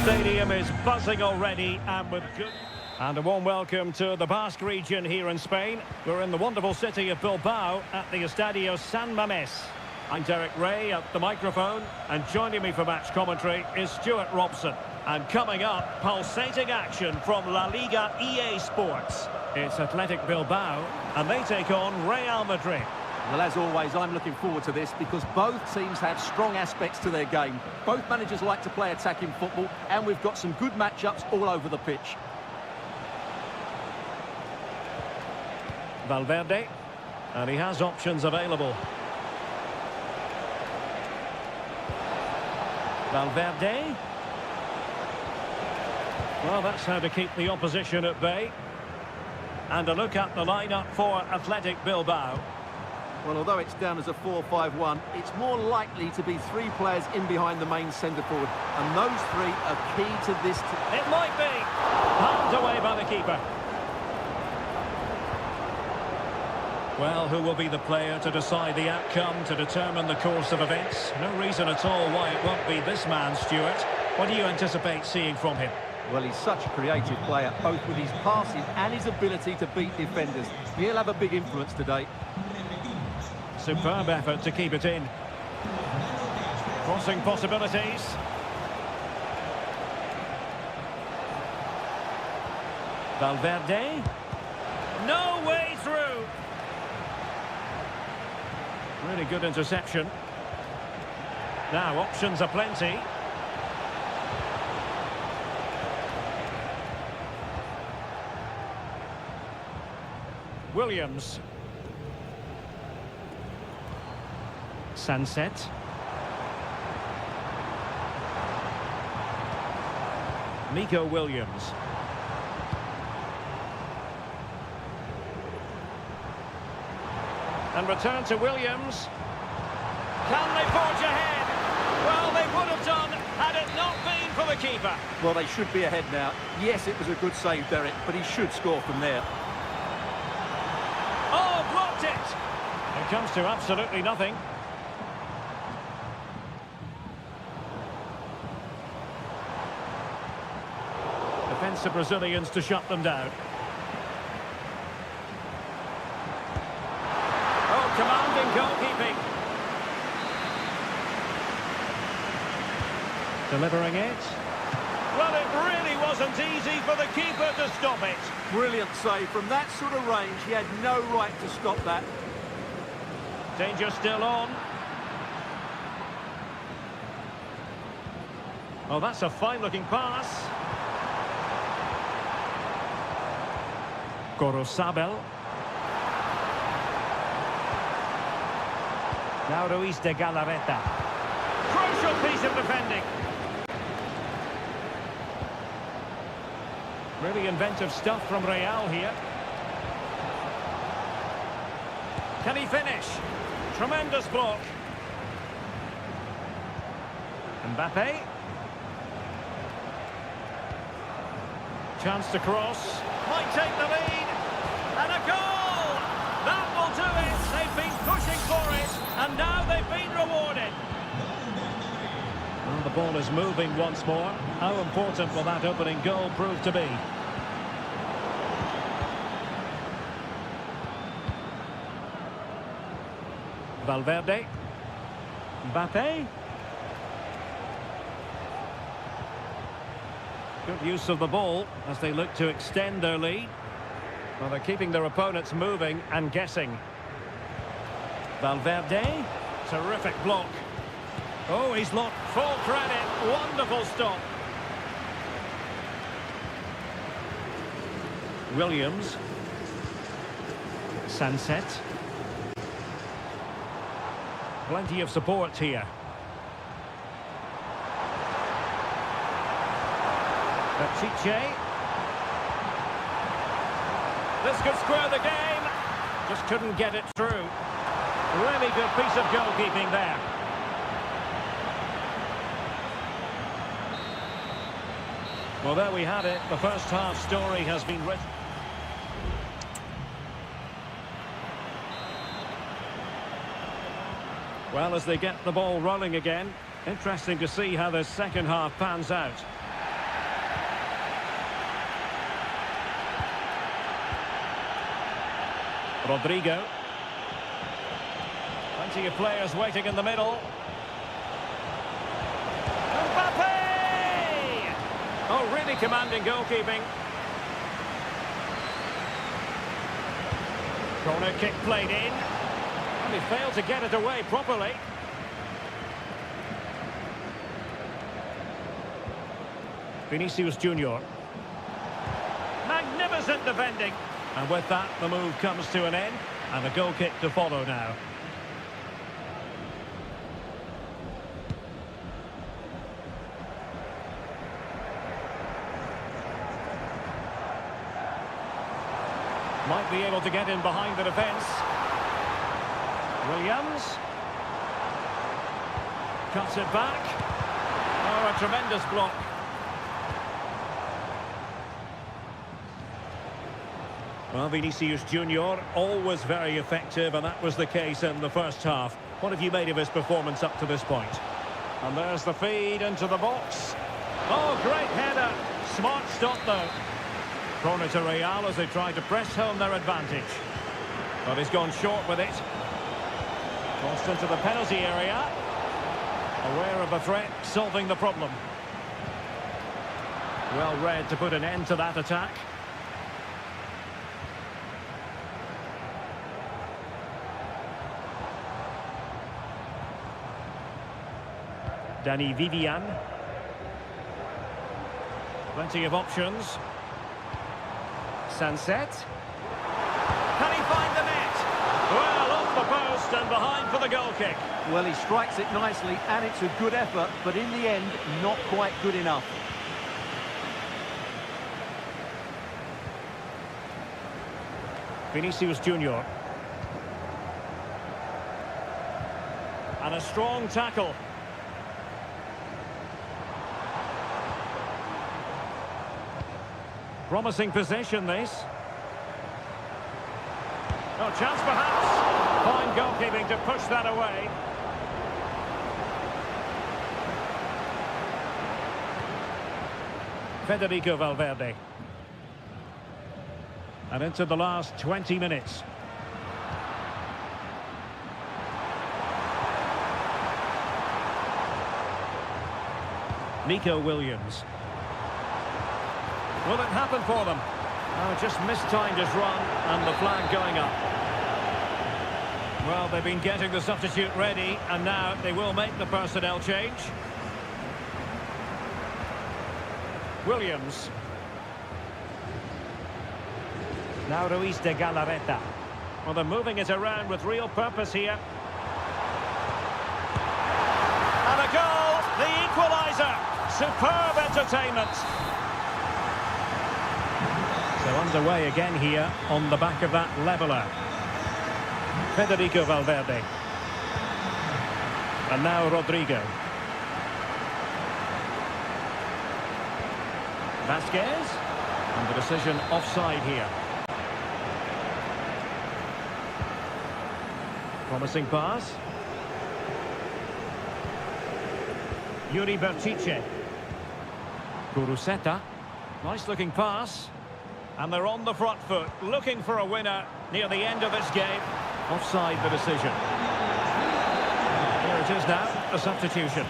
stadium is buzzing already and with good... And a warm welcome to the Basque region here in Spain. We're in the wonderful city of Bilbao at the Estadio San Mamés. I'm Derek Ray at the microphone, and joining me for match commentary is Stuart Robson. And coming up, pulsating action from La Liga EA Sports. It's Athletic Bilbao, and they take on Real Madrid. Well, as always, I'm looking forward to this because both teams have strong aspects to their game. Both managers like to play attacking football, and we've got some good matchups all over the pitch. Valverde, and he has options available. Valverde. Well, that's how to keep the opposition at bay. And a look at the lineup for Athletic Bilbao. Well, although it's down as a 4-5-1, it's more likely to be three players in behind the main centre-forward. And those three are key to this. It might be. Palmed away by the keeper. Well, who will be the player to decide the outcome, to determine the course of events? No reason at all why it won't be this man, Stuart. What do you anticipate seeing from him? Well, he's such a creative player, both with his passing and his ability to beat defenders. He'll have a big influence today. Superb effort to keep it in. Crossing possibilities. Valverde. No way through. Really good interception. Now, options are plenty. Williams. Sunset. Nico Williams. And return to Williams. Can they forge ahead? Well, they would have done had it not been for the keeper. Well, they should be ahead now. Yes, it was a good save, Derek, but he should score from there. Oh, blocked it! It comes to absolutely nothing. Defensive Brazilians to shut them down. Oh, commanding goalkeeping. Delivering it. Well, it really wasn't easy for the keeper to stop it. Brilliant save. From that sort of range, he had no right to stop that. Danger still on. Oh, that's a fine-looking pass. Gorosabel. Now Ruiz de Galarreta. Crucial piece of defending. Really inventive stuff from Real here. Can he finish? Tremendous block. Mbappe. Chance to cross. Might take the lead. And a goal! That will do it. They've been pushing for it. And now they've been rewarded. Well, the ball is moving once more. How important will that opening goal prove to be? Valverde. Mbappe. Good use of the ball as they look to extend their lead. Well, they're keeping their opponents moving and guessing. Valverde. Terrific block. Oh, he's lost. Full credit. Wonderful stop. Williams. Sunset. Plenty of support here. Pichet. This could square the game. Just couldn't get it through. Really good piece of goalkeeping there. Well, there we have it. The first half story has been written. Well, as they get the ball rolling again, interesting to see how the second half pans out. Rodrigo. Plenty of players waiting in the middle. Mbappe! Oh, really commanding goalkeeping. Corner kick played in. And he failed to get it away properly. Vinicius Junior. Magnificent defending. And with that, the move comes to an end. And a goal kick to follow now. Might be able to get in behind the defence. Williams. Cuts it back. Oh, a tremendous block. Well, Vinicius Junior, always very effective, and that was the case in the first half. What have you made of his performance up to this point? And there's the feed into the box. Oh, great header. Smart stop, though. Corner to Real as they try to press home their advantage. But he's gone short with it. Crossed into the penalty area. Aware of the threat, solving the problem. Well read to put an end to that attack. Danny Vivian. Plenty of options. Sunset. Can he find the net? Well, off the post and behind for the goal kick. Well, he strikes it nicely, and it's a good effort, but in the end, not quite good enough. Vinicius Junior. And a strong tackle. Promising possession, this. Oh, chance perhaps. Fine goalkeeping to push that away. Federico Valverde. And into the last 20 minutes. Nico Williams. Will it happen for them? Oh, just mistimed his run and the flag going up. Well, they've been getting the substitute ready and now they will make the personnel change. Williams. Now Ruiz de Galarreta. Well, they're moving it around with real purpose here. And a goal! The equaliser! Superb entertainment! So underway again here on the back of that leveller. Federico Valverde. And now Rodrigo. Vasquez. And the decision offside here. Promising pass. Yuri Bertice. Kuruseta. Nice looking pass. And they're on the front foot, looking for a winner near the end of this game. Offside the decision. Here it is now, a substitution.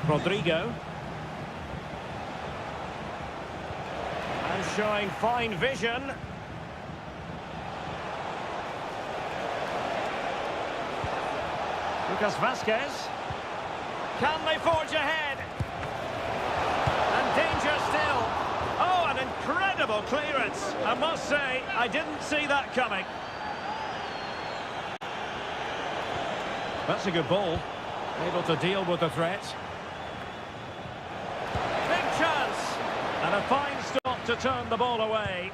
Rodrigo. And showing fine vision. Lucas Vasquez. Can they forge ahead? And danger still. Oh, an incredible clearance. I must say, I didn't see that coming. That's a good ball. Able to deal with the threat. Big chance. And a fine stop to turn the ball away.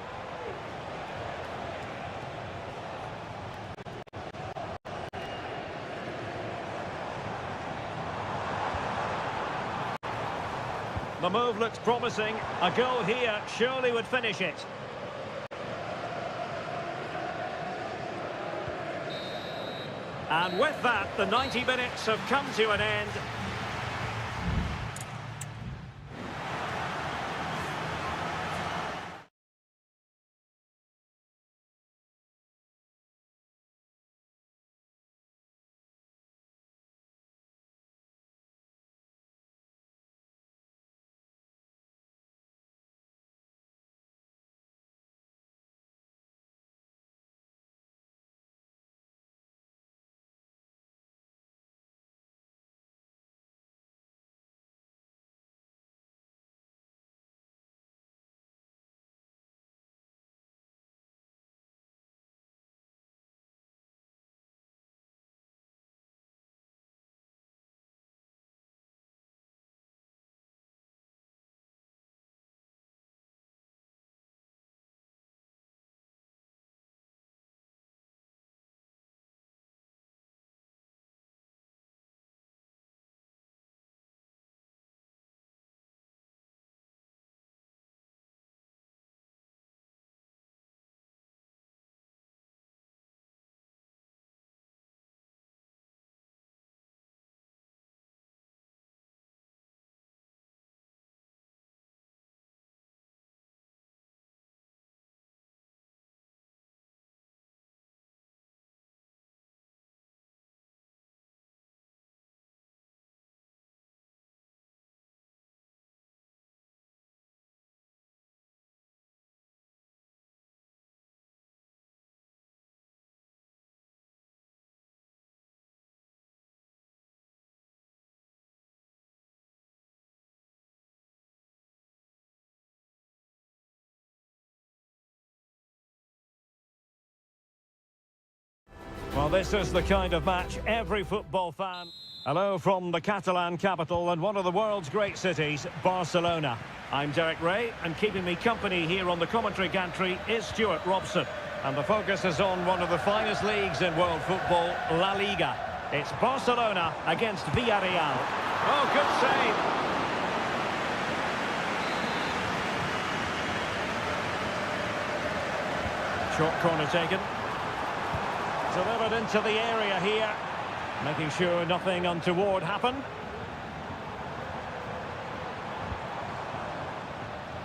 The move looks promising. A goal here surely would finish it. And with that, the 90 minutes have come to an end. this is the kind of match every football fan... Hello from the Catalan capital and one of the world's great cities, Barcelona. I'm Derek Ray, and keeping me company here on the commentary gantry is Stuart Robson. And the focus is on one of the finest leagues in world football, La Liga. It's Barcelona against Villarreal. Oh, good save. Short corner taken. Delivered into the area here, making sure nothing untoward happened.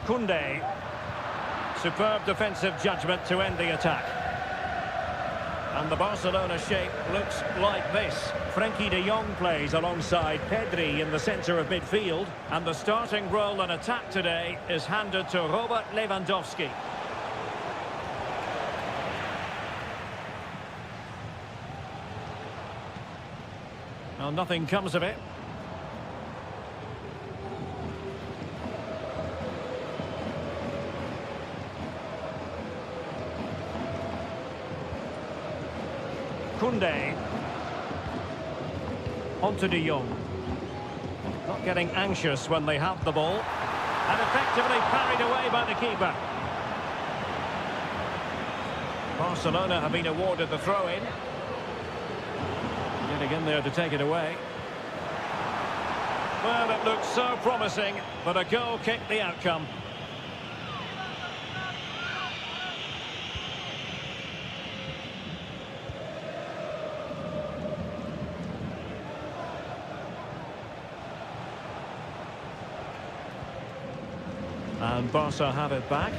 Koundé. Superb defensive judgment to end the attack. And the Barcelona shape looks like this. Frenkie de Jong plays alongside Pedri in the centre of midfield. And the starting role in attack today is handed to Robert Lewandowski. Well, nothing comes of it. Koundé. Onto de Jong. Not getting anxious when they have the ball. And effectively parried away by the keeper. Barcelona have been awarded the throw-in. Getting in there to take it away. Well, it looked so promising, but a goal kicked the outcome. And Barca have it back.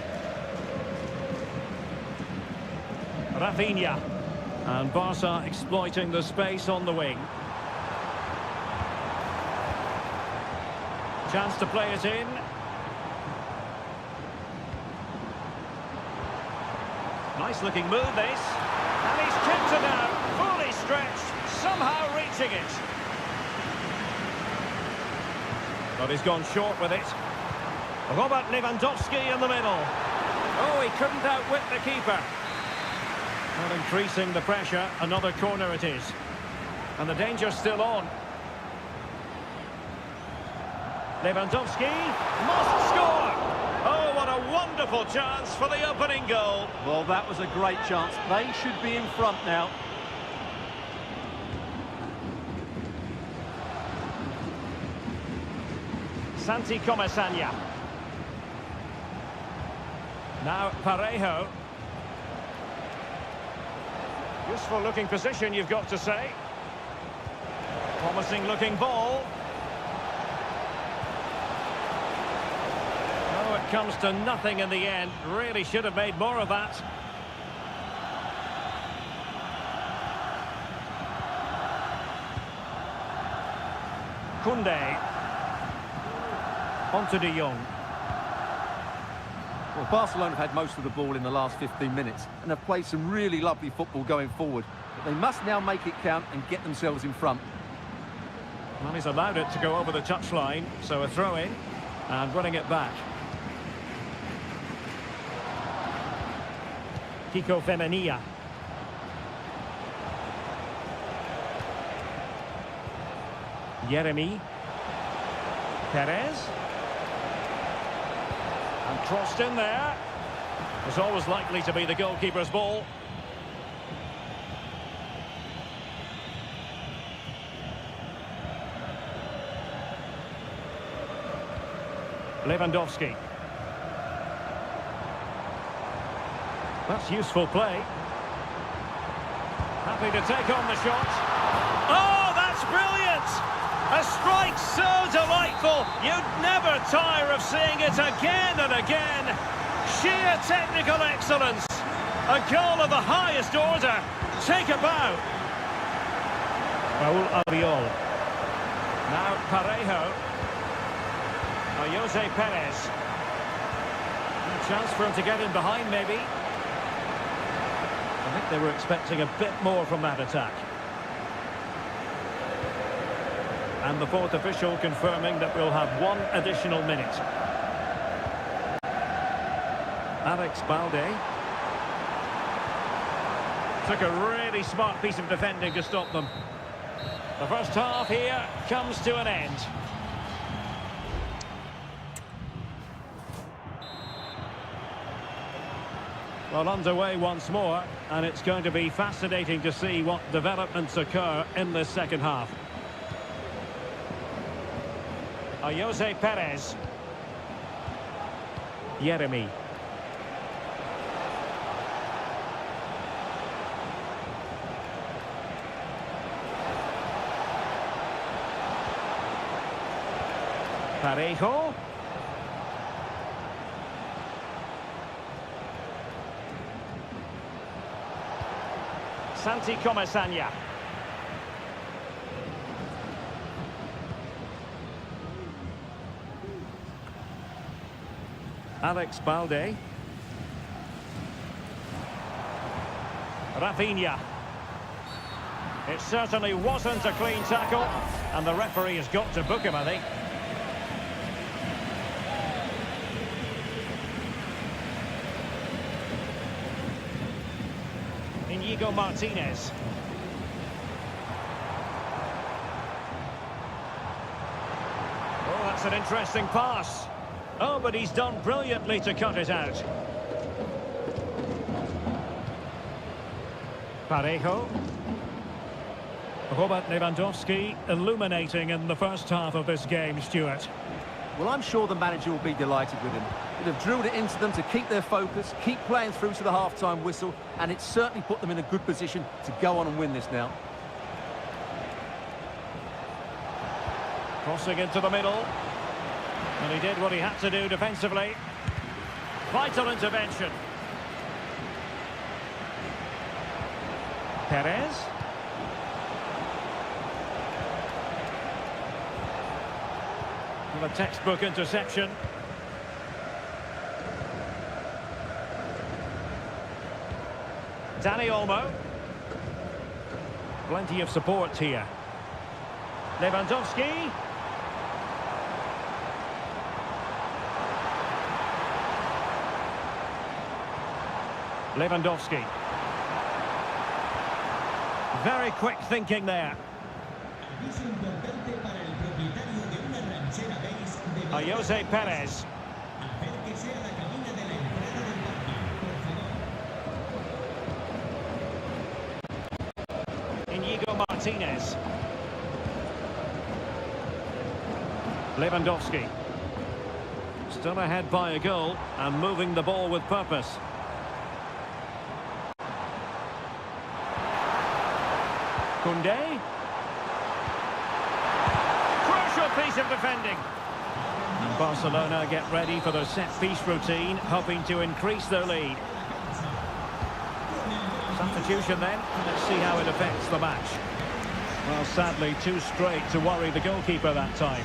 Rafinha. And Barca exploiting the space on the wing. Chance to play it in. Nice looking move this. And he's kicked it out. Fully stretched. Somehow reaching it. But he's gone short with it. Robert Lewandowski in the middle. Oh, he couldn't outwit the keeper. Well, increasing the pressure, another corner it is. And the danger's still on. Lewandowski must score! Oh, what a wonderful chance for the opening goal. Well, that was a great chance. They should be in front now. Santi Comesaña. Now Parejo. Useful looking position, you've got to say. Promising looking ball. Oh, it comes to nothing in the end. Really should have made more of that. Koundé. Onto de Jong. Well, Barcelona have had most of the ball in the last 15 minutes and have played some really lovely football going forward. But they must now make it count and get themselves in front. Well, he's allowed it to go over the touchline, so a throw-in and running it back. Kiko Femenia. Yeremy. Perez. And crossed in there. Was always likely to be the goalkeeper's ball. Lewandowski. That's useful play. Happy to take on the shot. Oh, that's brilliant! A strike so delightful, you'd never tire of seeing it again and again. Sheer technical excellence. A goal of the highest order. Take a bow. Raúl Albiol. Now Parejo. Jose Perez. A chance for him to get in behind, maybe. I think they were expecting a bit more from that attack. And the fourth official confirming that we'll have one additional minute. Alex Balde. Took a really smart piece of defending to stop them. The first half here comes to an end. Well, underway once more, and it's going to be fascinating to see what developments occur in this second half. Jose Perez. Jeremy. Parejo. Santi Comesaña. Alex Balde. Rafinha. It certainly wasn't a clean tackle, and the referee has got to book him, I think. Inigo Martinez. Oh, that's an interesting pass. Oh, but he's done brilliantly to cut it out. Parejo. Robert Lewandowski illuminating in the first half of this game, Stuart. Well, I'm sure the manager will be delighted with him. He'd have drilled it into them to keep their focus, keep playing through to the half-time whistle, and it's certainly put them in a good position to go on and win this now. Crossing into the middle. And he did what he had to do defensively. Vital intervention. Perez. And a textbook interception. Dani Olmo. Plenty of support here. Lewandowski. Lewandowski. Very quick thinking there. Jose Perez. Inigo Martinez. Lewandowski. Still ahead by a goal and moving the ball with purpose. Koundé. Crucial piece of defending. And Barcelona get ready for their set-piece routine, hoping to increase their lead. Substitution then. Let's see how it affects the match. Well, sadly, too straight to worry the goalkeeper that time.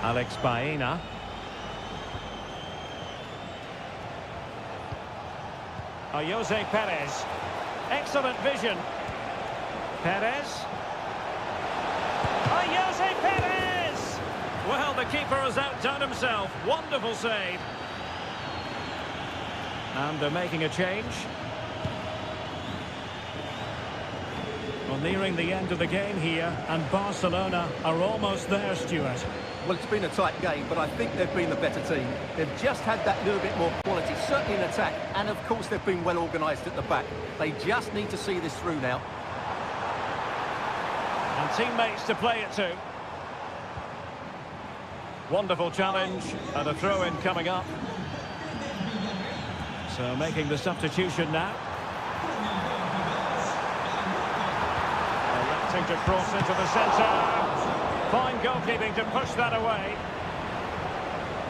Alex Baena. Jose Perez. Excellent vision. Perez. Jose Perez! Well, the keeper has outdone himself. Wonderful save. And they're making a change. Well, nearing the end of the game here, and Barcelona are almost there, Stuart. Well, it's been a tight game, but I think they've been the better team. They've just had that little bit more quality, certainly in attack, and of course they've been well organised at the back. They just need to see this through now. And teammates to play it to. Wonderful challenge, and a throw-in coming up. So making the substitution now. Electing to cross into the centre. Fine goalkeeping to push that away.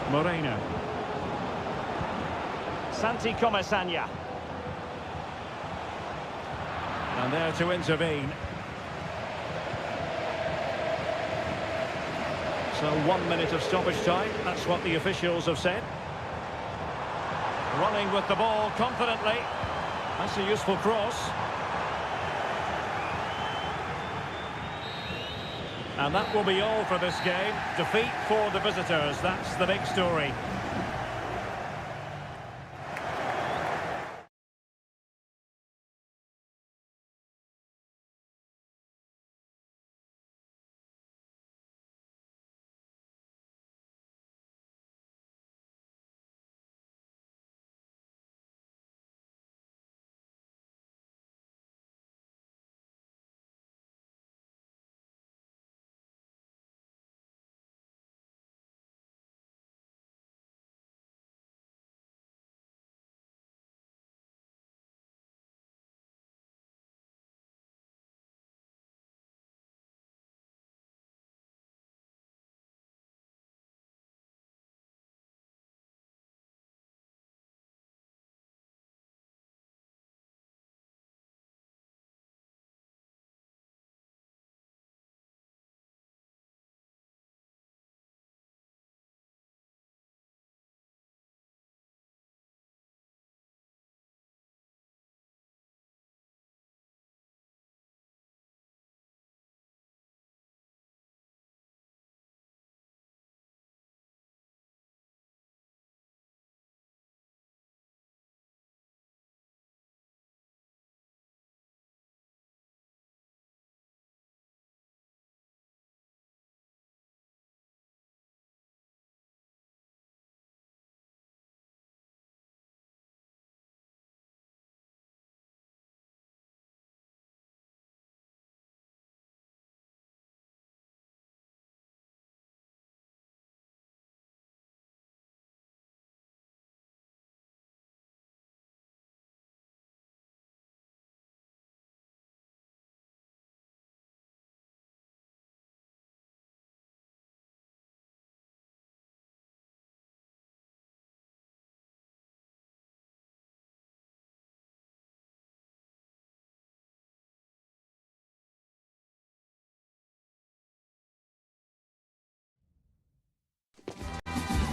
Moreno. Santi Comesaña. And there to intervene. So 1 minute of stoppage time, that's what the officials have said. Running with the ball confidently. That's a useful cross. And that will be all for this game. Defeat for the visitors, that's the big story.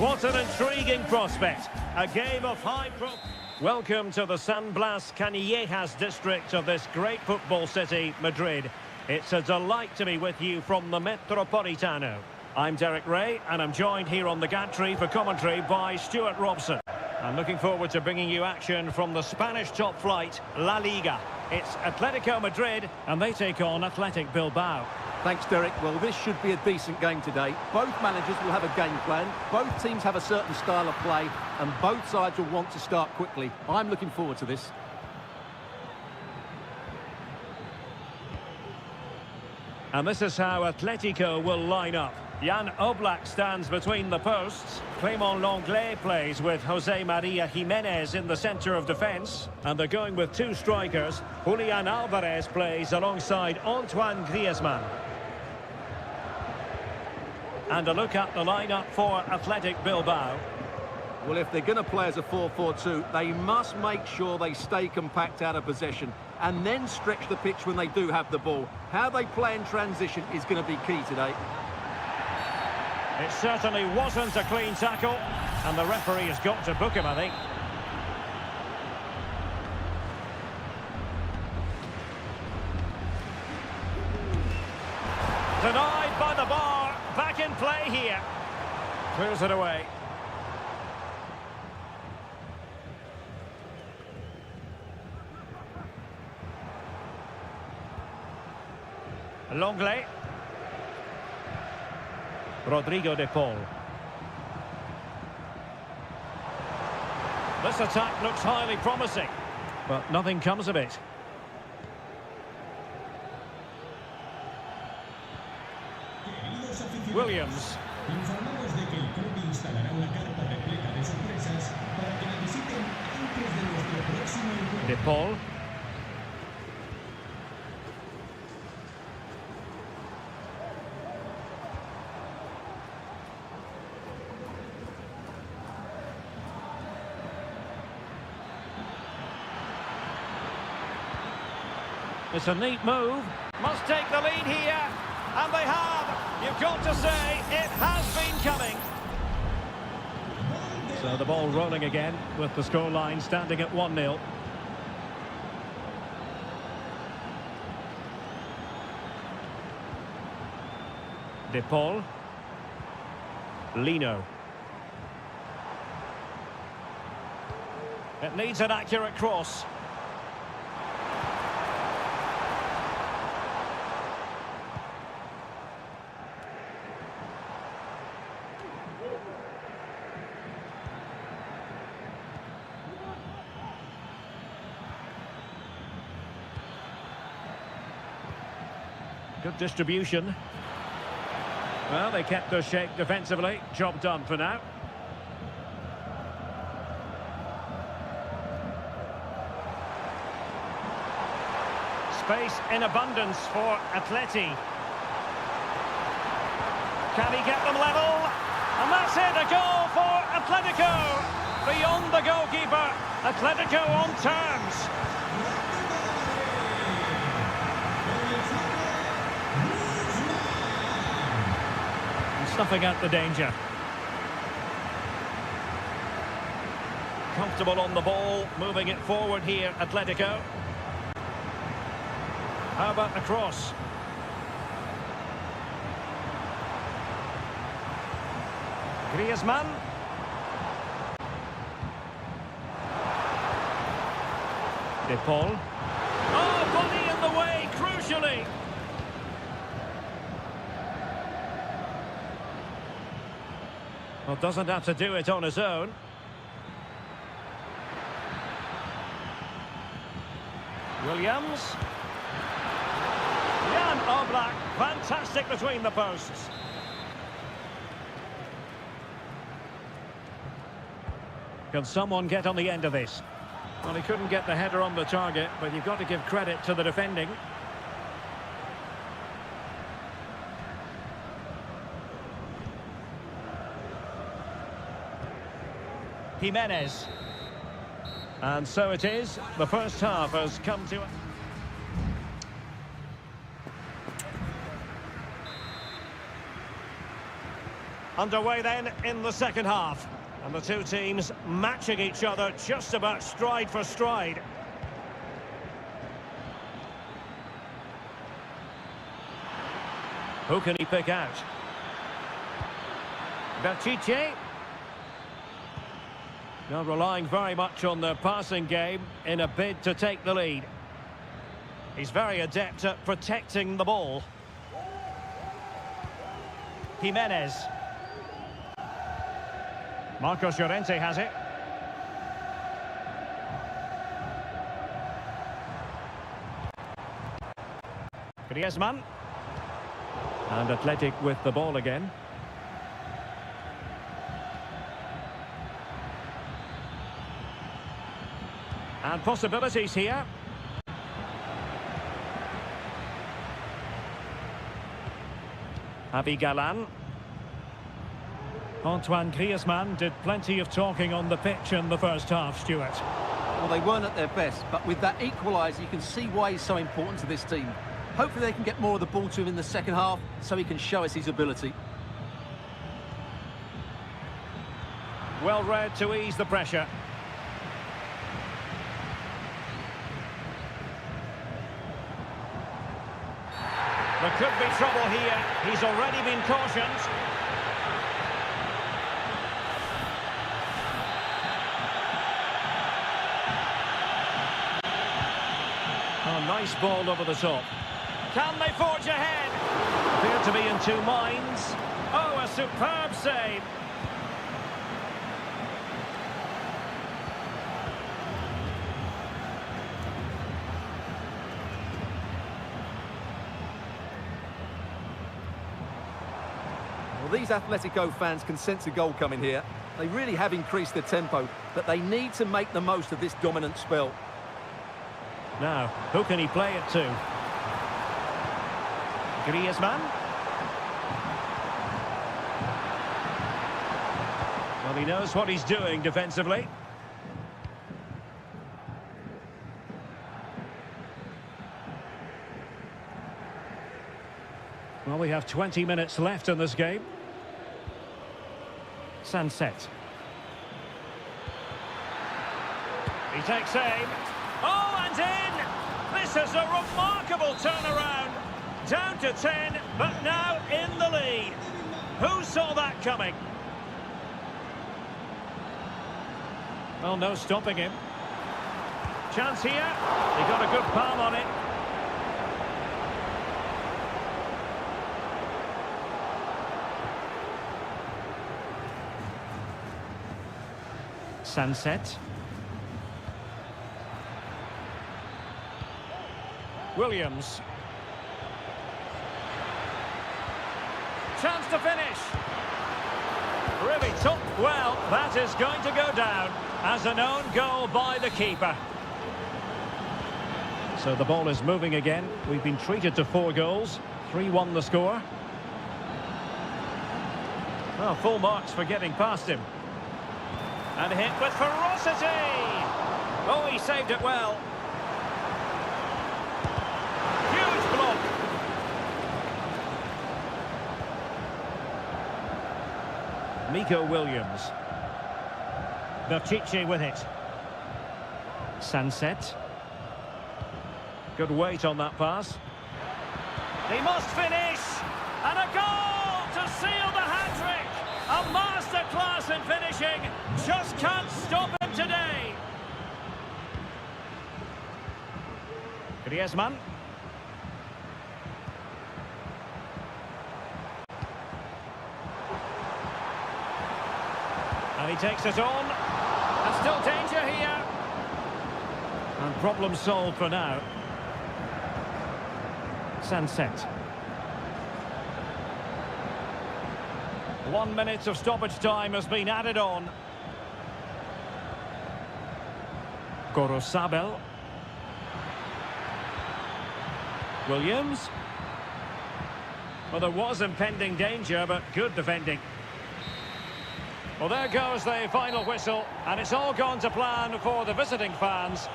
What an intriguing prospect. A game of high Welcome to the San Blas Canillejas district of this great football city, Madrid. It's a delight to be with you from the Metropolitano. I'm Derek Ray, and I'm joined here on the gantry for commentary by Stuart Robson. I'm looking forward to bringing you action from the Spanish top flight, La Liga. It's Atletico Madrid, and they take on Athletic Bilbao. Thanks, Derek. Well, this should be a decent game today. Both managers will have a game plan. Both teams have a certain style of play, and both sides will want to start quickly. I'm looking forward to this. And this is how Atletico will line up. Jan Oblak stands between the posts. Clément Lenglet plays with Jose Maria Jimenez in the centre of defence. And they're going with two strikers. Julian Alvarez plays alongside Antoine Griezmann. And a look at the lineup for Athletic Bilbao. Well, if they're going to play as a 4-4-2, they must make sure they stay compact out of possession and then stretch the pitch when they do have the ball. How they play in transition is going to be key today. It certainly wasn't a clean tackle, and the referee has got to book him, I think. Denied by the bar. Back in play here. Clears it away. Lenglet. Rodrigo de Paul. This attack looks highly promising, but nothing comes of it. Williams. Informamos de que el club instalará una carta repleta de sorpresas para que la visiten antes de nuestro próximo encuentro. De Paul. It's a neat move. Must take the lead here. And they have. You've got to say, it has been coming. So the ball rolling again with the scoreline standing at 1-0. De Paul. Lino. It needs an accurate cross. Good distribution. Well, they kept their shape defensively. Job done for now. Space in abundance for Atleti. Can he get them level? And that's it, a goal for Atletico. Beyond the goalkeeper, Atletico on terms. Snuffing out the danger. Comfortable on the ball, moving it forward here, Atletico. How about the cross? Griezmann. De Paul. Oh, body in the way, crucially. Well, doesn't have to do it on his own. Williams. Jan Oblak, fantastic between the posts. Can someone get on the end of this? Well, he couldn't get the header on the target, but you've got to give credit to the defending. Jimenez. And so it is. The first half has come to... Underway then in the second half. And the two teams matching each other just about stride for stride. Who can he pick out? Pishit. Now relying very much on the passing game in a bid to take the lead. He's very adept at protecting the ball. Jimenez. Marcos Llorente has it. Griezmann. And Athletic with the ball again. And possibilities here. Javi Galan. Antoine Griezmann did plenty of talking on the pitch in the first half, Stuart. Well, they weren't at their best, but with that equaliser, you can see why he's so important to this team. Hopefully they can get more of the ball to him in the second half so he can show us his ability. Well read to ease the pressure. There could be trouble here. He's already been cautioned. Oh, nice ball over the top. Can they forge ahead? Appeared to be in two minds. Oh, a superb save. Well, these Atletico fans can sense a goal coming here. They really have increased their tempo, but they need to make the most of this dominant spell. Now, who can he play it to? Griezmann. Well, he knows what he's doing defensively. Well, we have 20 minutes left in this game. Sunset. He takes aim. Oh, and in! This is a remarkable turnaround. Down to 10, but now in the lead. Who saw that coming? Well, no stopping him. Chance here. He got a good palm on it. Sunset. Williams. Chance to finish. Really tough. Well, that is going to go down as an own goal by the keeper. So the ball is moving again. We've been treated to 4 goals. 3-1 the score. Oh, full marks for getting past him. And hit with ferocity. Oh, he saved it well. Huge block. Nico Williams. Pishit with it. Sunset. Good weight on that pass. He must finish. And a goal to seal the hat-trick. A masterclass in finishing. Just can't stop him today. Griezmann. And he takes it on. And still danger here. And problem solved for now. Sunset. 1 minute of stoppage time has been added on. Gorosabel. Williams. Well, there was impending danger, but good defending. Well, there goes the final whistle, and it's all gone to plan for the visiting fans.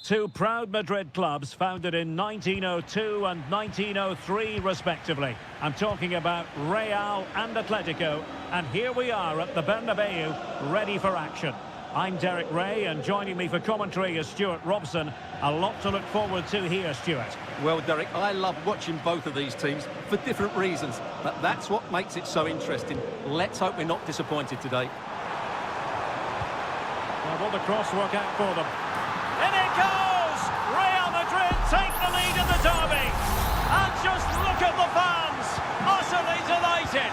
Two proud Madrid clubs founded in 1902 and 1903 respectively. I'm talking about Real and Atletico, and here we are at the Bernabeu, ready for action. I'm Derek Ray, and joining me for commentary is Stuart Robson. A lot to look forward to here, Stuart. Well, Derek, I love watching both of these teams for different reasons, but that's what makes it so interesting. Let's hope we're not disappointed today. Well, will the cross work out for them? In it goes! Real Madrid take the lead in the derby. And just look at the fans, utterly delighted.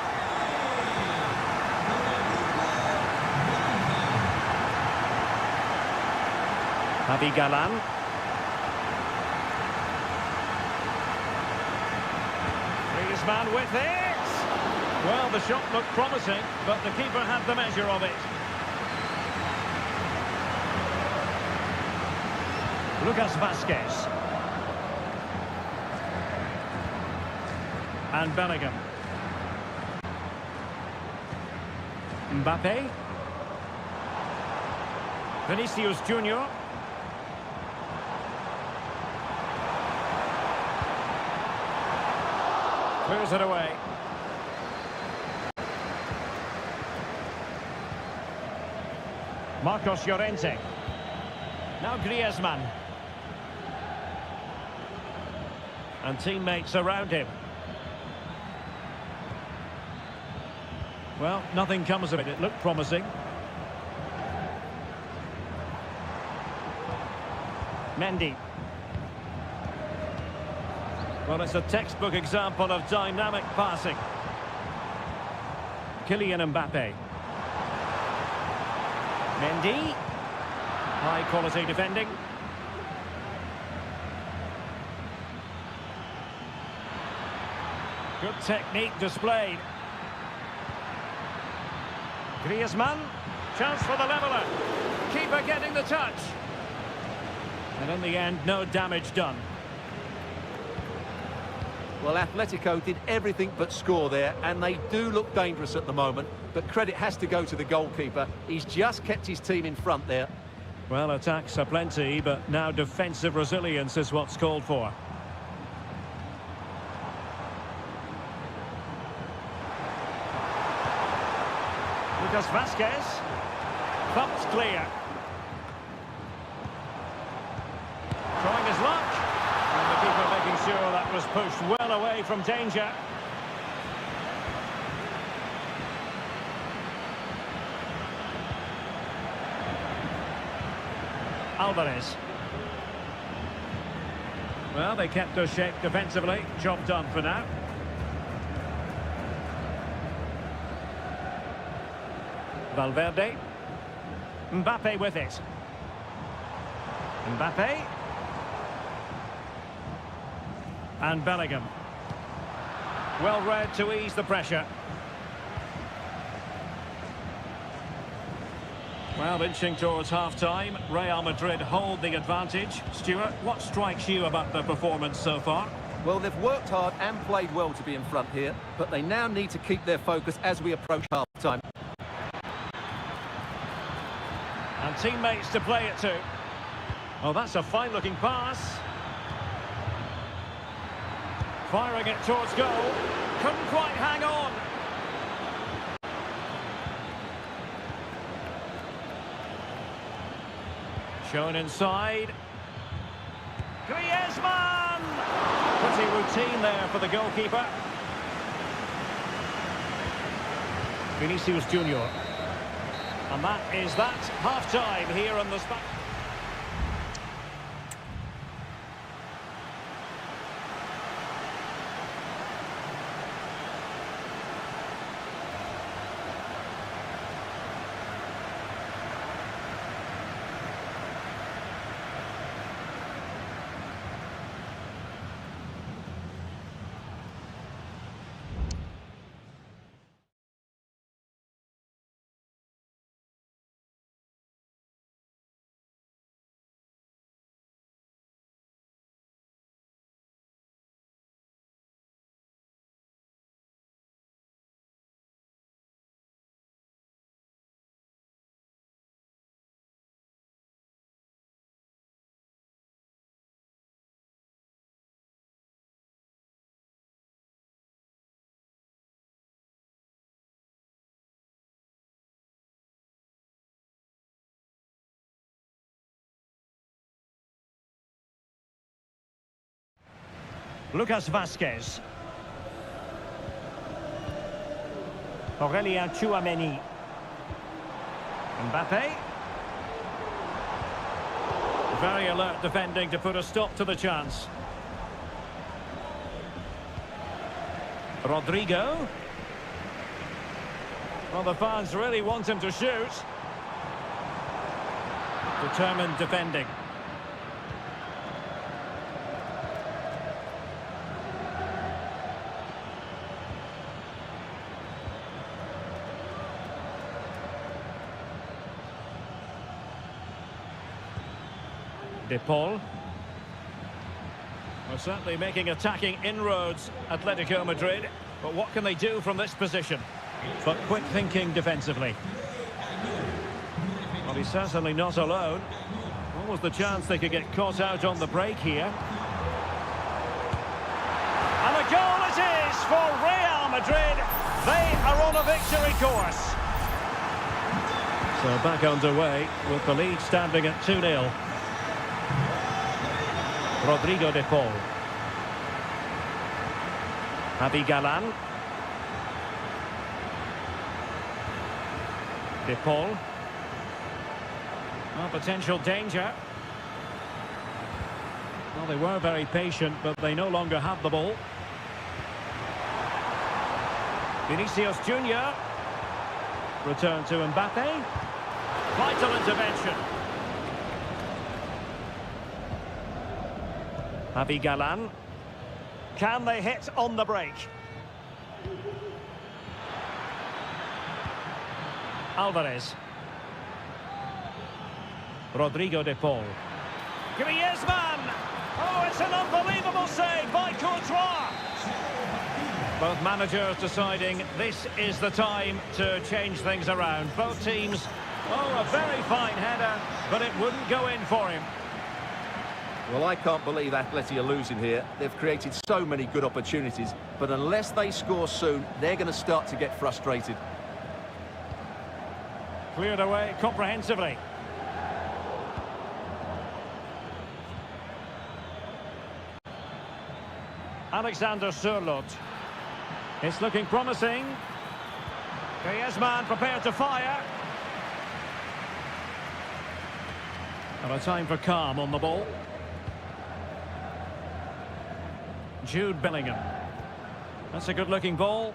Javi Galan. Griezmann with it. Well, the shot looked promising, but the keeper had the measure of it. Lucas Vazquez. And Bellingham. Mbappe. Vinicius Junior. Clears it away. Marcos Llorente. Now Griezmann. And teammates around him. Well, nothing comes of it. It looked promising. Mendy. Well, it's a textbook example of dynamic passing. Kylian Mbappe. Mendy. High quality defending. Good technique displayed. Griezmann. Chance for the leveller. Keeper getting the touch. And in the end, no damage done. Well, Atletico did everything but score there, and they do look dangerous at the moment, but credit has to go to the goalkeeper. He's just kept his team in front there. Well, attacks are plenty, but now defensive resilience is what's called for. Lucas Vazquez. Thumped clear. Trying his luck. And the keeper making sure that was pushed well away from danger. Alvarez. Well, they kept their shape defensively. Job done for now. Valverde. Mbappe with it. Mbappe. And Bellingham. Well read to ease the pressure. Well, inching towards half-time. Real Madrid hold the advantage. Stuart, what strikes you about the performance so far? Well, they've worked hard and played well to be in front here, but they now need to keep their focus as we approach half-time. And teammates to play it to. Oh, that's a fine-looking pass. Firing it towards goal. Couldn't quite hang on. Shown inside. Griezmann! Pretty routine there for the goalkeeper. Vinicius Junior. And that is that. Half-time here on the... Lucas Vasquez. Aurelien Tchouameni. Mbappe. Very alert defending to put a stop to the chance. Rodrigo. Well, the fans really want him to shoot. Determined defending. De Paul. Well, certainly making attacking inroads, Atletico Madrid. But what can they do from this position? But quick thinking defensively. Well, he's certainly not alone. What was the chance they could get caught out on the break here? And a goal it is for Real Madrid. They are on a victory course. So back underway with the lead standing at 2-0. Rodrigo de Paul. Javi Galán. De Paul. Well, potential danger. Well, they were very patient, but they no longer have the ball. Vinicius Junior. Return to Mbappe. Vital intervention. Javi Galán. Can they hit on the break? Alvarez. Rodrigo de Paul. Griezmann! Oh, it's an unbelievable save by Courtois! Both managers deciding this is the time to change things around. Both teams, oh, a very fine header, but it wouldn't go in for him. Well, I can't believe Atleti are losing here. They've created so many good opportunities, but unless they score soon, they're going to start to get frustrated. Cleared away comprehensively. Alexander Sørloth. It's looking promising. Griezmann prepared to fire. And a time for calm on the ball. Jude Bellingham. That's a good-looking ball.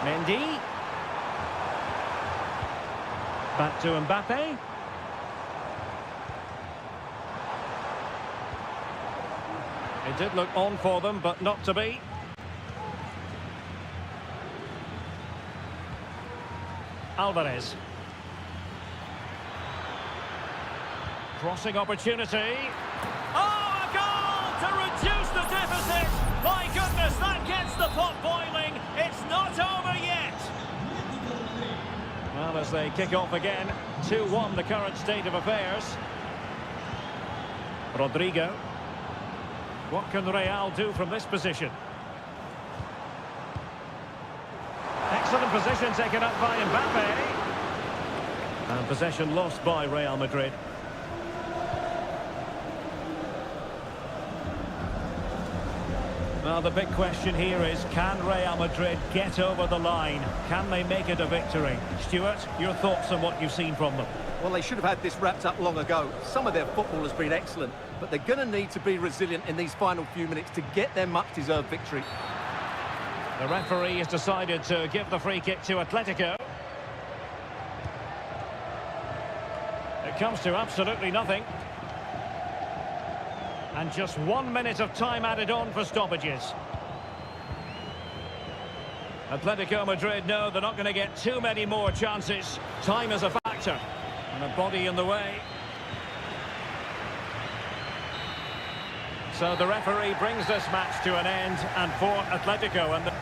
Mendy. Back to Mbappe. It did look on for them, but not to be. Alvarez. Crossing opportunity. Oh, a goal to reduce the deficit. My goodness, that gets the pot boiling. It's not over yet. Well, as they kick off again, 2-1 the current state of affairs. Rodrigo. What can Real do from this position? Excellent position taken up by Mbappe. And possession lost by Real Madrid. Well, the big question here is, can Real Madrid get over the line? Can they make it a victory? Stuart, your thoughts on what you've seen from them? Well, they should have had this wrapped up long ago. Some of their football has been excellent, but they're going to need to be resilient in these final few minutes to get their much-deserved victory. The referee has decided to give the free kick to Atletico. It comes to absolutely nothing. And just 1 minute of time added on for stoppages. Atletico Madrid know they're not going to get too many more chances. Time is a factor. And a body in the way. So the referee brings this match to an end, and for Atletico and the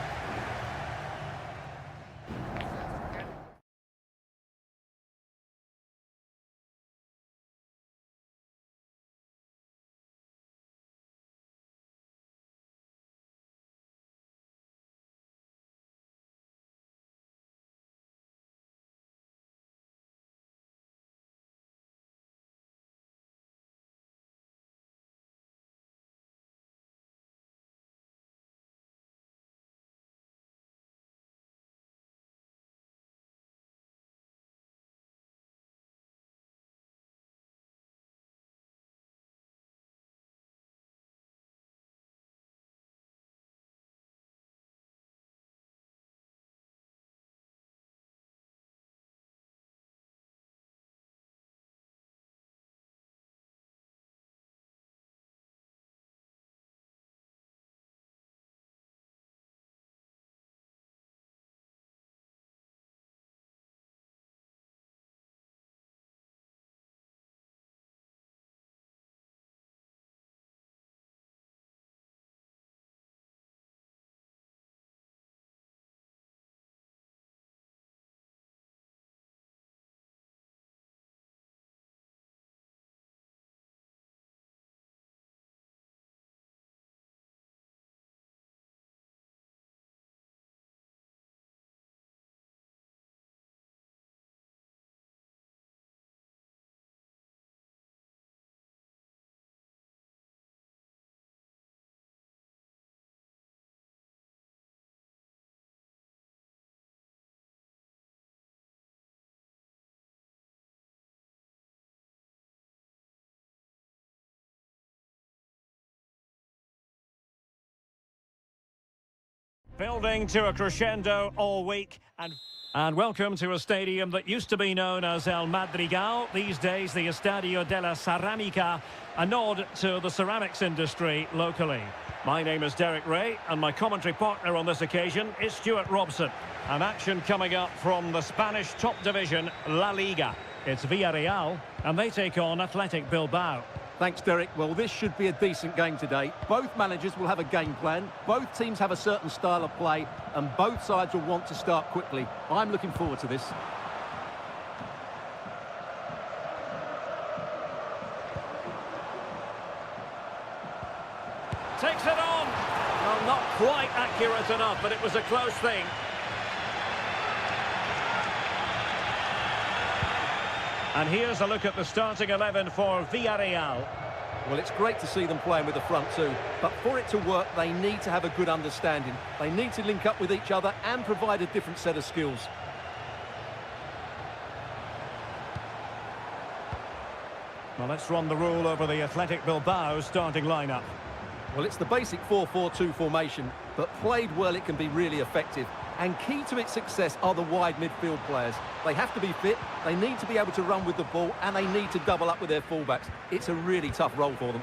Building to a crescendo all week and welcome to a stadium that used to be known as El Madrigal, these days the Estadio de la Ceramica, a nod to the ceramics industry locally. My name is Derek Ray and my commentary partner on this occasion is Stuart Robson. An action coming up from the Spanish top division, La Liga. It's Villarreal and they take on Athletic Bilbao. Thanks, Derek. Well, this should be a decent game today. Both managers will have a game plan. Both teams have a certain style of play, and both sides will want to start quickly. I'm looking forward to this. Takes it on. Well, not quite accurate enough, but it was a close thing. And here's a look at the starting 11 for Villarreal. Well, it's great to see them playing with the front two, but for it to work, they need to have a good understanding. They need to link up with each other and provide a different set of skills. Well, let's run the rule over the Athletic Bilbao starting lineup. Well, it's the basic 4-4-2 formation, but played well, it can be really effective. And key to its success are the wide midfield players. They have to be fit, they need to be able to run with the ball, and they need to double up with their fullbacks. It's a really tough role for them.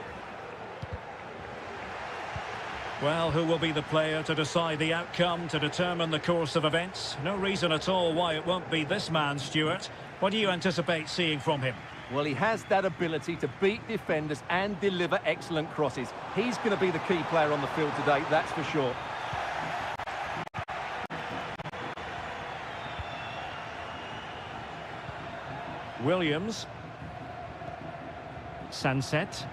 Well, who will be the player to decide the outcome, to determine the course of events? No reason at all why it won't be this man, Stuart. What do you anticipate seeing from him? Well, he has that ability to beat defenders and deliver excellent crosses. He's going to be the key player on the field today, that's for sure. Williams. Sunset.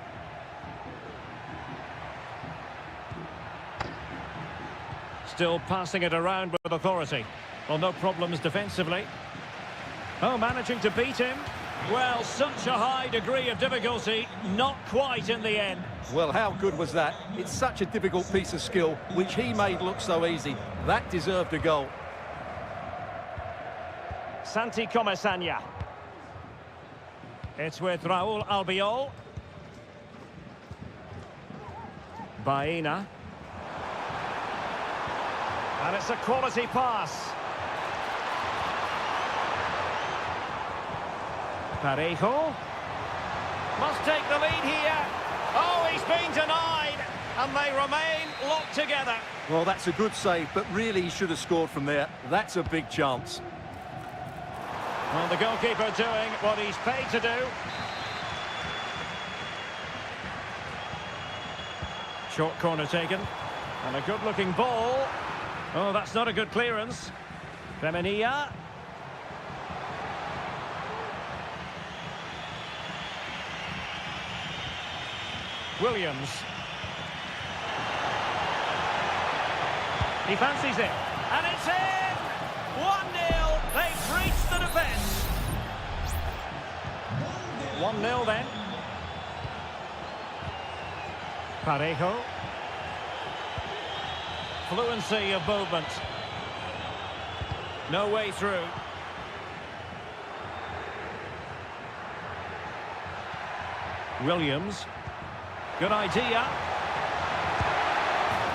Still passing it around with authority. Well, no problems defensively. Oh, managing to beat him. Well, such a high degree of difficulty, not quite in the end. Well, how good was that? It's such a difficult piece of skill, which he made look so easy. That deserved a goal. Santi Comesaña. It's with Raúl Albiol. Baena. And it's a quality pass. Parejo. Must take the lead here. Oh, he's been denied. And they remain locked together. Well, that's a good save, but really he should have scored from there. That's a big chance. Well, the goalkeeper doing what he's paid to do. Short corner taken. And a good-looking ball. Oh, that's not a good clearance. Femenia. Williams. He fancies it. And it's in! 1-0. They've reached the defence. 1-0 then. Parejo. Fluency of movement. No way through. Williams. Good idea.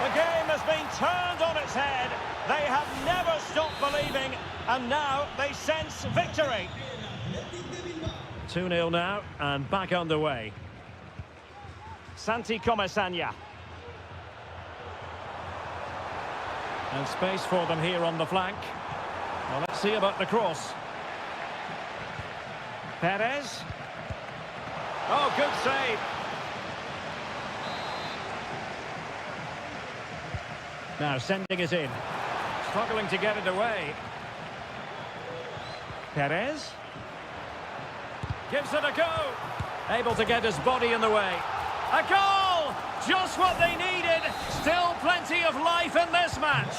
The game has been turned on its head. They have never stopped believing, and now they sense victory. 2-0 now, and back underway. Santi Comesaña. And space for them here on the flank. Well, let's see about the cross. Perez. Oh, good save. Now sending it in. Struggling to get it away. Perez. Gives it a go. Able to get his body in the way. A goal! Just what they needed. Still plenty of life in this match.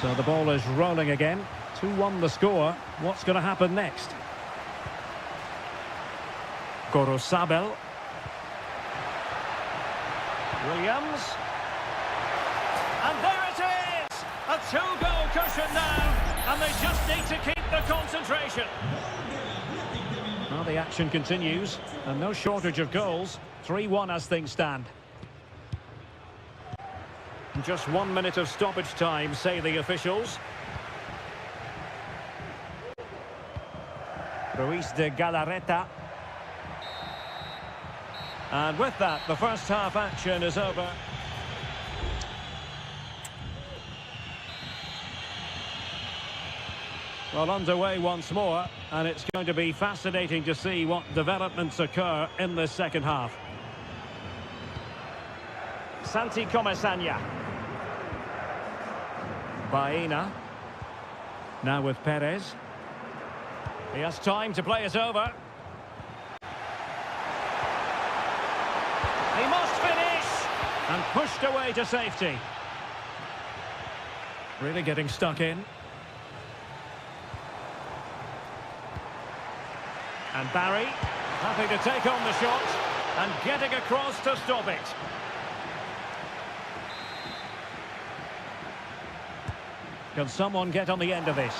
So the ball is rolling again. 2-1 the score. What's going to happen next? Gorosabel. Williams. And there it is! A 2-goal cushion now, and they just need to keep the concentration. Well, the action continues, and no shortage of goals. 3-1 as things stand. Just 1 minute of stoppage time, say the officials. Ruiz de Galarreta. And with that, the first half action is over. Well, underway once more, and it's going to be fascinating to see what developments occur in this second half. Santi Comesaña. Baena. Now with Perez. He has time to play it over. He must finish! And pushed away to safety. Really getting stuck in. And Barry, happy to take on the shot. And getting across to stop it. Can someone get on the end of this?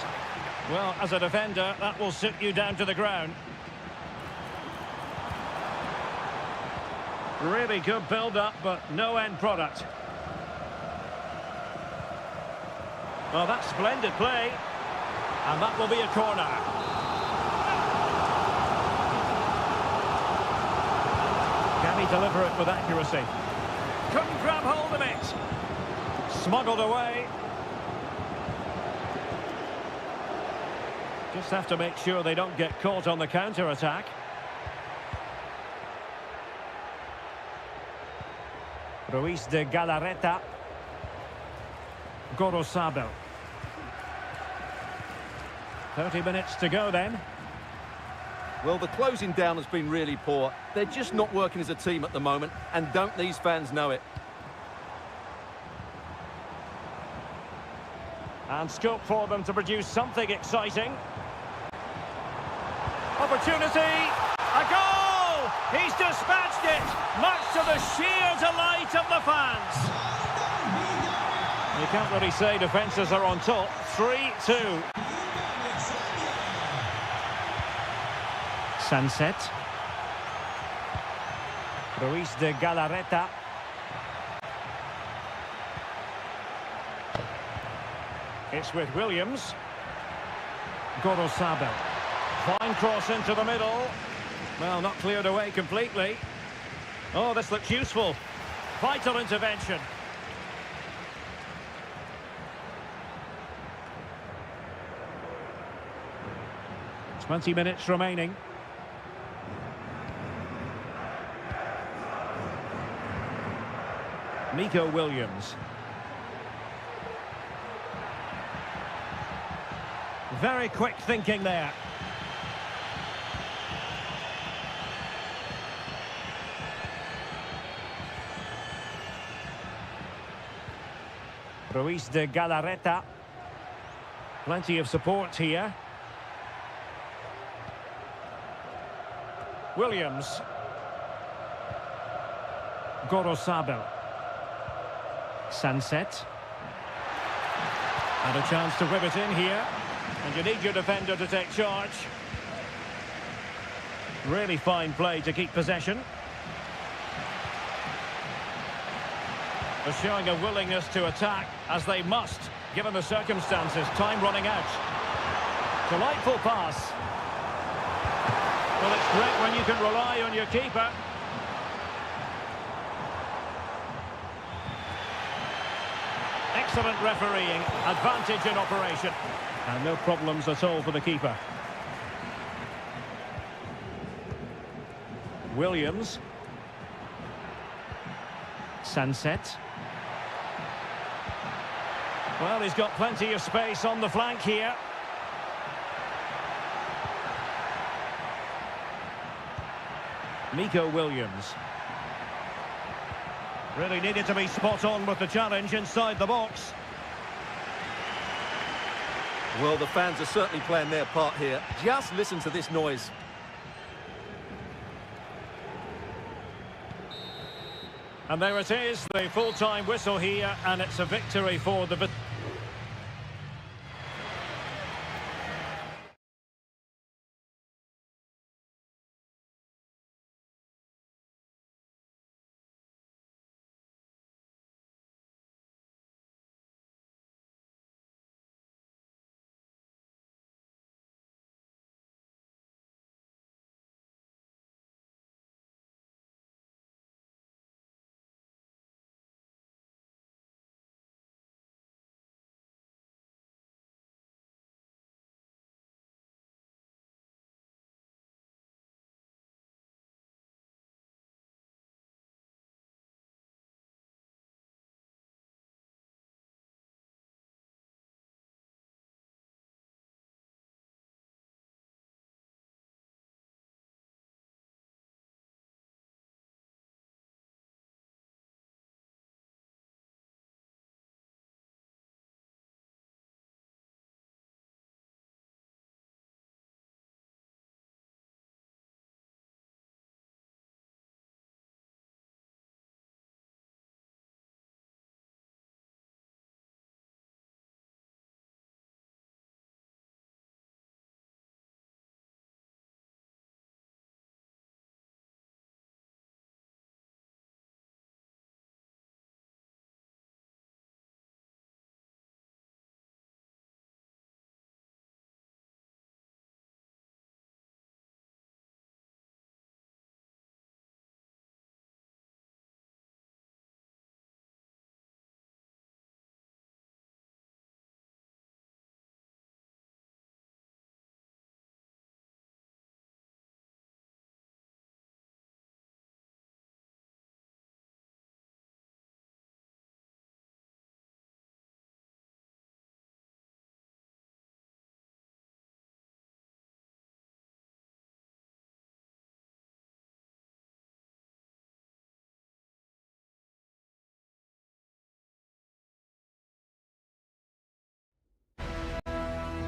Well, as a defender, that will sit you down to the ground. Really good build-up, but no end product. Well, that's splendid play. And that will be a corner. Can he deliver it with accuracy? Couldn't grab hold of it. Smuggled away. Just have to make sure they don't get caught on the counter-attack. Ruiz de Galarreta. Gorosabel. 30 minutes to go then. Well, the closing down has been really poor. They're just not working as a team at the moment, and don't these fans know it? And scope for them to produce something exciting. Opportunity, a goal! He's dispatched it, much to the sheer delight of the fans. You can't really say defences are on top. 3-2. Sunset. Ruiz de Galarreta. It's with Williams. Gorosabel. Fine cross into the middle. Well, not cleared away completely. Oh, this looks useful. Vital intervention. Twenty minutes remaining. Nico Williams. Very quick thinking there. Ruiz de Galarreta. Plenty of support here. Williams. Gorosabel. Sunset. And a chance to whip it in here. And you need your defender to take charge. Really fine play to keep possession. They're showing a willingness to attack, as they must, given the circumstances. Time running out. Delightful pass. Well, it's great when you can rely on your keeper. Excellent refereeing, advantage in operation. And no problems at all for the keeper. Williams. Sunset. Well, he's got plenty of space on the flank here. Nico Williams. Really needed to be spot on with the challenge inside the box. Well, the fans are certainly playing their part here. Just listen to this noise. And there it is, the full-time whistle here, and it's a victory for the...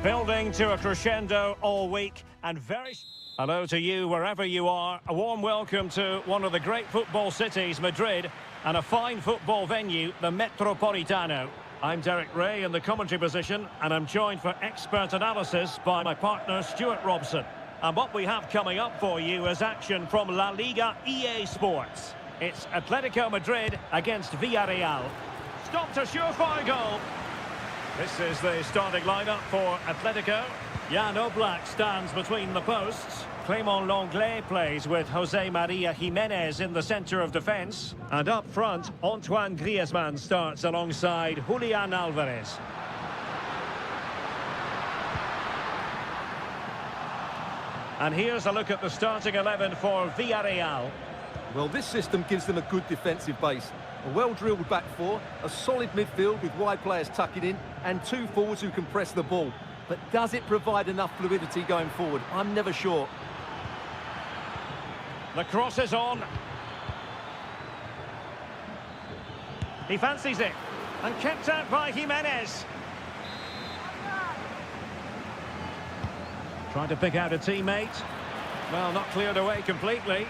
Building to a crescendo all week and very... Hello to you wherever you are. A warm welcome to one of the great football cities, Madrid, and a fine football venue, the Metropolitano. I'm Derek Ray in the commentary position, and I'm joined for expert analysis by my partner, Stuart Robson. And what we have coming up for you is action from La Liga EA Sports. It's Atletico Madrid against Villarreal. Stopped a surefire goal. This is the starting lineup for Atletico. Jan Oblak stands between the posts. Clément Lenglet plays with José María Jiménez in the centre of defence. And up front, Antoine Griezmann starts alongside Julián Álvarez. And here's a look at the starting 11 for Villarreal. Well, this system gives them a good defensive base. A well-drilled back four, a solid midfield with wide players tucking in, and two forwards who can press the ball. But does it provide enough fluidity going forward? I'm never sure. The cross is on. He fancies it. And kept out by Jiménez. Trying to pick out a teammate. Well, not cleared away completely.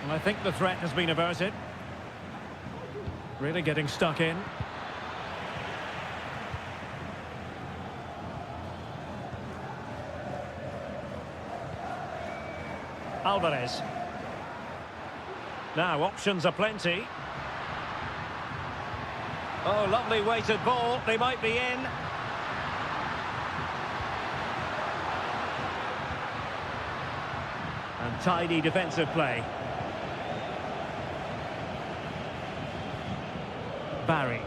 And I think the threat has been averted. Really getting stuck in. Álvarez. Now, options are plenty. Oh, lovely weighted ball. They might be in. And tidy defensive play. Barry.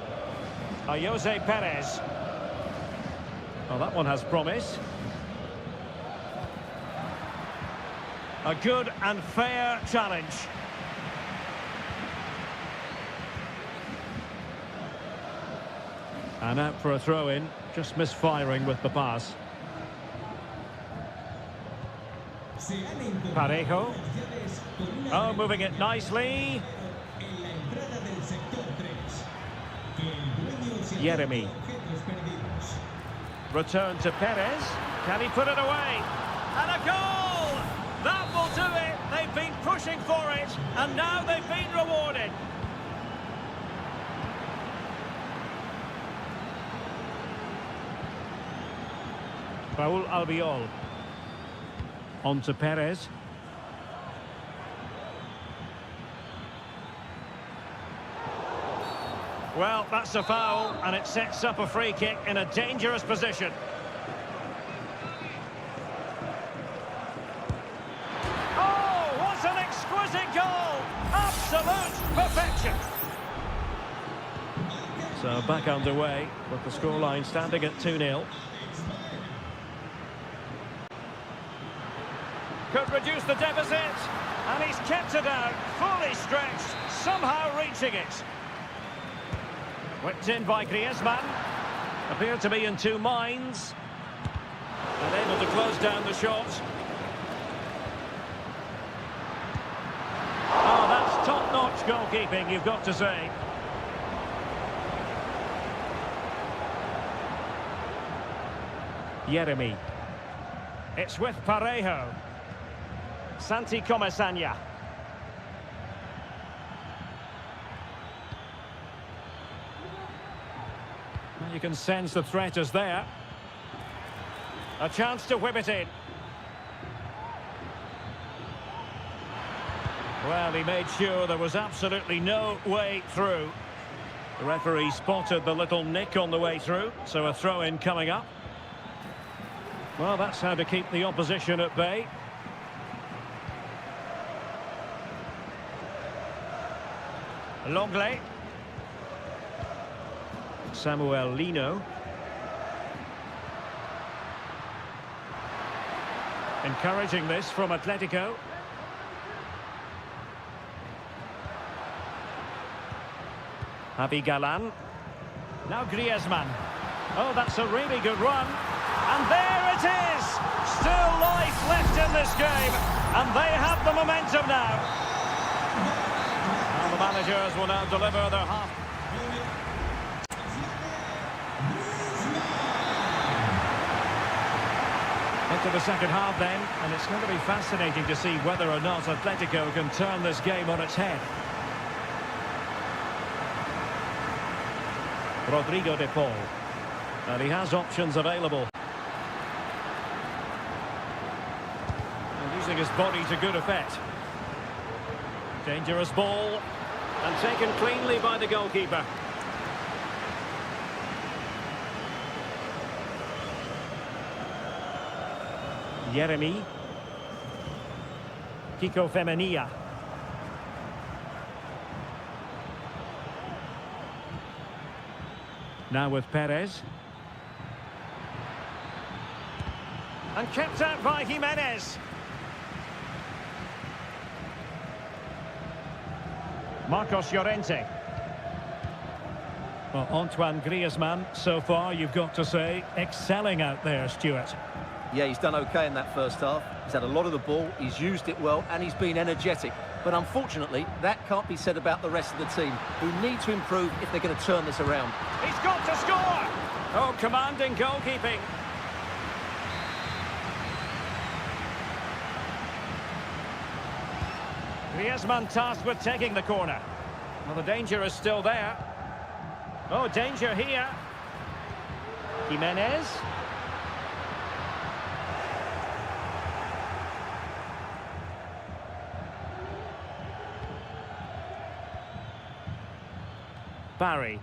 Jose Perez. Oh, that one has promise. A good and fair challenge. And out for a throw-in, just misfiring with the pass. Parejo. Oh, moving it nicely. Jeremy. Return to Perez. Can he put it away? And a goal! That will do it. They've been pushing for it, and now they've been rewarded. Raúl Albiol. On to Perez. Well, that's a foul, and it sets up a free kick in a dangerous position. Oh, what an exquisite goal! Absolute perfection! So back underway, with the scoreline standing at 2-0. Could reduce the deficit, and he's kept it out, fully stretched, somehow reaching it. Whipped in by Griezmann. Appeared to be in two minds. And able to close down the shot. Oh, that's top-notch goalkeeping, you've got to say. Jeremy. It's with Parejo. Santi Comesaña. You can sense the threat is there. A chance to whip it in. Well, he made sure there was absolutely no way through. The referee spotted the little nick on the way through, so a throw-in coming up. Well, that's how to keep the opposition at bay. Lenglet. Samuel Lino. Encouraging this from Atletico. Javi Galán. Now Griezmann. Oh, that's a really good run. And there it is! Still life left in this game. And they have the momentum now. And the managers will now deliver their half. into the second half then, and it's going to be fascinating to see whether or not Atletico can turn this game on its head. Rodrigo de Paul. And he has options available. And using his body to good effect. Dangerous ball. And taken cleanly by the goalkeeper. Jeremy. Kiko Femenia. Now with Perez. And kept out by Jimenez. Marcos Llorente. Well, Antoine Griezmann, so far, you've got to say, excelling out there, Stuart. Yeah, he's done okay in that first half. He's had a lot of the ball, he's used it well, and he's been energetic. But unfortunately, that can't be said about the rest of the team, who need to improve if they're going to turn this around. He's got to score! Oh, commanding goalkeeping. Griezmann tasked with taking the corner. Well, the danger is still there. Oh, danger here. Jimenez. Barry.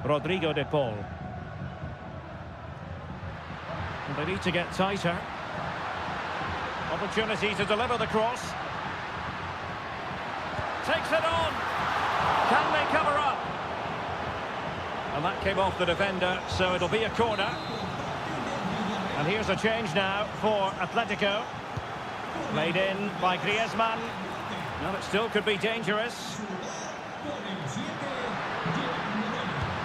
Rodrigo de Paul. And they need to get tighter. Opportunity to deliver the cross. Takes it on. Can they cover up? And that came off the defender, so it'll be a corner. And here's a change now for Atletico. Played in by Griezmann. Well, it still could be dangerous.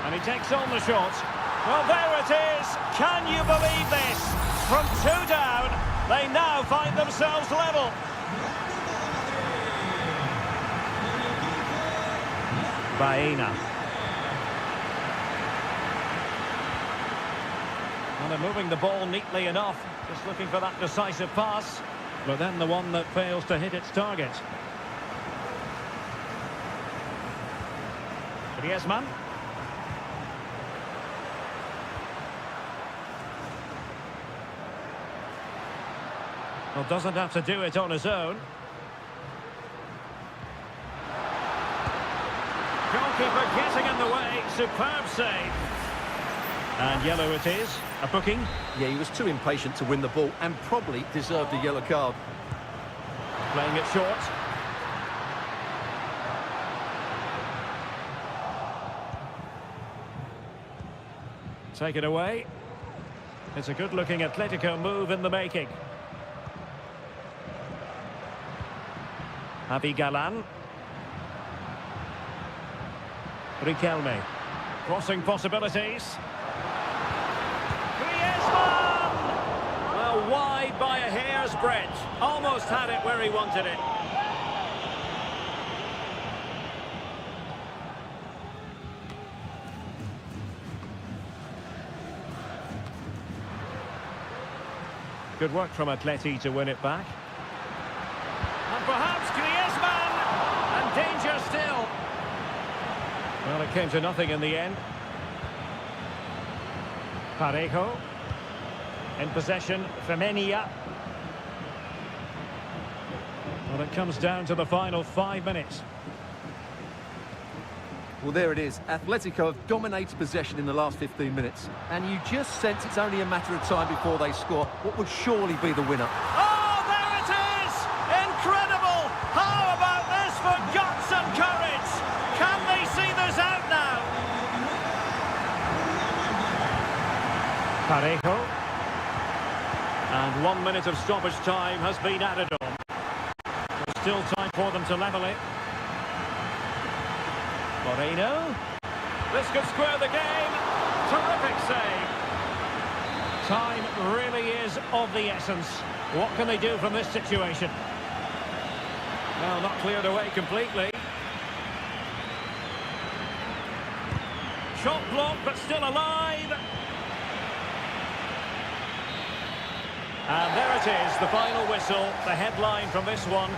And he takes on the shot. Well, there it is. Can you believe this? From 2 down, they now find themselves level. Baena. Well, they're moving the ball neatly enough. Just looking for that decisive pass. But then the one that fails to hit its target. Griezmann. Well, doesn't have to do it on his own. Goalkeeper getting in the way. Superb save. And yellow it is. A booking. Yeah, he was too impatient to win the ball and probably deserved a yellow card. Playing it short. Take it away. It's a good-looking Atletico move in the making. Javi Galan. Riquelme. Crossing possibilities. Griezmann! Well, wide by a hair's breadth. Almost had it where he wanted it. Good work from Atleti to win it back. And perhaps Griezmann! And danger still. Well, it came to nothing in the end. Parejo. In possession, Femenia. Well, it comes down to the final 5 minutes. Well, there it is. Atletico have dominated possession in the last 15 minutes. And you just sense it's only a matter of time before they score what would surely be the winner. Oh, there it is! Incredible! How about this for guts and courage? Can they see this out now? Parejo. And 1 minute of stoppage time has been added on. There's still time for them to level it. Moreno. This could square the game. Terrific save. Time really is of the essence. What can they do from this situation? Well, not cleared away completely. Shot blocked, but still alive. And there it is, the final whistle, the headline from this one.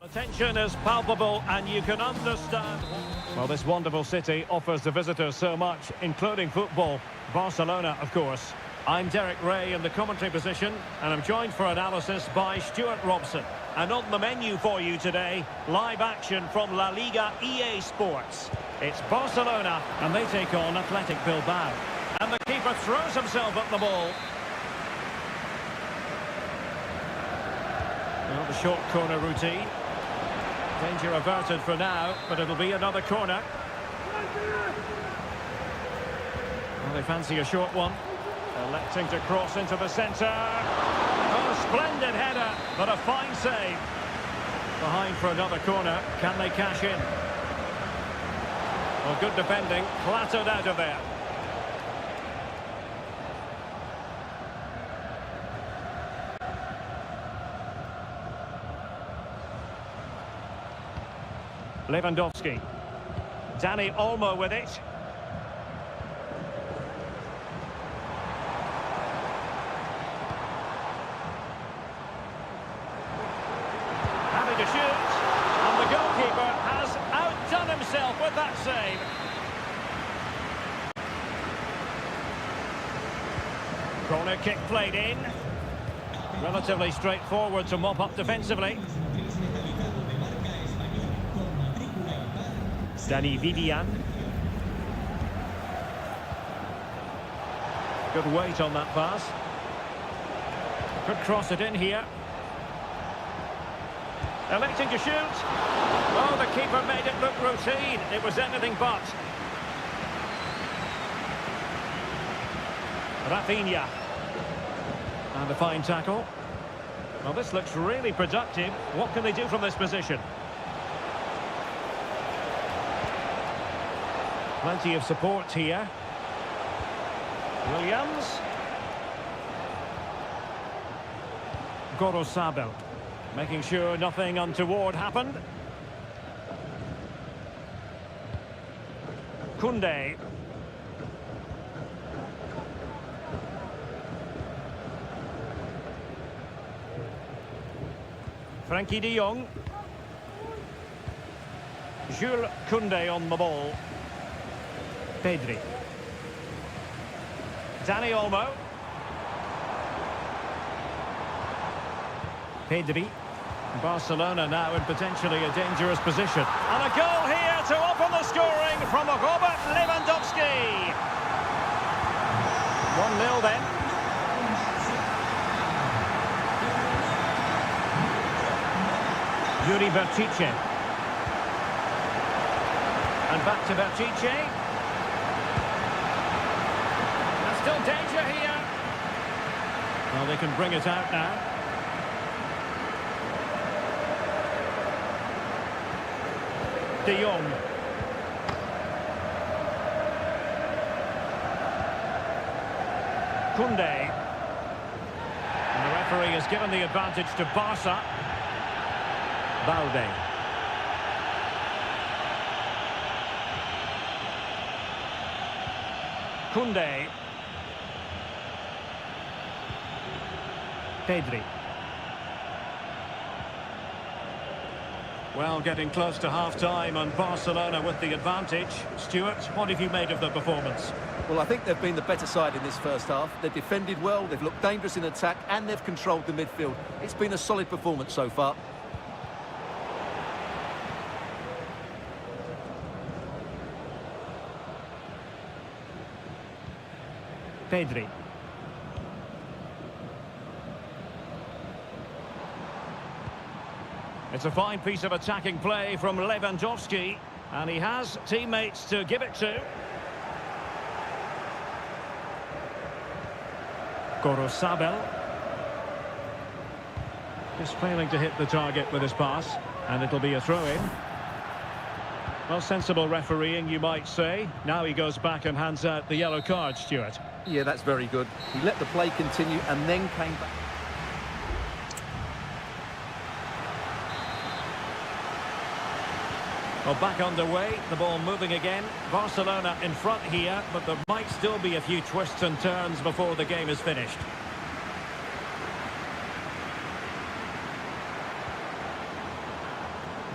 The tension is palpable and you can understand. Well, this wonderful city offers the visitors so much, including football. Barcelona, of course. I'm Derek Ray in the commentary position, and I'm joined for analysis by Stuart Robson. And on the menu for you today, live action from La Liga EA Sports. It's Barcelona, and they take on Athletic Bilbao. And the keeper throws himself at the ball. Well, the short corner routine. Danger averted for now, but it'll be another corner. Well, they fancy a short one. Electing to cross into the centre. Oh, splendid header, but a fine save. Behind for another corner. Can they cash in? Well, good defending. Clattered out of there. Lewandowski. Dani Olmo with it. Having to shoot. And the goalkeeper has outdone himself with that save. Corner kick played in. Relatively straightforward to mop up defensively. Dani Vivian. Good weight on that pass. Could cross it in here. Electing to shoot. Oh, the keeper made it look routine. It was anything but. Rafinha. And a fine tackle. Well, this looks really productive. What can they do from this position? Plenty of support here. Williams. Gorosabel. Making sure nothing untoward happened. Koundé. Frankie de Jong. Jules Koundé on the ball. Pedri. Dani Olmo. Pedri. Barcelona now in potentially a dangerous position. And a goal here to open the scoring from Robert Lewandowski. 1-0 then. Yuri Bertice. And And back to Pishitj. There's still danger here. Well, they can bring it out now. De Jong. Koundé. And the referee has given the advantage to Barca. Balde. Koundé. Pedri. Well, getting close to half-time and Barcelona with the advantage. Stuart, what have you made of the performance? Well, I think they've been the better side in this first half. They've defended well, they've looked dangerous in attack, and they've controlled the midfield. It's been a solid performance so far. Pedri. It's a fine piece of attacking play from Lewandowski, and he has teammates to give it to. Gorosabel. Just failing to hit the target with his pass, and it'll be a throw-in. Well, sensible refereeing, you might say. Now he goes back and hands out the yellow card, Stuart. Yeah, that's very good. He let the play continue and then came back. Well, back underway, the ball moving again. Barcelona in front here, but there might still be a few twists and turns before the game is finished.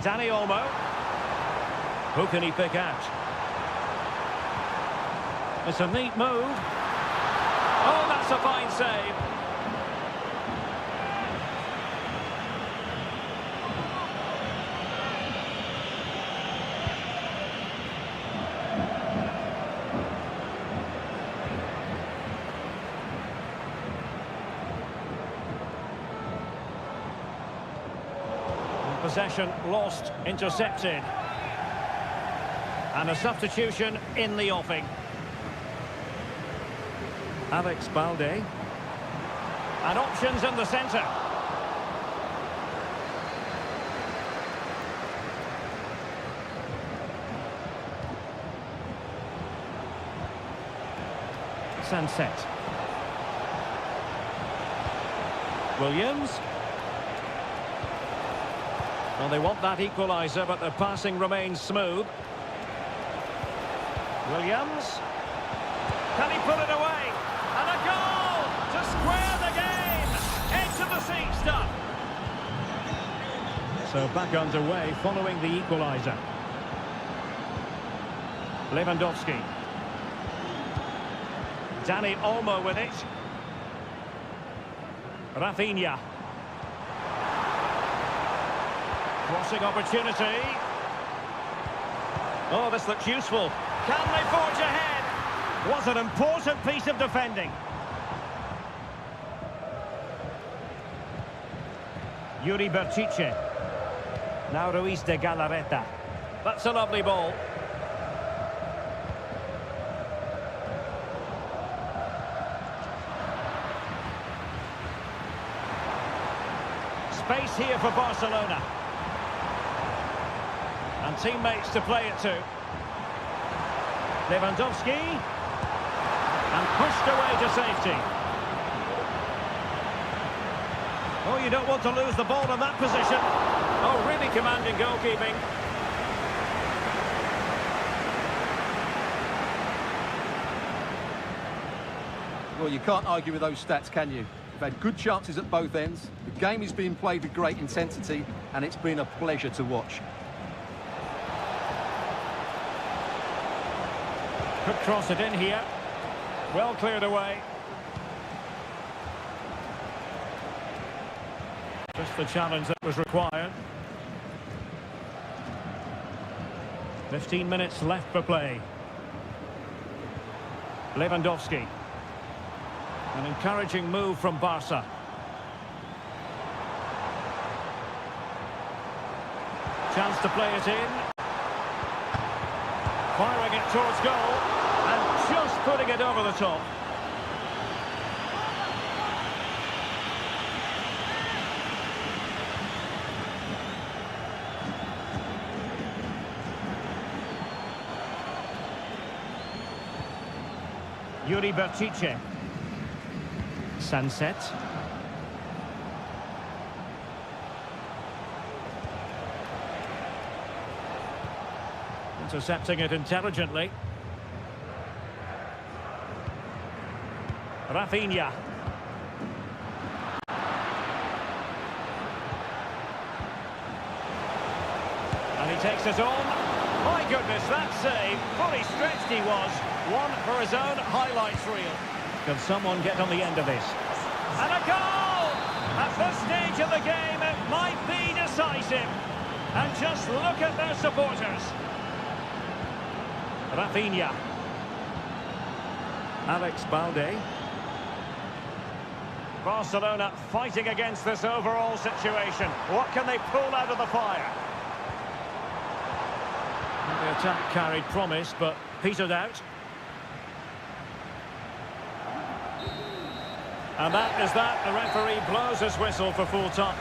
Dani Olmo. Who can he pick out? It's a neat move. Oh, that's a fine save. Possession lost, intercepted. And a substitution in the offing. Alex Balde. And options in the centre. Sunset. Williams. Well, they want that equaliser, but the passing remains smooth. Williams. Can he put it away? And a goal to square the game. Edge of the seat stuff. So back underway following the equaliser. Lewandowski. Dani Olmo with it. Rafinha. Crossing opportunity. Oh, this looks useful. Can they forge ahead? Was an important piece of defending. Yuri Berchiche. Now Ruiz de Galarreta. That's a lovely ball. Space here for Barcelona. And teammates to play it to. Lewandowski. And pushed away to safety. Oh, you don't want to lose the ball in that position. Oh, really commanding goalkeeping. Well, you can't argue with those stats, can you? They've had good chances at both ends. The game is being played with great intensity, and it's been a pleasure to watch. Could cross it in here. Well cleared away. Just the challenge that was required. 15 minutes left for play. Lewandowski. An encouraging move from Barca. Chance to play it in. Firing it towards goal. And just putting it over the top. Yuri Bertice. Sunset. Intercepting it intelligently. Rafinha. And he takes it on. My goodness, that save. Fully stretched he was. One for his own highlights reel. Can someone get on the end of this? And a goal! At this stage of the game, it might be decisive. And just look at their supporters. Rafinha. Alex Balde. Barcelona fighting against this overall situation. What can they pull out of the fire? The attack carried promise, but petered out. And that is that. The referee blows his whistle for full time.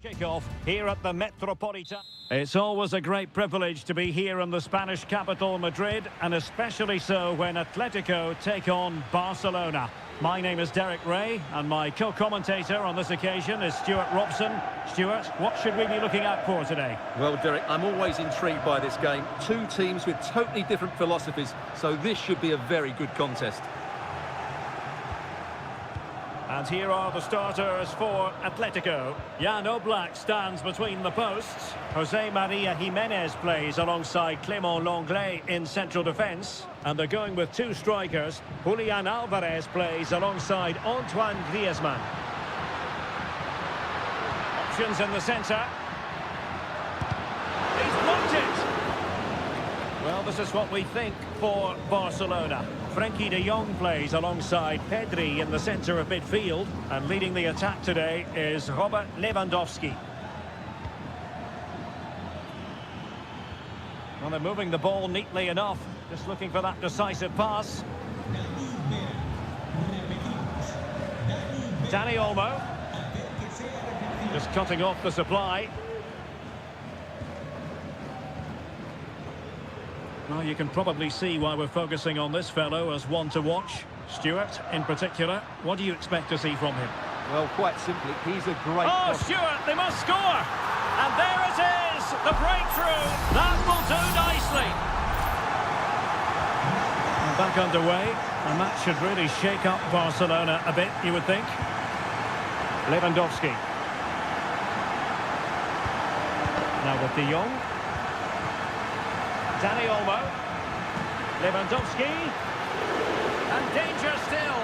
Kickoff here at the Metropolitan. It's always a great privilege to be here in the Spanish capital, Madrid, and especially so when Atletico take on Barcelona. My name is Derek Ray, and my co-commentator on this occasion is Stuart Robson. Stuart, what should we be looking out for today? Well, Derek, I'm always intrigued by this game. Two teams with totally different philosophies, so this should be a very good contest. And here are the starters for Atletico. Jan Oblak stands between the posts. Jose Maria Jimenez plays alongside Clément Lenglet in central defence. And they're going with two strikers. Julian Alvarez plays alongside Antoine Griezmann. Options in the centre. He's blocked it! Well, this is what we think for Barcelona. Frenkie de Jong plays alongside Pedri in the centre of midfield, and leading the attack today is Robert Lewandowski. Well, they're moving the ball neatly enough. Just looking for that decisive pass. Dani Olmo. Just cutting off the supply. Well, you can probably see why we're focusing on this fellow as one to watch. Stewart, in particular, what do you expect to see from him? Well, quite simply, he's a great... Oh, Stewart, they must score! And there it is, the breakthrough. That will do nicely. And back underway. The match should really shake up Barcelona a bit, you would think. Lewandowski. Now with De Jong. Dani Olmo. Lewandowski. And danger still.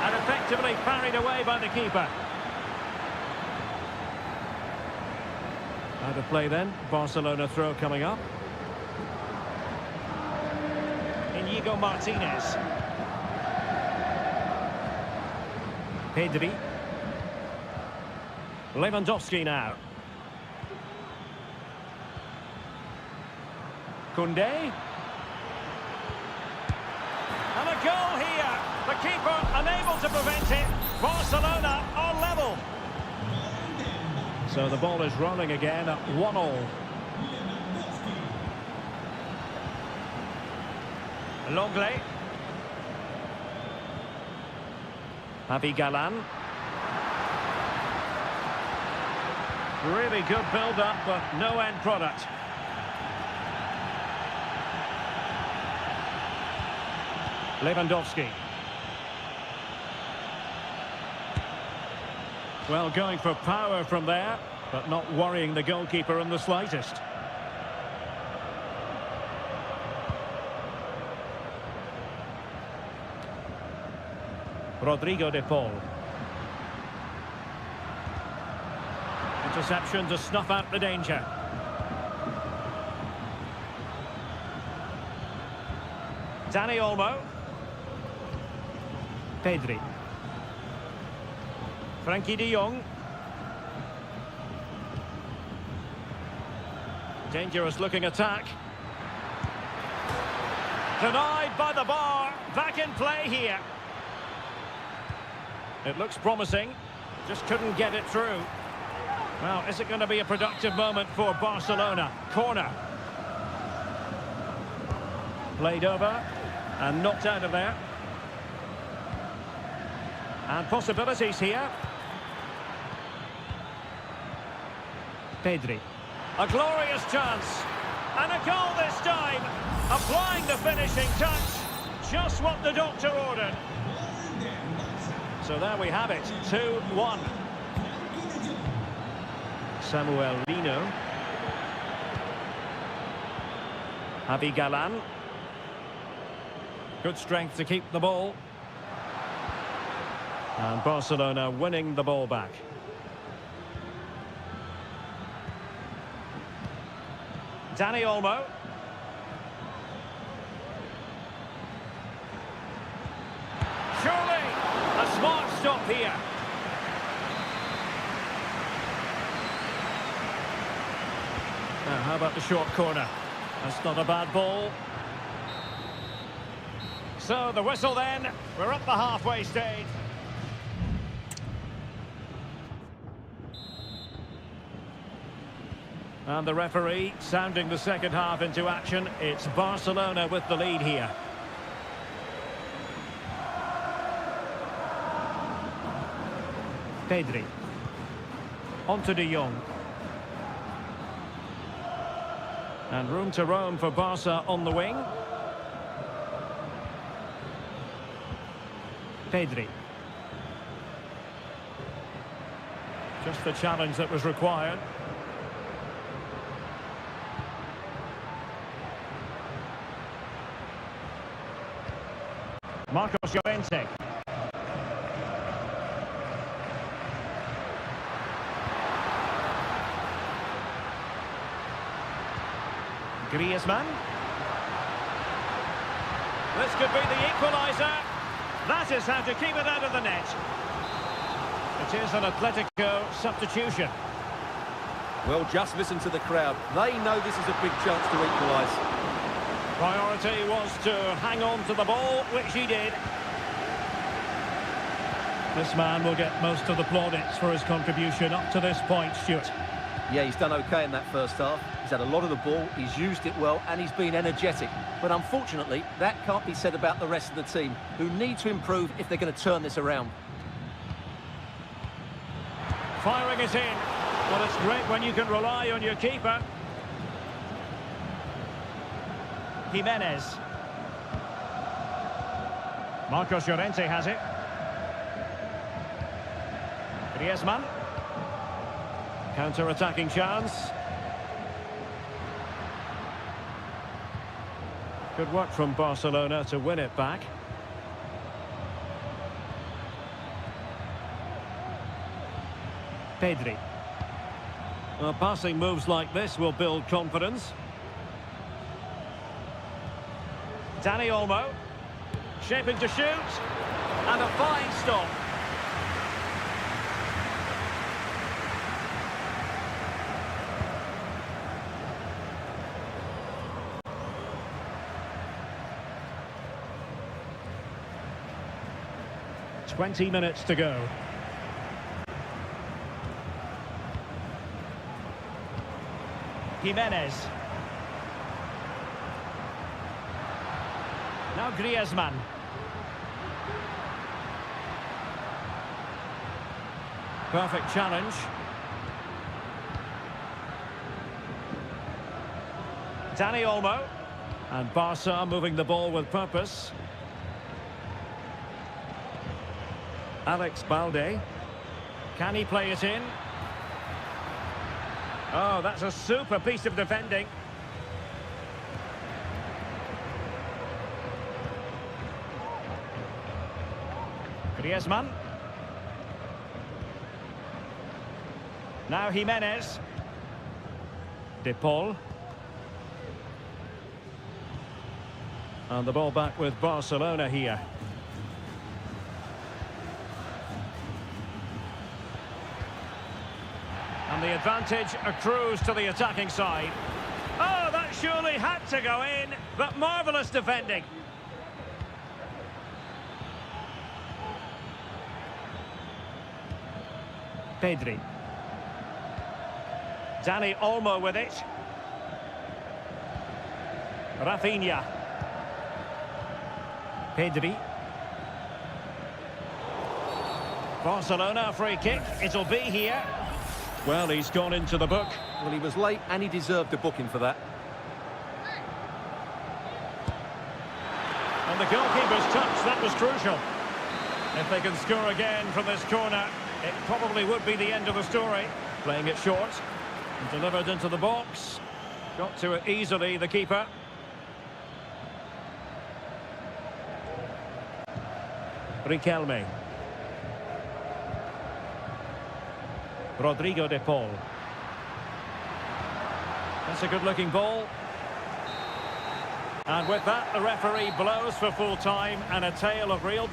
And effectively parried away by the keeper. Out of play then. Barcelona throw coming up. Inigo Martinez. Pedri. Lewandowski now. Koundé. And a goal here. The keeper unable to prevent it. Barcelona are level. So the ball is rolling again at 1-1. Longley. Galan. Really good build-up, but no end product. Lewandowski. Well, going for power from there, but not worrying the goalkeeper in the slightest. Rodrigo de Paul. Interception to snuff out the danger. Dani Olmo. Pedri. Frankie de Jong. Dangerous looking attack. Denied by the bar. Back in play here. It looks promising. Just couldn't get it through. Well, is it going to be a productive moment for Barcelona? Corner. Played over and knocked out of there. And possibilities here. Pedri. A glorious chance. And a goal this time. Applying the finishing touch. Just what the doctor ordered. So there we have it. 2-1. Samuel Lino. Galan. Good strength to keep the ball. And Barcelona winning the ball back. Dani Olmo. Surely a smart stop here. Now, how about the short corner? That's not a bad ball. So the whistle then. We're at the halfway stage. And the referee sounding the second half into action. It's Barcelona with the lead here. Pedri. On to De Jong. And room to roam for Barca on the wing. Pedri. Just the challenge that was required. Marcos Llorente. Griezmann. This could be the equaliser. That is how to keep it out of the net. It is an Atletico substitution. Well, just listen to the crowd. They know this is a big chance to equalise. Priority was to hang on to the ball, which he did. This man will get most of the plaudits for his contribution up to this point, Stuart. Yeah, he's done okay in that first half. He's had a lot of the ball, he's used it well, and he's been energetic. But unfortunately, that can't be said about the rest of the team, who need to improve if they're going to turn this around. Firing it in. Well, it's great when you can rely on your keeper. Jimenez. Marcos Llorente has it. Griezmann. Counter-attacking chance. Good work from Barcelona to win it back. Pedri. Well, passing moves like this will build confidence. Dani Olmo. Shaping to shoot. And a fine stop. "20 minutes to go." Jimenez. Now Griezmann. Perfect challenge. Dani Olmo. And Barca moving the ball with purpose. Alex Balde. Can he play it in? Oh, that's a super piece of defending. Griezmann. Now Jimenez. De Paul. And the ball back with Barcelona here. And the advantage accrues to the attacking side. Oh, that surely had to go in, but marvellous defending. Pedri. Dani Olmo with it. Rafinha. Pedri. Barcelona free kick. It'll be here. Well, he's gone into the book. Well, he was late and he deserved a booking for that. And the goalkeeper's touch, that was crucial. If they can score again from this corner, it probably would be the end of the story. Playing it short. And delivered into the box. Got to it easily, the keeper. Riquelme. Rodrigo de Paul. That's a good-looking ball. And with that, the referee blows for full time and a tale of real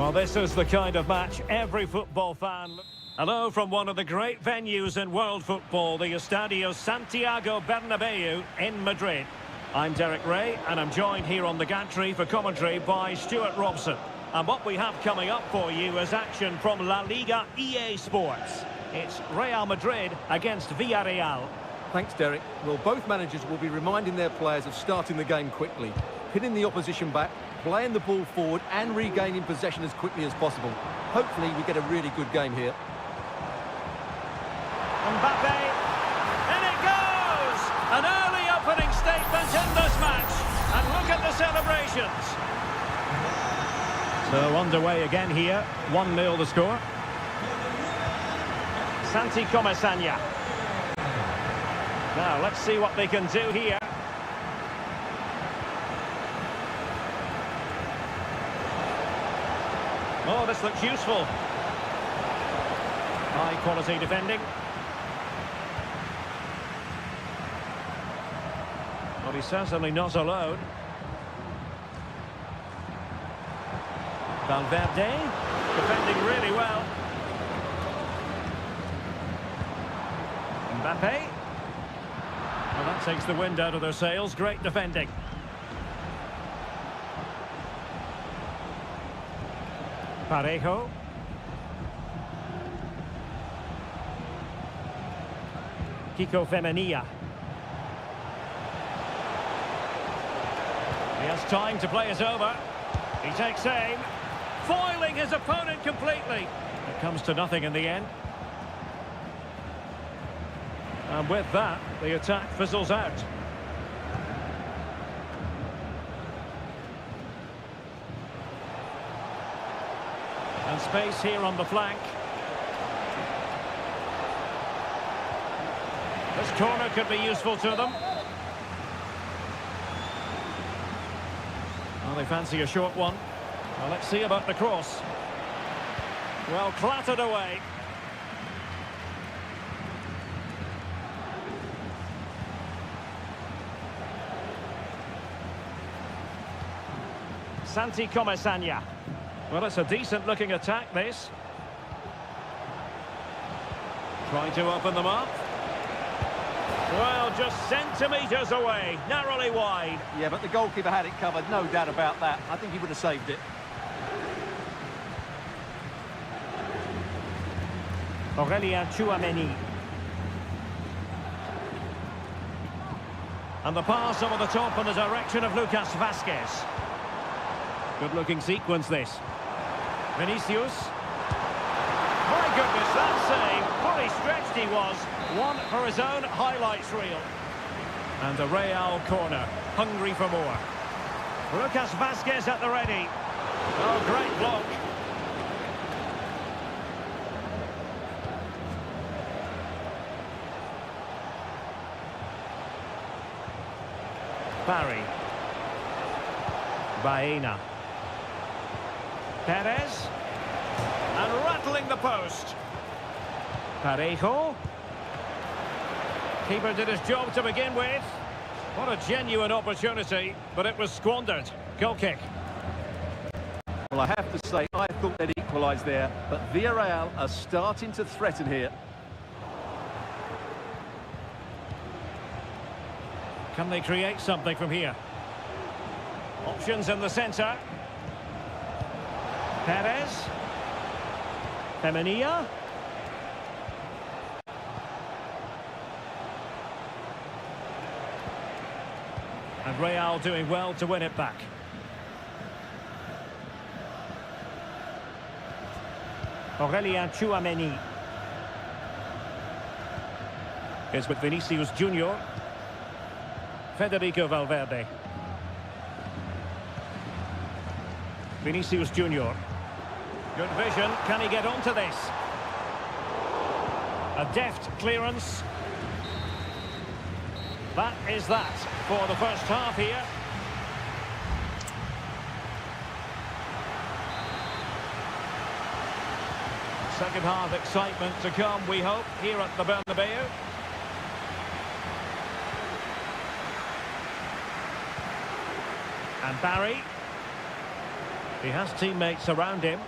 Well, this is the kind of match every football fan... Hello from one of the great venues in world football, the Estadio Santiago Bernabeu in Madrid. I'm Derek Ray, and I'm joined here on the gantry for commentary by Stuart Robson. And what we have coming up for you is action from La Liga EA Sports. It's Real Madrid against Villarreal. Thanks, Derek. Well, both managers will be reminding their players of starting the game quickly, pinning the opposition back, playing the ball forward and regaining possession as quickly as possible. Hopefully we get a really good game here. Mbappe, in it goes! An early opening statement in this match. And look at the celebrations. So underway again here, 1-0 the score. Santi Comesaña. Now, let's see what they can do here. Oh, this looks useful. High quality defending. But he's certainly not alone. Valverde, defending really well. Mbappe. Well, that takes the wind out of their sails. Great defending. Parejo. Kiko Femenia. He has time to play it over. He takes aim, foiling his opponent completely. It comes to nothing in the end. And with that, the attack fizzles out. And space here on the flank. This corner could be useful to them. Well, they fancy a short one. Well, let's see about the cross. Well, clattered away. Santi Comesaña. Well, it's a decent-looking attack, this. Trying to open them up. Well, just centimetres away, narrowly wide. Yeah, but the goalkeeper had it covered, no doubt about that. I think he would have saved it. Aurélien Tchouameni. And the pass over the top in the direction of Lucas Vázquez. Good-looking sequence, this. Vinicius. My goodness, that save. Fully stretched he was. One for his own highlights reel. And a Real corner. Hungry for more. Lucas Vázquez at the ready. Oh, great block. Barry. Baena. Perez. And rattling the post. Parejo. Keeper did his job to begin with. What a genuine opportunity, but it was squandered. Goal kick. Well, I have to say, I thought they'd equalise there, but Villarreal are starting to threaten here. Can they create something from here? Options in the centre. Perez. Femenia. And Real doing well to win it back. Aurélien Tchouameni. Is with Vinicius Junior. Federico Valverde. Vinicius Junior. Good vision. Can he get onto this? A deft clearance. That is that for the first half here. Second half excitement to come, we hope, here at the Bernabeu. And Barry. He has teammates around him.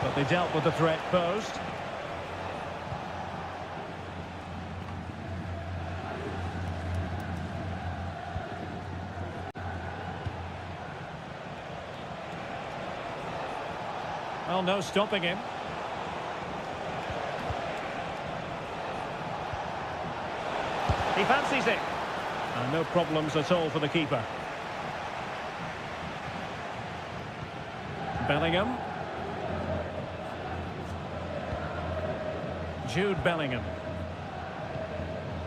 But they dealt with the threat posed. Well, no stopping him. He fancies it. And no problems at all for the keeper. Bellingham. Jude Bellingham.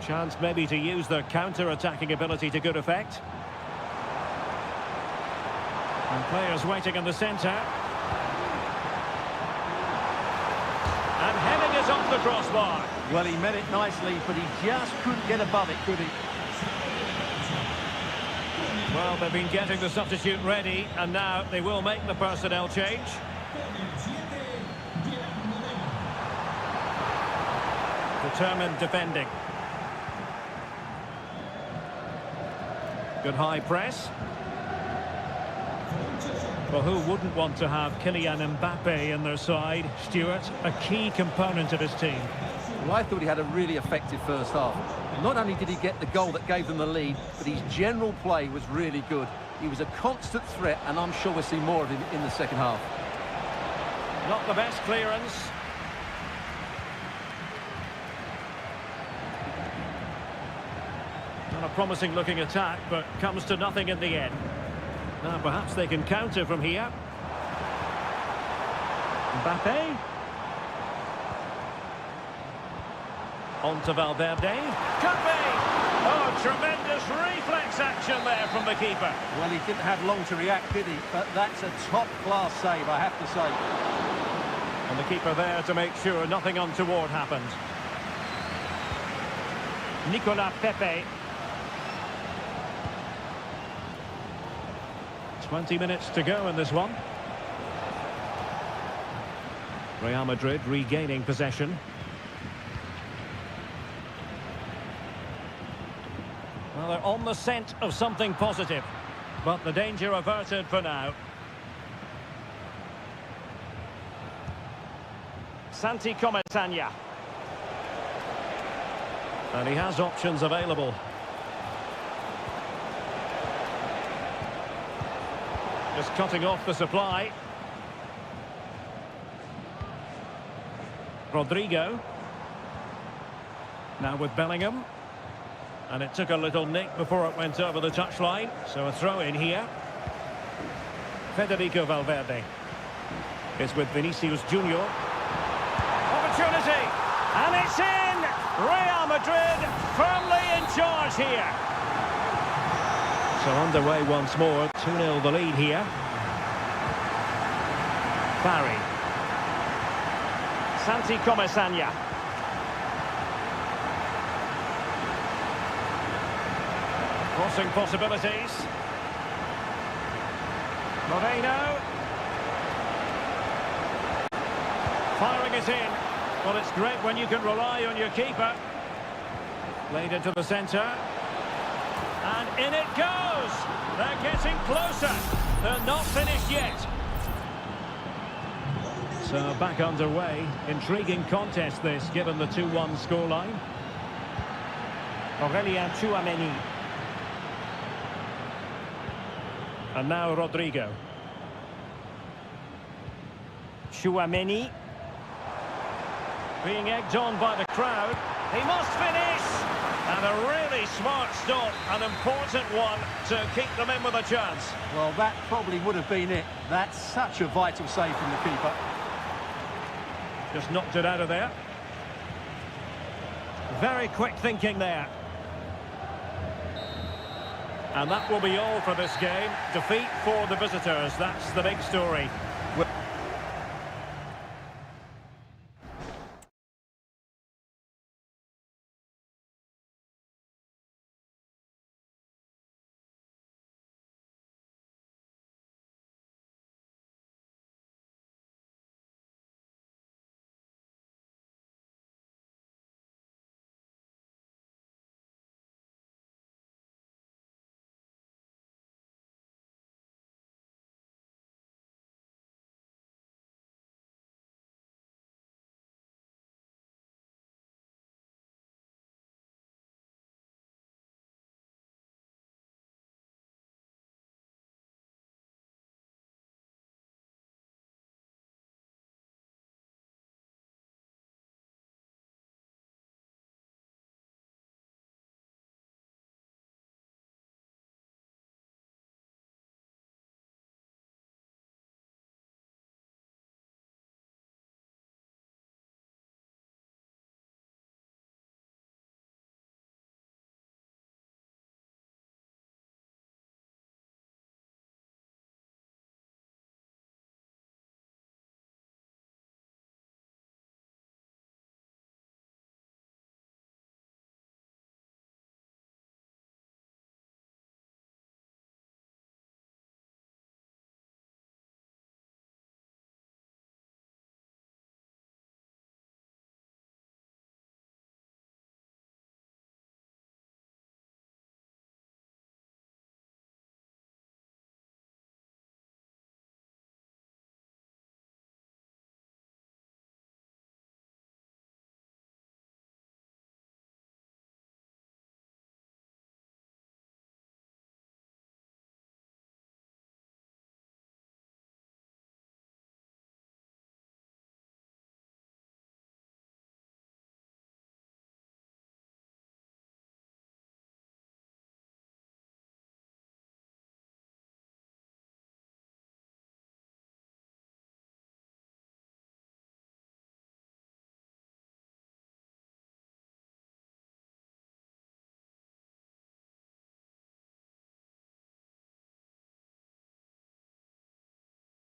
Chance maybe to use their counter-attacking ability to good effect. And players waiting in the centre. And heading is off the crossbar. Well, he met it nicely, but he just couldn't get above it, could he? Well, they've been getting the substitute ready, and now they will make the personnel change. Determined defending. Good high press. Well, who wouldn't want to have Kylian Mbappe in their side? Stuart, a key component of his team. Well, I thought he had a really effective first half. Not only did he get the goal that gave them the lead, but his general play was really good. He was a constant threat, and I'm sure we'll see more of him in the second half. Not the best clearance. Not a promising looking attack, but comes to nothing in the end. Now perhaps they can counter from here. Mbappe. On to Valverde. Could be! Oh, tremendous reflex action there from the keeper. Well, he didn't have long to react, did he? But that's a top-class save, I have to say. And the keeper there to make sure nothing untoward happened. Nicolas Pepe. 20 minutes to go in this one. Real Madrid regaining possession. Well, they're on the scent of something positive, but the danger averted for now. Santi Cometania. And he has options available. Just cutting off the supply. Rodrigo. Now with Bellingham. And it took a little nick before it went over the touchline. So a throw in here. Federico Valverde. It's with Vinicius Junior. Opportunity. And it's in! Real Madrid firmly in charge here. So underway once more. 2-0 the lead here. Barry. Santi Cometania. Crossing possibilities. Moreno. Firing it in. Well, it's great when you can rely on your keeper. Played into the centre. And in it goes! They're getting closer. They're not finished yet. So back underway. Intriguing contest this, given the 2-1 scoreline. Aurélien Tchouaméni. And now Rodrigo. Tchouaméni. Being egged on by the crowd. He must finish! And a really smart stop, an important one to keep them in with a chance. Well, that probably would have been it. That's such a vital save from the keeper. Just knocked it out of there. Very quick thinking there. And that will be all for this game. Defeat for the visitors, that's the big story.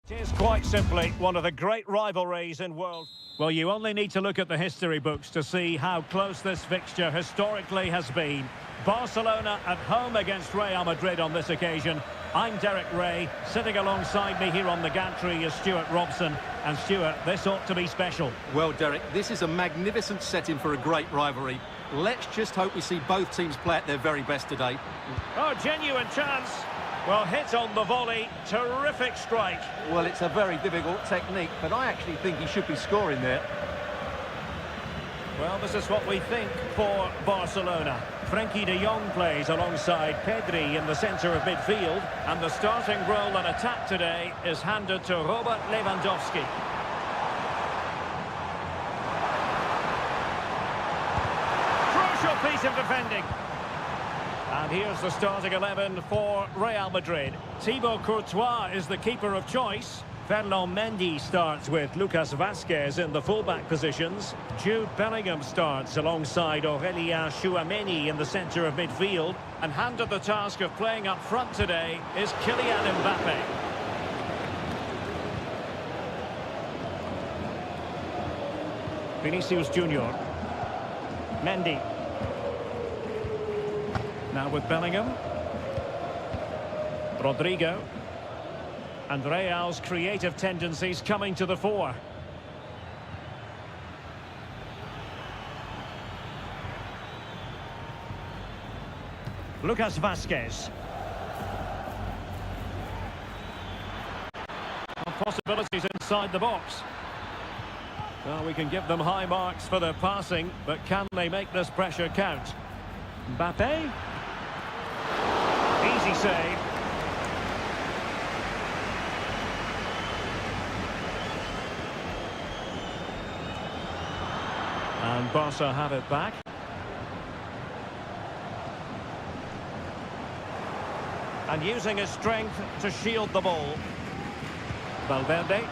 It is quite simply one of the great rivalries in world. Well, you only need to look at the history books to see how close this fixture historically has been. Barcelona at home against Real Madrid on this occasion. I'm Derek Ray. Sitting alongside me here on the gantry is Stuart Robson. And Stuart, this ought to be special. Well, Derek, this is a magnificent setting for a great rivalry. Let's just hope we see both teams play at their very best today. Oh, genuine chance. Well, hit on the volley. Terrific strike. Well, it's a very difficult technique, but I actually think he should be scoring there. Well, this is what we think for Barcelona. Frenkie de Jong plays alongside Pedri in the centre of midfield. And the starting role in attack today is handed to Robert Lewandowski. Crucial piece of defending. And here's the starting 11 for Real Madrid. Thibaut Courtois is the keeper of choice. Ferland Mendy starts with Lucas Vazquez in the fullback positions. Jude Bellingham starts alongside Aurélien Tchouameni in the centre of midfield. And handed the task of playing up front today is Kylian Mbappe. Vinicius Junior. Mendy. Now with Bellingham. Rodrigo. And Real's creative tendencies coming to the fore. Lucas Vazquez. Possibilities inside the box. Well, we can give them high marks for their passing, but can they make this pressure count? Mbappe. Easy save. And Barca have it back. And using his strength to shield the ball. Valverde.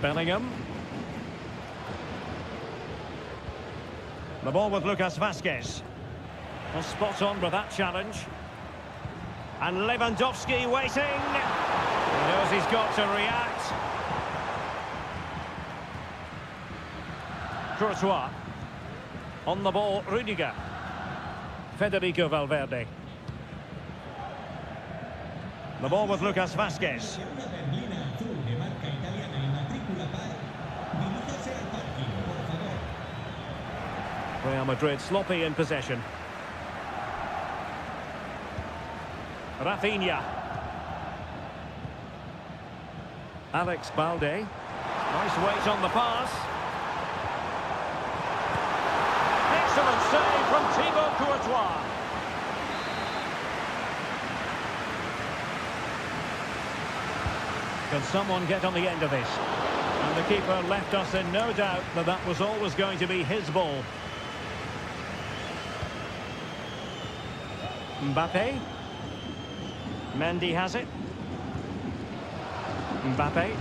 Bellingham. The ball with Lucas Vazquez. Well, spot on with that challenge. And Lewandowski waiting. He knows he's got to react. Courtois. On the ball, Rudiger. Federico Valverde. The ball with Lucas Vazquez. Real Madrid sloppy in possession. Rafinha. Alex Balde. Nice weight on the pass. Excellent save from Thibaut Courtois. Can someone get on the end of this? And the keeper left us in no doubt that that was always going to be his ball. Mbappe. Mendy has it. Mbappe.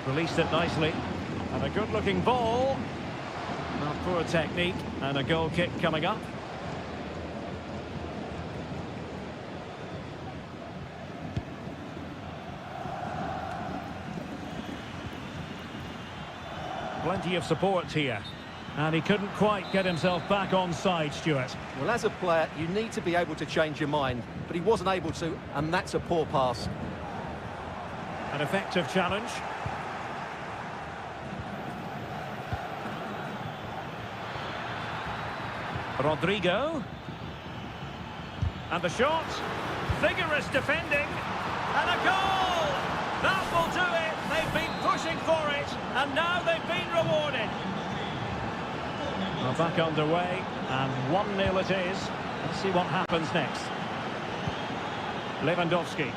Released it nicely. And a good-looking ball. Well, poor technique. And a goal kick coming up. Plenty of support here. And he couldn't quite get himself back on side, Stuart. Well, as a player, you need to be able to change your mind, but he wasn't able to, and that's a poor pass. An effective challenge. Rodrigo. And the shot. Vigorous defending. And a goal! That will do it. They've been pushing for it, and now they've been rewarded. Well, back underway, and 1-0 it is. Let's see what happens next. Lewandowski.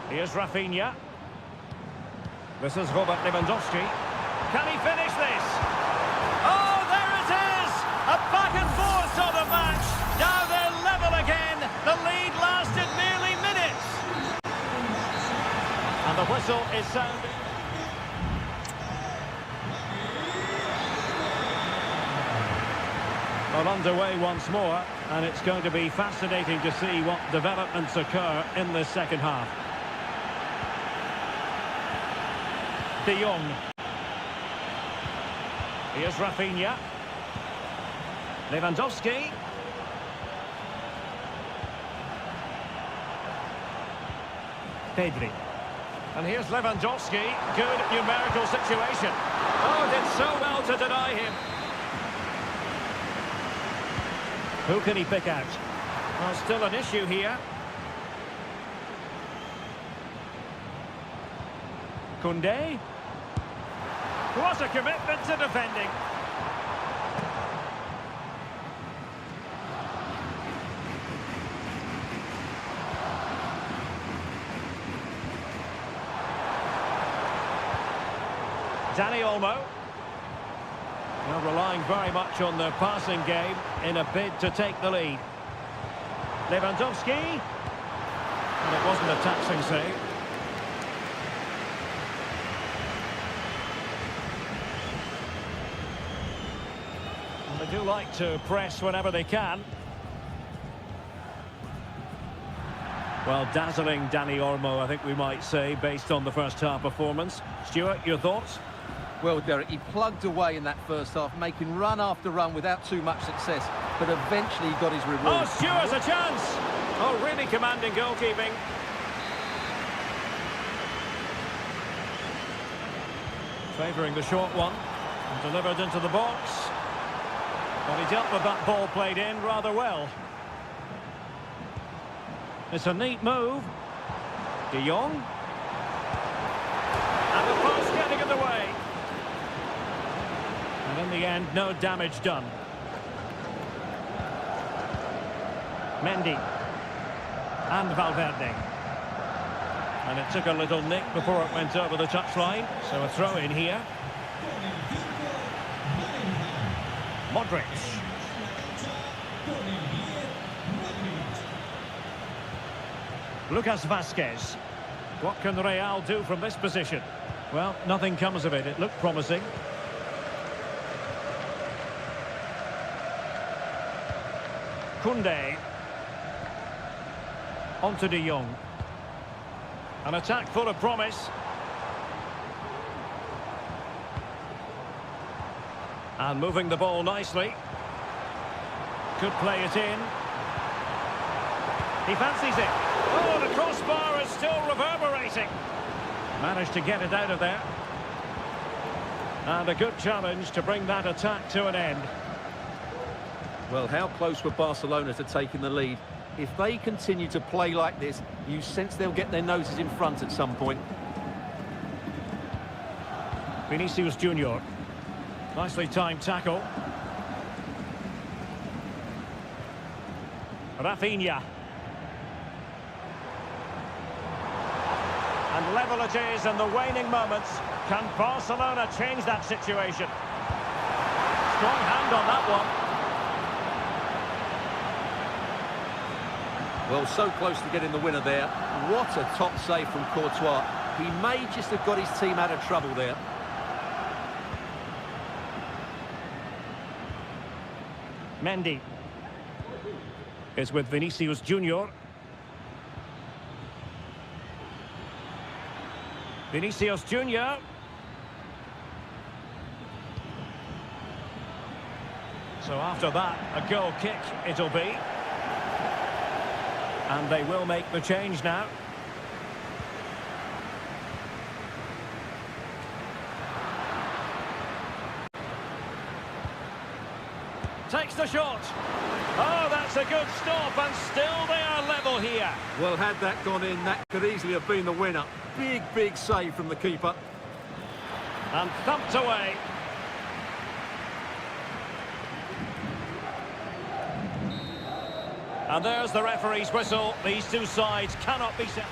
Here's Rafinha. This is Robert Lewandowski. Can he finish this? Oh, there it is! A back and forth sort of match. Now they're level again. The lead lasted nearly minutes. And the whistle is sounded. Well, underway once more, and it's going to be fascinating to see what developments occur in this second half. De Jong. Here's Rafinha. Lewandowski. Pedri. And here's Lewandowski. Good numerical situation. Oh, did so well to deny him. Who can he pick out? Well, still an issue here. Koundé. What a commitment to defending. Dani Olmo. Well, relying very much on the passing game in a bid to take the lead. Lewandowski. And it wasn't a taxing save. And they do like to press whenever they can. Well, dazzling Dani Olmo, I think we might say, based on the first half performance. Stuart, your thoughts? Well, Derek, he plugged away in that first half, making run after run without too much success, but eventually he got his reward. Oh, Stuart's a chance! Oh, really commanding goalkeeping. Favouring the short one, and delivered into the box. But he dealt with that ball played in rather well. It's a neat move. De Jong. And the pass getting in the way. And in the end, no damage done. Mendy. And Valverde. And it took a little nick before it went over the touchline. So a throw in here. Modric. Lucas Vazquez. What can Real do from this position? Well, nothing comes of it. It looked promising. Koundé. On to De Jong. An attack full of promise. And moving the ball nicely. Could play it in. He fancies it. Oh, the crossbar is still reverberating. Managed to get it out of there. And a good challenge to bring that attack to an end. Well, how close were Barcelona to taking the lead? If they continue to play like this, you sense they'll get their noses in front at some point. Vinicius Junior. Nicely timed tackle. Rafinha. And level it is in the waning moments. Can Barcelona change that situation? Strong hand on that one. Well, so close to getting the winner there. What a top save from Courtois. He may just have got his team out of trouble there. Mendy is with Vinicius Junior. Vinicius Junior. So after that, a goal kick it'll be. And they will make the change now. Takes the shot. Oh, that's a good stop, and still they are level here. Well, had that gone in, that could easily have been the winner. Big, big save from the keeper. And thumped away. And there's the referee's whistle. These two sides cannot be set.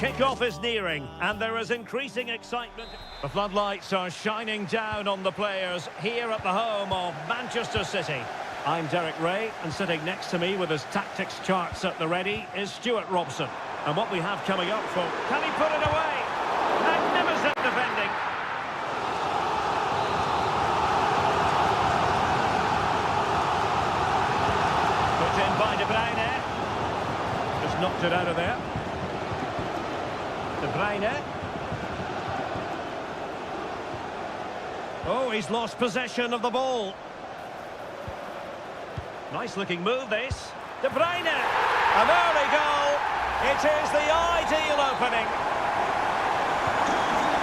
Kick-off is nearing, and there is increasing excitement. The floodlights are shining down on the players here at the home of Manchester City. I'm Derek Ray, and sitting next to me with his tactics charts at the ready is Stuart Robson. And what we have coming up for... Can he put it away? Magnificent defending. Put in by De Bruyne. Just knocked it out of there. De Bruyne. Oh, he's lost possession of the ball. Nice looking move this. De Bruyne. An early goal. It is the ideal opening.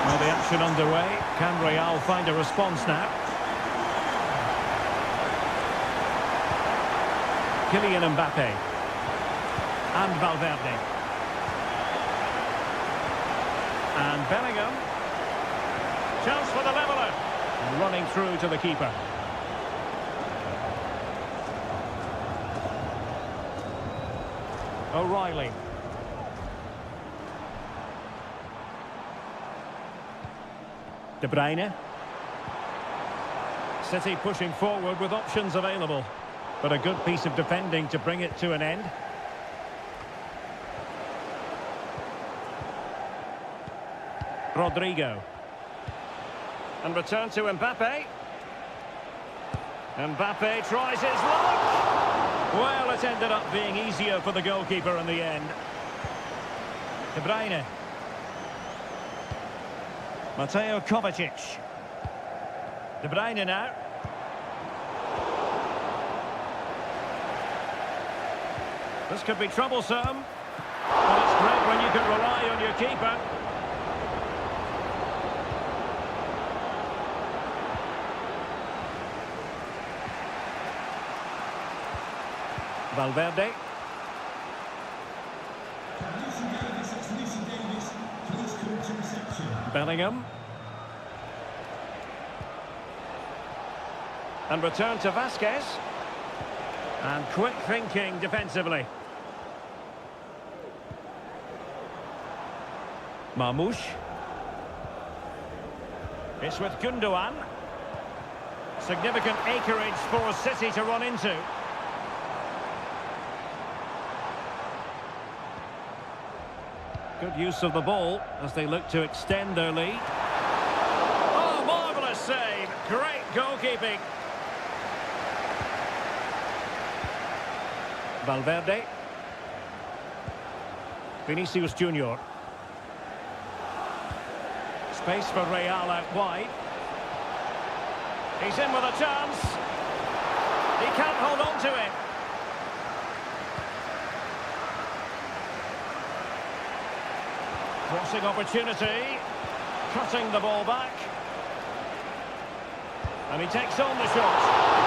Well, the action underway. Can Real find a response now? Kylian Mbappe. And Valverde. And Bellingham. Chance for the leveller. Running through to the keeper. O'Reilly. De Bruyne. City pushing forward with options available. But a good piece of defending to bring it to an end. Rodrigo. And return to Mbappe. Mbappe tries his luck. Well, it ended up being easier for the goalkeeper in the end. De Bruyne. Mateo Kovacic. De Bruyne now. This could be troublesome. But it's great when you can rely on your keeper. Valverde. Bellingham. And return to Vasquez. And quick thinking defensively. Marmoush. It's with Gundogan. Significant acreage for City to run into. Good use of the ball as they look to extend their lead. Oh, marvellous save. Great goalkeeping. Valverde. Vinicius Junior. Space for Real out wide. He's in with a chance. He can't hold on to it. Crossing opportunity, cutting the ball back. And he takes on the shot.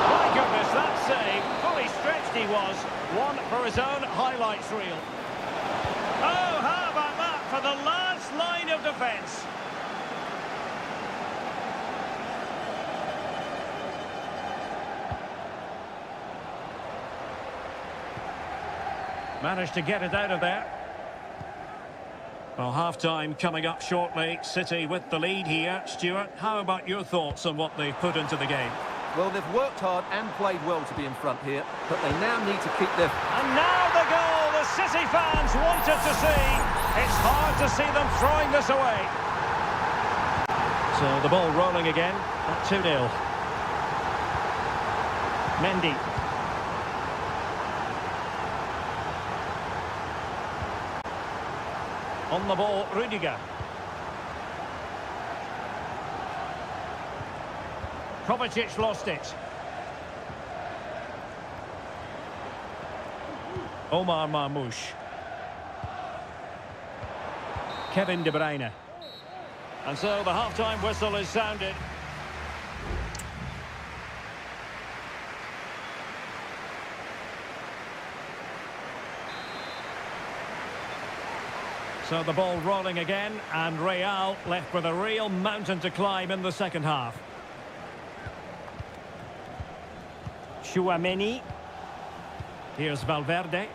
My goodness, that save, fully stretched he was. One for his own highlights reel. Oh, how about that for the last line of defence? Managed to get it out of there. Well, half-time coming up shortly. City with the lead here. Stuart, how about your thoughts on what they've put into the game? Well, they've worked hard and played well to be in front here, but they now need to keep their... And now the goal the City fans wanted to see. It's hard to see them throwing this away. So the ball rolling again at 2-0. Mendy. On the ball, Rudiger. Kovacic lost it. Omar Marmoush. Kevin De Bruyne. And so the half-time whistle is sounded. So the ball rolling again, and Real left with a real mountain to climb in the second half. Tchouaméni. Here's Valverde.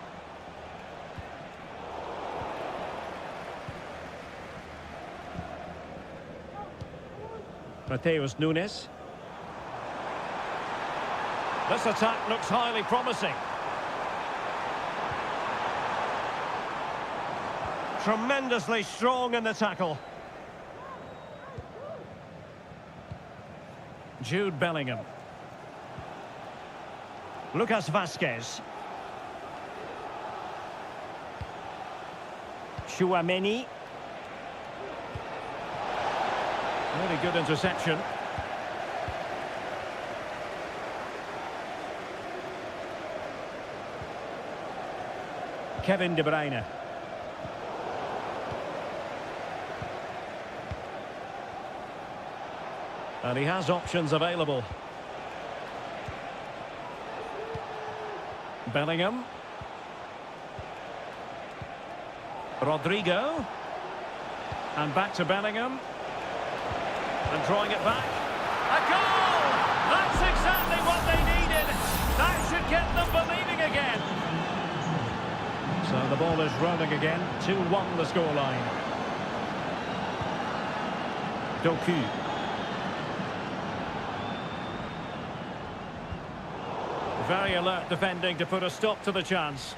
Mateus Nunes. This attack looks highly promising. Tremendously strong in the tackle. Jude Bellingham. Lucas Vazquez. Chouameni. Really good interception. Kevin De Bruyne. And he has options available. Bellingham. Rodrigo. And back to Bellingham. And drawing it back. A goal! That's exactly what they needed. That should get them believing again. So the ball is rolling again. 2-1 the scoreline. Doku. Very alert defending to put a stop to the chance.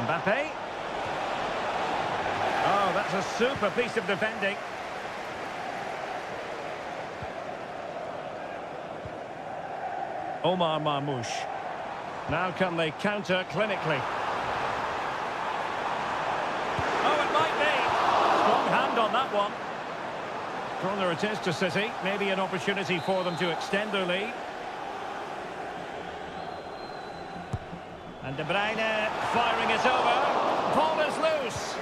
Mbappe. Oh, that's a super piece of defending. Omar Marmoush. Now can they counter clinically? Oh, it might be. Strong hand on that one. Corner it is to City. Maybe an opportunity for them to extend their lead. And De Bruyne firing it over. Ball is loose.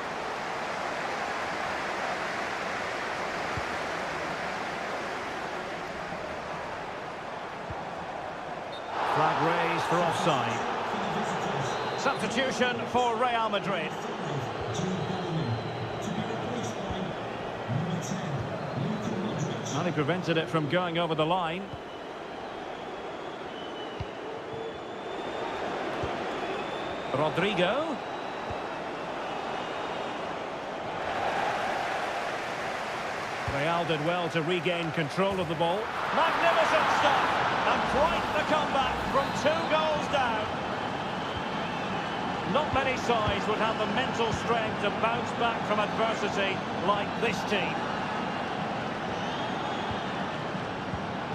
Flag raised for offside. Substitution for Real Madrid. Well, he prevented it from going over the line. Rodrigo. Real did well to regain control of the ball. Magnificent stuff! And quite the comeback from 2 goals down. Not many sides would have the mental strength to bounce back from adversity like this team.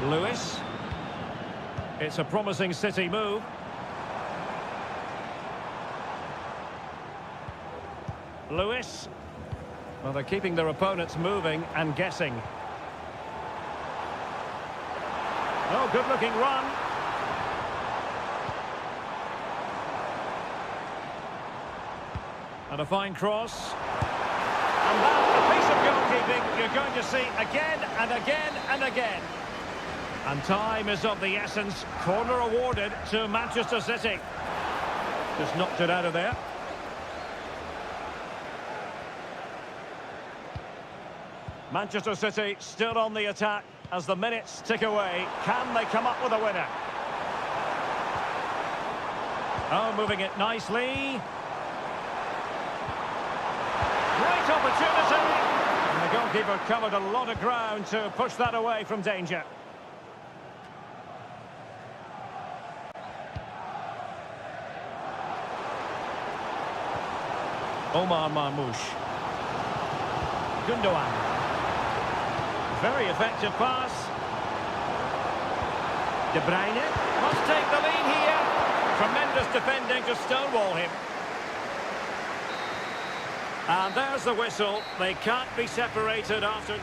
Lewis. It's a promising City move. Lewis. Well, they're keeping their opponents moving and guessing. Oh, good-looking run. And a fine cross. And that, a piece of goalkeeping you're going to see again and again and again. And time is of the essence. Corner awarded to Manchester City. Just knocked it out of there. Manchester City still on the attack as the minutes tick away. Can they come up with a winner? Oh, moving it nicely. Great opportunity. And the goalkeeper covered a lot of ground to push that away from danger. Omar Marmoush. Gundogan. Very effective pass. De Bruyne must take the lead here. Tremendous defending to stonewall him. And there's the whistle. They can't be separated after...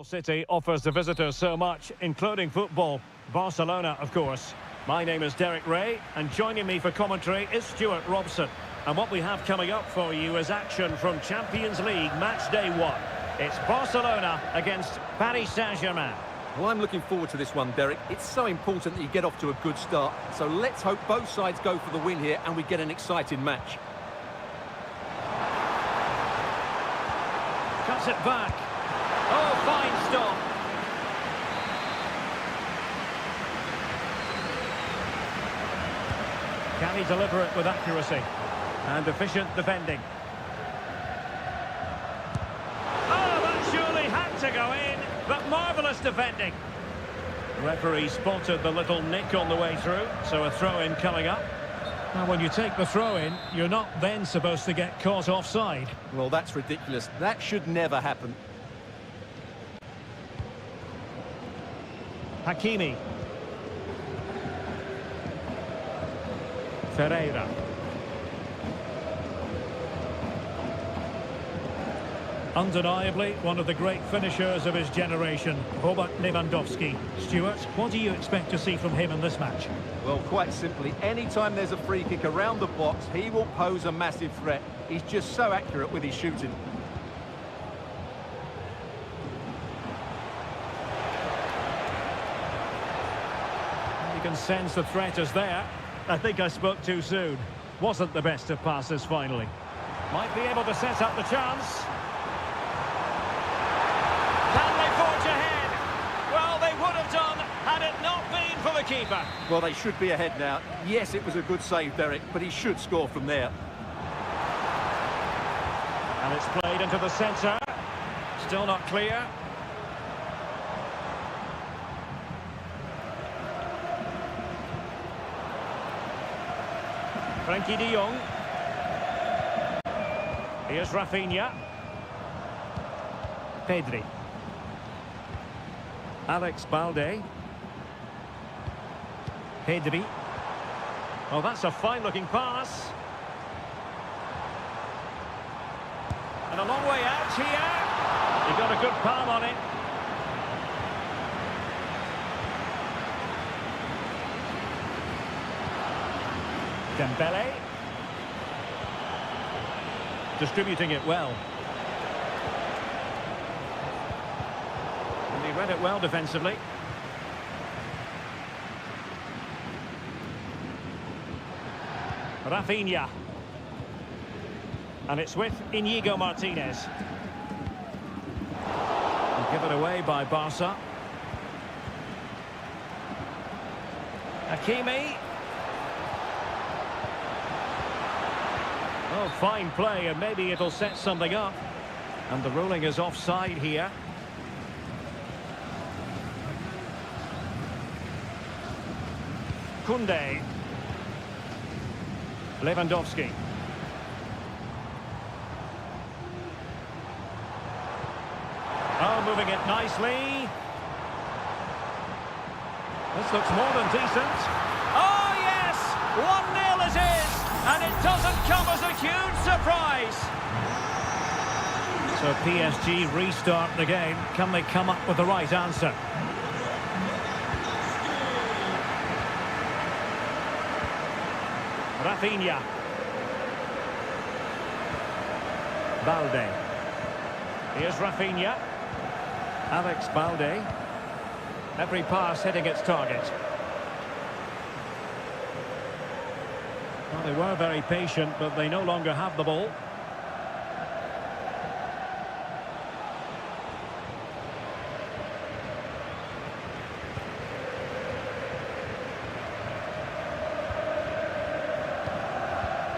City offers the visitors so much, including football. Barcelona, of course. My name is Derek Ray, and joining me for commentary is Stuart Robson. And what we have coming up for you is action from Champions League match day 1. It's Barcelona against Paris Saint-Germain. Well, I'm looking forward to this one, Derek. It's so important that you get off to a good start. So let's hope both sides go for the win here and we get an exciting match. Cuts it back. Oh, fine stop. Can he deliver it with accuracy? And efficient defending. Oh, that surely had to go in, but marvellous defending. Referee spotted the little nick on the way through, so a throw-in coming up. Now, when you take the throw-in, you're not then supposed to get caught offside. Well, that's ridiculous. That should never happen. Hakimi. Seria. Undeniably, one of the great finishers of his generation, Robert Lewandowski. Stuart, what do you expect to see from him in this match? Well, quite simply, anytime there's a free kick around the box, he will pose a massive threat. He's just so accurate with his shooting. You can sense the threat is there. I think I spoke too soon. Wasn't the best of passes finally. Might be able to set up the chance. Can they forge ahead? Well, they would have done had it not been for the keeper. Well, they should be ahead now. Yes, it was a good save, Derek, but he should score from there. And it's played into the centre. Still not clear. Frankie de Jong. Here's Rafinha. Pedri. Alex Balde. Pedri. Oh, that's a fine-looking pass. And a long way out here. He got a good palm on it. Dembele. Distributing it well. And he read it well defensively. Rafinha. And it's with Inigo Martinez. And given away by Barca. Hakimi. Oh, fine play, and maybe it'll set something up. And the ruling is offside here. Koundé. Lewandowski. Oh, moving it nicely. This looks more than decent. Oh, yes! 1-0 it is! And it doesn't come as a huge surprise. So PSG restart the game. Can they come up with the right answer? Rafinha. Balde. Here's Rafinha. Alex Balde. Every pass hitting its target. Well, they were very patient, but they no longer have the ball.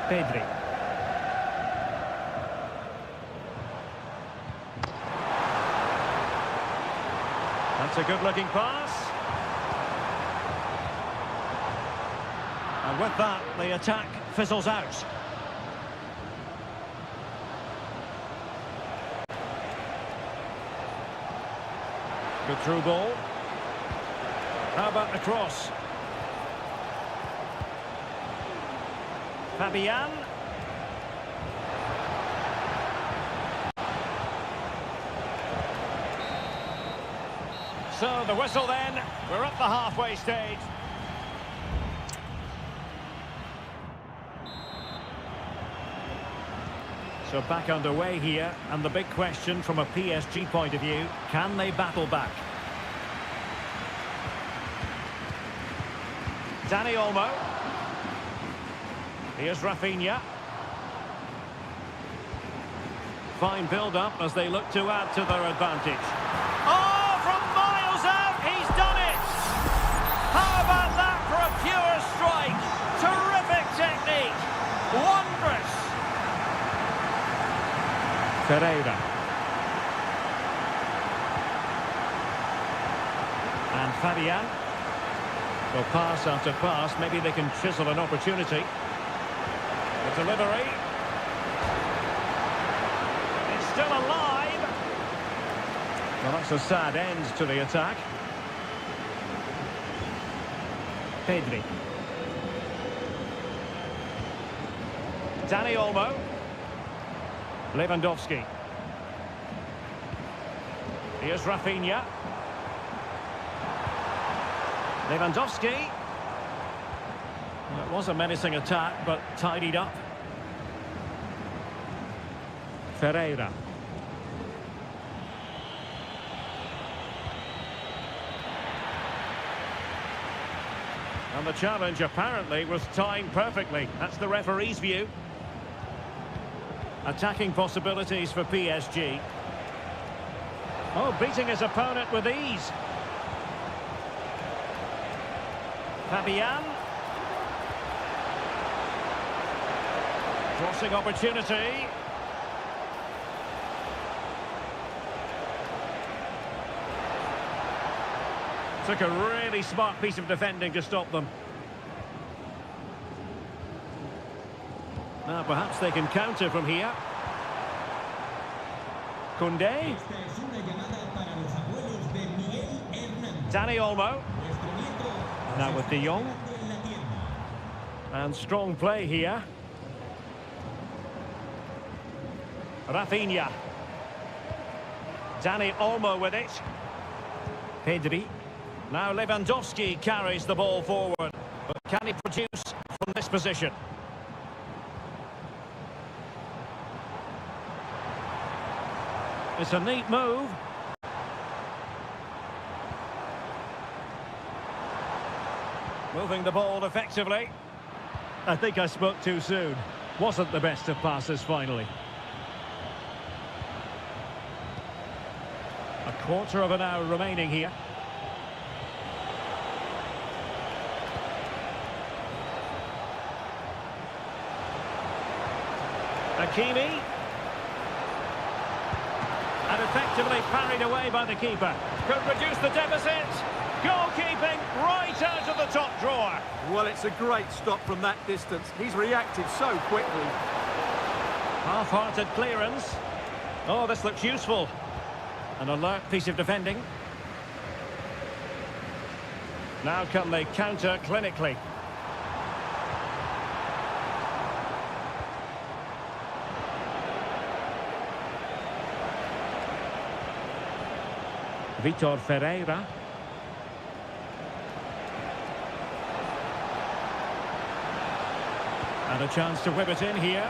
Pedri. That's a good-looking pass. And with that, the attack fizzles out. Good through ball. How about the cross? Fabian. So the whistle then, we're at the halfway stage. So back underway here, and the big question from a PSG point of view, can they battle back? Dani Olmo. Here's Rafinha. Fine build-up as they look to add to their advantage. Oh, from miles out, he's done it! How about that for a pure strike? Terrific technique! Wondrous! Pereira. And Fabian. Well, pass after pass, maybe they can chisel an opportunity. The delivery. It's still alive. Well, that's a sad end to the attack. Pedri. Dani Olmo. Lewandowski. Here's Rafinha. Lewandowski. Well, it was a menacing attack, but tidied up. Ferreira. And the challenge apparently was timed perfectly. That's the referee's view. Attacking possibilities for PSG. Oh, beating his opponent with ease. Fabian. Crossing opportunity. Took a really smart piece of defending to stop them. Now perhaps they can counter from here. Koundé. Esta es una llamada para los abuelos de Miguel Hernández. Dani Olmo. Nuestro nieto Now with De Jong. en la tienda. And strong play here. Rafinha. Dani Olmo with it. Pedri. Now Lewandowski carries the ball forward. But can he produce from this position? It's a neat move. Moving the ball effectively. I think I spoke too soon. Wasn't the best of passes finally. A quarter of an hour remaining here. Hakimi. And effectively parried away by the keeper. Could reduce the deficit. Goalkeeping right out of the top drawer. Well, it's a great stop from that distance. He's reacted so quickly. Half-hearted clearance. Oh, this looks useful. An alert piece of defending. Now can they counter clinically? Vitor Ferreira. And a chance to whip it in here.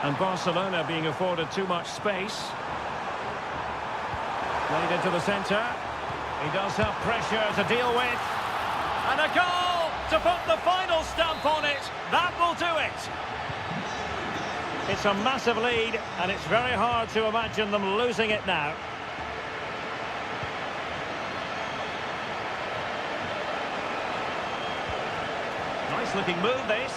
And Barcelona being afforded too much space. Played into the centre. He does have pressure to deal with. And a goal to put the final stamp on it. That will do it. It's a massive lead, and it's very hard to imagine them losing it now. Nice looking move, this.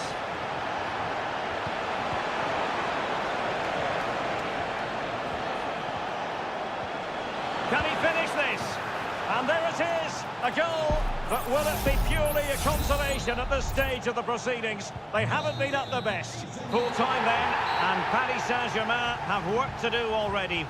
Can he finish this? And there it is, a goal. But will it be purely a consolation at this stage of the proceedings? They haven't been at their best. Full time then, and Paris Saint-Germain have work to do already.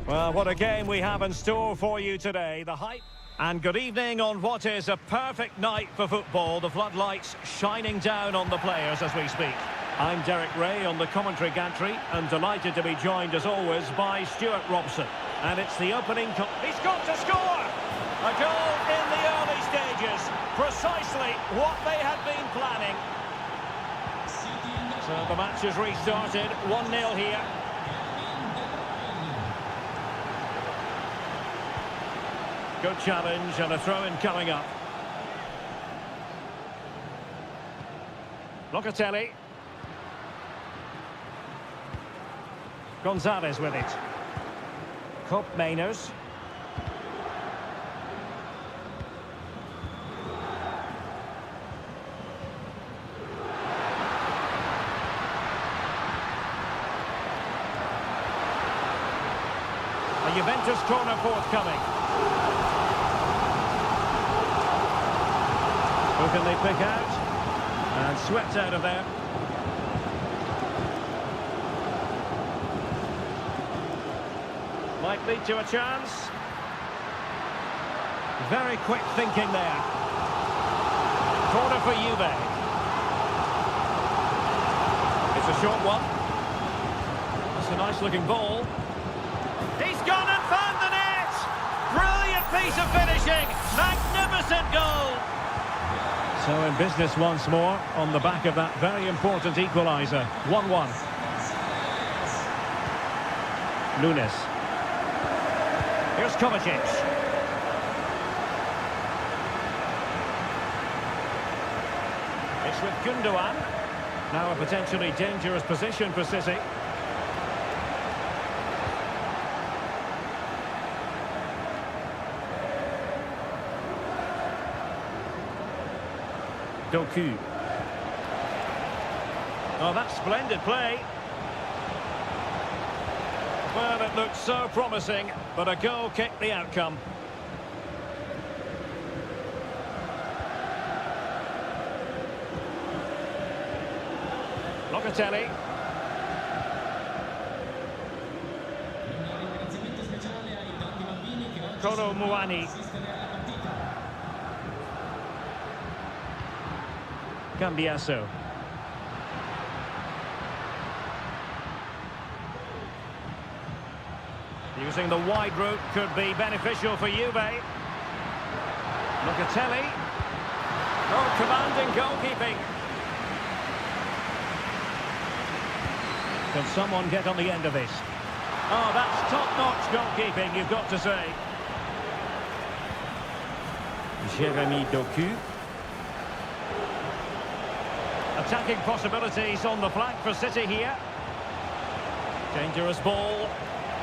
Well, what a game we have in store for you today. The hype. And good evening on what is a perfect night for football. The floodlights shining down on the players as we speak. I'm Derek Ray on the commentary gantry and delighted to be joined as always by Stuart Robson. And it's the opening... He's got to score! A goal in the early stages. Precisely what they had been planning. So the match has restarted. 1-0 here. Good challenge and a throw-in coming up. Locatelli. Gonzalez with it. Kopp Mainers. A Juventus corner forthcoming. Who can they pick out? And swept out of there. Might lead to a chance. Very quick thinking there. Corner for Juve. It's a short one. That's a nice looking ball. He's gone and found the net! Brilliant piece of finishing! Magnificent goal! So in business once more on the back of that very important equaliser. 1-1. Nunes. Here's Kovacic. It's with Gundogan. Now a potentially dangerous position for City. Doku. Oh, that's splendid play. Well, it looked so promising, but a goal kicked the outcome. Locatelli. Kolo Muani. Cambiaso. Using the wide route could be beneficial for Juve. Locatelli. Oh, commanding goalkeeping. Can someone get on the end of this? Oh, that's top-notch goalkeeping, you've got to say. Jeremy Doku. Attacking possibilities on the flank for City here. Dangerous ball.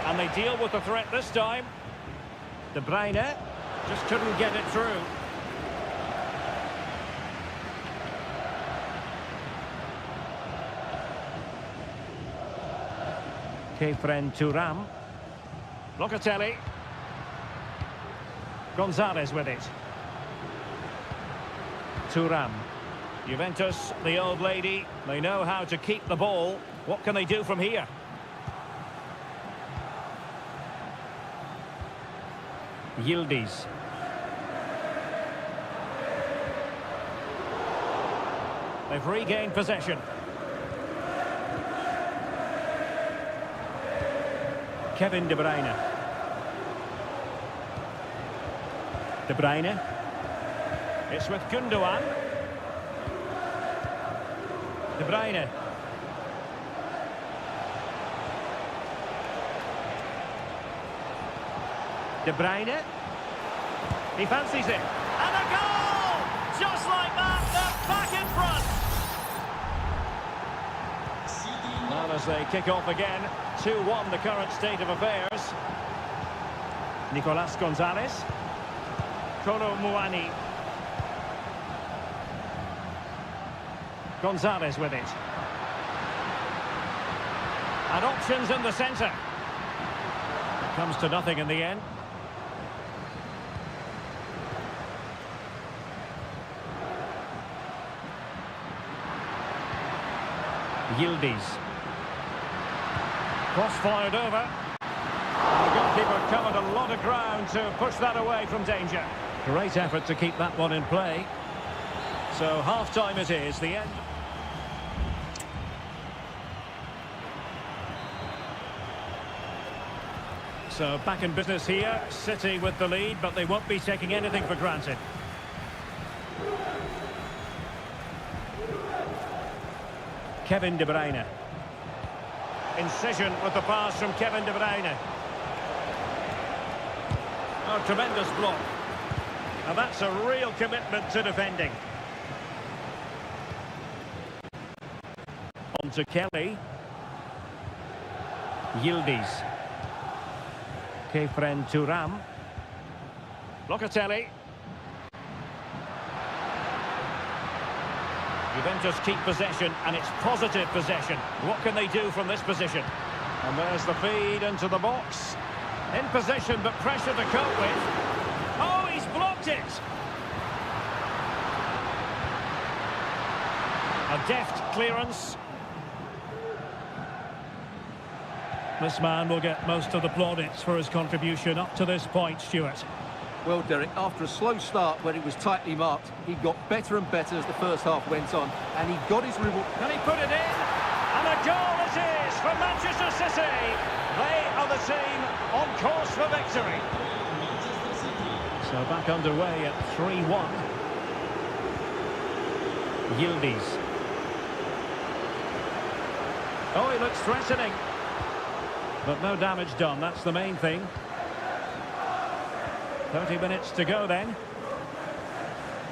And they deal with the threat this time. De Bruyne just couldn't get it through. Kefren Thuram. Locatelli. Gonzalez with it. Thuram. Juventus, the old lady, they know how to keep the ball. What can they do from here? Yildiz. They've regained possession. Kevin De Bruyne. De Bruyne. It's with Gundogan. De Bruyne. De Bruyne. He fancies it. And a goal! Just like that, they're back in front. And as they kick off again, 2-1 the current state of affairs. Nicolas Gonzalez. Kolo Muani. Gonzalez with it. And options in the centre. Comes to nothing in the end. Yildiz. Cross fired over. And the goalkeeper covered a lot of ground to push that away from danger. Great effort to keep that one in play. So half-time it is, the end. So back in business here, City with the lead, but they won't be taking anything for granted. Kevin De Bruyne. Incision with the pass from Kevin De Bruyne. Oh, tremendous block. And that's a real commitment to defending. On to Kelly. Yildiz. Kefren Turam. Locatelli. Juventus keep possession, and it's positive possession. What can they do from this position? And there's the feed into the box. In possession, but pressure to cope with. Oh, he's blocked it! A deft clearance. This man will get most of the plaudits for his contribution up to this point, Stuart. Well, Derek, after a slow start when he was tightly marked, he got better and better as the first half went on, and he got his reward. Can he put it in? And a goal it is for Manchester City. They are the team on course for victory. So back underway at 3-1. Yildiz. Oh, he looks threatening. But no damage done, that's the main thing. 30 minutes to go then.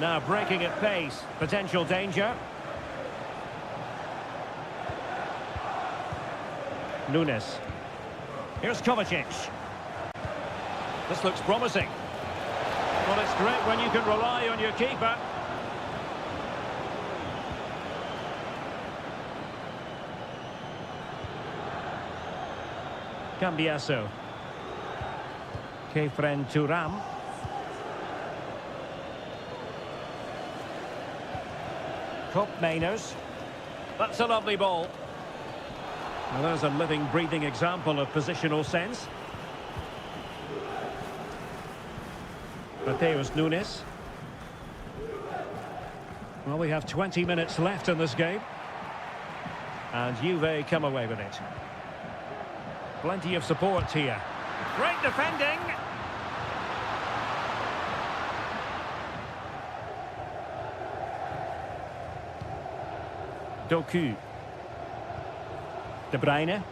Now breaking at pace, potential danger. Nunes. Here's Kovacic. This looks promising. Well, it's great when you can rely on your keeper. Cambiaso. Kefren Turam. Cop Mainers. That's a lovely ball. Well, there's a living, breathing example of positional sense. Mateus Nunes. Well, we have 20 minutes left in this game. And Juve come away with it. Plenty of support here. Great defending. Doku. De Bruyne.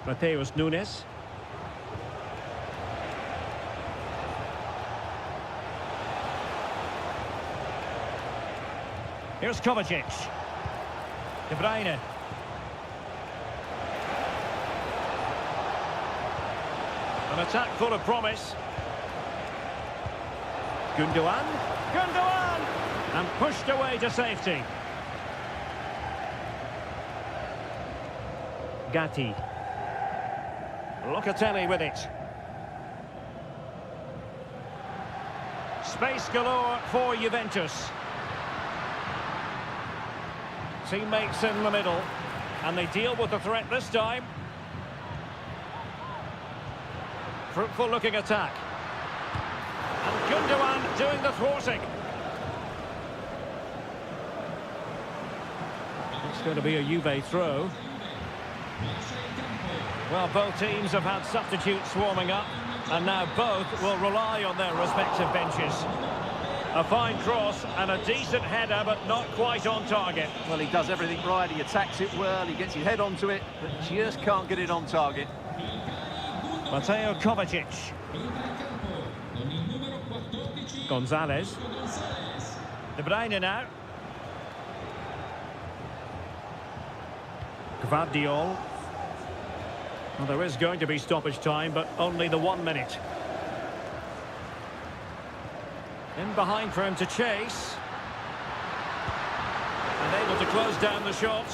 Mateus Nunes. Here's Kovacic. De Bruyne. An attack full of promise. Gundogan. Gundogan! And pushed away to safety. Gatti. Locatelli with it. Space galore for Juventus. Teammates in the middle. And they deal with the threat this time. Fruitful looking attack. And Gundogan doing the thwarting. It's going to be a Juve throw. Well, both teams have had substitutes warming up, and now both will rely on their respective benches. A fine cross and a decent header, but not quite on target. Well, he does everything right. He attacks it well. He gets his head onto it, but just can't get it on target. Mateo Kovacic. Gonzalez. De Bruyne now. Gvardiol. Well, there is going to be stoppage time, but only the 1 minute. In behind for him to chase. And able to close down the shot.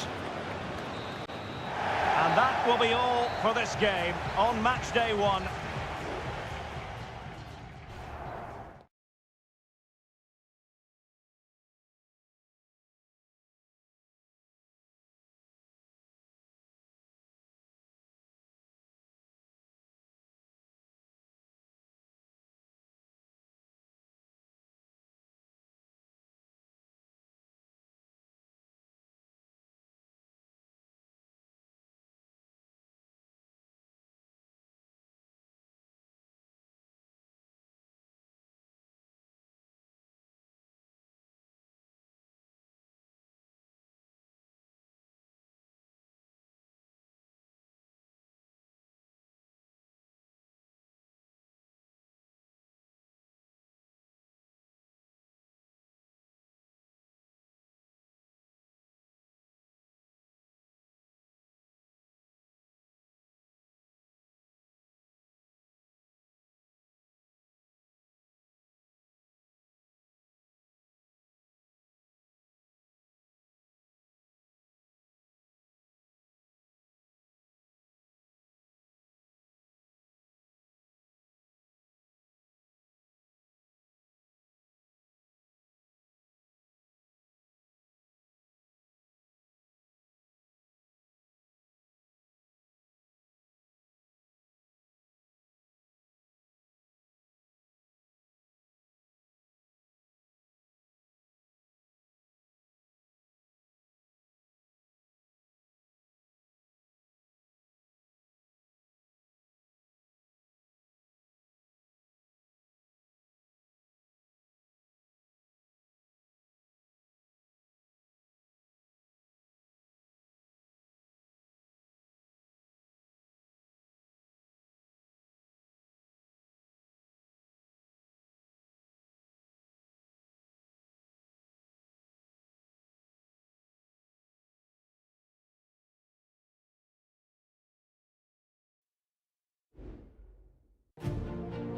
And that will be all for this game on match day 1.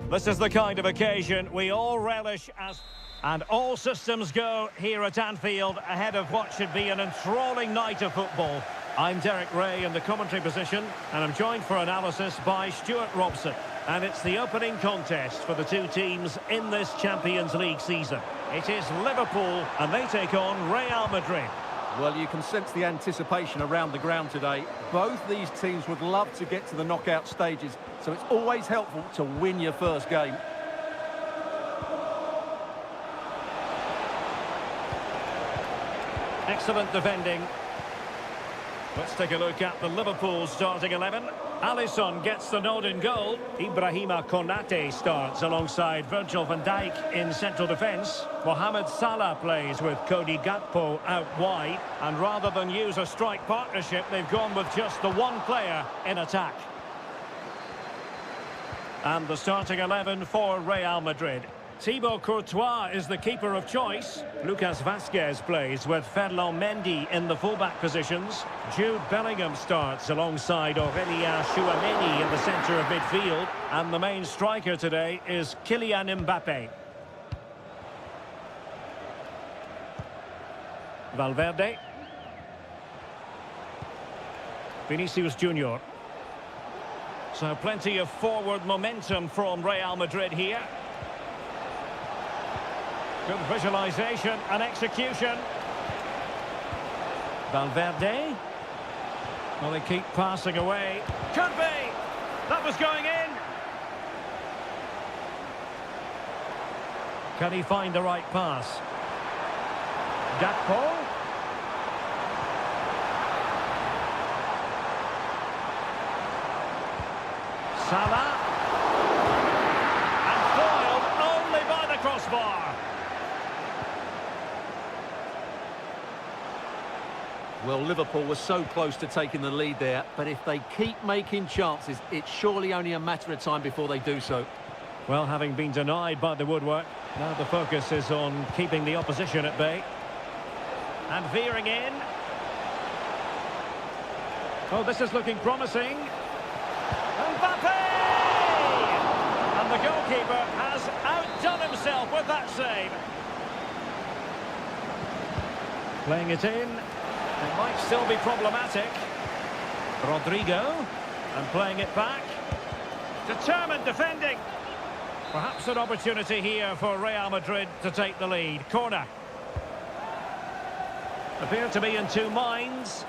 This is the kind of occasion we all relish as... And all systems go here at Anfield ahead of what should be an enthralling night of football. I'm Derek Ray in the commentary position, and I'm joined for analysis by Stuart Robson. And it's the opening contest for the two teams in this Champions League season. It is Liverpool, and they take on Real Madrid. Well, you can sense the anticipation around the ground today. Both these teams would love to get to the knockout stages, so it's always helpful to win your first game. Excellent defending. Let's take a look at the Liverpool starting 11. Alisson gets the nod in goal. Ibrahima Konate starts alongside Virgil van Dijk in central defence. Mohamed Salah plays with Cody Gakpo out wide. And rather than use a strike partnership, they've gone with just the one player in attack. And the starting 11 for Real Madrid. Thibaut Courtois is the keeper of choice. Lucas Vazquez plays with Ferland Mendy in the fullback positions. Jude Bellingham starts alongside Aurélien Tchouameni in the centre of midfield. And the main striker today is Kylian Mbappé. Valverde. Vinicius Junior. So plenty of forward momentum from Real Madrid here. Good visualisation and execution. Valverde. Well, they keep passing away. Could be! That was going in! Can he find the right pass? Gakpo. Salah. And foiled only by the crossbar. Well, Liverpool was so close to taking the lead there, but if they keep making chances, it's surely only a matter of time before they do so. Well, having been denied by the woodwork, now the focus is on keeping the opposition at bay. And veering in. Oh, this is looking promising. Mbappé! And the goalkeeper has outdone himself with that save. Playing it in. It might still be problematic. Rodrigo. And playing it back. Determined defending. Perhaps an opportunity here for Real Madrid to take the lead. Corner. Appear to be in two minds.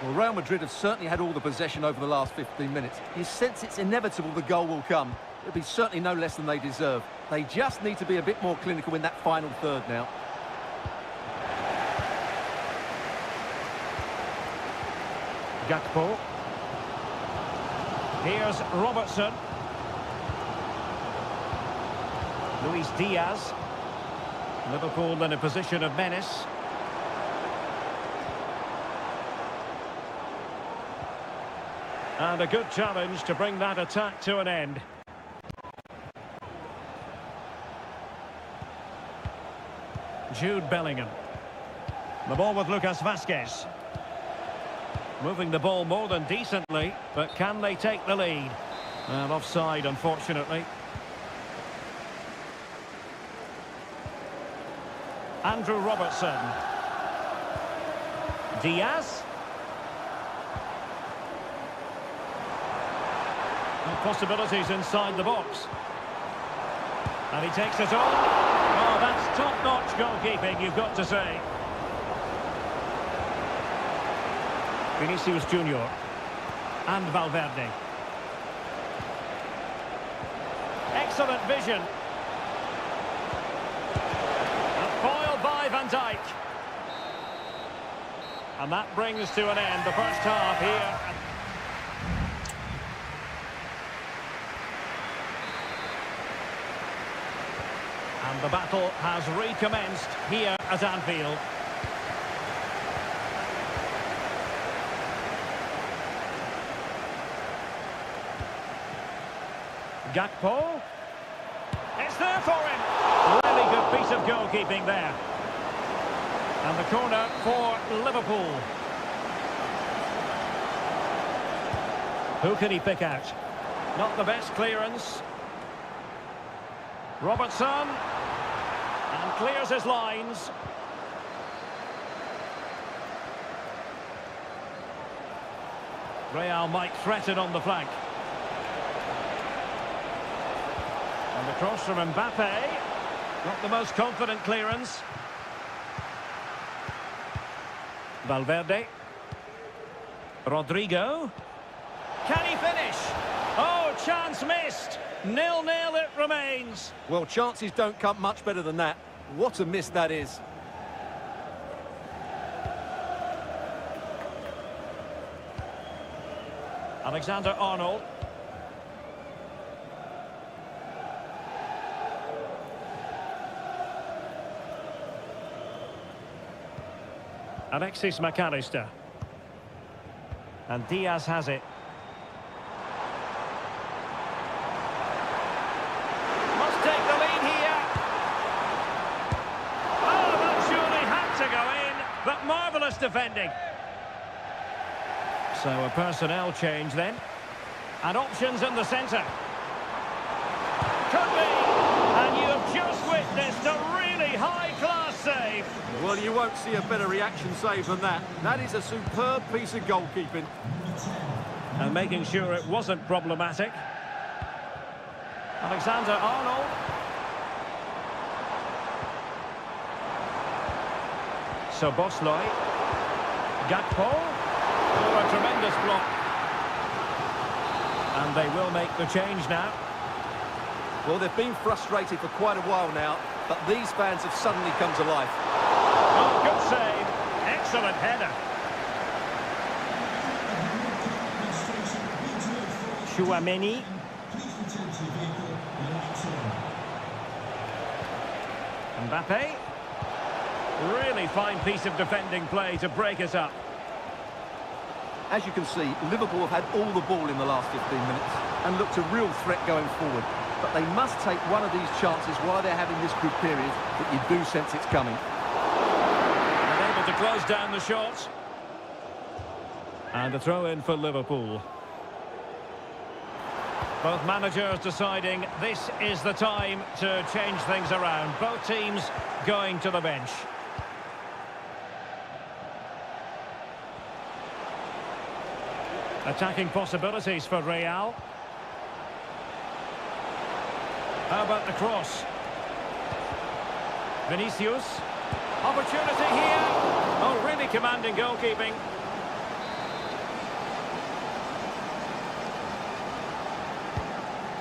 Well, Real Madrid have certainly had all the possession over the last 15 minutes. You sense it's inevitable the goal will come. It'll be certainly no less than they deserve. They just need to be a bit more clinical in that final third now. Gakpo. Here's Robertson. Luis Diaz. Liverpool in a position of menace. And a good challenge to bring that attack to an end. Jude Bellingham. The ball with Lucas Vazquez. Moving the ball more than decently, but can they take the lead? Well, offside, unfortunately. Andrew Robertson. Diaz. Possibilities inside the box. And he takes it on. Oh, that's top-notch goalkeeping, you've got to say. Vinicius Junior. And Valverde. Excellent vision. And foiled by Van Dijk. And that brings to an end the first half here. And the battle has recommenced here at Anfield. Gakpo. It's there for him. Really good piece of goalkeeping there. And the corner for Liverpool. Who can he pick out? Not the best clearance. Robertson. And clears his lines. Real might threaten on the flank. And the cross from Mbappe. Not the most confident clearance. Valverde. Rodrigo. Can he finish? Oh, chance missed. 0-0 it remains. Well, chances don't come much better than that. What a miss that is. Alexander-Arnold. Alexis McAllister. And Diaz has it. Must take the lead here. Oh, that surely had to go in, but marvellous defending. So a personnel change then. And options in the centre. Could be. And you have just witnessed a really high-class save. Well, you won't see a better reaction save than that. That is a superb piece of goalkeeping. And making sure it wasn't problematic. Alexander-Arnold. So Bosley. Gakpo. Oh, a tremendous block. And they will make the change now. Well, they've been frustrated for quite a while now, but these fans have suddenly come to life. Oh, good save. Excellent header. Chouameni. Mbappe. Really fine piece of defending play to break us up. As you can see, Liverpool have had all the ball in the last 15 minutes and looked a real threat going forward. But they must take one of these chances while they're having this good period that you do sense it's coming. And able to close down the shot. And a throw in for Liverpool. Both managers deciding this is the time to change things around. Both teams going to the bench. Attacking possibilities for Real. How about the cross? Vinicius. Opportunity here. Oh, really commanding goalkeeping.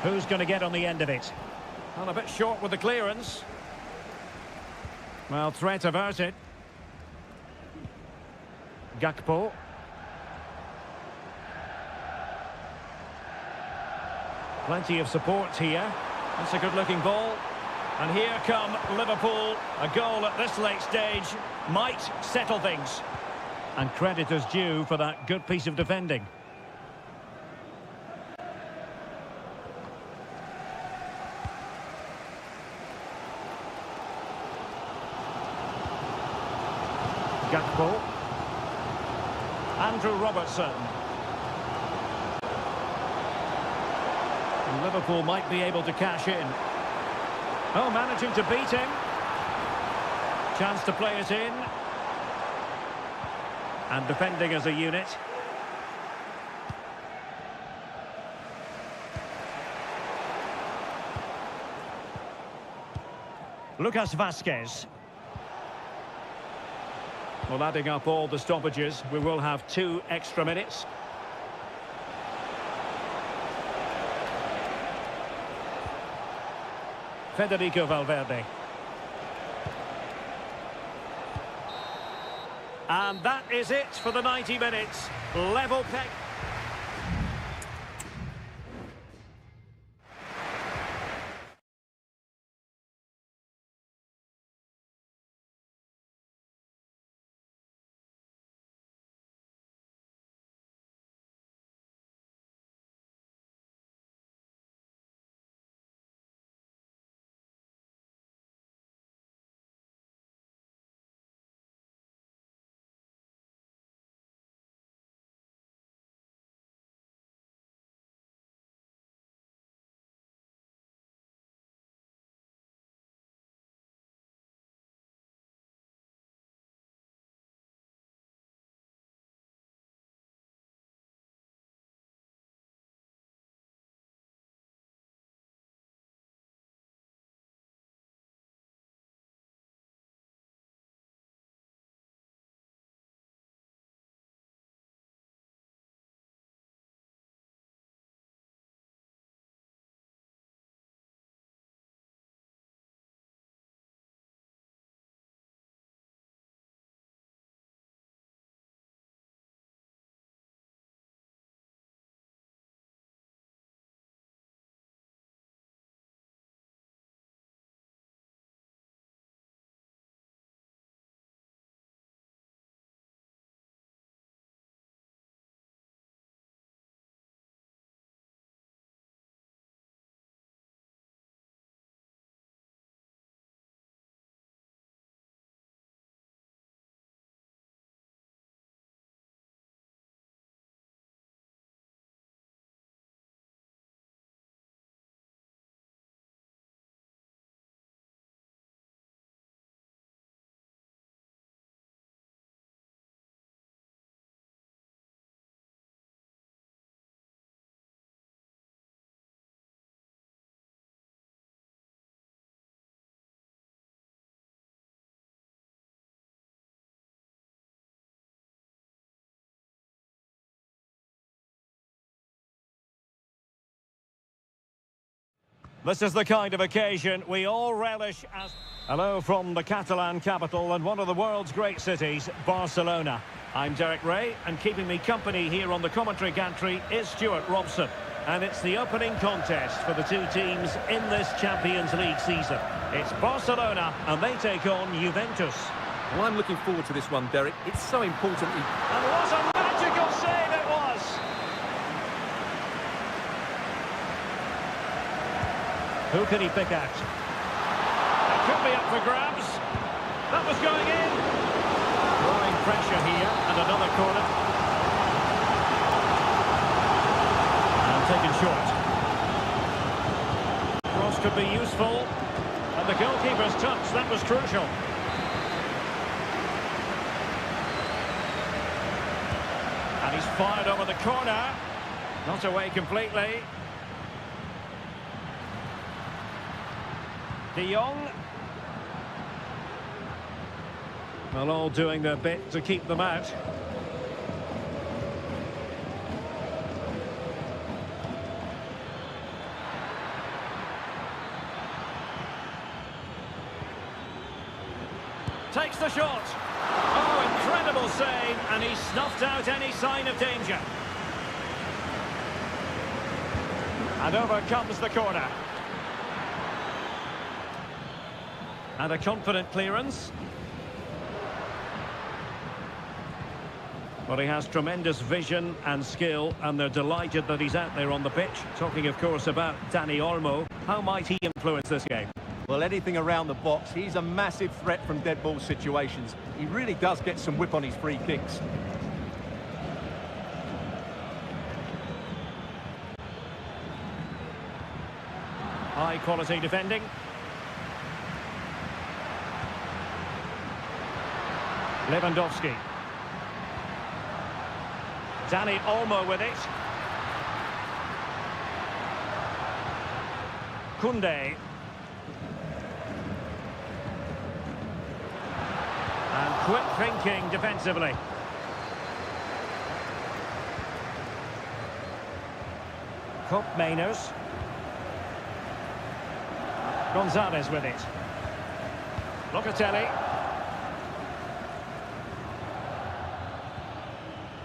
Who's going to get on the end of it? Well, a bit short with the clearance. Well, threat averted. Gakpo. Plenty of support here. That's a good-looking ball. And here come Liverpool. A goal at this late stage might settle things. And credit is due for that good piece of defending. Gakpo. Andrew Robertson. And Liverpool might be able to cash in. Oh, managing to beat him. Chance to play it in. And defending as a unit. Lucas Vazquez. Well, adding up all the stoppages, we will have 2 extra minutes. Federico Valverde. And that is it for the 90 minutes. Level peg. This is the kind of occasion we all relish as... Hello from the Catalan capital and one of the world's great cities, Barcelona. I'm Derek Ray, and keeping me company here on the commentary gantry is Stuart Robson. And it's the opening contest for the two teams in this Champions League season. It's Barcelona, and they take on Juventus. Well, I'm looking forward to this one, Derek. It's so important. And what a magical save it was! Who can he pick out? It could be up for grabs. That was going in. Growing pressure here, and another corner. And taken short. Cross could be useful. And the goalkeeper's touch, that was crucial. And he's fired over the corner. Not away completely. De Jong. Well, all doing their bit to keep them out. Takes the shot. Oh, incredible save, and he snuffed out any sign of danger. And over comes the corner. And a confident clearance. Well, he has tremendous vision and skill, and they're delighted that he's out there on the pitch. Talking, of course, about Dani Olmo. How might he influence this game? Well, anything around the box, he's a massive threat from dead ball situations. He really does get some whip on his free kicks. High quality defending. Lewandowski. Dani Olmo with it. Koundé. And quick thinking defensively. Mainers. Gonzalez with it. Locatelli.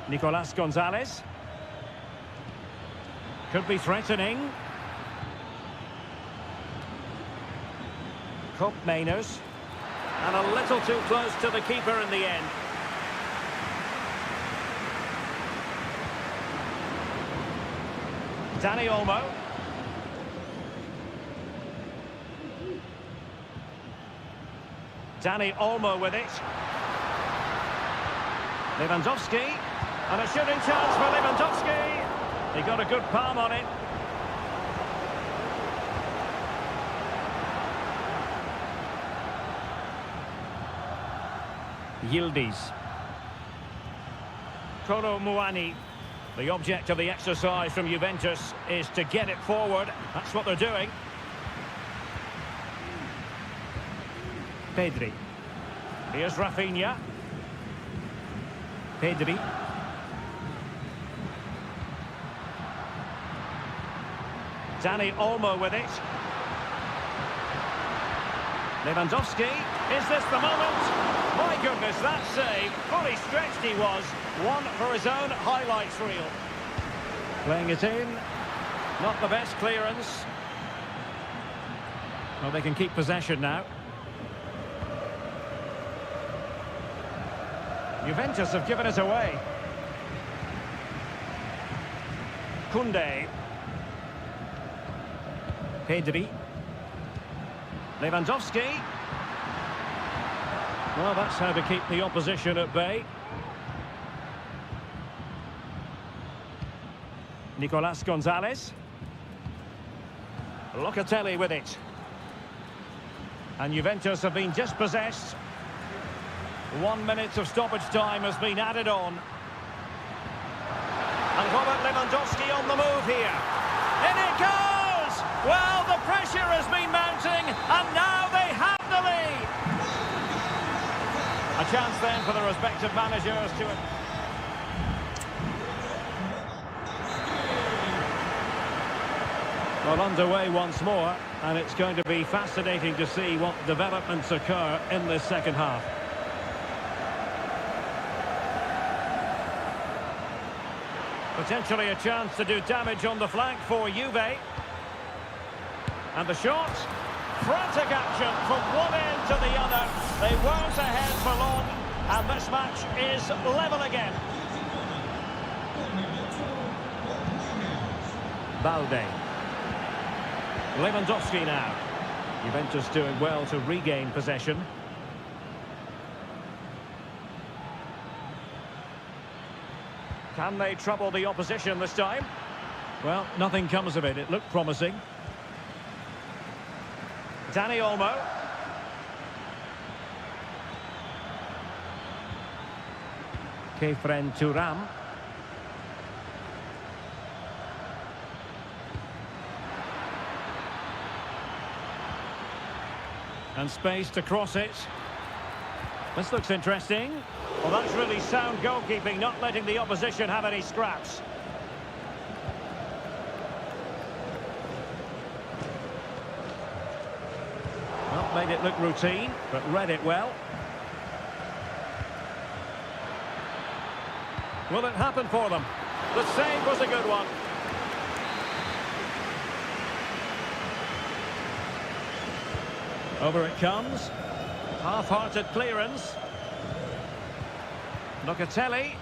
Nicolas Gonzalez. Could be threatening. Mainers. And a little too close to the keeper in the end. Dani Olmo. Dani Olmo with it. Lewandowski. And a shooting chance for Lewandowski. He got a good palm on it. Yildiz. Kolo Muani. The object of the exercise from Juventus is to get it forward. That's what they're doing. Pedri. Here's Rafinha. Pedri. Dani Olmo with it. Lewandowski. Is this the moment? My goodness, that save. Fully stretched he was. One for his own highlights reel. Playing it in. Not the best clearance. Well, they can keep possession now. Juventus have given it away. Koundé. Pedri. Lewandowski. Well, that's how to keep the opposition at bay. Nicolas Gonzalez. Locatelli with it. And Juventus have been dispossessed. 1 minute of stoppage time has been added on. And Robert Lewandowski on the move here. In it goes! Well, the pressure has been mounting, and now they have the lead. A chance then for the respective managers to... Well, underway once more, and it's going to be fascinating to see what developments occur in this second half. Potentially a chance to do damage on the flank for Juve. And the shot. Frantic action from one end to the other. They weren't ahead for long, and this match is level again. Balde. Lewandowski now. Juventus doing well to regain possession. Can they trouble the opposition this time? Well, nothing comes of it. It looked promising. Dani Olmo. Kefren Turam. And space to cross it. This looks interesting. Well, that's really sound goalkeeping, not letting the opposition have any scraps. Well, made it look routine, but read it well. Will it happen for them? The save was a good one. Over it comes. Half-hearted clearance. Locatelli.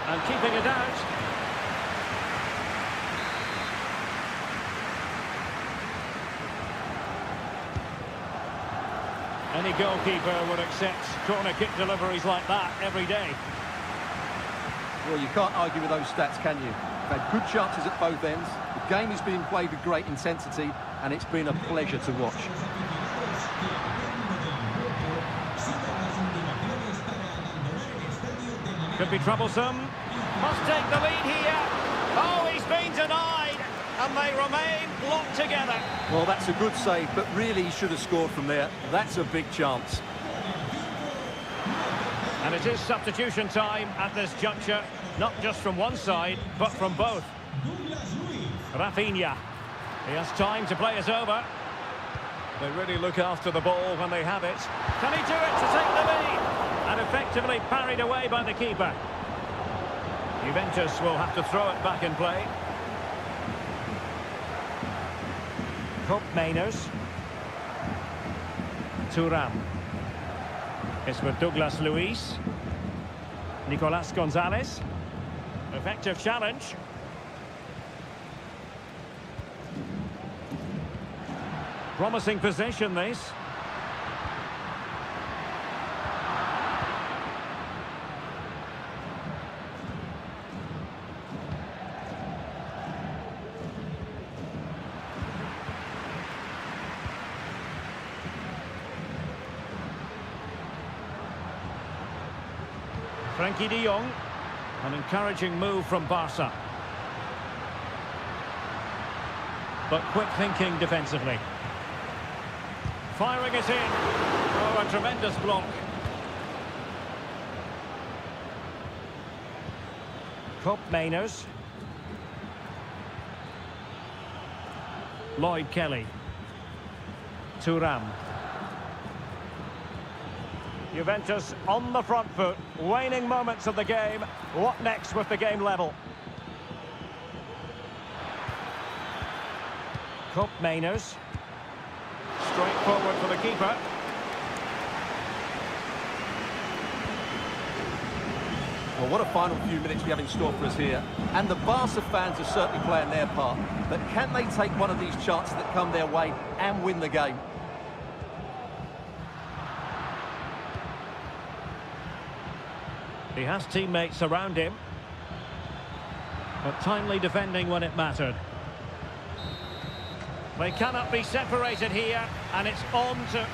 And keeping it out. Any goalkeeper would accept corner kick deliveries like that every day. Well, you can't argue with those stats, can you? They've had good chances at both ends. The game is being played with great intensity, and it's been a pleasure to watch. Could be troublesome. Must take the lead here. Oh, he's been denied, and they remain locked together. Well, that's a good save, but really he should have scored from there. That's a big chance. And it is substitution time at this juncture, not just from one side, but from both. Rafinha. He has time to play it over. They really look after the ball when they have it. Can he do it to take the lead? And effectively parried away by the keeper. Juventus will have to throw it back in play. Cup Mainers. Turam. It's with Douglas Luiz. Nicolas Gonzalez. Effective challenge. Promising possession, this. Frankie de Jong. An encouraging move from Barca. But quick thinking defensively. Firing it in. Oh, a tremendous block. Cup Mainers. Lloyd Kelly. Turam. Juventus on the front foot. Waning moments of the game. What next with the game level? Cup Mainers. Straight forward for the keeper. Well, what a final few minutes we have in store for us here. And the Barca fans are certainly playing their part. But can they take one of these chances that come their way and win the game? He has teammates around him. But timely defending when it mattered. They cannot be separated here, and it's on to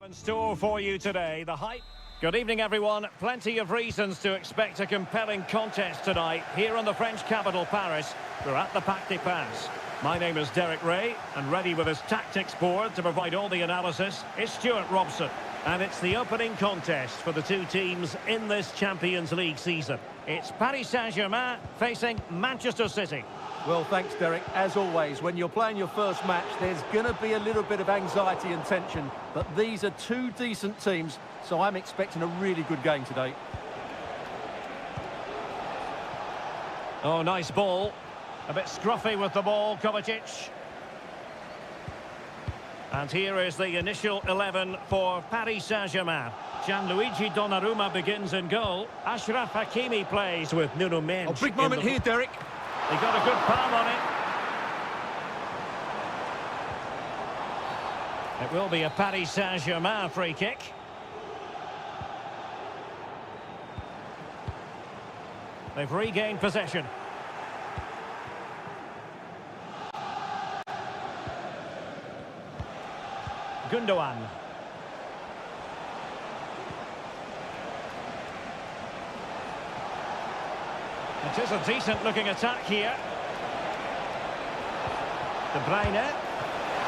In store for you today, the hype. Good evening, everyone. Plenty of reasons to expect a compelling contest tonight here in the French capital, Paris. We're at the Parc des Princes. My name is Derek Ray, and ready with his tactics board to provide all the analysis is Stuart Robson. And it's the opening contest for the two teams in this Champions League season. It's Paris Saint-Germain facing Manchester City. Well, thanks, Derek. As always, when you're playing your first match, there's going to be a little bit of anxiety and tension. But these are two decent teams, so I'm expecting a really good game today. Oh, nice ball. A bit scruffy with the ball, Kovacic. And here is the initial 11 for Paris Saint-Germain. Gianluigi Donnarumma begins in goal. Achraf Hakimi plays with Nuno Mendes. Oh, big moment here, Derek. He got a good palm on it. It will be a Paris Saint-Germain free kick. They've regained possession. Gundogan. It is a decent-looking attack here. De Bruyne.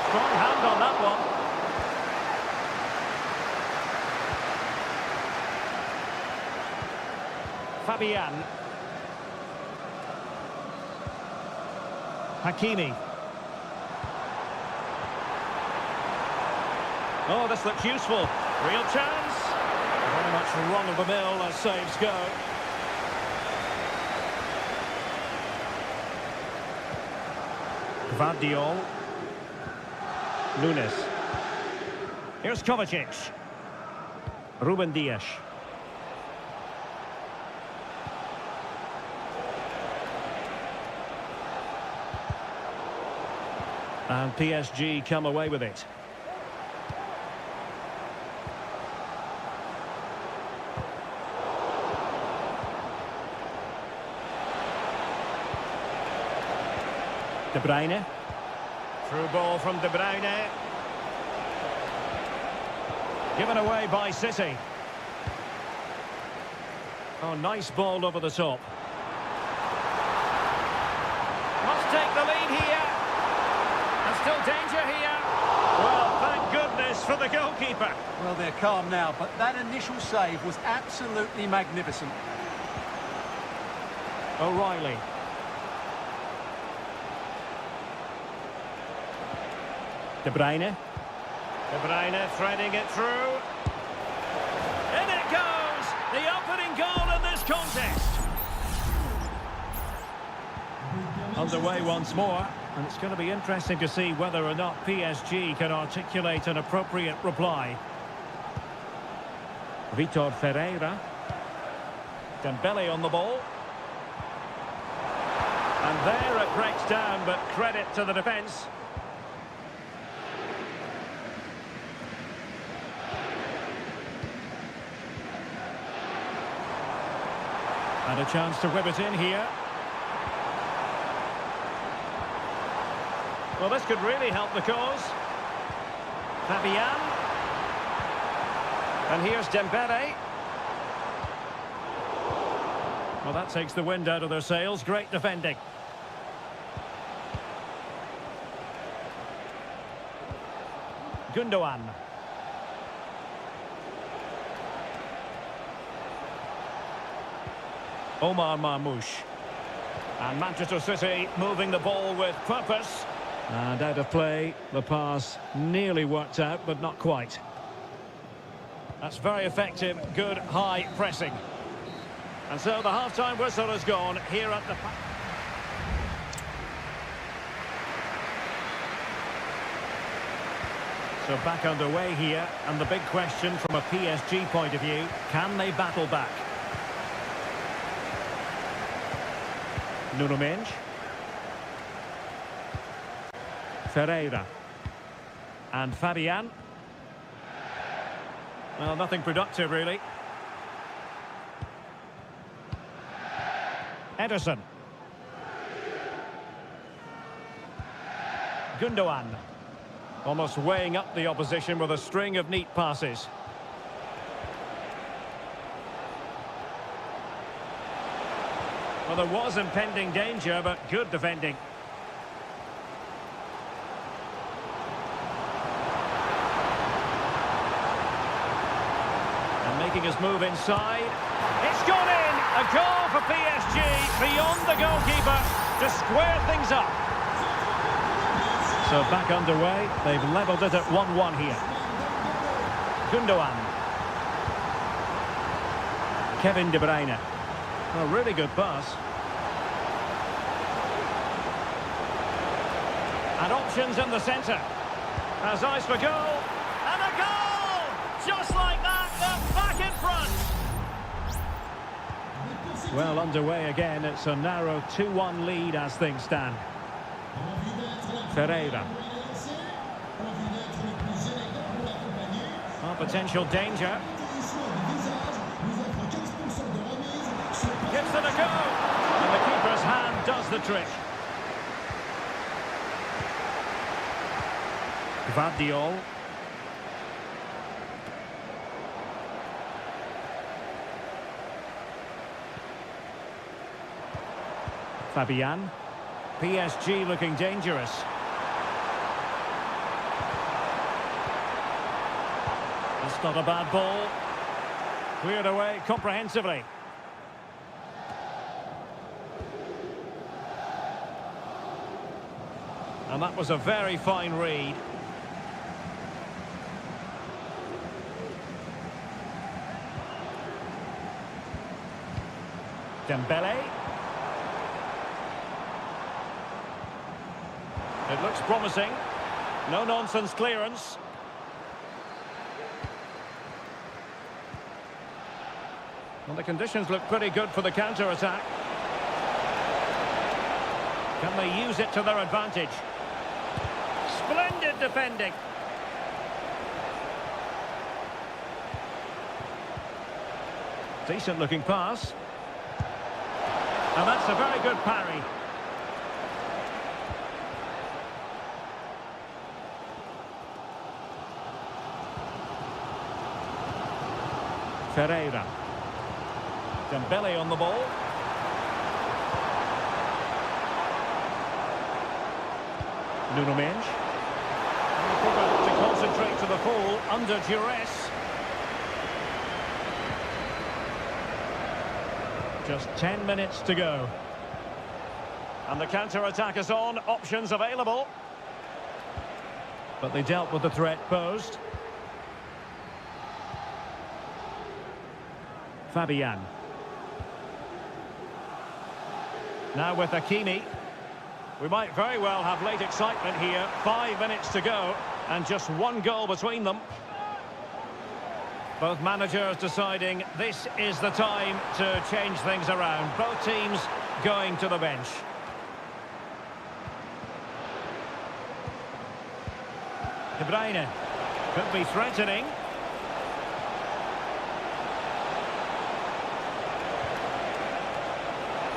Strong hand on that one. Fabian. Hakimi. Oh, this looks useful. Real chance. Very much run-of-the-mill as saves go. Gvardiol. Nunes. Here's Kovacic. Ruben Dias. And PSG come away with it. De Bruyne. Through ball from De Bruyne. Given away by City. Oh, nice ball over the top. Must take the lead here. And still danger here. Well, thank goodness for the goalkeeper. Well, they're calm now, but that initial save was absolutely magnificent. O'Reilly. De Bruyne. De Bruyne threading it through. In it goes! The opening goal in this contest. Underway once more, and it's going to be interesting to see whether or not PSG can articulate an appropriate reply. Vitor Ferreira. Dembele on the ball. And there it breaks down, but credit to the defence. And a chance to whip it in here. Well, this could really help the cause. Fabian. And here's Dembele. Well, that takes the wind out of their sails. Great defending. Gundogan. Omar Marmoush. And Manchester City moving the ball with purpose. And out of play, the pass nearly worked out, but not quite. That's very effective, good high pressing. And so the half-time whistle has gone here at the... So back underway here, and the big question from a PSG point of view, can they battle back? Nuno Mendes. Ferreira. And Fabian. Well, nothing productive, really. Ederson. Gundogan. Almost weighing up the opposition with a string of neat passes. Well, there was impending danger, but good defending. And making his move inside. It's gone in! A goal for PSG beyond the goalkeeper to square things up. So back underway. They've levelled it at 1-1 here. Gundogan. Kevin De Bruyne. A really good pass. And options in the centre. Has eyes for goal. And a goal! Just like that, they're back in front. Well, underway again. It's a narrow 2-1 lead as things stand. Ferreira. Oh, potential danger. Gives it a go. And the keeper's hand does the trick. Gvardiol. Fabian. PSG looking dangerous. It's not a bad ball. Cleared away comprehensively. And that was a very fine read. Dembele. It looks promising. No-nonsense clearance. Well, the conditions look pretty good for the counter-attack. Can they use it to their advantage? Splendid defending. Decent-looking pass. And that's a very good parry. Ferreira. Dembele on the ball. Nuno Mendes. To concentrate to the full under duress. Just 10 minutes to go. And the counter-attack is on. Options available. But they dealt with the threat posed. Fabian. Now with Hakimi. We might very well have late excitement here. 5 minutes to go and just one goal between them. Both managers deciding this is the time to change things around. Both teams going to the bench. De Bruyne could be threatening.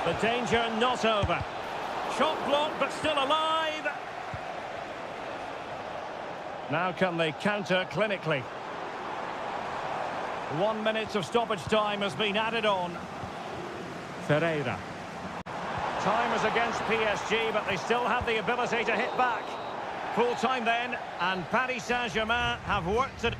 The danger not over. Shot blocked, but still alive. Now can they counter clinically? 1 minute of stoppage time has been added on. Ferreira. Time is against PSG, but they still have the ability to hit back. Full time then, and Paris Saint-Germain have worked it.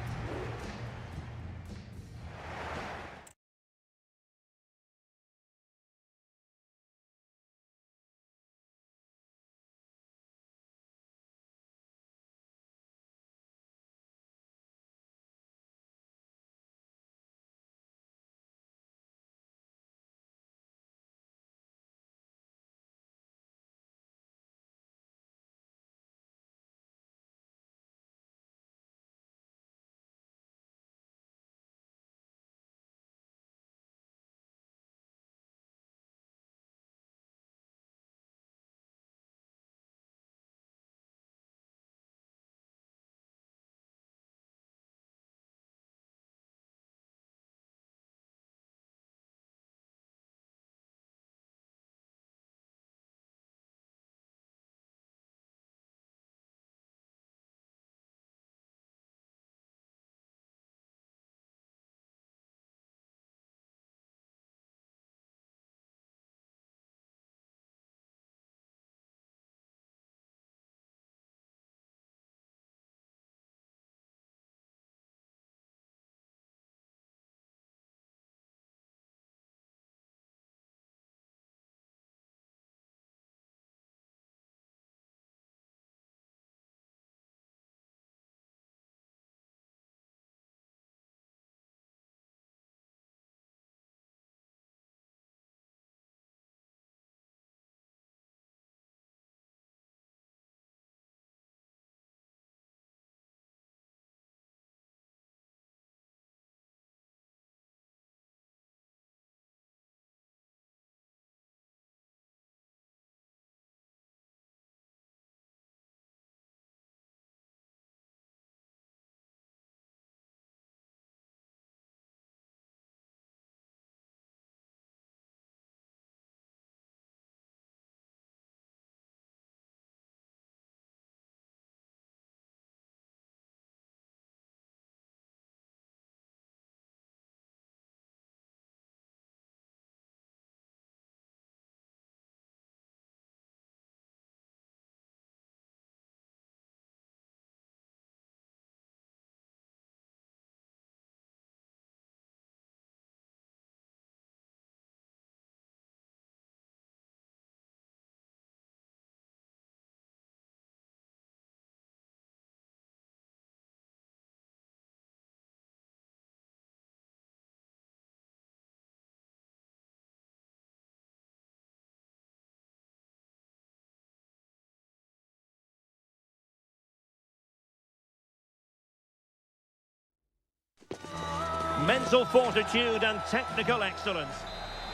mental fortitude and technical excellence.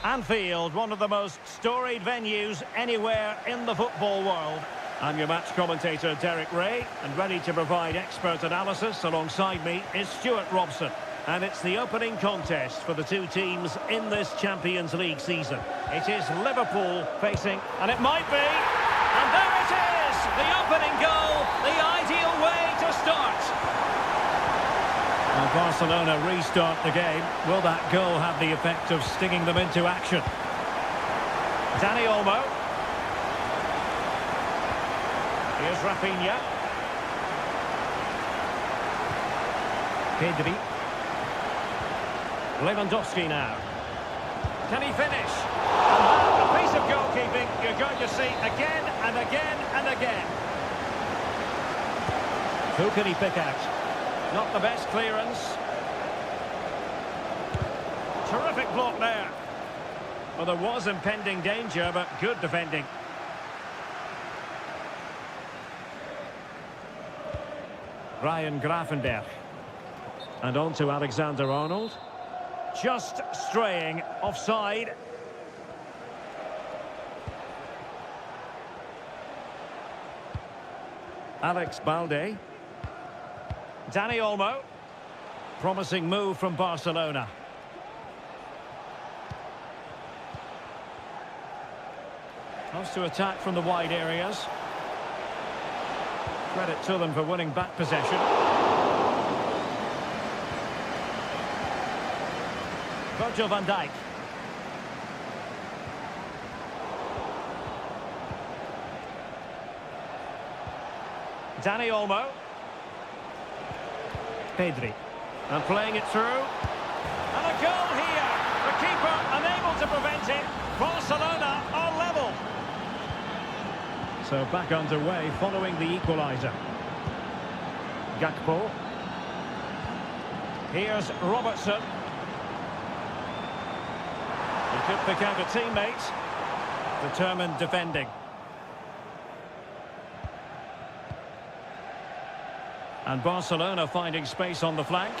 Anfield, one of the most storied venues anywhere in the football world. I'm your match commentator, Derek Ray, and ready to provide expert analysis alongside me is Stuart Robson. And it's the opening contest for the two teams in this Champions League season. It is Liverpool facing, and it might be, and there it is! The opening goal, the ideal way to start. And Barcelona restart the game. Will that goal have the effect of stinging them into action? Dani Olmo. Here's Rafinha. Pedri. Lewandowski now. Can he finish? And that, a piece of goalkeeping you're going to see again and again and again. Who can he pick out? Not the best clearance. Terrific block there. Well, there was impending danger, but good defending. Ryan Gravenberch. And on to Alexander-Arnold. Just straying offside. Alex Balde. Dani Olmo. Promising move from Barcelona. Loves to attack from the wide areas. Credit to them for winning back possession. Virgil van Dijk. Dani Olmo. Pedri. And playing it through. And a goal here. The keeper unable to prevent it. Barcelona are level. So back underway following the equaliser. Gakpo. Here's Robertson. He could pick out a teammate. Determined defending. And Barcelona finding space on the flank.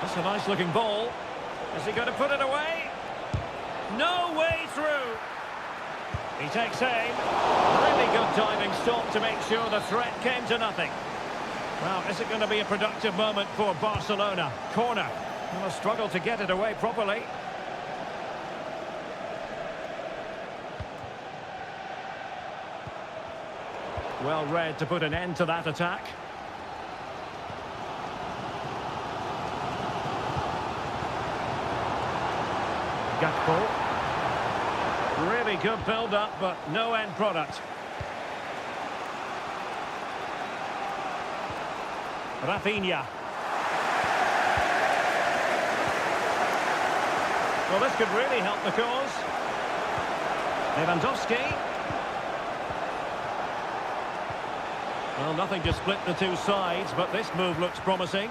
That's a nice looking ball. Is he going to put it away? No way through. He takes aim. Really good diving stop to make sure the threat came to nothing. Well, is it going to be a productive moment for Barcelona? Corner. Well, a struggle to get it away properly. Well read to put an end to that attack. Gakpo. Really good build-up, but no end product. Rafinha. Well, this could really help the cause. Lewandowski. Well, nothing to split the two sides, but this move looks promising.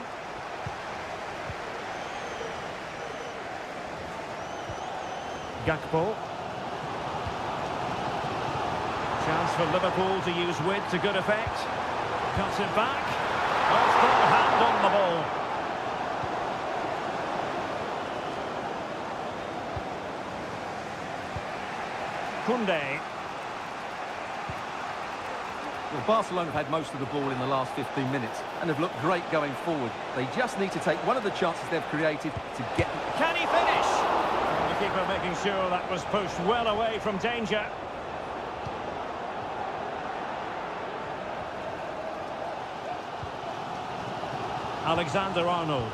Gakpo. Chance for Liverpool to use width to good effect. Cuts it back. Oh, strong hand on the ball. Koundé. Well, Barcelona have had most of the ball in the last 15 minutes and have looked great going forward. They just need to take one of the chances they've created to get... Can he finish? And the keeper making sure that was pushed well away from danger. Alexander-Arnold.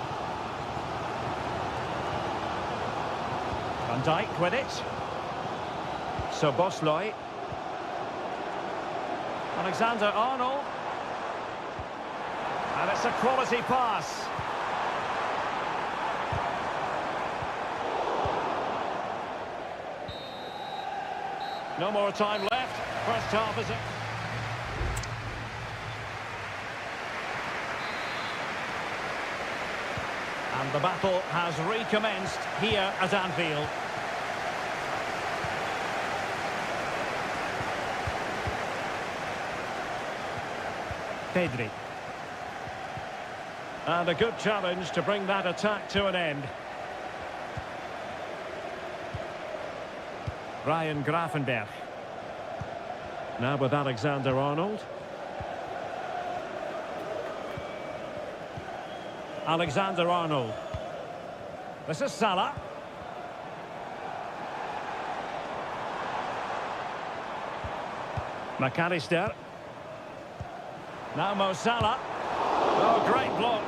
Van Dijk with it. Szoboszlai. Alexander-Arnold. And it's a quality pass. No more time left. First half is it. And the battle has recommenced here at Anfield. Pedri. And a good challenge to bring that attack to an end. Ryan Grafenberg. Now with Alexander-Arnold. Alexander-Arnold. This is Salah. McAllister. Now Mo Salah. Oh, great block.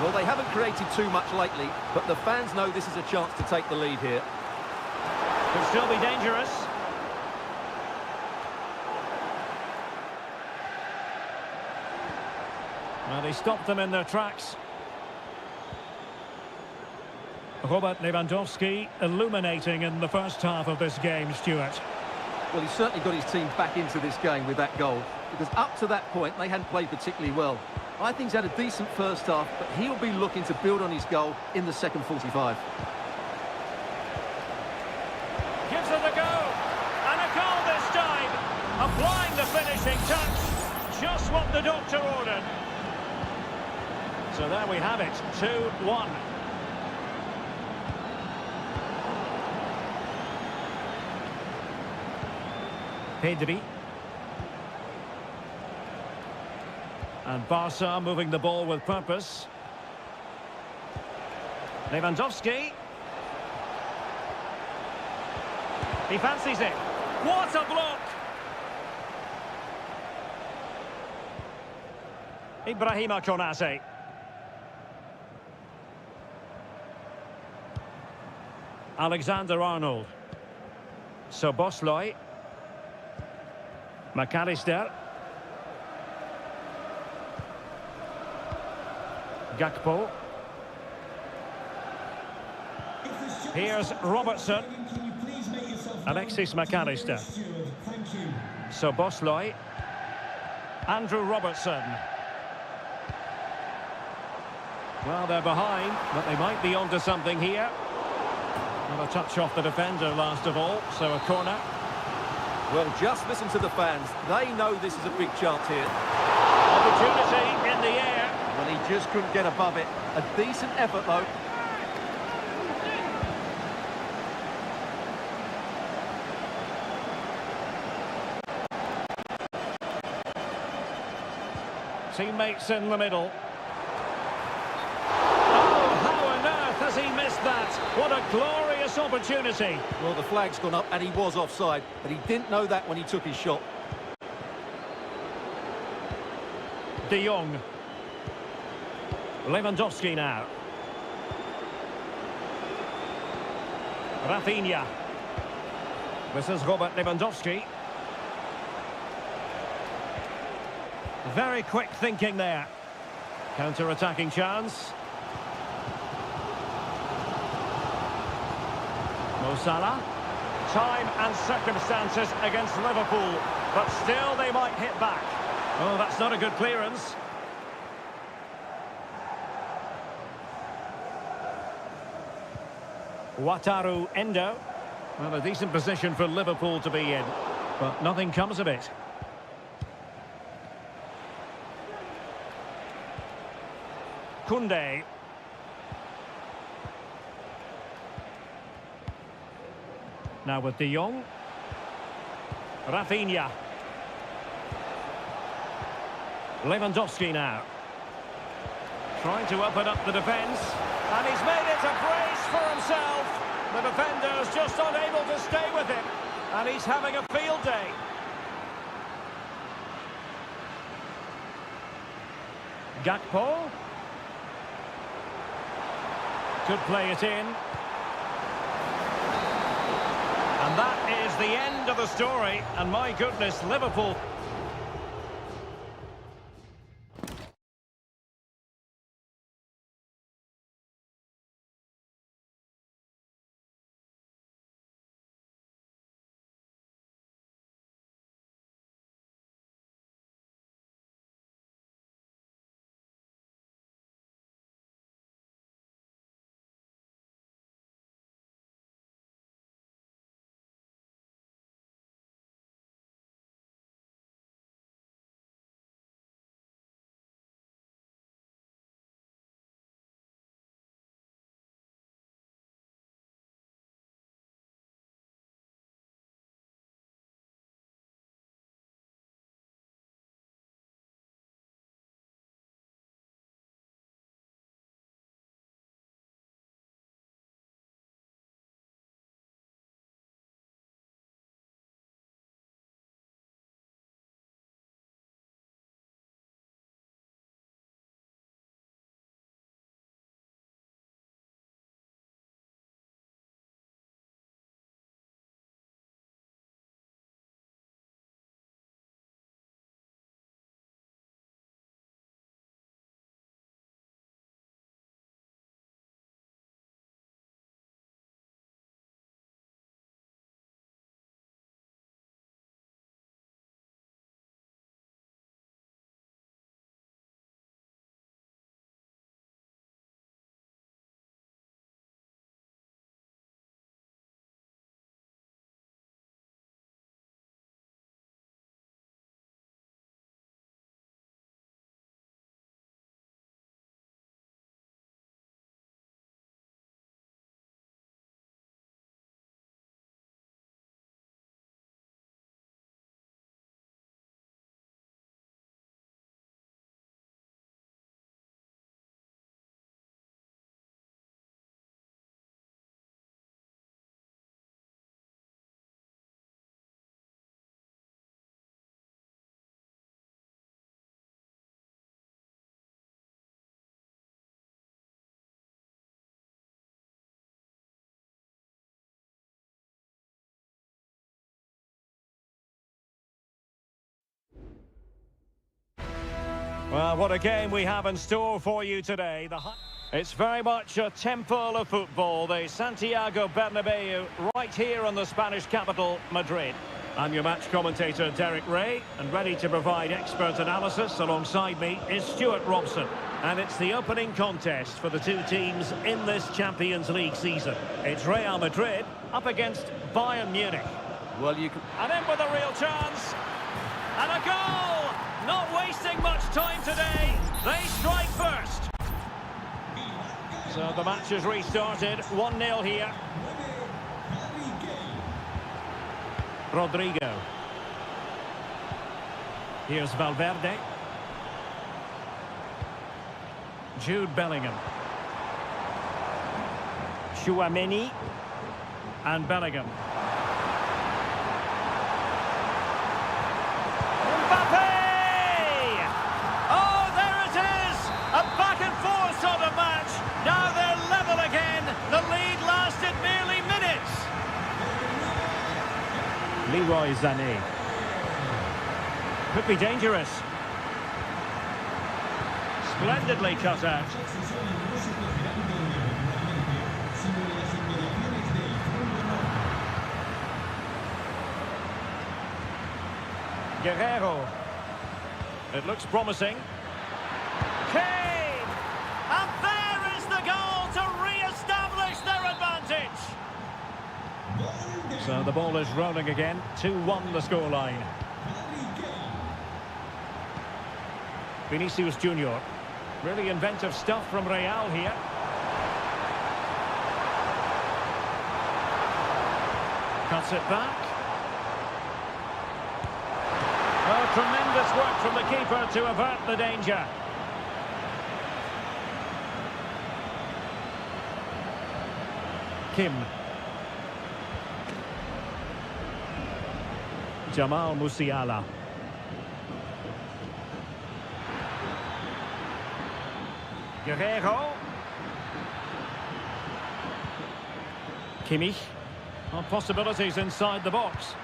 Well, they haven't created too much lately, but the fans know this is a chance to take the lead here. Could still be dangerous. Well, he stopped them in their tracks. Robert Lewandowski illuminating in the first half of this game, Stuart. Well, he's certainly got his team back into this game with that goal, because up to that point, they hadn't played particularly well. I think he's had a decent first half, but he'll be looking to build on his goal in the second 45. Gives it a go, and a goal this time. Applying the finishing touch, just what the doctor ordered. So there we have it, 2-1. Pedri. And Barca moving the ball with purpose. Lewandowski. He fancies it. What a block! Ibrahima Konate. Alexander-Arnold. Szoboszlai. McAllister. Gakpo. Here's Robertson. Alexis McAllister. Szoboszlai. Andrew Robertson. Well, they're behind, but they might be onto something here. Well, a touch off the defender last of all, so a corner. Well, just listen to the fans. They know this is a big chance here. Opportunity in the air. Well, he just couldn't get above it. A decent effort, though. Teammates in the middle. Oh, how on earth has he missed that? What a glorious opportunity. Well, the flag's gone up and he was offside, but he didn't know that when he took his shot. De Jong. Lewandowski now. Rafinha. This is Robert Lewandowski. Very quick thinking there. Counter-attacking chance. Mo Salah. Time and circumstances against Liverpool, but still they might hit back. Oh, that's not a good clearance. Wataru Endo. Well, a decent position for Liverpool to be in, but nothing comes of it. Koundé. Now with De Jong. Rafinha. Lewandowski now. Trying to open up the defence. And he's made it a brace for himself. The defender's just unable to stay with him. And he's having a field day. Gakpo. Could play it in. And that is the end of the story. And my goodness, Liverpool Well, what a game we have in store for you today. It's very much a temple of football, the Santiago Bernabeu, right here in the Spanish capital, Madrid. I'm your match commentator, Derek Ray, and ready to provide expert analysis alongside me is Stuart Robson. And it's the opening contest for the two teams in this Champions League season. It's Real Madrid up against Bayern Munich. Well, you can... And in with a real chance. And a goal! Not wasting much time today. They strike first. So the match is restarted. 1-0 here. Rodrigo. Here's Valverde. Jude Bellingham. Chouameni. And Bellingham. Now they're level again. The lead lasted merely minutes. Leroy Sané. Could be dangerous. Splendidly cut out. Guerrero. It looks promising. Kane! And there is the goal to re-establish their advantage. So the ball is rolling again. 2-1 the scoreline. Vinicius Junior. Really inventive stuff from Real here. Cuts it back. Oh, tremendous work from the keeper to avert the danger. Kim. Jamal Musiala. Guerrero. Kimmich. Well, possibilities inside the box.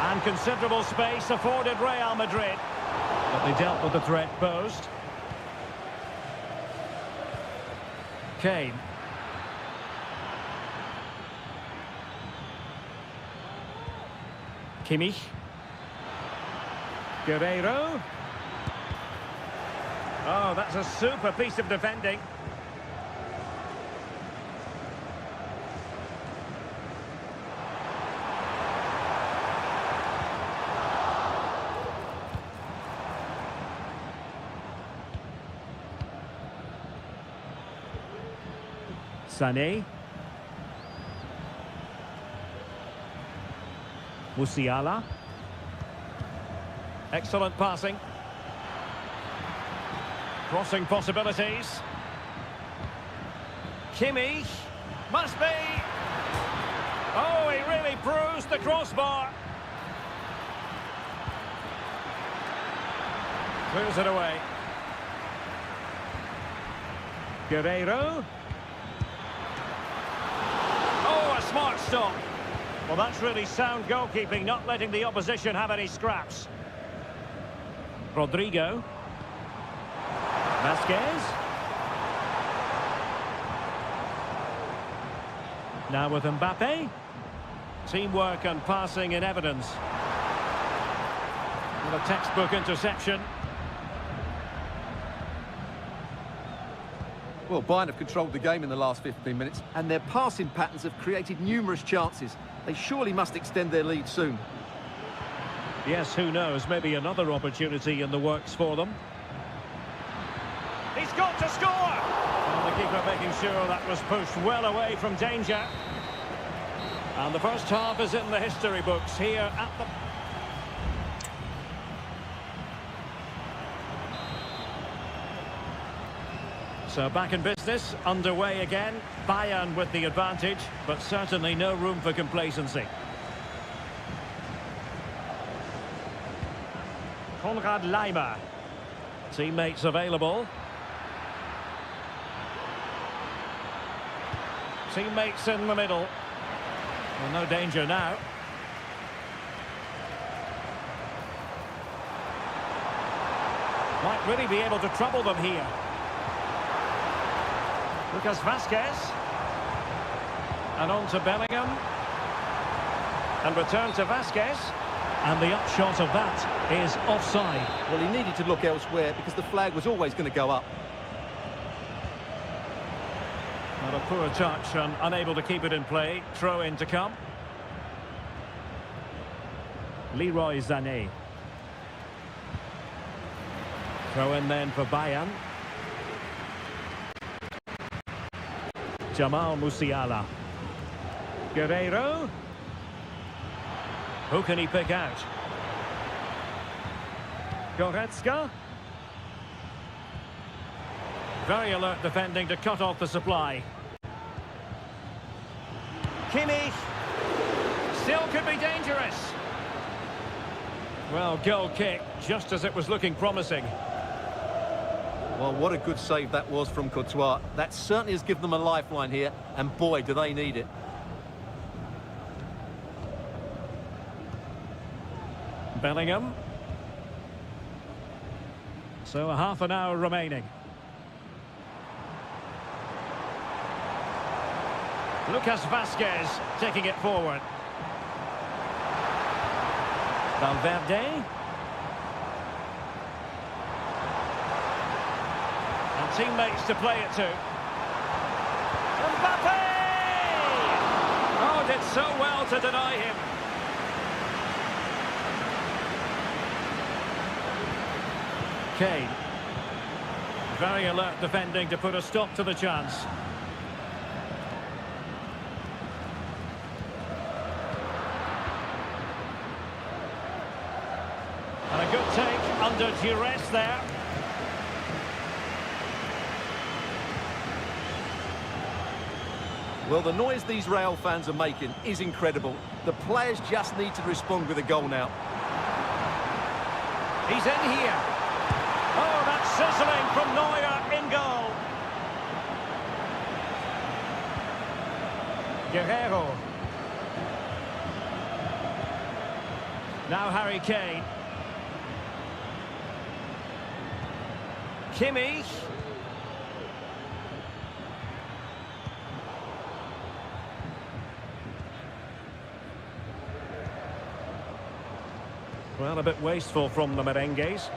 And considerable space afforded Real Madrid. But they dealt with the threat posed. Kane. Kimmich. Guerrero. Oh, that's a super piece of defending. Sané. Musiala. Excellent passing. Crossing possibilities. Kimmich. Must be. Oh, he really bruised the crossbar. Clears it away. Guerrero. Oh, a smart stop. Well, that's really sound goalkeeping, not letting the opposition have any scraps. Rodrigo. Vasquez. Now with Mbappe. Teamwork and passing in evidence. With a textbook interception. Well, Bayern have controlled the game in the last 15 minutes, and their passing patterns have created numerous chances. They surely must extend their lead soon. Yes, who knows? Maybe another opportunity in the works for them. He's got to score! And the keeper making sure that was pushed well away from danger. And the first half is in the history books here at the... So back in business, underway again. Bayern with the advantage, but certainly no room for complacency. Konrad Laimer. Teammates available. Teammates in the middle. Well, no danger now. Might really be able to trouble them here. Lucas Vazquez. And on to Bellingham. And return to Vazquez. And the upshot of that is offside. Well, he needed to look elsewhere because the flag was always going to go up. Not a poor touch and unable to keep it in play. Throw in to come. Leroy Sané. Throw in then for Bayern. Jamal Musiala. Guerreiro. Who can he pick out? Goretzka. Very alert defending to cut off the supply. Kimmich. Still could be dangerous. Well, goal kick, just as it was looking promising. Well, what a good save that was from Courtois. That certainly has given them a lifeline here, and boy, do they need it. Bellingham. So a half an hour remaining. Lucas Vazquez taking it forward. Valverde. And teammates to play it to. Mbappe! Oh, did so well to deny him. Kane. Very alert defending to put a stop to the chance. And a good take under duress there. Well, the noise these Real fans are making is incredible. The players just need to respond with a goal now. He's in here. Oh, that's sizzling from Neuer in goal. Guerreiro. Now Harry Kane. Kimmich. Well, a bit wasteful from the merengues.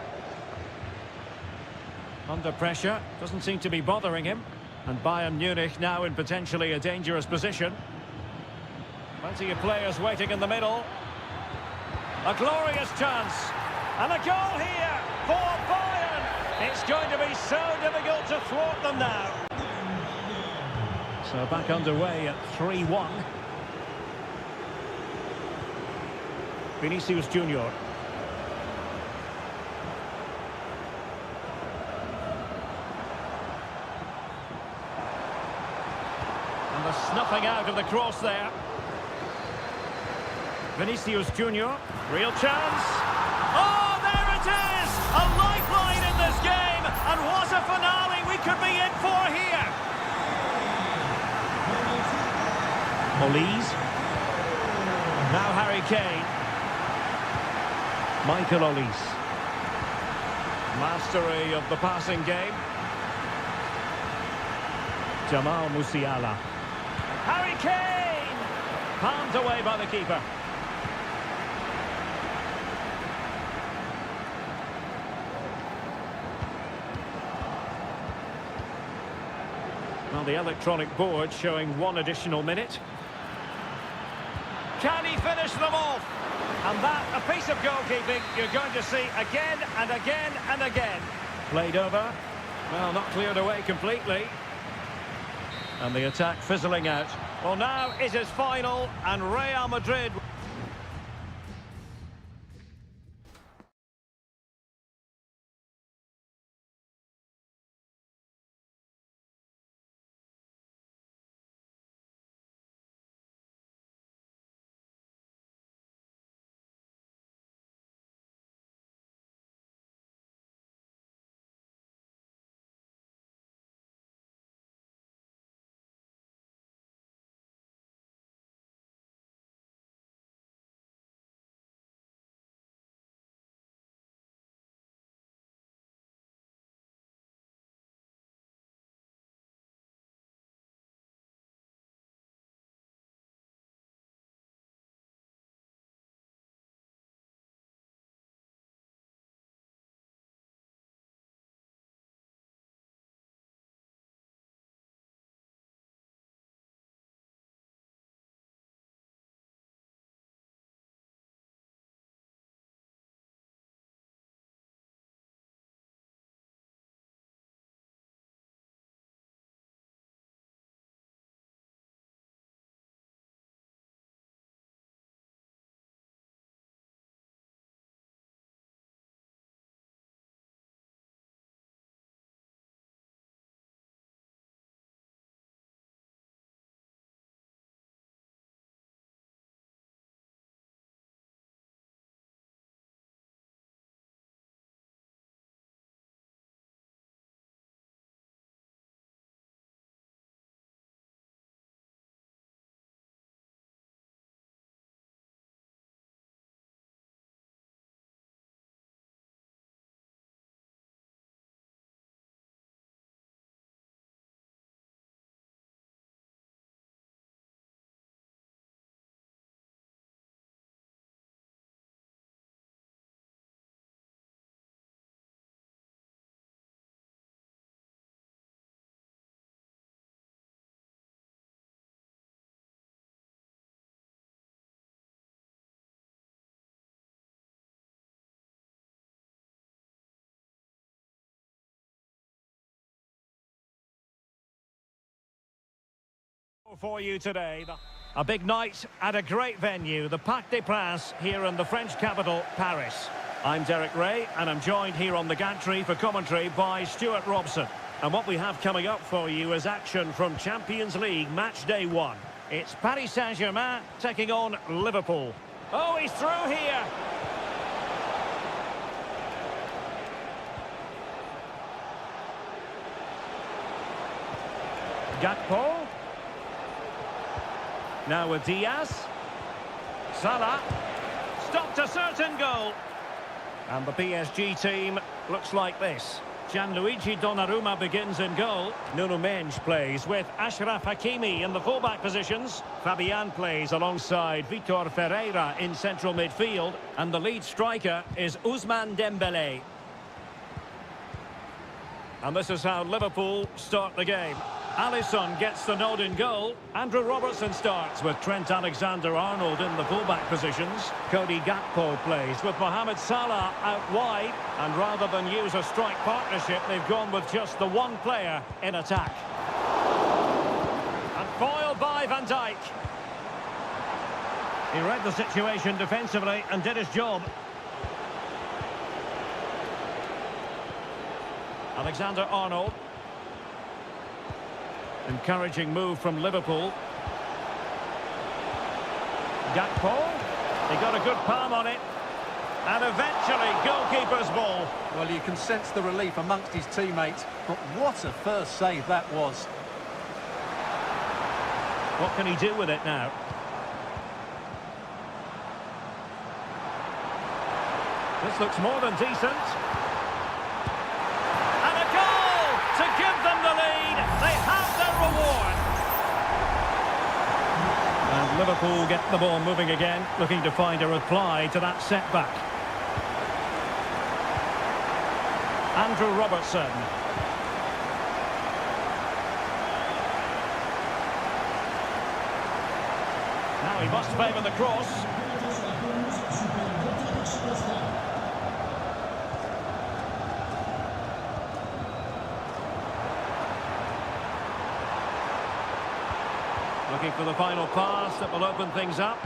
Under pressure, doesn't seem to be bothering him. And Bayern Munich now in potentially a dangerous position. Plenty of players waiting in the middle. A glorious chance. And a goal here for Bayern. It's going to be so difficult to thwart them now. So back underway at 3-1. Vinicius Junior. And the snuffing out of the cross there. Vinicius Junior. Real chance. Oh, there it is! A lifeline in this game. And what a finale we could be in for here. Olise. Now Harry Kane. Michael Olise. Mastery of the passing game. Jamal Musiala. Harry Kane! Palmed away by the keeper. Well, the electronic board showing one additional minute. Can he finish them off? And that, a piece of goalkeeping you're going to see again and again and again. Played over. Well, not cleared away completely. And the attack fizzling out. Well, now it is final, and Real Madrid For you today, a big night at a great venue, the Parc des Princes here in the French capital, Paris. I'm Derek Ray, and I'm joined here on the gantry for commentary by Stuart Robson. And what we have coming up for you is action from Champions League match day 1. It's Paris Saint-Germain taking on Liverpool. Oh, he's through here. Gakpo. Now with Diaz. Salah. Stopped a certain goal. And the PSG team looks like this. Gianluigi Donnarumma begins in goal. Nuno Mendes plays with Achraf Hakimi in the fullback positions. Fabian plays alongside Vitor Ferreira in central midfield. And the lead striker is Ousmane Dembélé. And this is how Liverpool start the game. Alisson gets the nod in goal. Andrew Robertson starts with Trent Alexander-Arnold in the fullback positions. Cody Gakpo plays with Mohamed Salah out wide. And rather than use a strike partnership, they've gone with just the one player in attack. And foiled by Van Dijk. He read the situation defensively and did his job. Alexander-Arnold. Encouraging move from Liverpool. Gakpo. He got a good palm on it. And eventually, goalkeeper's ball. Well, you can sense the relief amongst his teammates, but what a first save that was. What can he do with it now? This looks more than decent. And a goal to give them the lead. They have their reward. And Liverpool get the ball moving again, looking to find a reply to that setback. Andrew Robertson. Now he must favour the cross. Looking for the final pass that will open things up.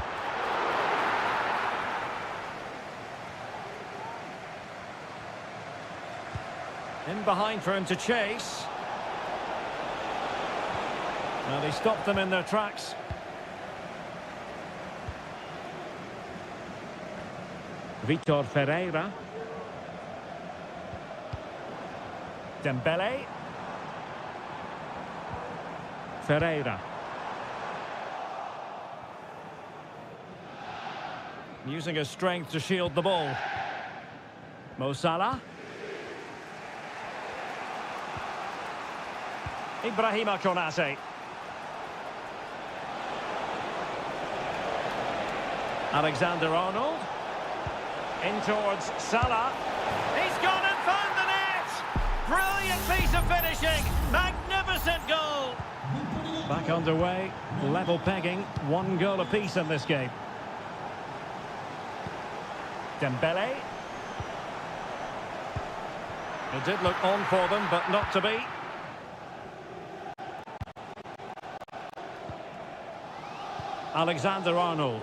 In behind for him to chase. Now they stopped them in their tracks. Vitor Ferreira. Dembélé. Ferreira. Using his strength to shield the ball. Mo Salah. Ibrahima Konate. Alexander-Arnold. In towards Salah. He's gone and found the net! Brilliant piece of finishing! Magnificent goal! Back underway. Level pegging. 1 goal apiece in this game. Dembélé. It did look on for them, but not to be. Alexander-Arnold.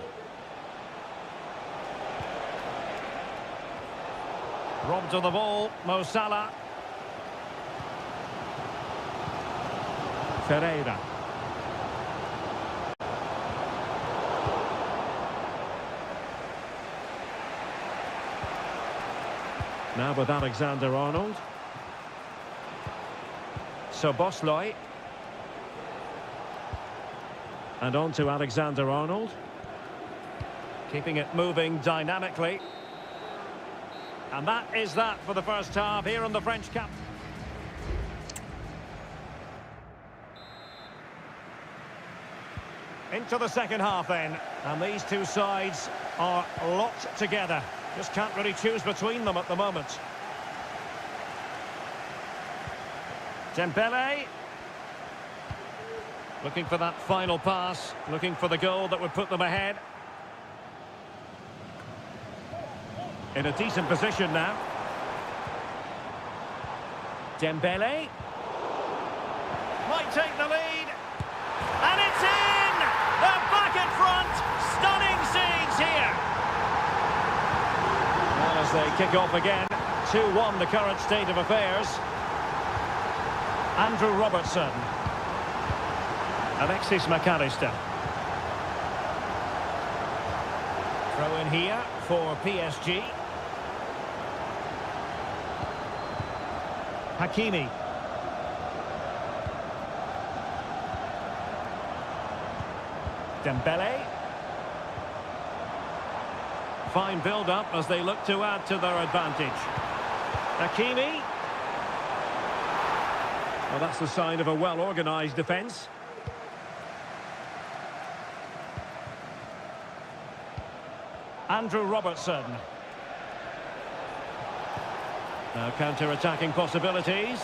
Robbed of the ball, Mo Salah. Ferreira. Now with Alexander-Arnold. Szoboszlai. And on to Alexander-Arnold. Keeping it moving dynamically. And that is that for the first half here on the French cap. Into the second half then. And these two sides are locked together. Just can't really choose between them at the moment. Dembélé. Looking for that final pass. Looking for the goal that would put them ahead. In a decent position now. Dembélé. Might take the lead. And it's in! kick off again. 2-1 the current state of affairs. Andrew Robertson. Alexis McAllister. Throw in here for PSG. Hakimi. Dembele. Fine build-up as they look to add to their advantage. Hakimi. Well, that's the sign of a well-organised defence. Andrew Robertson. Now counter-attacking possibilities.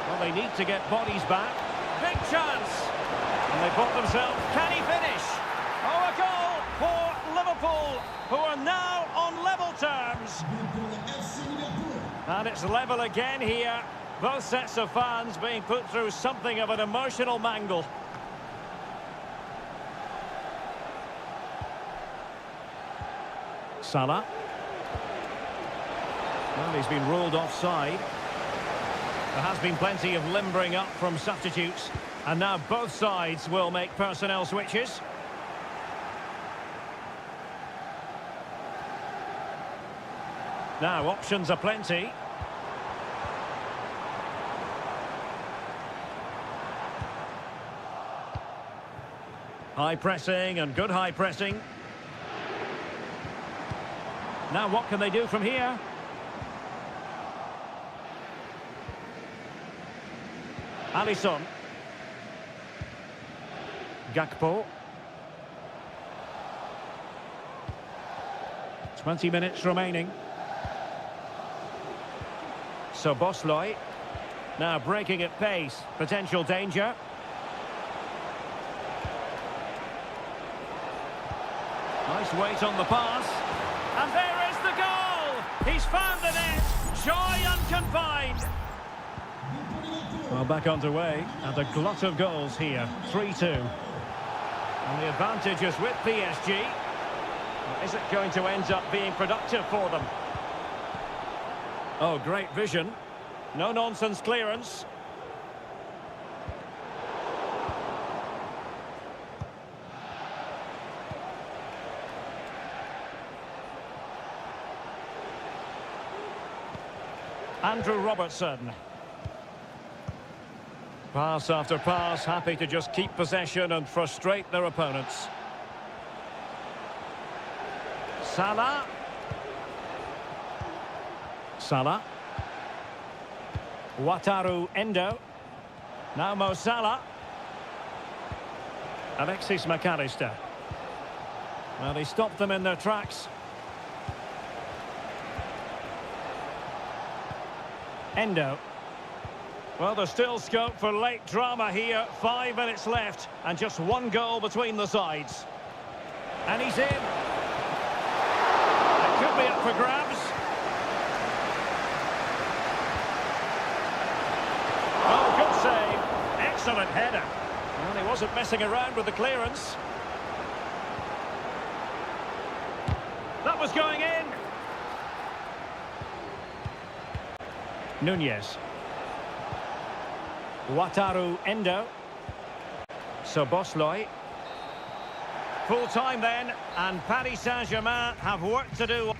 Well, they need to get bodies back. Big chance! And they bought themselves. Can he finish? Oh, a goal for Liverpool, who are now on level terms. And it's level again here. Both sets of fans being put through something of an emotional mangle. Salah. Well, he's been ruled offside. There has been plenty of limbering up from substitutes. And now both sides will make personnel switches. Now, options are plenty. High pressing and good high pressing. Now, what can they do from here? Alisson. Gakpo. 20 minutes remaining. So Bosley. Now breaking at pace. Potential danger. Nice weight on the pass. And there is the goal! He's found the net. Joy unconfined. Well, back underway, and a glut of goals here. 3-2. And the advantage is with PSG. Is it going to end up being productive for them? Oh, great vision. No-nonsense clearance. Andrew Robertson. Pass after pass, happy to just keep possession and frustrate their opponents. Salah. Salah. Wataru Endo. Now Mo Salah. Alexis McAllister. Well, he stopped them in their tracks. Endo. Well, there's still scope for late drama here. 5 minutes left and just one goal between the sides. And he's in. It could be up for grabs. Oh, good save. Excellent header. Well, he wasn't messing around with the clearance. That was going in. Nunez. Wataru Endo. So Bosley. Full time then, and Paris Saint-Germain have work to do.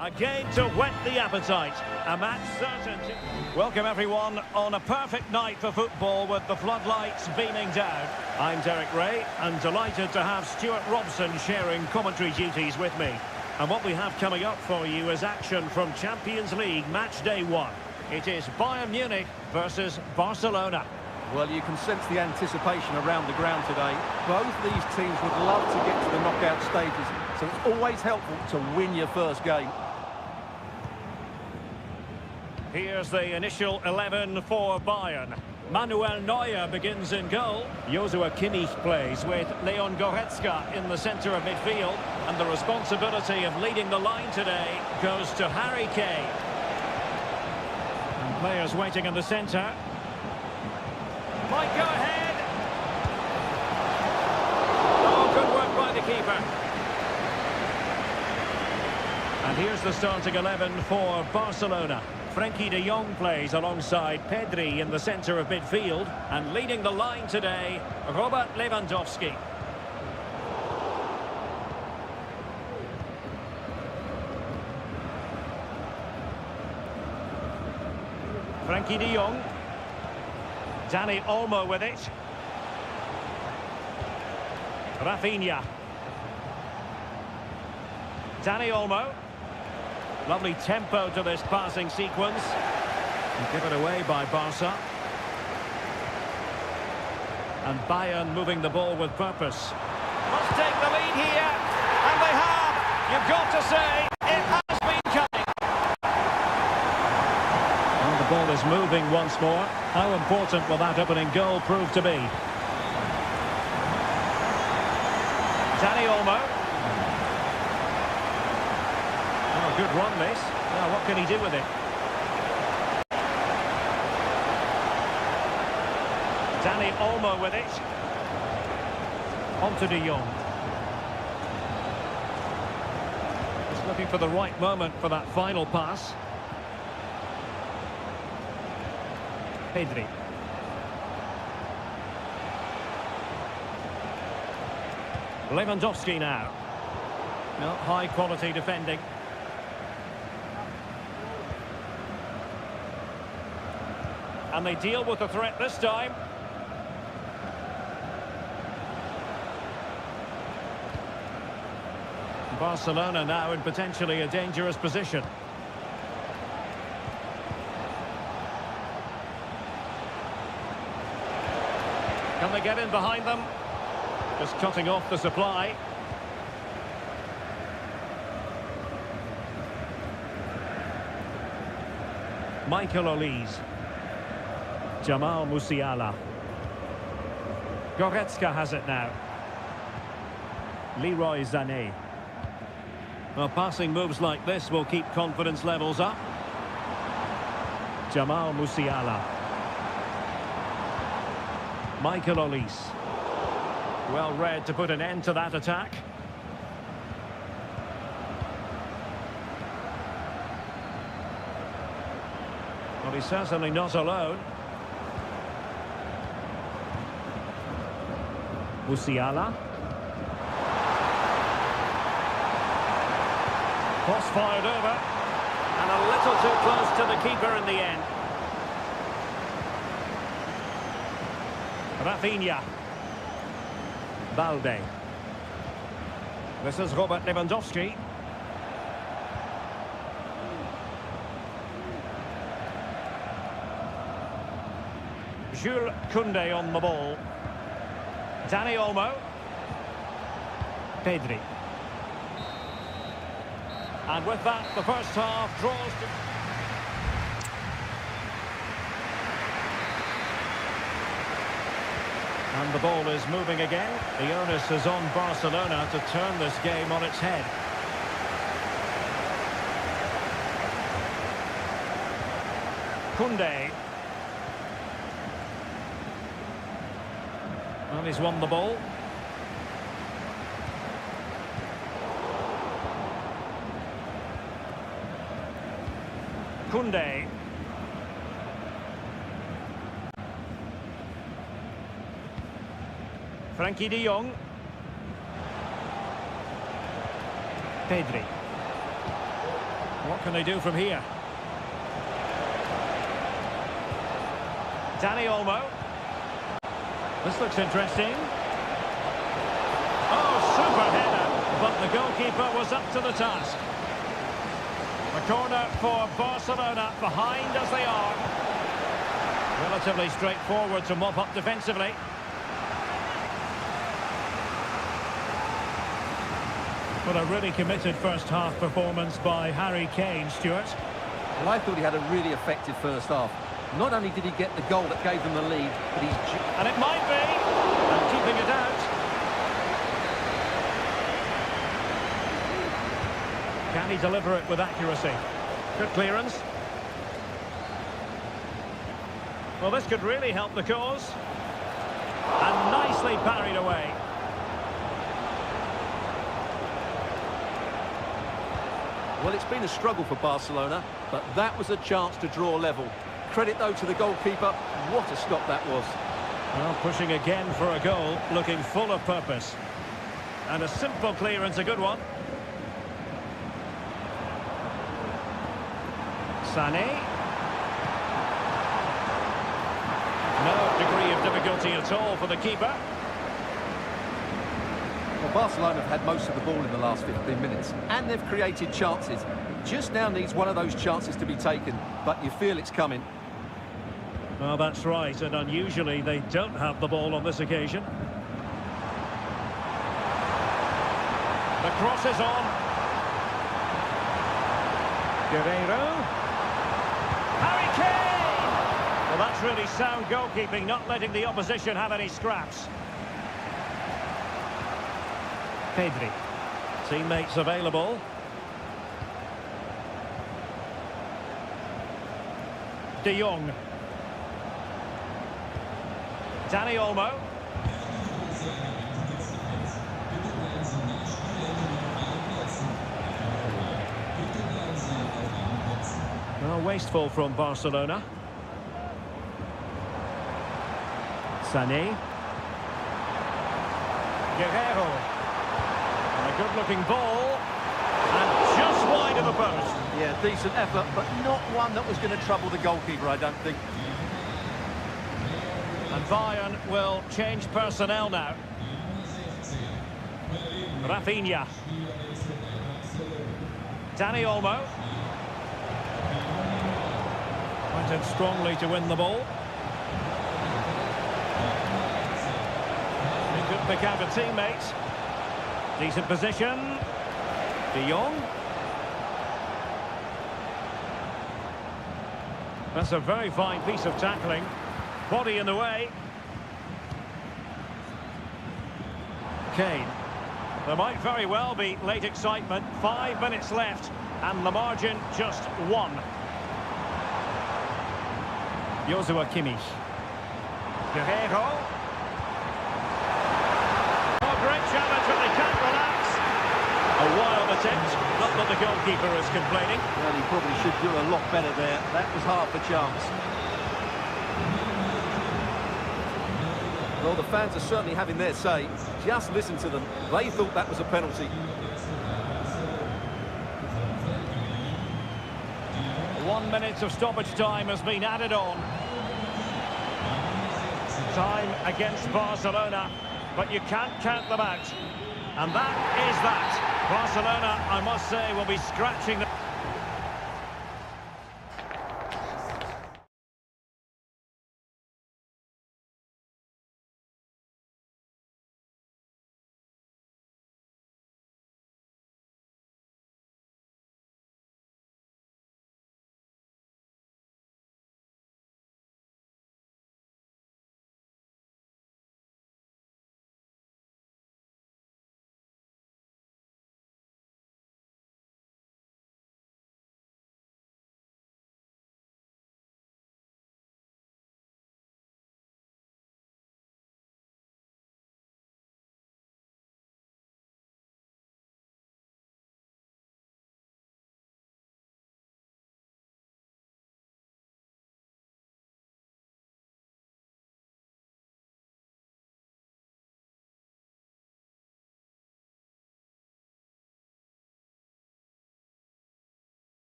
Again to whet the appetite. A match certain. Welcome everyone on a perfect night for football with the floodlights beaming down. I'm Derek Ray and delighted to have Stuart Robson sharing commentary duties with me. And what we have coming up for you is action from Champions League match day 1. It is Bayern Munich versus Barcelona. Well, you can sense the anticipation around the ground today. Both these teams would love to get to the knockout stages, so it's always helpful to win your first game. Here's the initial 11 for Bayern. Manuel Neuer begins in goal. Joshua Kimmich plays with Leon Goretzka in the centre of midfield. And the responsibility of leading the line today goes to Harry Kane. And players waiting in the centre. Might go ahead. Oh, good work by the keeper. And here's the starting 11 for Barcelona. Frenkie de Jong plays alongside Pedri in the centre of midfield. And leading the line today, Robert Lewandowski. Frenkie de Jong. Dani Olmo with it. Rafinha. Dani Olmo. Lovely tempo to this passing sequence. And given away by Barca. And Bayern moving the ball with purpose. Must take the lead here. And they have. You've got to say, it has been coming. And the ball is moving once more. How important will that opening goal prove to be? Dani Olmo. Oh, good run this. Now what can he do with it? Dani Olmo with it. On to de Jong. Just looking for the right moment for that final pass. Pedri. Lewandowski now. No, high quality defending. And they deal with the threat this time. Barcelona now in potentially a dangerous position. Can they get in behind them? Just cutting off the supply. Michael Olise. Jamal Musiala. Goretzka has it now. Leroy Sané. Well, passing moves like this will keep confidence levels up. Jamal Musiala. Michael Olise. Well read to put an end to that attack. Well, he's certainly not alone. Musiala. Cross fired over. And a little too close to the keeper in the end. Rafinha. Balde. This is Robert Lewandowski. Jules Koundé on the ball. Dani Olmo. Pedri. And with that, the first half draws to... And the ball is moving again. The onus is on Barcelona to turn this game on its head. Koundé. Well, he's won the ball. Koundé. Frenkie de Jong. Pedri. What can they do from here? Danny Olmo. This looks interesting. Oh, super header, but the goalkeeper was up to the task. A corner for Barcelona, behind as they are. Relatively straightforward to mop up defensively. But a really committed first-half performance by Harry Kane, Stuart. Well, I thought he had a really effective first half. Not only did he get the goal that gave them the lead, but he's... And it might be! And keeping it out. Can he deliver it with accuracy? Good clearance. Well, this could really help the cause. And nicely parried away. Well, it's been a struggle for Barcelona, but that was a chance to draw level. Credit, though, to the goalkeeper. What a stop that was. Well, pushing again for a goal, looking full of purpose. And a simple clearance, a good one. Sané. No degree of difficulty at all for the keeper. Well, Barcelona have had most of the ball in the last 15 minutes, and they've created chances. Just now needs one of those chances to be taken, but you feel it's coming. Well, that's right, and unusually they don't have the ball on this occasion. The cross is on. Guerreiro. Harry Kane! Well, that's really sound goalkeeping, not letting the opposition have any scraps. Pedri. Teammates available. De Jong. Danny Olmo. Well, wasteful from Barcelona. Sané. Guerreiro. And a good-looking ball. And just wide of the post. Yeah, decent effort, but not one that was going to trouble the goalkeeper, I don't think. And Bayern will change personnel now. Rafinha. Danny Olmo. Went in strongly to win the ball. He could pick out a teammate. Decent position. De Jong. That's a very fine piece of tackling. Body in the way. Kane. There might very well be late excitement. 5 minutes left, and the margin just 1. Joshua Kimmich. Guerreiro. Oh, great challenge, but they can't relax. A wild attempt. Not that the goalkeeper is complaining. Well, he probably should do a lot better there. That was half a chance. Well, the fans are certainly having their say. Just listen to them. They thought that was a penalty. 1 minute of stoppage time has been added on. Time against Barcelona, but you can't count them out. And that is that. Barcelona, I must say, will be scratching the...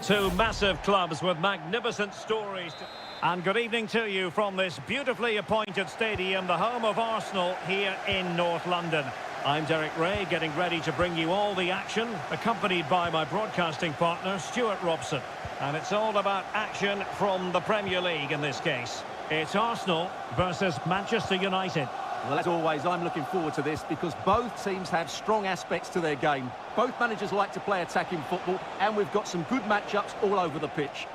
Two massive clubs with magnificent stories. And good evening to you from this beautifully appointed stadium, the home of Arsenal here in North London. I'm Derek Ray, getting ready to bring you all the action, accompanied by my broadcasting partner, Stuart Robson. And it's all about action from the Premier League in this case. It's Arsenal versus Manchester United. Well, as always, I'm looking forward to this because both teams have strong aspects to their game. Both managers like to play attacking football, and we've got some good matchups all over the pitch.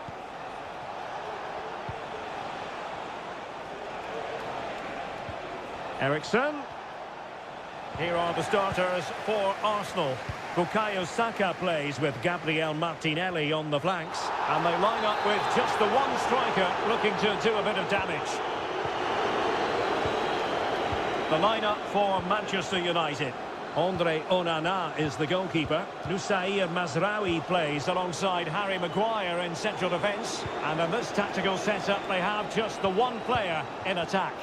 Eriksen. Here are the starters for Arsenal. Bukayo Saka plays with Gabriel Martinelli on the flanks. And they line up with just the one striker looking to do a bit of damage. The lineup for Manchester United. Andre Onana is the goalkeeper. Nusair Mazraoui plays alongside Harry Maguire in central defence. And in this tactical setup, they have just the one player in attack.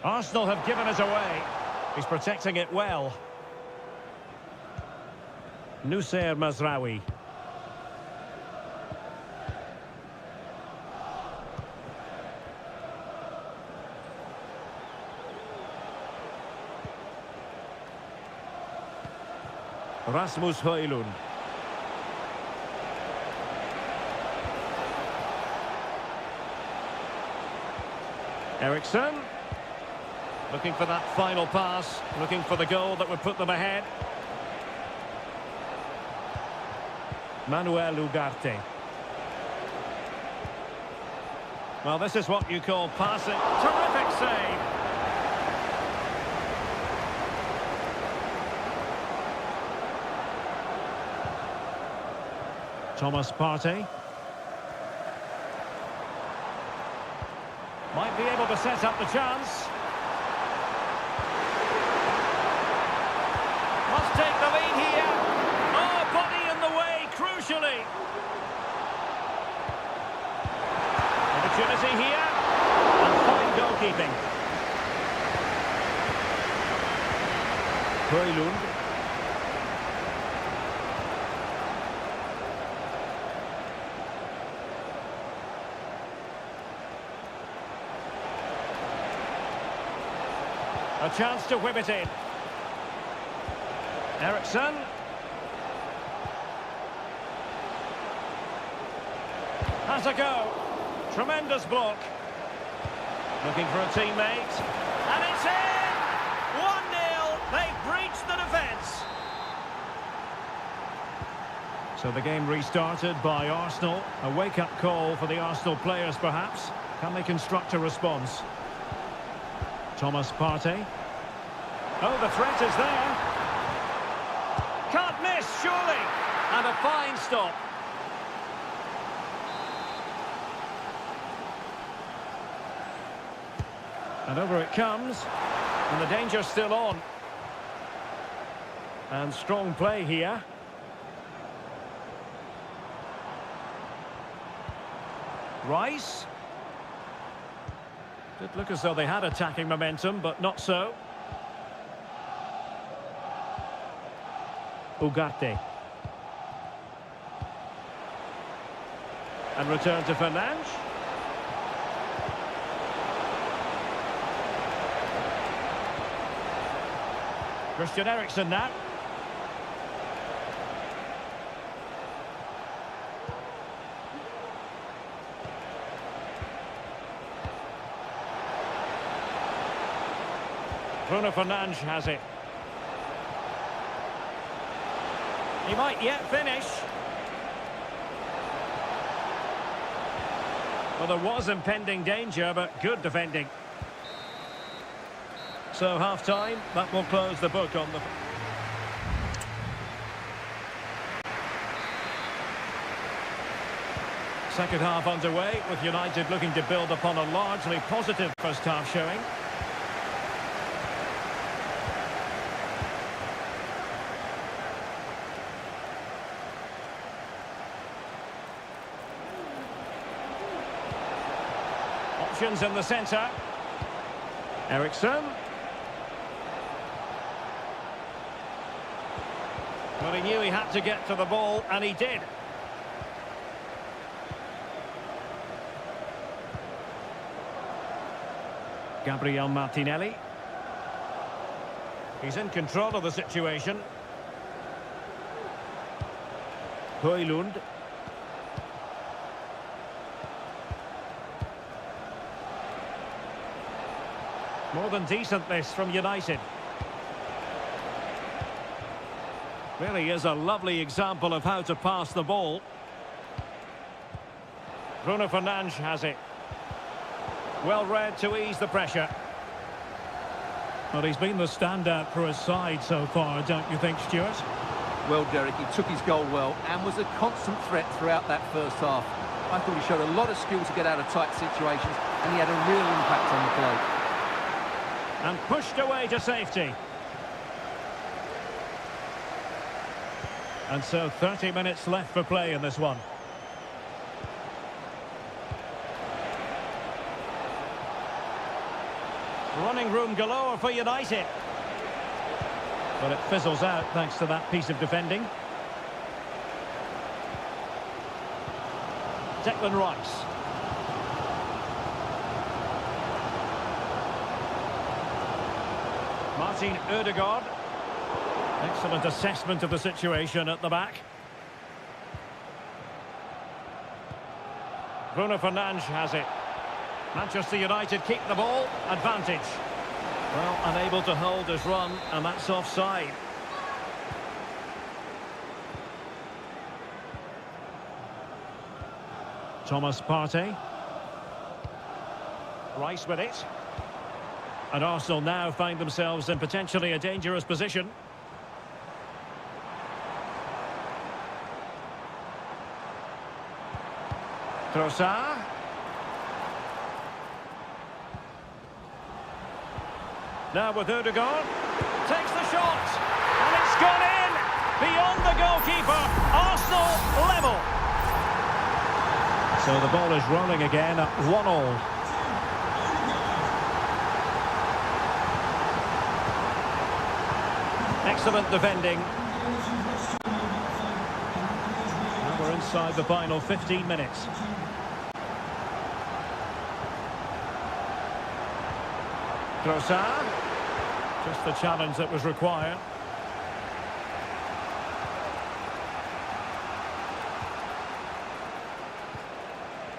Arsenal have given it away. He's protecting it well. Nusair Mazraoui. Rasmus Højlund. Eriksen. Looking for that final pass, looking for the goal that would put them ahead. Manuel Ugarte. Well, this is what you call passing. Terrific save. Thomas Partey. Might be able to set up the chance. Must take the lead here. Oh, body in the way, crucially. Opportunity here. And fine goalkeeping. Højlund. A chance to whip it in. Eriksen. Has a go. Tremendous block. Looking for a teammate. And it's in! 1-0. They've breached the defence. So the game restarted by Arsenal. A wake-up call for the Arsenal players, perhaps. Can they construct a response? Thomas Partey. Oh, the threat is there. Can't miss, surely. And a fine stop. And over it comes. And the danger's still on. And strong play here. Rice. Did look as though they had attacking momentum, but not so. Ugarte. And return to Fernandes. Christian Eriksen now. Bruno Fernandes has it. He might yet finish. Well, there was impending danger, but good defending. So half-time, that will close the book on the... Second half underway, with United looking to build upon a largely positive first half showing. options in the centre. Ericsson. Well, he knew he had to get to the ball, and he did. Gabriel Martinelli. He's in control of the situation. Højlund. More than decent this from United. Really is a lovely example of how to pass the ball. Bruno Fernandes has it. Well read to ease the pressure. Well, he's been the standout for his side so far, don't you think, Stuart? Well, Derek, he took his goal well and was a constant threat throughout that first half. I thought he showed a lot of skill to get out of tight situations, and he had a real impact on the play. And pushed away to safety. And so 30 minutes left for play in this one. Running room galore for United. But it fizzles out thanks to that piece of defending. Declan Rice. Martin Ødegaard. Excellent assessment of the situation at the back. Bruno Fernandes has it. Manchester United keep the ball. Advantage. Well, unable to hold his run, and that's offside. Thomas Partey. Rice with it. And Arsenal now find themselves in potentially a dangerous position. Trossard. Now with Ødegaard. Takes the shot. And it's gone in. Beyond the goalkeeper. Arsenal level. So the ball is rolling again at 1-1. Excellent defending. Now we're inside the final 15 minutes. Trossard. Just the challenge that was required.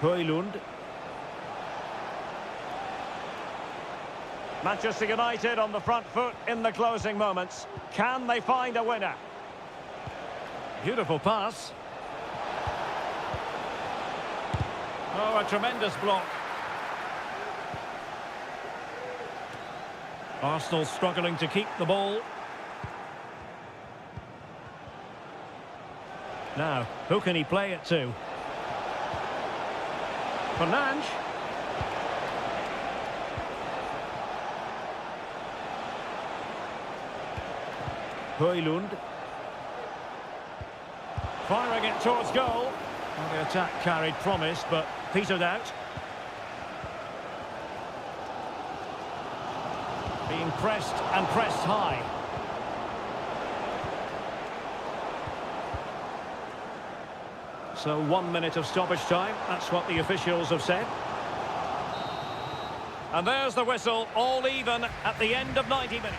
Højlund. Manchester United on the front foot in the closing moments. Can they find a winner? Beautiful pass. Oh, a tremendous block. Arsenal struggling to keep the ball. Now, who can he play it to? Fernandes. Højlund. Firing it towards goal. Well, the attack carried promise, but petered out. Being pressed and pressed high. So 1 minute of stoppage time. That's what the officials have said. And there's the whistle, all even at the end of 90 minutes.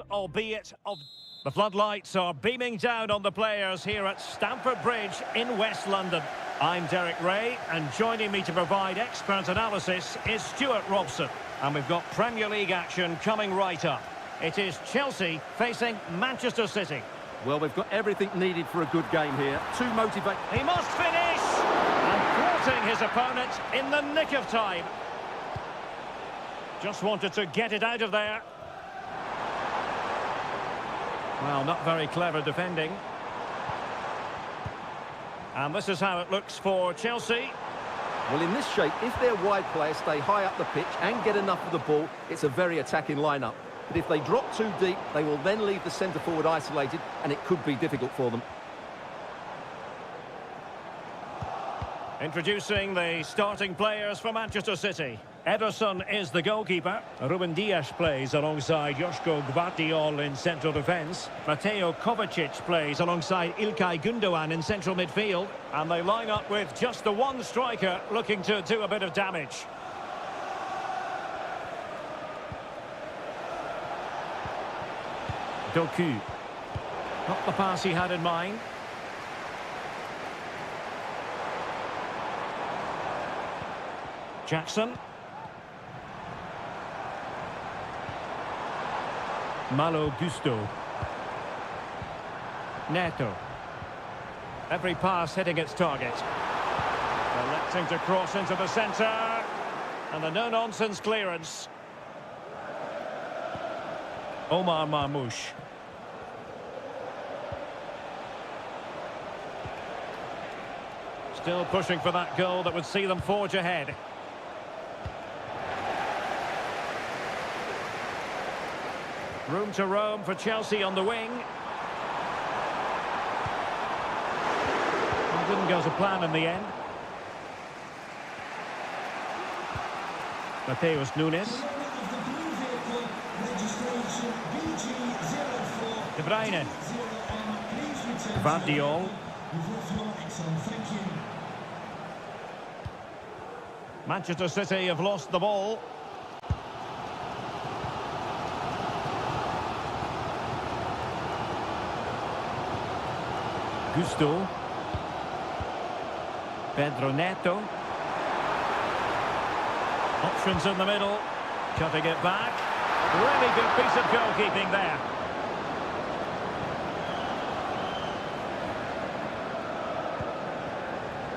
albeit of... The floodlights are beaming down on the players here at Stamford Bridge in West London. I'm Derek Ray, and joining me to provide expert analysis is Stuart Robson. And we've got Premier League action coming right up. It is Chelsea facing Manchester City. Well, we've got everything needed for a good game here. Two motivate... He must finish! And thwarting his opponent in the nick of time. Just wanted to get it out of there. Well, not very clever defending. And this is how it looks for Chelsea. Well, in this shape, if their wide players stay high up the pitch and get enough of the ball, it's a very attacking lineup. But if they drop too deep, they will then leave the centre-forward isolated, and it could be difficult for them. Introducing the starting players for Manchester City. Ederson is the goalkeeper. Ruben Dias plays alongside Joško Gvardiol in central defence. Mateo Kovacic plays alongside Ilkay Gundogan in central midfield. And they line up with just the one striker looking to do a bit of damage. Doku. Not the pass he had in mind. Jackson. Malo Gusto. Neto. Every pass hitting its target. Electing to cross into the centre. And a no-nonsense clearance. Omar Marmoush. Still pushing for that goal that would see them forge ahead. Room to roam for Chelsea on the wing. It didn't go to plan in the end. Mateus Nunes. De Bruyne. Gvardiol. Manchester City have lost the ball. Gusto. Pedro Neto. Options in the middle. Cutting it back. Really good piece of goalkeeping there.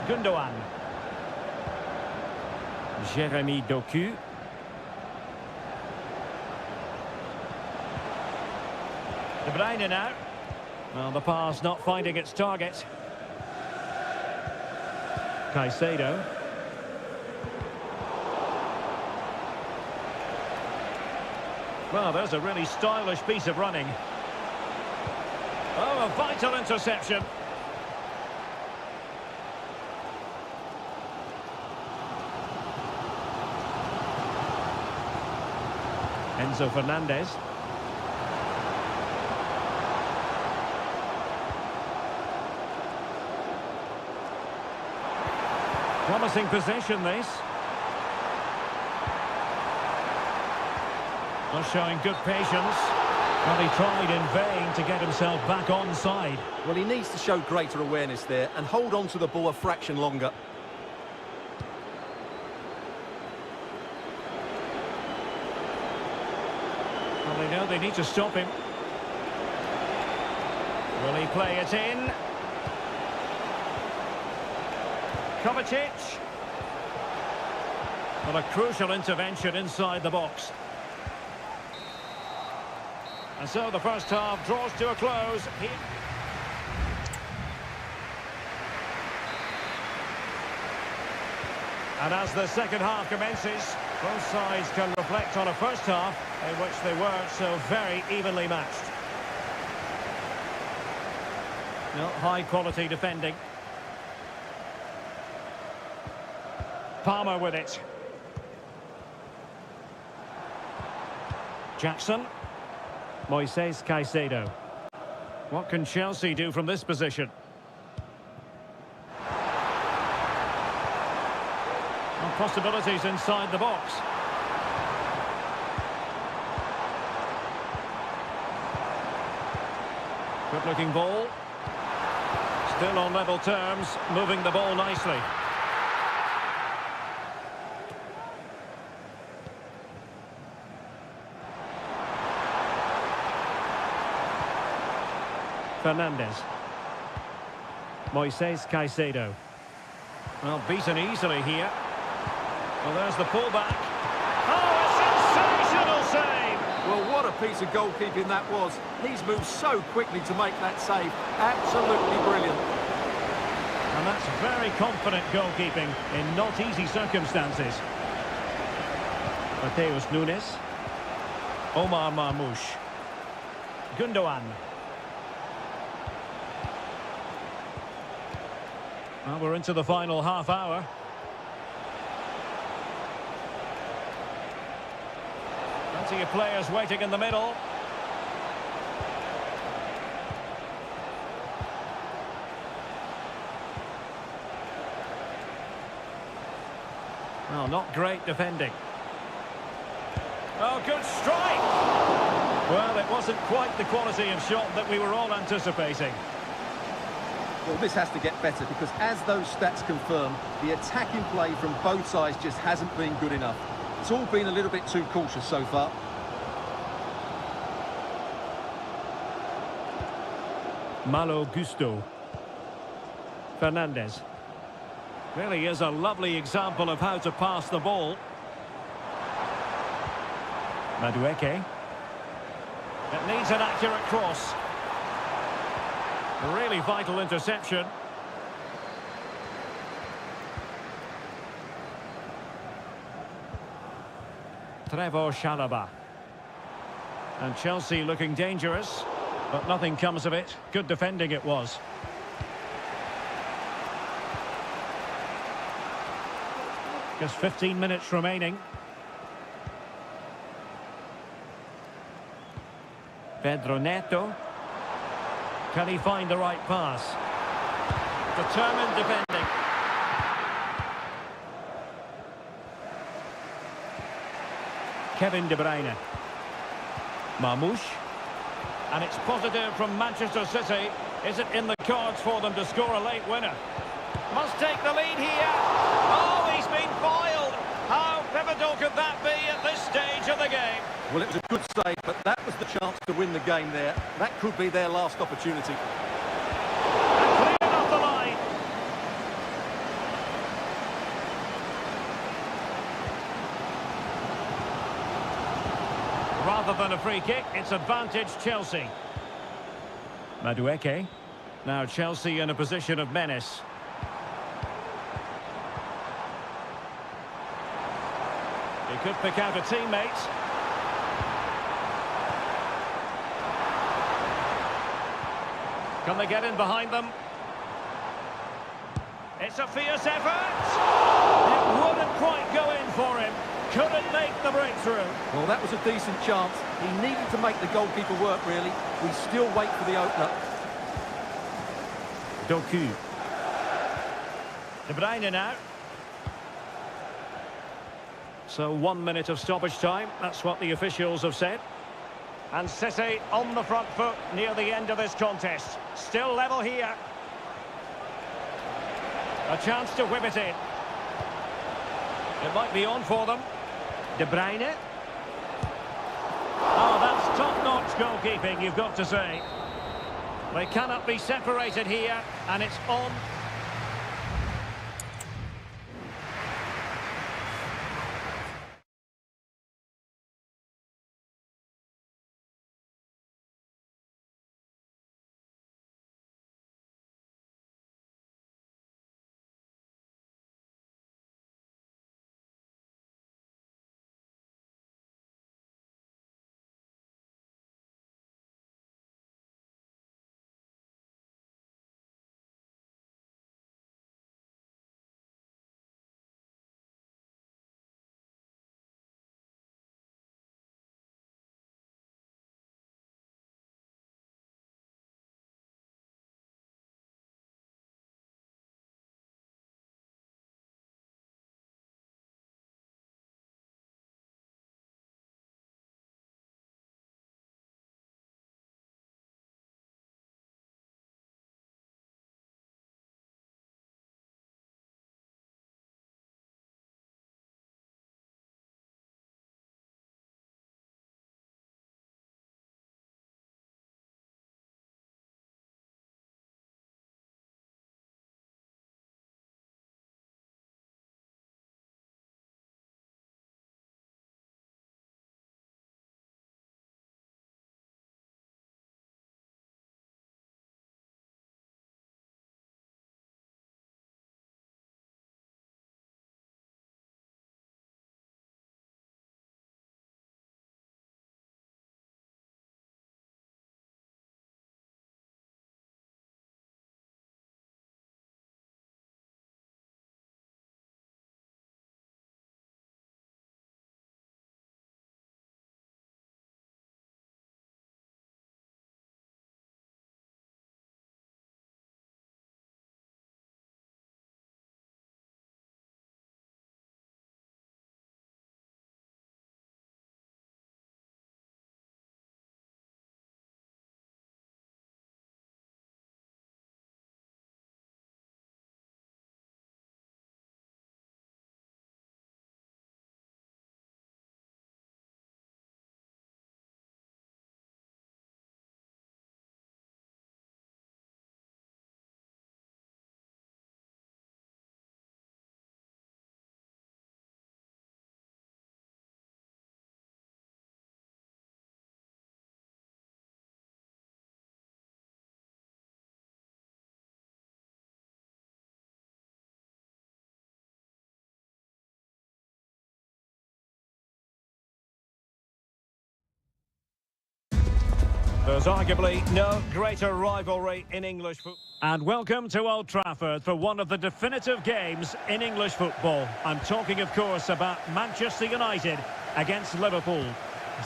Gundogan. Jeremy Doku. De Bruyne now. Well, the pass not finding its target. Caicedo. Well, there's a really stylish piece of running. Oh, a vital interception. Enzo Fernandez. Promising possession, this. Not showing good patience. Well, he tried in vain to get himself back onside. Well, he needs to show greater awareness there and hold on to the ball a fraction longer. Well, they know they need to stop him. Will he play it in? Kovacic. Well, a crucial intervention inside the box. And so the first half draws to a close. And as the second half commences, both sides can reflect on a first half in which they weren't so very evenly matched. No, high quality defending. Palmer with it. Jackson. Moises Caicedo. What can Chelsea do from this position? Well, possibilities inside the box. Good-looking ball. Still on level terms, moving the ball nicely. Fernandez. Moises Caicedo. Well, beaten easily here. Well, there's the pullback. Oh, a sensational save! Well, what a piece of goalkeeping that was. He's moved so quickly to make that save. Absolutely brilliant. And that's very confident goalkeeping in not easy circumstances. Mateus Nunes. Omar Marmoush. Gundogan. Well, we're into the final half hour. Plenty of players waiting in the middle. Well, not great defending. Oh, good strike! Well, it wasn't quite the quality of shot that we were all anticipating. Well, this has to get better because as those stats confirm, the attacking play from both sides just hasn't been good enough. It's all been a little bit too cautious so far. Malo Gusto. Fernandez. Really is a lovely example of how to pass the ball. Madueke. It needs an accurate cross. A really vital interception. Trevor Chalobah. And Chelsea looking dangerous, but nothing comes of it. Good defending it was. Just 15 minutes remaining. Pedro Neto. Can he find the right pass? Determined defending. Kevin De Bruyne. Marmoush. And it's positive from Manchester City. Is it in the cards for them to score a late winner? Must take the lead here. Oh, he's been foiled. How pivotal could that be at this stage of the game? Well, it was a good save, but that was the chance to win the game there. That could be their last opportunity. And cleared off the line. Rather than a free kick, it's advantage Chelsea. Madueke. Now Chelsea in a position of menace. He could pick out a teammate. Can they get in behind them? It's a fierce effort. It wouldn't quite go in for him. Couldn't make the breakthrough. Well, that was a decent chance. He needed to make the goalkeeper work, really. We still wait for the opener. Doku. De Bruyne now. So 1 minute of stoppage time. That's what the officials have said. And City on the front foot near the end of this contest. Still level here. A chance to whip it in. It might be on for them. De Bruyne. Oh, that's top-notch goalkeeping, you've got to say. They cannot be separated here, and it's on There's arguably no greater rivalry in English football. And welcome to Old Trafford for one of the definitive games in English football. I'm talking, of course, about Manchester United against Liverpool.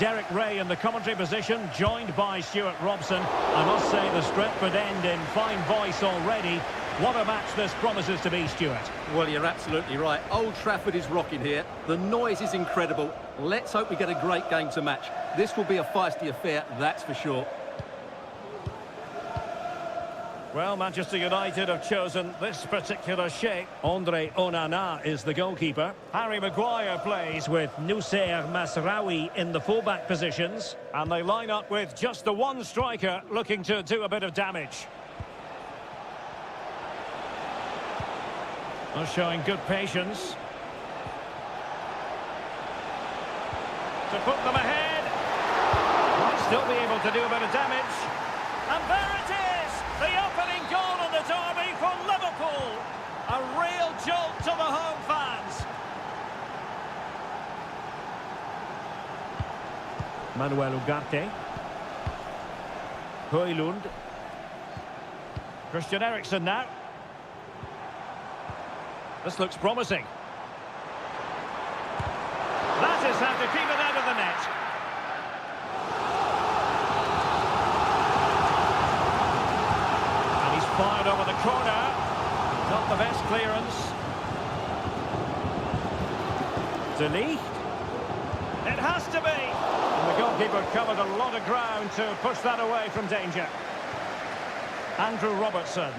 Derek Ray in the commentary position, joined by Stuart Robson. I must say the Stretford end in fine voice already. What a match this promises to be, Stuart. Well, you're absolutely right. Old Trafford is rocking here. The noise is incredible. Let's hope we get a great game to match. This will be a feisty affair, that's for sure. Well, Manchester United have chosen this particular shape. Andre Onana is the goalkeeper. Harry Maguire plays with Noussair Masraoui in the fullback positions. And they line up with just the one striker looking to do a bit of damage. They're showing good patience. To put them ahead. Might still be able to do a bit of damage. And there it is! The opening goal of the derby for Liverpool. A real jolt to the home fans. Manuel Ugarte. Højlund. Christian Eriksen now. This looks promising. That is how to keep it out of the net. And he's fired over the corner. Not the best clearance. De Ligt. It has to be. And the goalkeeper covered a lot of ground to push that away from danger. Andrew Robertson.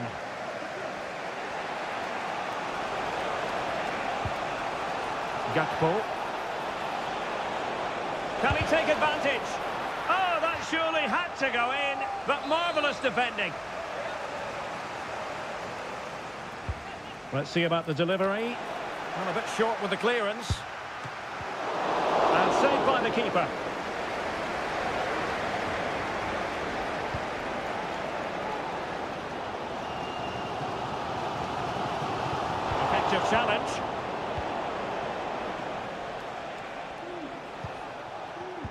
Gakpo. Can he take advantage? Oh, that surely had to go in, but marvellous defending. Let's see about the delivery. Well, a bit short with the clearance. And saved by the keeper. Effective challenge.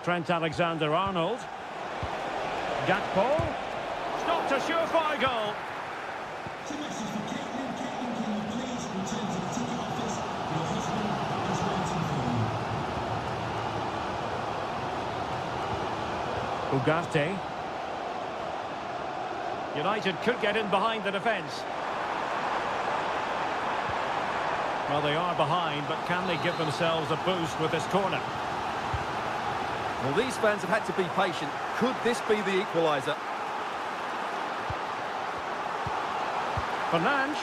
Trent Alexander-Arnold. Gakpo. Stopped a surefire goal. Ugarte. United could get in behind the defence. Well, they are behind, but can they give themselves a boost with this corner? Well, these fans have had to be patient. Could this be the equaliser? Fernandes.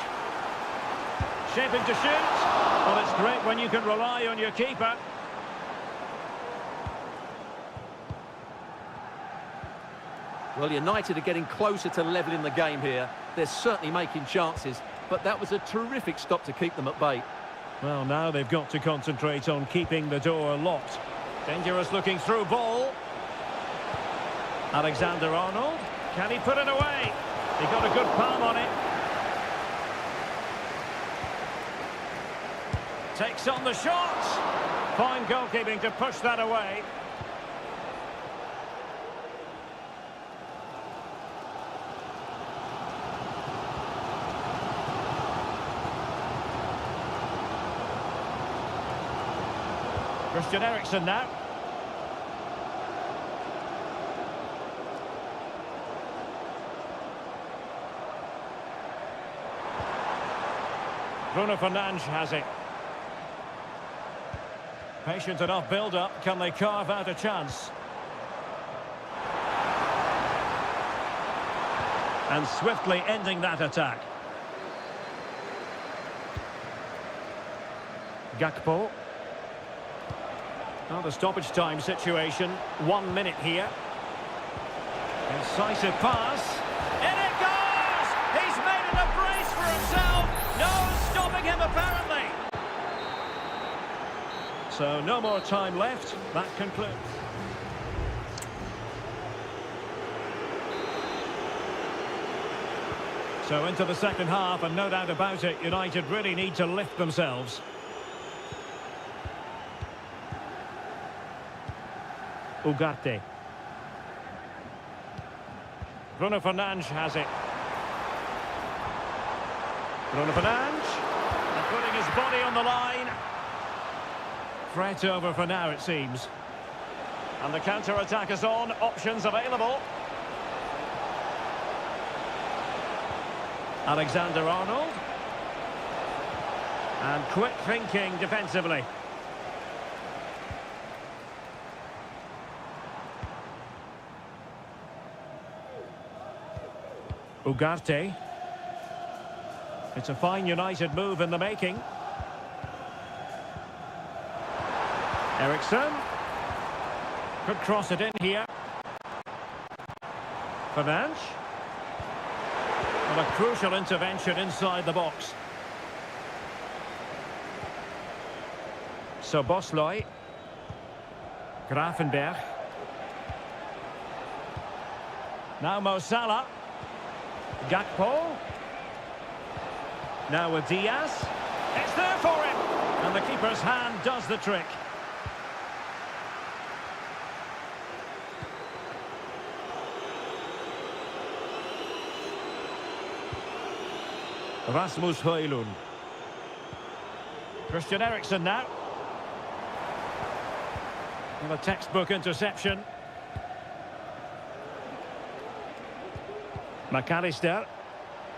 Shaping to shoot. Well, it's great when you can rely on your keeper. Well, United are getting closer to levelling the game here. They're certainly making chances, but that was a terrific stop to keep them at bay. Well, now they've got to concentrate on keeping the door locked. Dangerous looking through ball. Alexander-Arnold. Can he put it away? He got a good palm on it. Takes on the shot. Fine goalkeeping to push that away. Christian Eriksen now. Bruno Fernandes has it. Patient enough build-up. Can they carve out a chance? And swiftly ending that attack. Gakpo. Well, the stoppage time situation. 1 minute here. Incisive pass. In it goes! He's made it a brace for himself. No stopping him, apparently. So, no more time left. That concludes. So, into the second half, and no doubt about it, United really need to lift themselves. Ugarte. Bruno Fernandes has it. Bruno Fernandes. And putting his body on the line. Threat over for now, it seems. And the counter-attack is on. Options available. Alexander-Arnold. And quick thinking defensively. Ugarte. It's a fine United move in the making. Eriksson. Could cross it in here. Fernandes. And a crucial intervention inside the box. So Bosloy. Grafenberg. Now Mo Salah. Gakpo. Now with Diaz. It's there for him. And the keeper's hand does the trick. Rasmus Højlund. Christian Eriksen now. And a textbook interception. McAllister.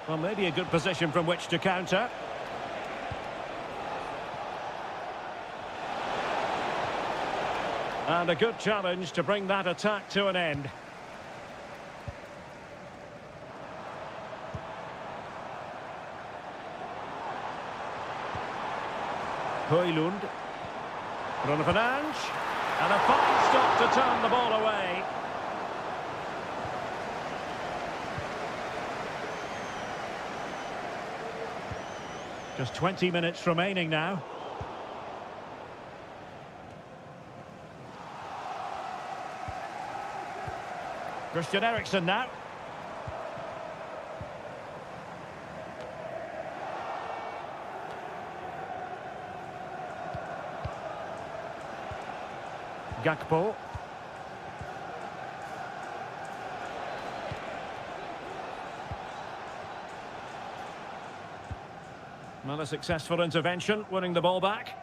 Well, maybe a good position from which to counter. And a good challenge to bring that attack to an end. Højlund. Bruno Fernandes. And a fine stop to turn the ball away. Just 20 minutes remaining now. Christian Eriksen now. Gakpo. Well, a successful intervention, winning the ball back.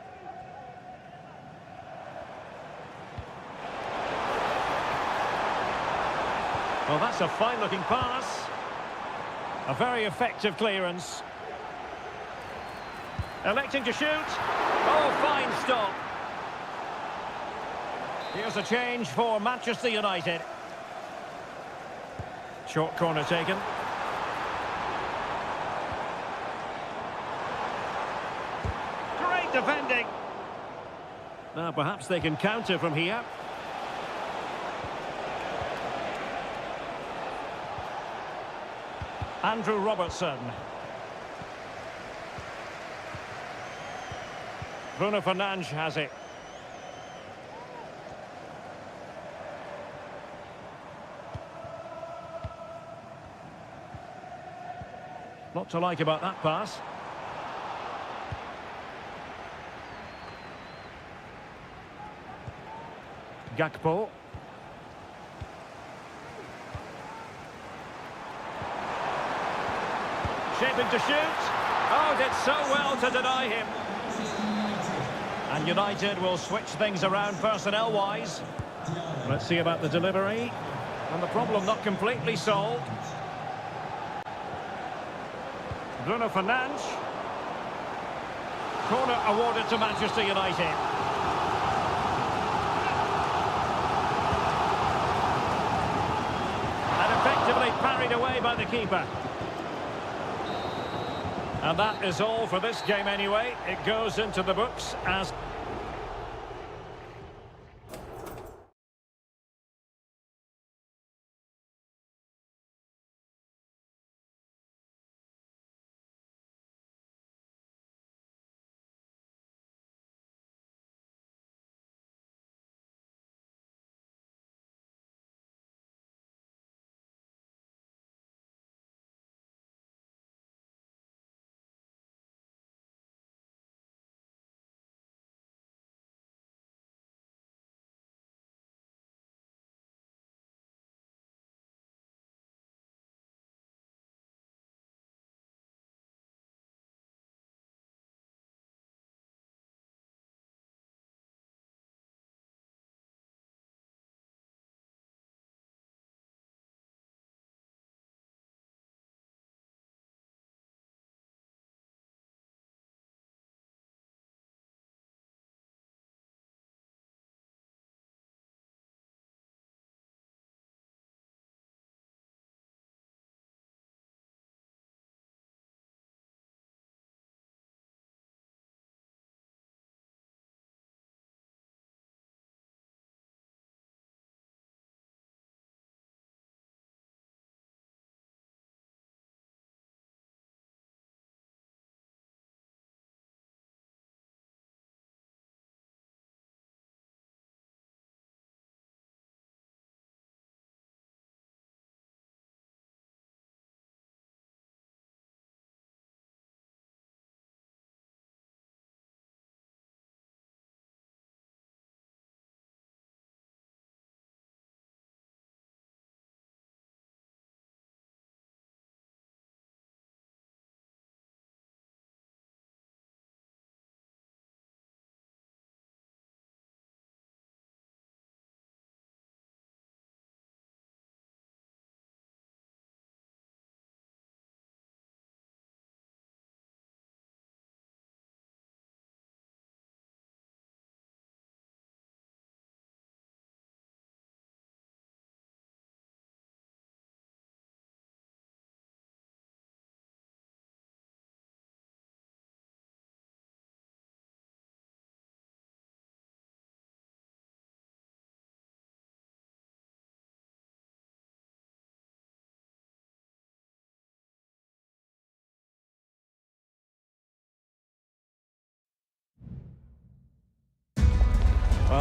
Well, that's a fine-looking pass. A very effective clearance. Electing to shoot. Oh, fine stop. Here's a change for Manchester United. Short corner taken. Great defending. Now perhaps they can counter from here. Andrew Robertson. Bruno Fernandes has it. Lot to like about that pass. Gakpo. Shaping to shoot. Oh, did so well to deny him. And United will switch things around personnel-wise. Let's see about the delivery. And the problem not completely solved. Bruno Fernandes. Corner awarded to Manchester United. And effectively parried away by the keeper. And that is all for this game anyway. It goes into the books as...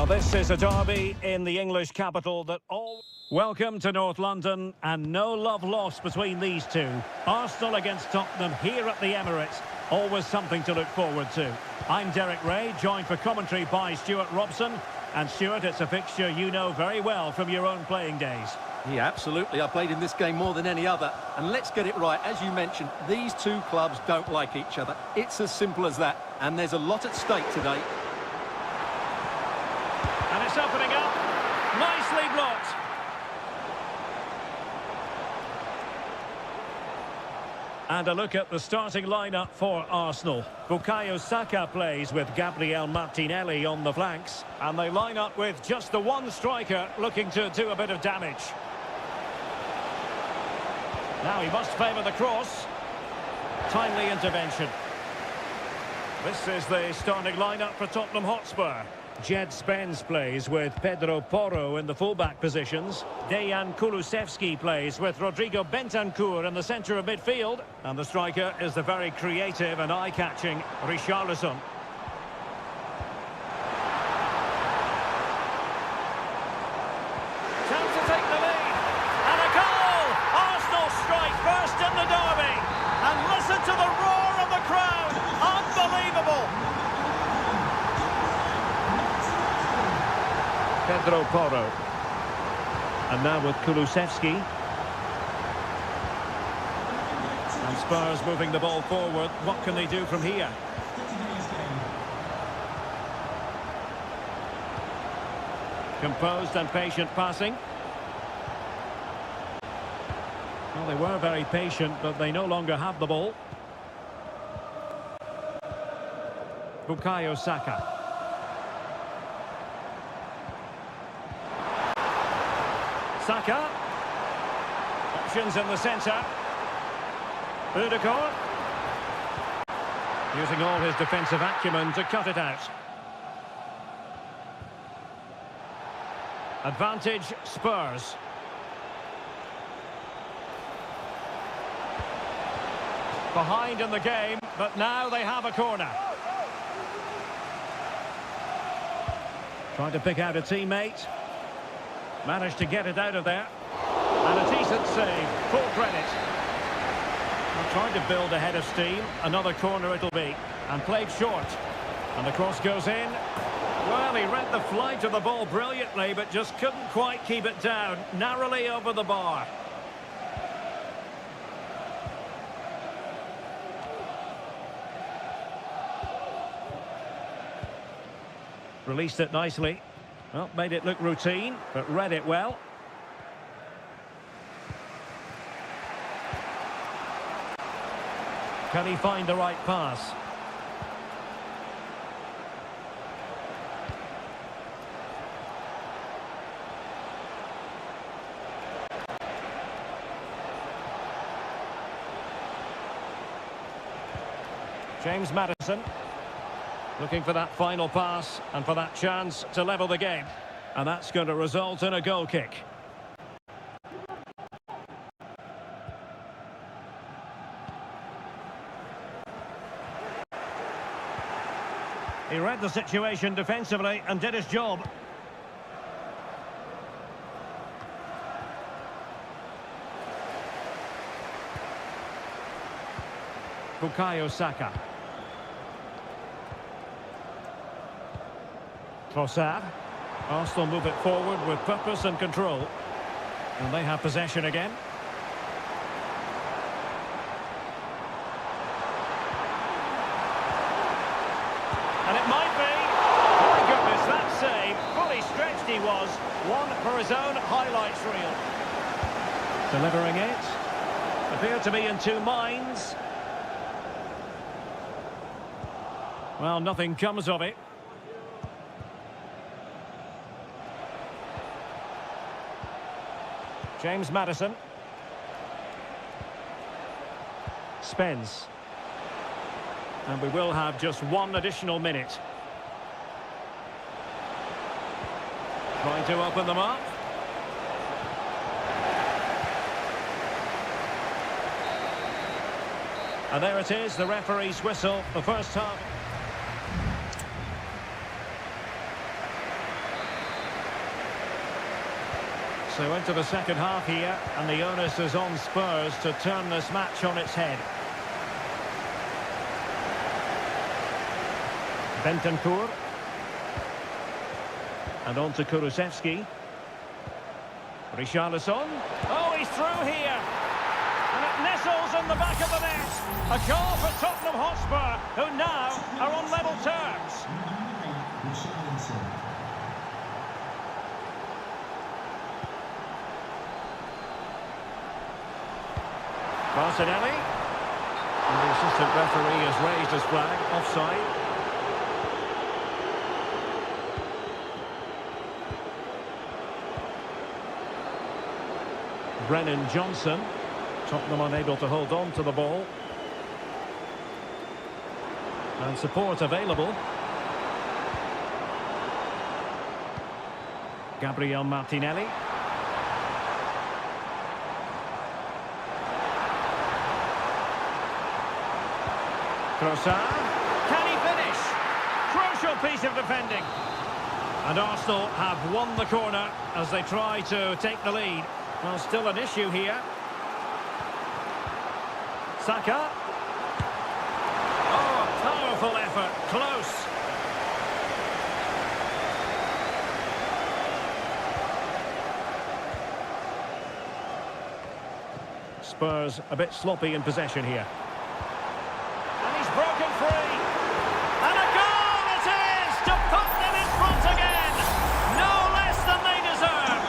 this is a derby in the English capital that all... Welcome to North London, and no love lost between these two. Arsenal against Tottenham here at the Emirates. Always something to look forward to. I'm Derek Ray, joined for commentary by Stuart Robson. And Stuart, it's a fixture you know very well from your own playing days. Yeah, absolutely. I played in this game more than any other. And let's get it right. As you mentioned, these two clubs don't like each other. It's as simple as that. And there's a lot at stake today. And it's opening up. Nicely blocked. And a look at the starting lineup for Arsenal. Bukayo Saka plays with Gabriel Martinelli on the flanks. And they line up with just the one striker looking to do a bit of damage. Now he must favour the cross. Timely intervention. This is the starting lineup for Tottenham Hotspur. Jed Spence plays with Pedro Porro in the fullback positions. Dejan Kulusevski plays with Rodrigo Bentancur in the centre of midfield. And the striker is the very creative and eye-catching Richarlison. Chance to take the lead. And a goal! Arsenal strike first in the derby. And listen to the roar of the crowd. Unbelievable! Pedro Porro. And now with Kulusevski. And Spurs moving the ball forward. What can they do from here? Composed and patient passing. Well, they were very patient, but they no longer have the ball. Bukayo Saka. Saka. Options in the centre. Ødegaard. Using all his defensive acumen to cut it out. Advantage Spurs. Behind in the game, but now they have a corner. Trying to pick out a teammate. Managed to get it out of there. And a decent save. Full credit. I'm trying to build a head of steam. Another corner it'll be. And played short. And the cross goes in. Well, he read the flight of the ball brilliantly, but just couldn't quite keep it down. Narrowly over the bar. Released it nicely. Well, made it look routine, but read it well. Can he find the right pass? James Maddison. Looking for that final pass and for that chance to level the game. And that's going to result in a goal kick. He read the situation defensively and did his job. Bukayo Saka. Trossard. Arsenal move it forward with purpose and control. And they have possession again. And it might be. My goodness, that save. Fully stretched he was. One for his own highlights reel. Delivering it. Appeared to be in two minds. Well, nothing comes of it. James Maddison. Spence. And we will have just one additional minute. Trying to open them up. And there it is, the referee's whistle, the first half. So into the second half here, and the onus is on Spurs to turn this match on its head. Bentancur. And on to Kulusevski. Richarlison. Oh, he's through here. And it nestles in the back of the net. A goal for Tottenham Hotspur, who now are on level terms. Martinelli. And the assistant referee has raised his flag, offside. Brennan Johnson. Tottenham unable to hold on to the ball. And support available. Gabriel Martinelli. Trossard. Can he finish? Crucial piece of defending. And Arsenal have won the corner as they try to take the lead. Well, still an issue here. Saka. Oh, powerful effort. Close. Spurs a bit sloppy in possession here. And he's broken free. And a goal it is to put them in front again. No less than they deserve.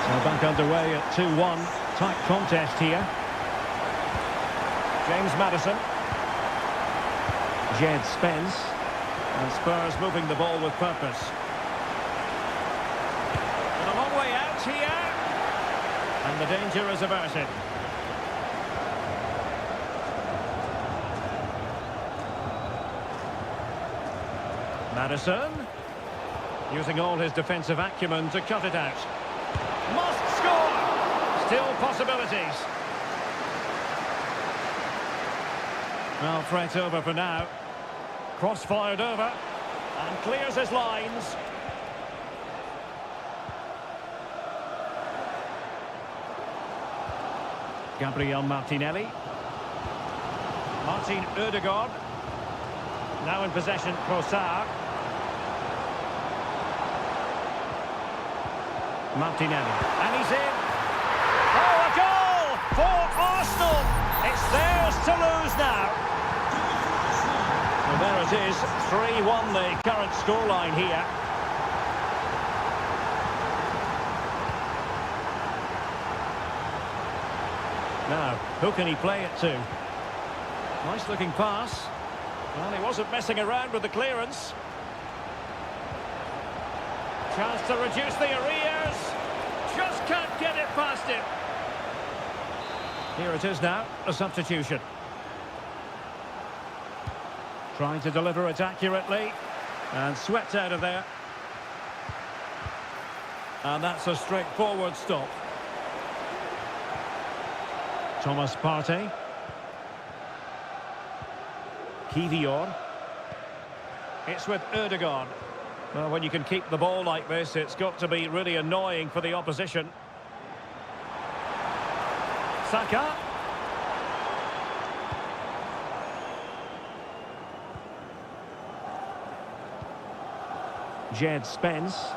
So back underway at 2-1. Tight contest here. James Maddison. Jed Spence. And Spurs moving the ball with purpose. And a long way out here. And the danger is averted. Maddison. Using all his defensive acumen to cut it out. Must score! Still possibilities. Well, threat over for now. Cross-fired over. And clears his lines. Gabriel Martinelli. Martin Ødegaard. Now in possession, Trossard. Martinelli. And he's in. Oh, a goal for Arsenal. It's theirs to lose now. And there it is, 3-1 the current scoreline here. Now, who can he play it to? Nice looking pass. Well, he wasn't messing around with the clearance. Chance to reduce the arrears. Just can't get it past him. Here it is now, a substitution. Trying to deliver it accurately. And swept out of there. And that's a straightforward stop. Thomas Partey. Kivior. It's with Ødegaard. Well, when you can keep the ball like this, it's got to be really annoying for the opposition. Saka. Jed Spence.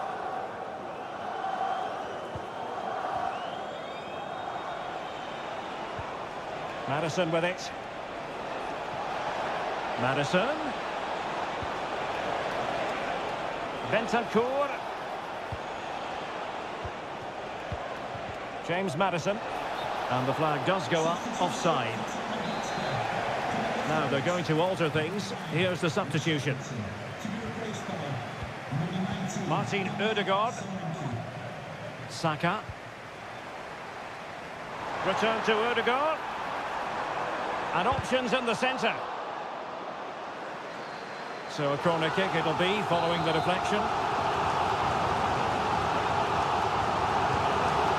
Maddison with it. Maddison. Bentancur. James Maddison. And the flag does go up, offside. Now they're going to alter things. Here's the substitution. Martin Ødegaard. Saka. Return to Ødegaard. And options in the centre. So a corner kick it'll be following the deflection.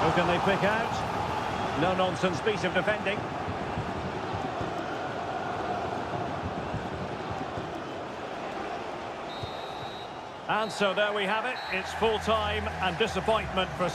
Who can they pick out? No-nonsense piece of defending. And so there we have it. It's full time and disappointment for...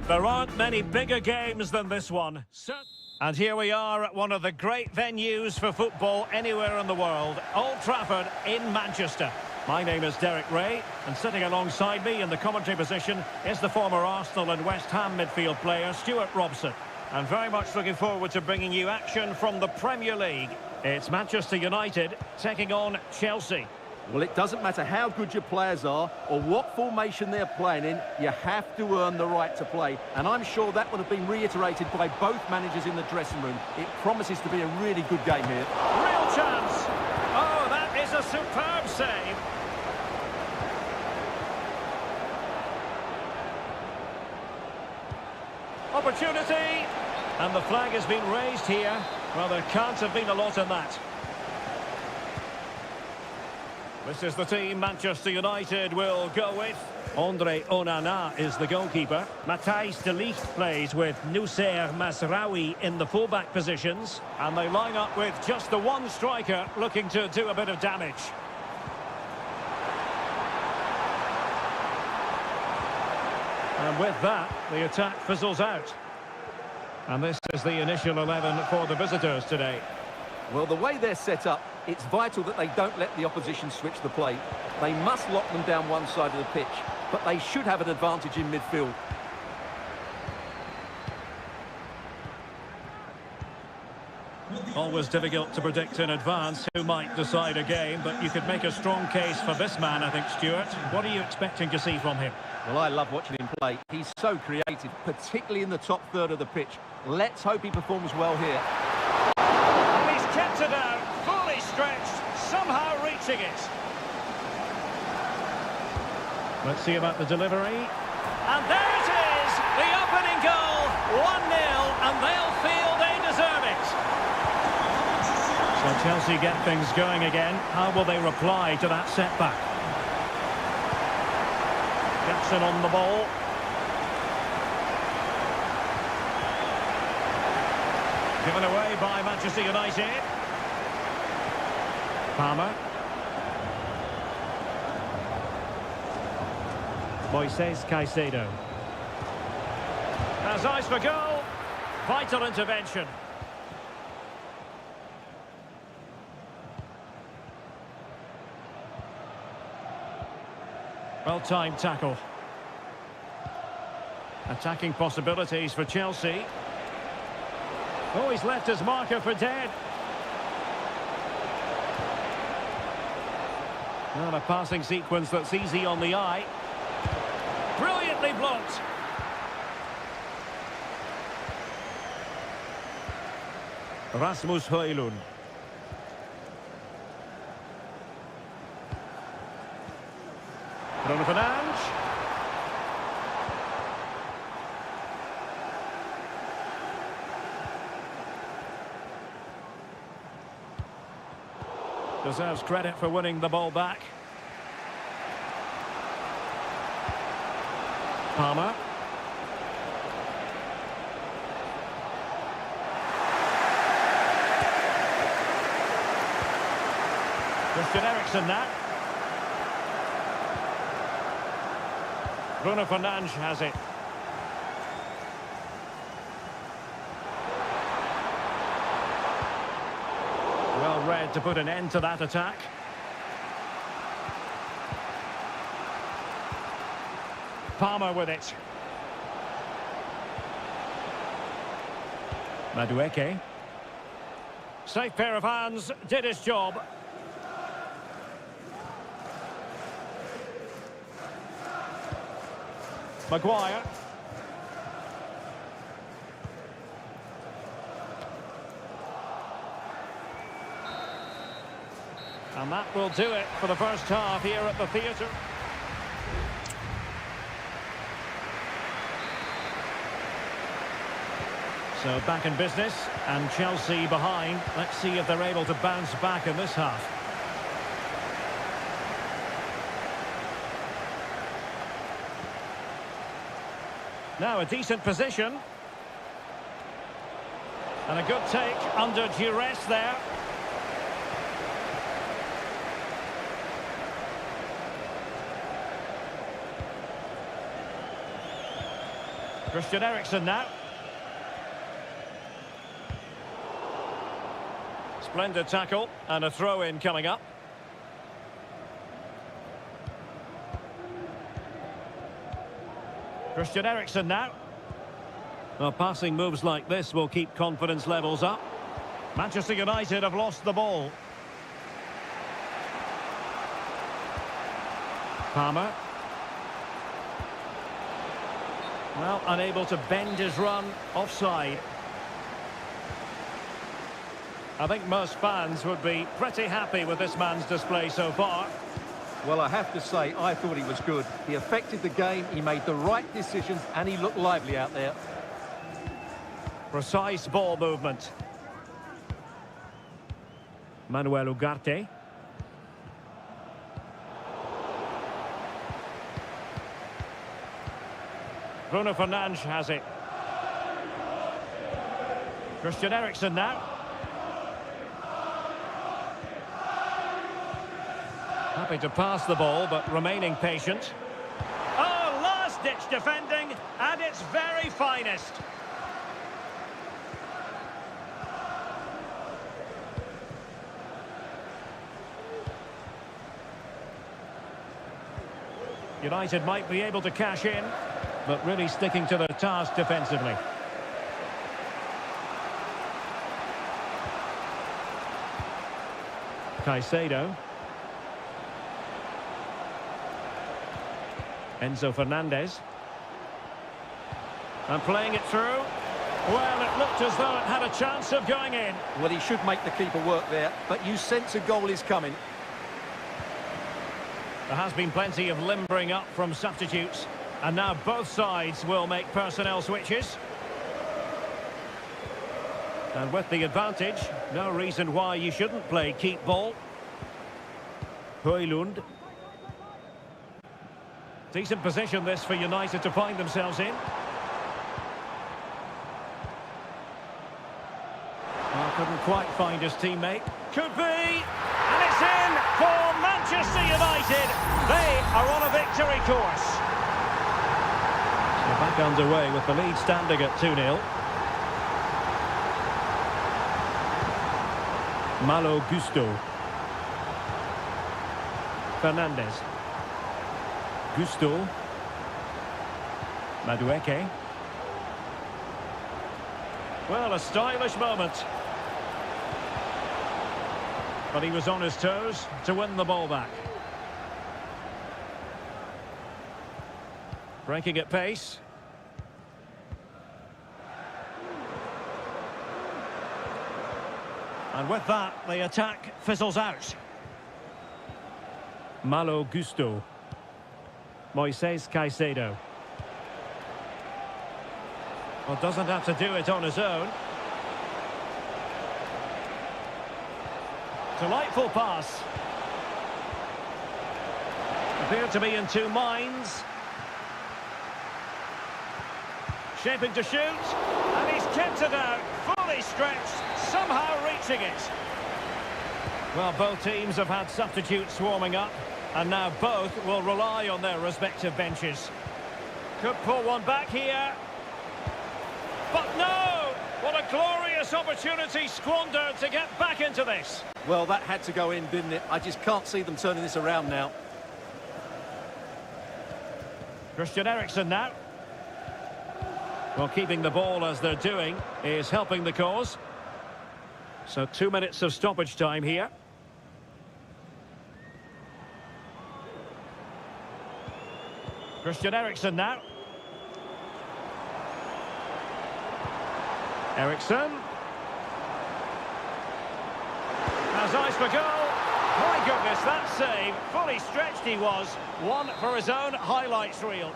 There aren't many bigger games than this one. And here we are at one of the great venues for football anywhere in the world, Old Trafford in Manchester. My name is Derek Ray, and sitting alongside me in the commentary position is the former Arsenal and West Ham midfield player, Stuart Robson. And very much looking forward to bringing you action from the Premier League. It's Manchester United taking on Chelsea. Well, it doesn't matter how good your players are or what formation they're playing in, you have to earn the right to play. And I'm sure that would have been reiterated by both managers in the dressing room. It promises to be a really good game here. Real chance. Oh, that is a superb save. Opportunity. And the flag has been raised here. Well, there can't have been a lot in that. This is the team Manchester United will go with. Andre Onana is the goalkeeper. Matthijs de Ligt plays with Noussair Mazraoui in the fullback positions. And they line up with just the one striker looking to do a bit of damage. And with that, the attack fizzles out. And this is the initial 11 for the visitors today. Well, the way they're set up, it's vital that they don't let the opposition switch the play. They must lock them down one side of the pitch, but they should have an advantage in midfield. Always difficult to predict in advance who might decide a game, but you could make a strong case for this man, I think, Stuart. What are you expecting to see from him? Well, I love watching him play. He's so creative, particularly in the top third of the pitch. Let's hope he performs well here. And he's kept it out, fully stretched, somehow reaching it. Let's see about the delivery. And there it is, the opening goal, 1-0, and they'll feel they deserve it. So Chelsea get things going again. How will they reply to that setback? Jackson on the ball. Given away by Manchester United. Palmer. Moises Caicedo. Has eyes for goal. Vital intervention. Well-timed tackle. Attacking possibilities for Chelsea. Oh, he's left his marker for dead. Well, a passing sequence that's easy on the eye. Brilliantly blocked. Rasmus Højlund. Bruno Fernandes. Deserves credit for winning the ball back. Palmer. Christian Eriksen now. Bruno Fernandes has it. Well read to put an end to that attack. Palmer with it. Madueke. Safe pair of hands, did his job. Maguire. And that will do it for the first half here at the theatre. So back in business, and Chelsea behind. Let's see if they're able to bounce back in this half. Now a decent position. And a good take under duress there. Christian Eriksen now. Splendid tackle and a throw-in coming up. Christian Eriksen now. Well, passing moves like this will keep confidence levels up. Manchester United have lost the ball. Palmer. Well, unable to bend his run, offside. I think most fans would be pretty happy with this man's display so far. Well, I have to say, I thought he was good. He affected the game, he made the right decisions, and he looked lively out there. Precise ball movement. Manuel Ugarte. Bruno Fernandes has it. Christian Eriksen now. Happy to pass the ball, but remaining patient. Oh, last-ditch defending at its very finest. United might be able to cash in, but really sticking to their task defensively. Caicedo. Enzo Fernandez. And playing it through. Well, it looked as though it had a chance of going in. Well, he should make the keeper work there, but you sense a goal is coming. There has been plenty of limbering up from substitutes, and now both sides will make personnel switches. And with the advantage, no reason why you shouldn't play keep ball. Højlund. Decent position this for United to find themselves in. Well, couldn't quite find his teammate. Could be! And it's in for Manchester United. They are on a victory course. So back underway with the lead standing at 2-0. Malo Gusto. Fernandez. Gusto. Madueke. Well, a stylish moment. But he was on his toes to win the ball back. Breaking at pace. And with that, the attack fizzles out. Malo Gusto. Moises Caicedo. Well, doesn't have to do it on his own. Delightful pass. Appeared to be in two minds. Shaping to shoot. And he's kept it out. Fully stretched. Somehow reaching it. Well, both teams have had substitutes warming up. And now both will rely on their respective benches. Could pull one back here. But no! What a glorious opportunity squandered to get back into this. Well, that had to go in, didn't it? I just can't see them turning this around now. Christian Eriksen now. Well, keeping the ball as they're doing is helping the cause. So 2 minutes of stoppage time here. Christian Eriksen now. Eriksen. Has eyes for goal. My goodness, that save. Fully stretched he was. One for his own highlights reel.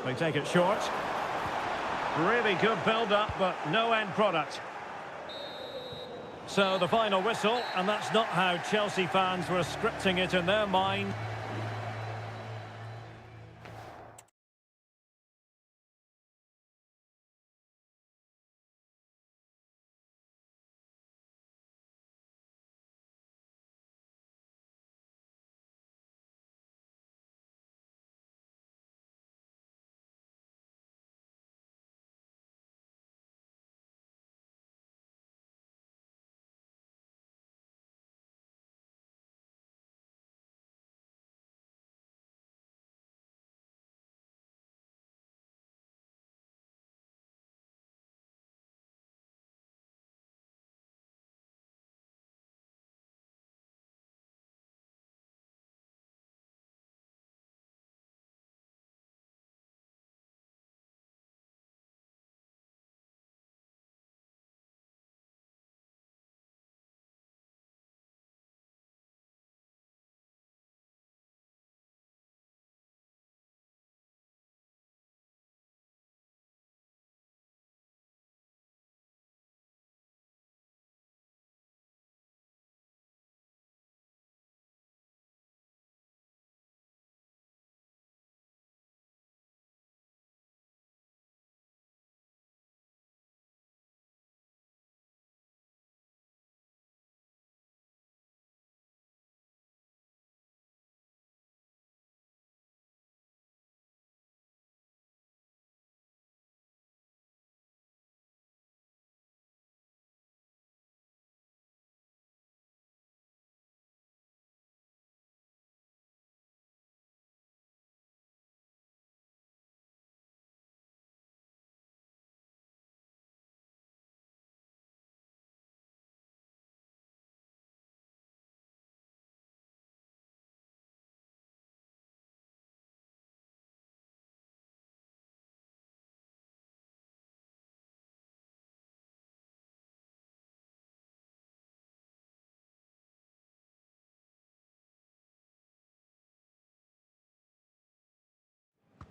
They take it short. Really good build-up, but no end product. So the final whistle, and that's not how Chelsea fans were scripting it in their mind.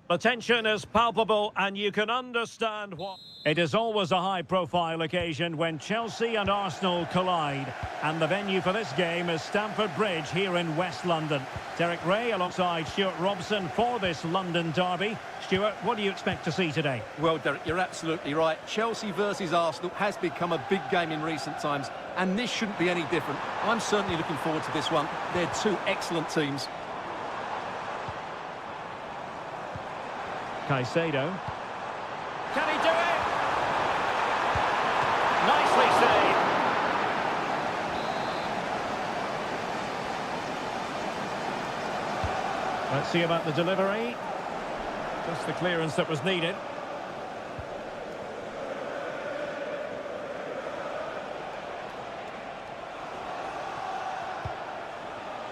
The tension is palpable and you can understand what... It is always a high-profile occasion when Chelsea and Arsenal collide. And the venue for this game is Stamford Bridge here in West London. Derek Ray alongside Stuart Robson for this London derby. Stuart, what do you expect to see today? Well, Derek, you're absolutely right. Chelsea versus Arsenal has become a big game in recent times, and this shouldn't be any different. I'm certainly looking forward to this one. They're two excellent teams. Caicedo. Can he do it? Nicely saved. Let's see about the delivery. Just the clearance that was needed.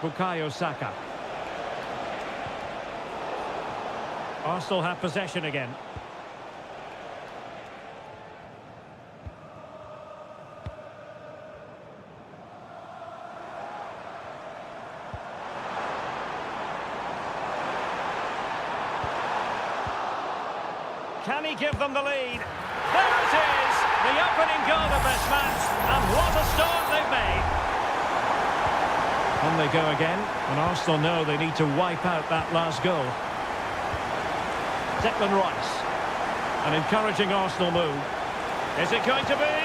Bukayo Saka. Arsenal have possession again. Can he give them the lead? There it is! The opening goal of this match, and what a start they've made! On they go again, and Arsenal know they need to wipe out that last goal. Declan Rice. An encouraging Arsenal move. Is it going to be?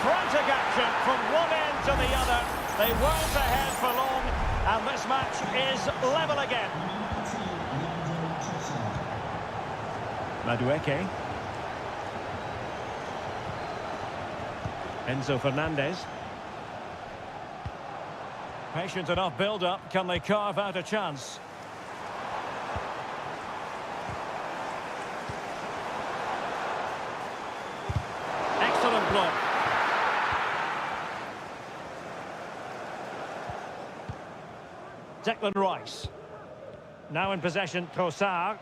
Frantic action from one end to the other. They weren't ahead for long, and this match is level again. Madueke. Enzo Fernandez. Patient enough build-up. Can they carve out a chance? Excellent block. Declan Rice. Now in possession, Trossard.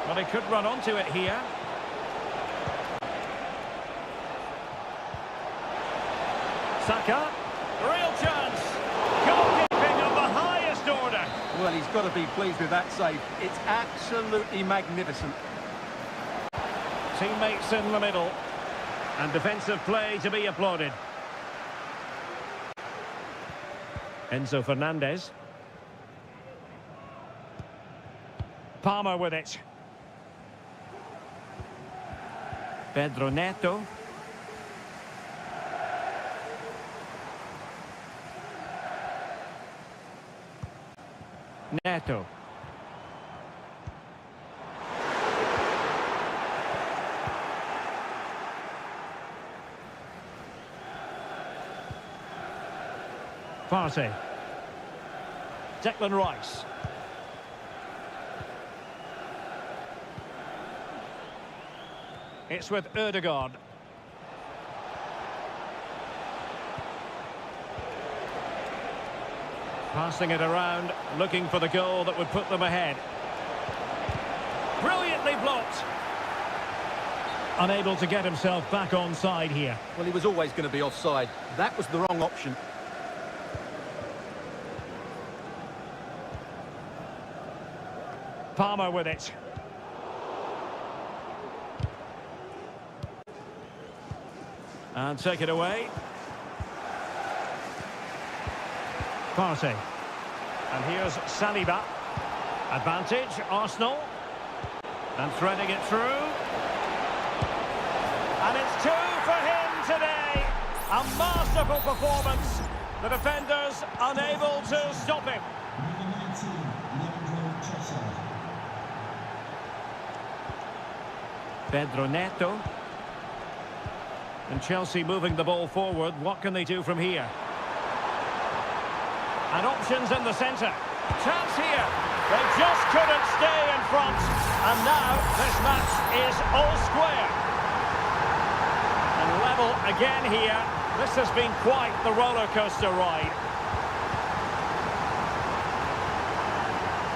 Well, he could run onto it here. Saka. Real chance. Goalkeeping of the highest order. Well, he's got to be pleased with that save. It's absolutely magnificent. Teammates in the middle. And defensive play to be applauded. Enzo Fernandez. Palmer with it. Pedro Neto. Neto. Partey. Declan Rice. It's with Ødegaard. Passing it around, looking for the goal that would put them ahead. Brilliantly blocked. Unable to get himself back onside here. Well, he was always going to be offside. That was the wrong option. Palmer with it. And take it away. Partey. And here's Saliba. Advantage, Arsenal. And threading it through. And it's two for him today. A masterful performance. The defenders unable to stop him. Pedro Neto. And Chelsea moving the ball forward. What can they do from here? And options in the centre. Chance here. They just couldn't stay in front. And now this match is all square. And level again here. This has been quite the roller coaster ride.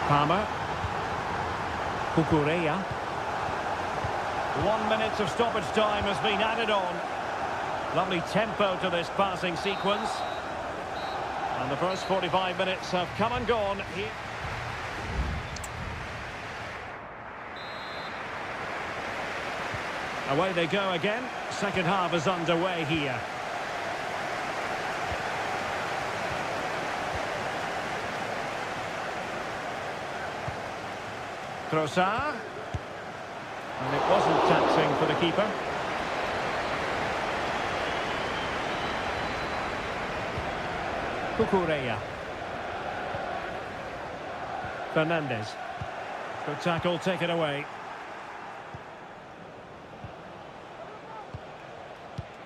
Palmer. Cucurella. 1 minute of stoppage time has been added on. Lovely tempo to this passing sequence. And the first 45 minutes have come and gone here. Away they go again. Second half is underway here. Trossard. And it wasn't taxing for the keeper. Cucurella. Fernandez. Good tackle, take it away.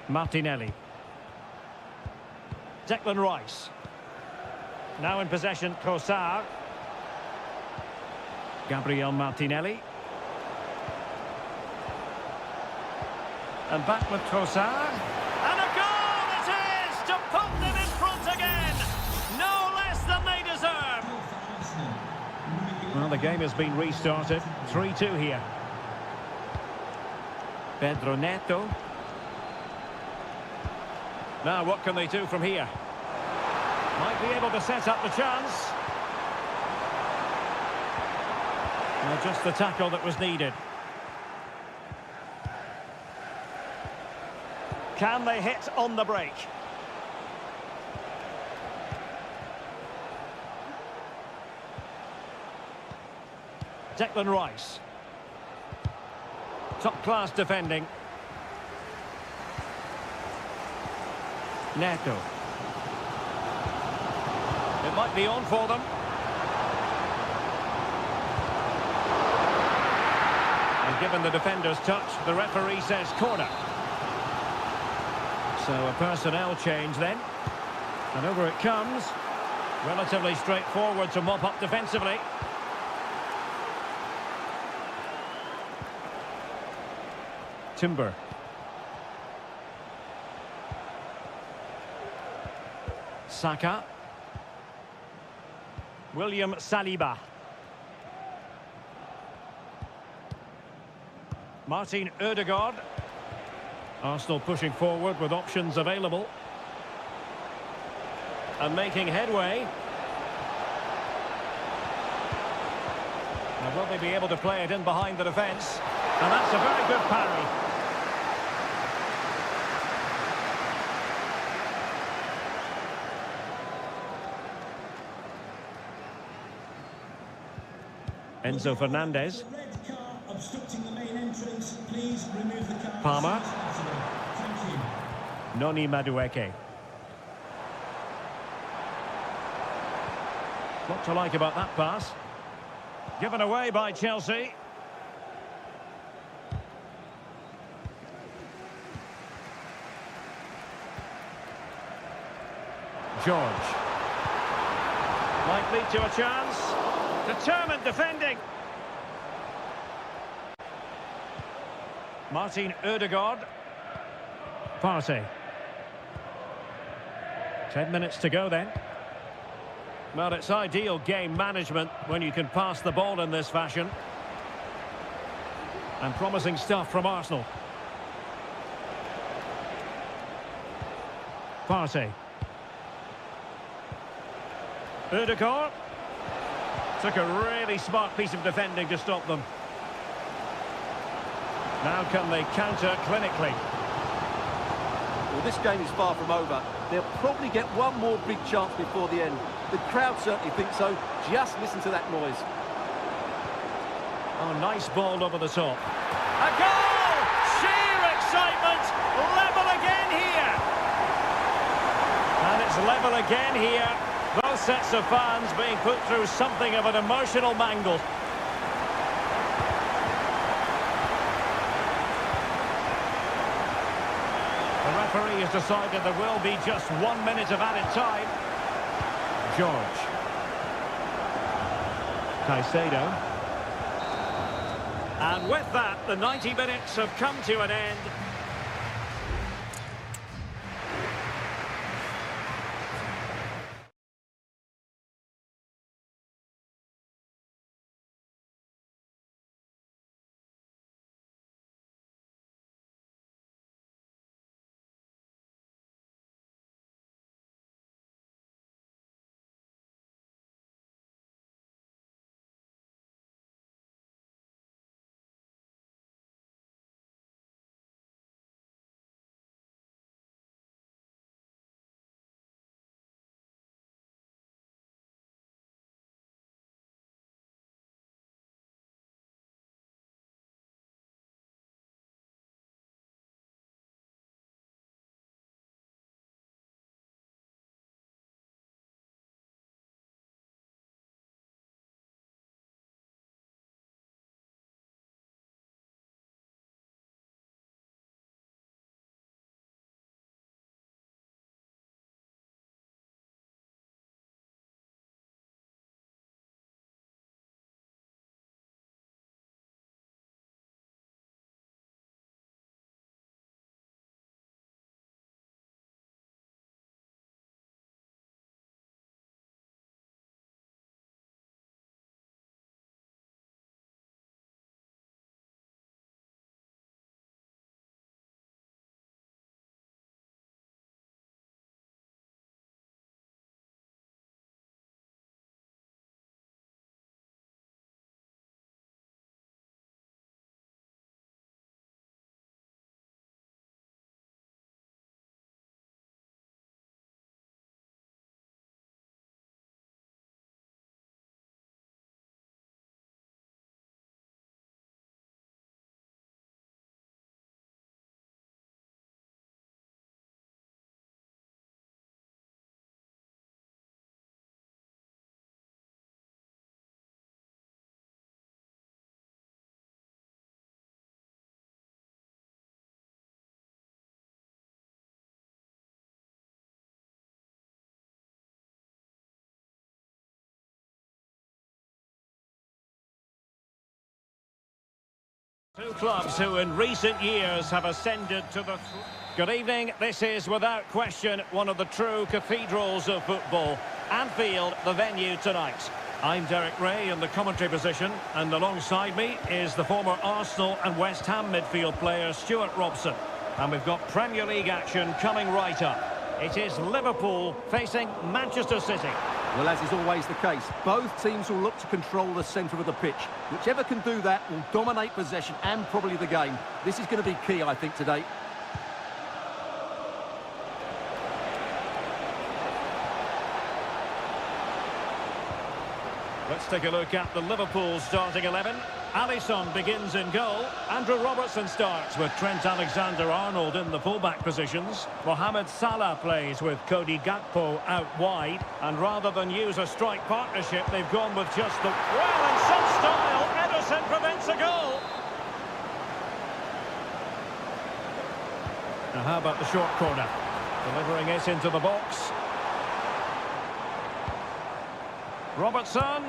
Martinelli. Declan Rice. Now in possession, Trossard. Gabriel Martinelli. And back with Trossard. And a goal it is to put them in front again. No less than they deserve. Well, the game has been restarted. 3-2 here. Pedro Neto. Now, what can they do from here? Might be able to set up the chance. Well, just the tackle that was needed. Can they hit on the break? Declan Rice. Top-class defending. Neto. It might be on for them. And given the defender's touch, the referee says corner. So a personnel change then. And over it comes. Relatively straightforward to mop up defensively. Timber. Saka. William Saliba. Martin Ødegaard. Arsenal pushing forward with options available. And making headway. Now will they be able to play it in behind the defence? And that's a very good parry. Enzo Fernandez. Red car obstructing the main entrance. Please remove the car. Palmer. Thank you. Noni Madueke. What to like about that pass? Given away by Chelsea. George. Might lead to a chance. Determined defending. Martin Ødegaard. Partey. 10 minutes to go then. Well, it's ideal game management when you can pass the ball in this fashion. And promising stuff from Arsenal. Partey. Ødegaard. Took a really smart piece of defending to stop them. Now can they counter clinically? Well, this game is far from over. They'll probably get one more big chance before the end. The crowd certainly think so. Just listen to that noise. Oh, nice ball over the top. A goal! Sheer excitement! Level again here! And it's level again here. Both sets of fans being put through something of an emotional mangle. The referee has decided there will be just 1 minute of added time. George. Caicedo. And with that, the 90 minutes have come to an end. Two clubs who in recent years have ascended to the... Good evening. This is without question one of the true cathedrals of football. Anfield, the venue tonight. I'm Derek Ray in the commentary position, and alongside me is the former Arsenal and West Ham midfield player Stuart Robson. And we've got Premier League action coming right up. It is Liverpool facing Manchester City. Well, as is always the case, both teams will look to control the centre of the pitch. Whichever can do that will dominate possession and probably the game. This is going to be key, I think, today. Let's take a look at the Liverpool starting 11. Alisson begins in goal. Andrew Robertson starts with Trent Alexander-Arnold in the fullback positions. Mohamed Salah plays with Cody Gakpo out wide. And rather than use a strike partnership, they've gone with just the... Well, in some style, Ederson prevents a goal. Now, how about the short corner? Delivering it into the box. Robertson.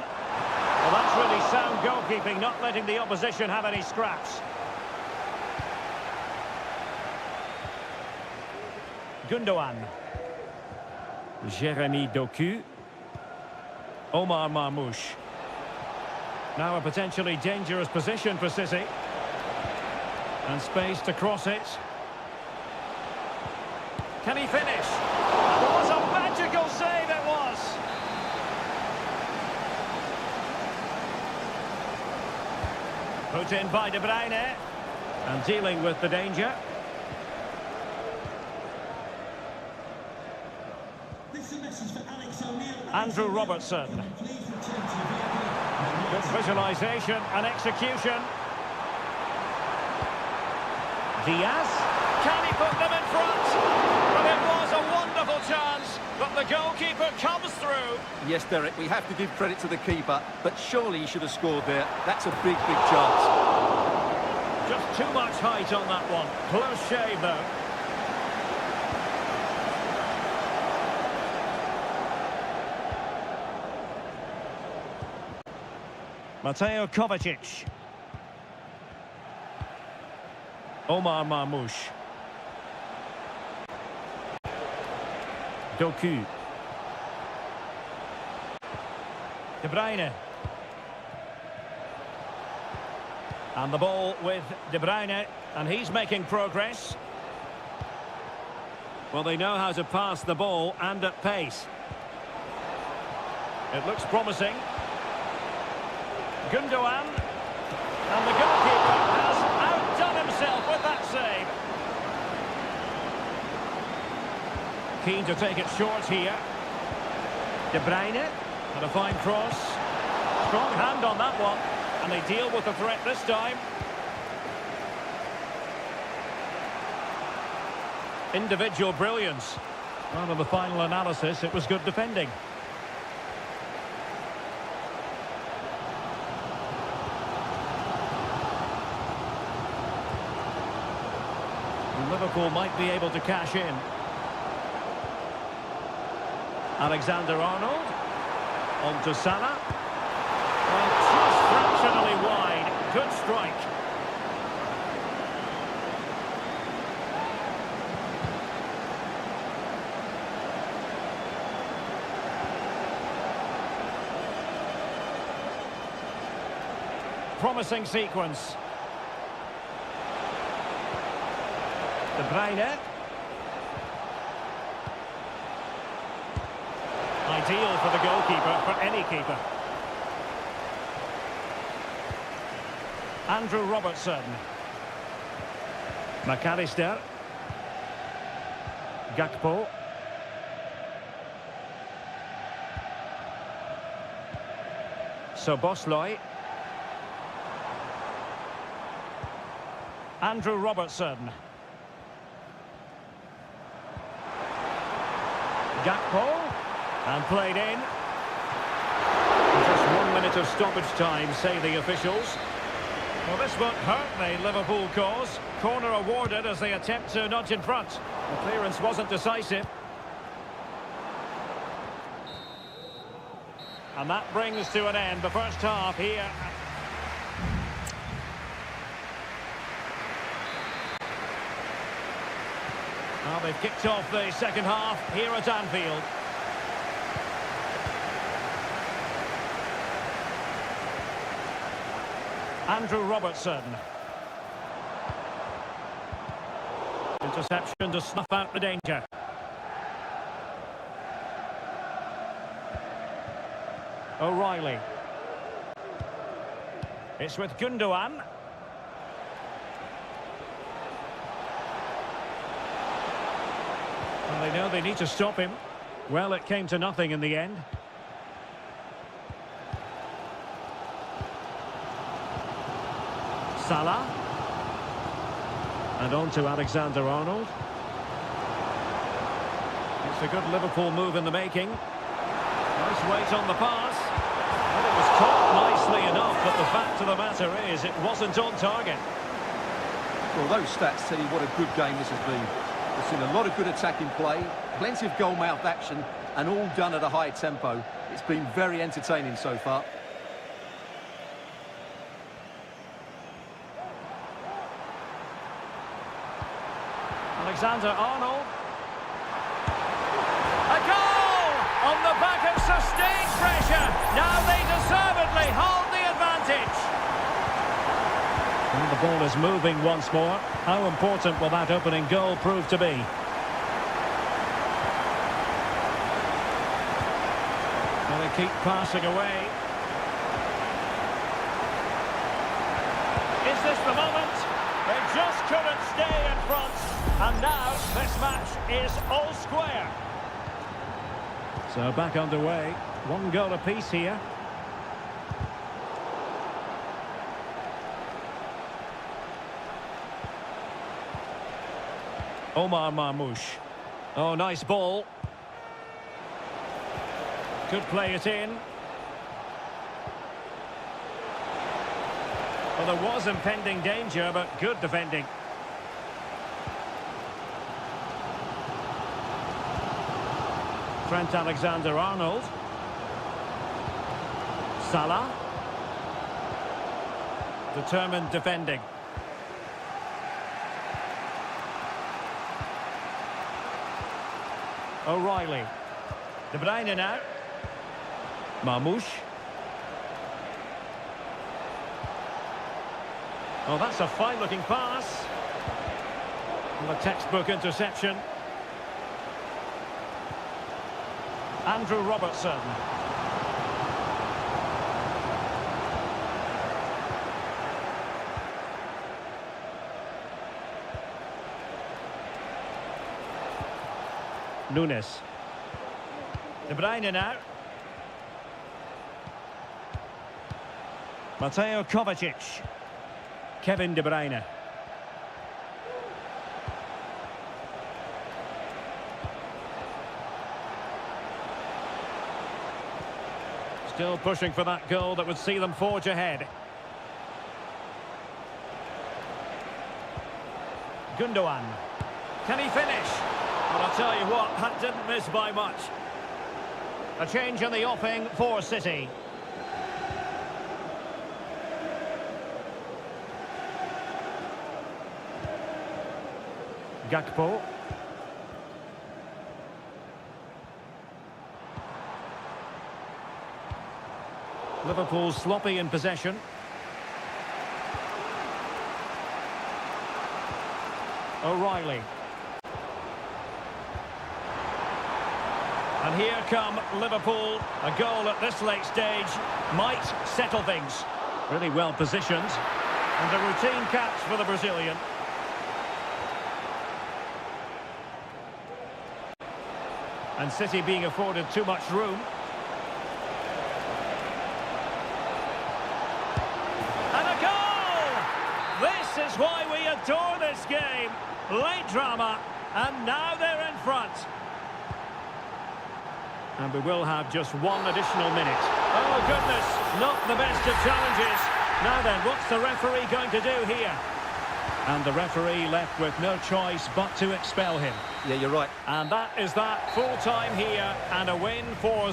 Well, that's really sound goalkeeping, not letting the opposition have any scraps. Gundogan. Jeremy Doku. Omar Marmoush. Now a potentially dangerous position for City. And space to cross it. Can he finish? It was a magical save, it was. Put in by De Bruyne, and dealing with the danger. This is a message for Alex O'Neill. Andrew Robertson. Good visualisation and execution. Diaz. Can he put them in front? But it was a wonderful chance, but the goalkeeper comes through. Yes, Derek, we have to give credit to the keeper, but surely he should have scored there. That's a big, big chance. Just too much height on that one. Close shave, though. Mateo Kovacic. Omar Marmoush. Doku. De Bruyne. And the ball with De Bruyne, and he's making progress. Well, they know how to pass the ball and at pace. It looks promising. Gundogan. And the goalkeeper has outdone himself with that save. Keen to take it short here. De Bruyne. And a fine cross. Strong hand on that one. And they deal with the threat this time. Individual brilliance. Well, in the final analysis, it was good defending. Liverpool might be able to cash in. Alexander-Arnold. On to Salah. Well, just fractionally wide. Good strike. Promising sequence. De Bruyne. Ideal for the goalkeeper, for any keeper. Andrew Robertson. McAllister. Gakpo. Szoboszlai. Andrew Robertson. Gakpo. And played in. Just 1 minute of stoppage time, say the officials. Well, this won't hurt the Liverpool cause. Corner awarded as they attempt to nudge in front. The clearance wasn't decisive. And that brings to an end the first half here. Well, they've kicked off the second half here at Anfield. Andrew Robertson. Interception to snuff out the danger. O'Reilly. It's with Gundogan. Well, they know they need to stop him. Well, it came to nothing in the end. Salah. And on to Alexander-Arnold. It's a good Liverpool move in the making. Nice weight on the pass. Well, it was caught nicely enough, but the fact of the matter is it wasn't on target. Well, those stats tell you what a good game this has been. We've seen a lot of good attacking play, plenty of goal-mouth action, and all done at a high tempo. It's been very entertaining so far. Alexander-Arnold. A goal! On the back of sustained pressure. Now they deservedly hold the advantage. And the ball is moving once more. How important will that opening goal prove to be? And they keep passing away. Is this the moment? They just couldn't stay in front. And now this match is all square. So back underway. One goal apiece here. Omar Marmoush. Oh, nice ball. Could play it in. Well, there was impending danger, but good defending. Trent Alexander-Arnold. Salah. Determined defending. O'Reilly. De Bruyne now. Marmoush. Oh, that's a fine-looking pass. And a textbook interception. Andrew Robertson. Nunes. De Bruyne now. Mateo Kovacic. Kevin De Bruyne. Still pushing for that goal that would see them forge ahead. Gundogan. Can he finish? Well, I'll tell you what, that didn't miss by much. A change in the offing for City. Gakpo. Liverpool sloppy in possession. O'Reilly. And here come Liverpool. A goal at this late stage might settle things. Really well positioned. And a routine catch for the Brazilian. And City being afforded too much room. And a goal! This is why we adore this game. Late drama, and now they're in front. And we will have just one additional minute. Oh, goodness, not the best of challenges. Now then, what's the referee going to do here? And the referee left with no choice but to expel him. Yeah, you're right. And that is that, full time here, and a win for...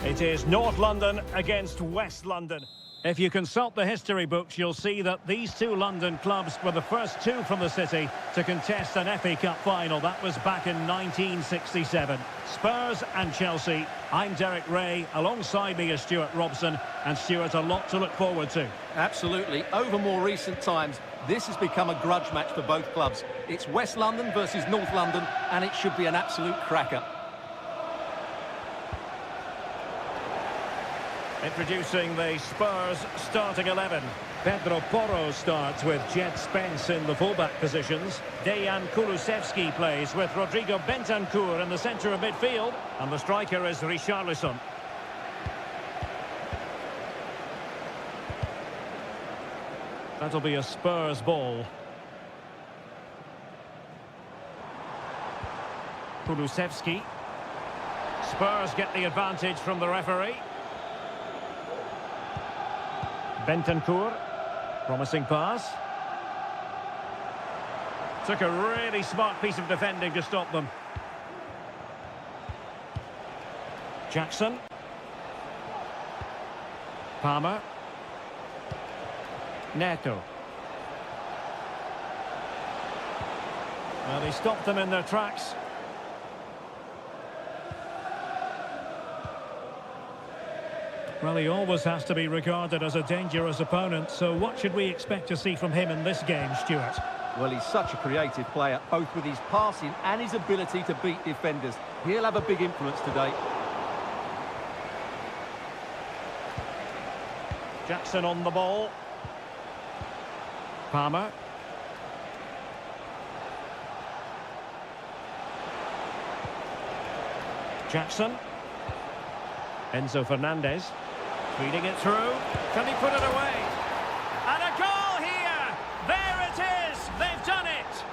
It is North London against West London. If you consult the history books, you'll see that these two London clubs were the first two from the city to contest an FA Cup final. That was back in 1967. Spurs and Chelsea. I'm Derek Ray. Alongside me is Stuart Robson. And Stuart, a lot to look forward to. Absolutely. Over more recent times, this has become a grudge match for both clubs. It's West London versus North London, and it should be an absolute cracker. Introducing the Spurs starting 11. Pedro Porro starts with Jed Spence in the fullback positions. Dejan Kulusevski plays with Rodrigo Bentancur in the centre of midfield. And the striker is Richarlison. That'll be a Spurs ball. Kulusevski. Spurs get the advantage from the referee. Bentancur, promising pass. Took a really smart piece of defending to stop them. Jackson. Palmer. Neto. Well, he stopped them in their tracks. Well, he always has to be regarded as a dangerous opponent, so what should we expect to see from him in this game, Stuart? Well, he's such a creative player, both with his passing and his ability to beat defenders. He'll have a big influence today. Jackson on the ball. Palmer. Jackson. Enzo Fernandez. Feeding it through. Can he put it away? And a goal here! There it is! They've done it!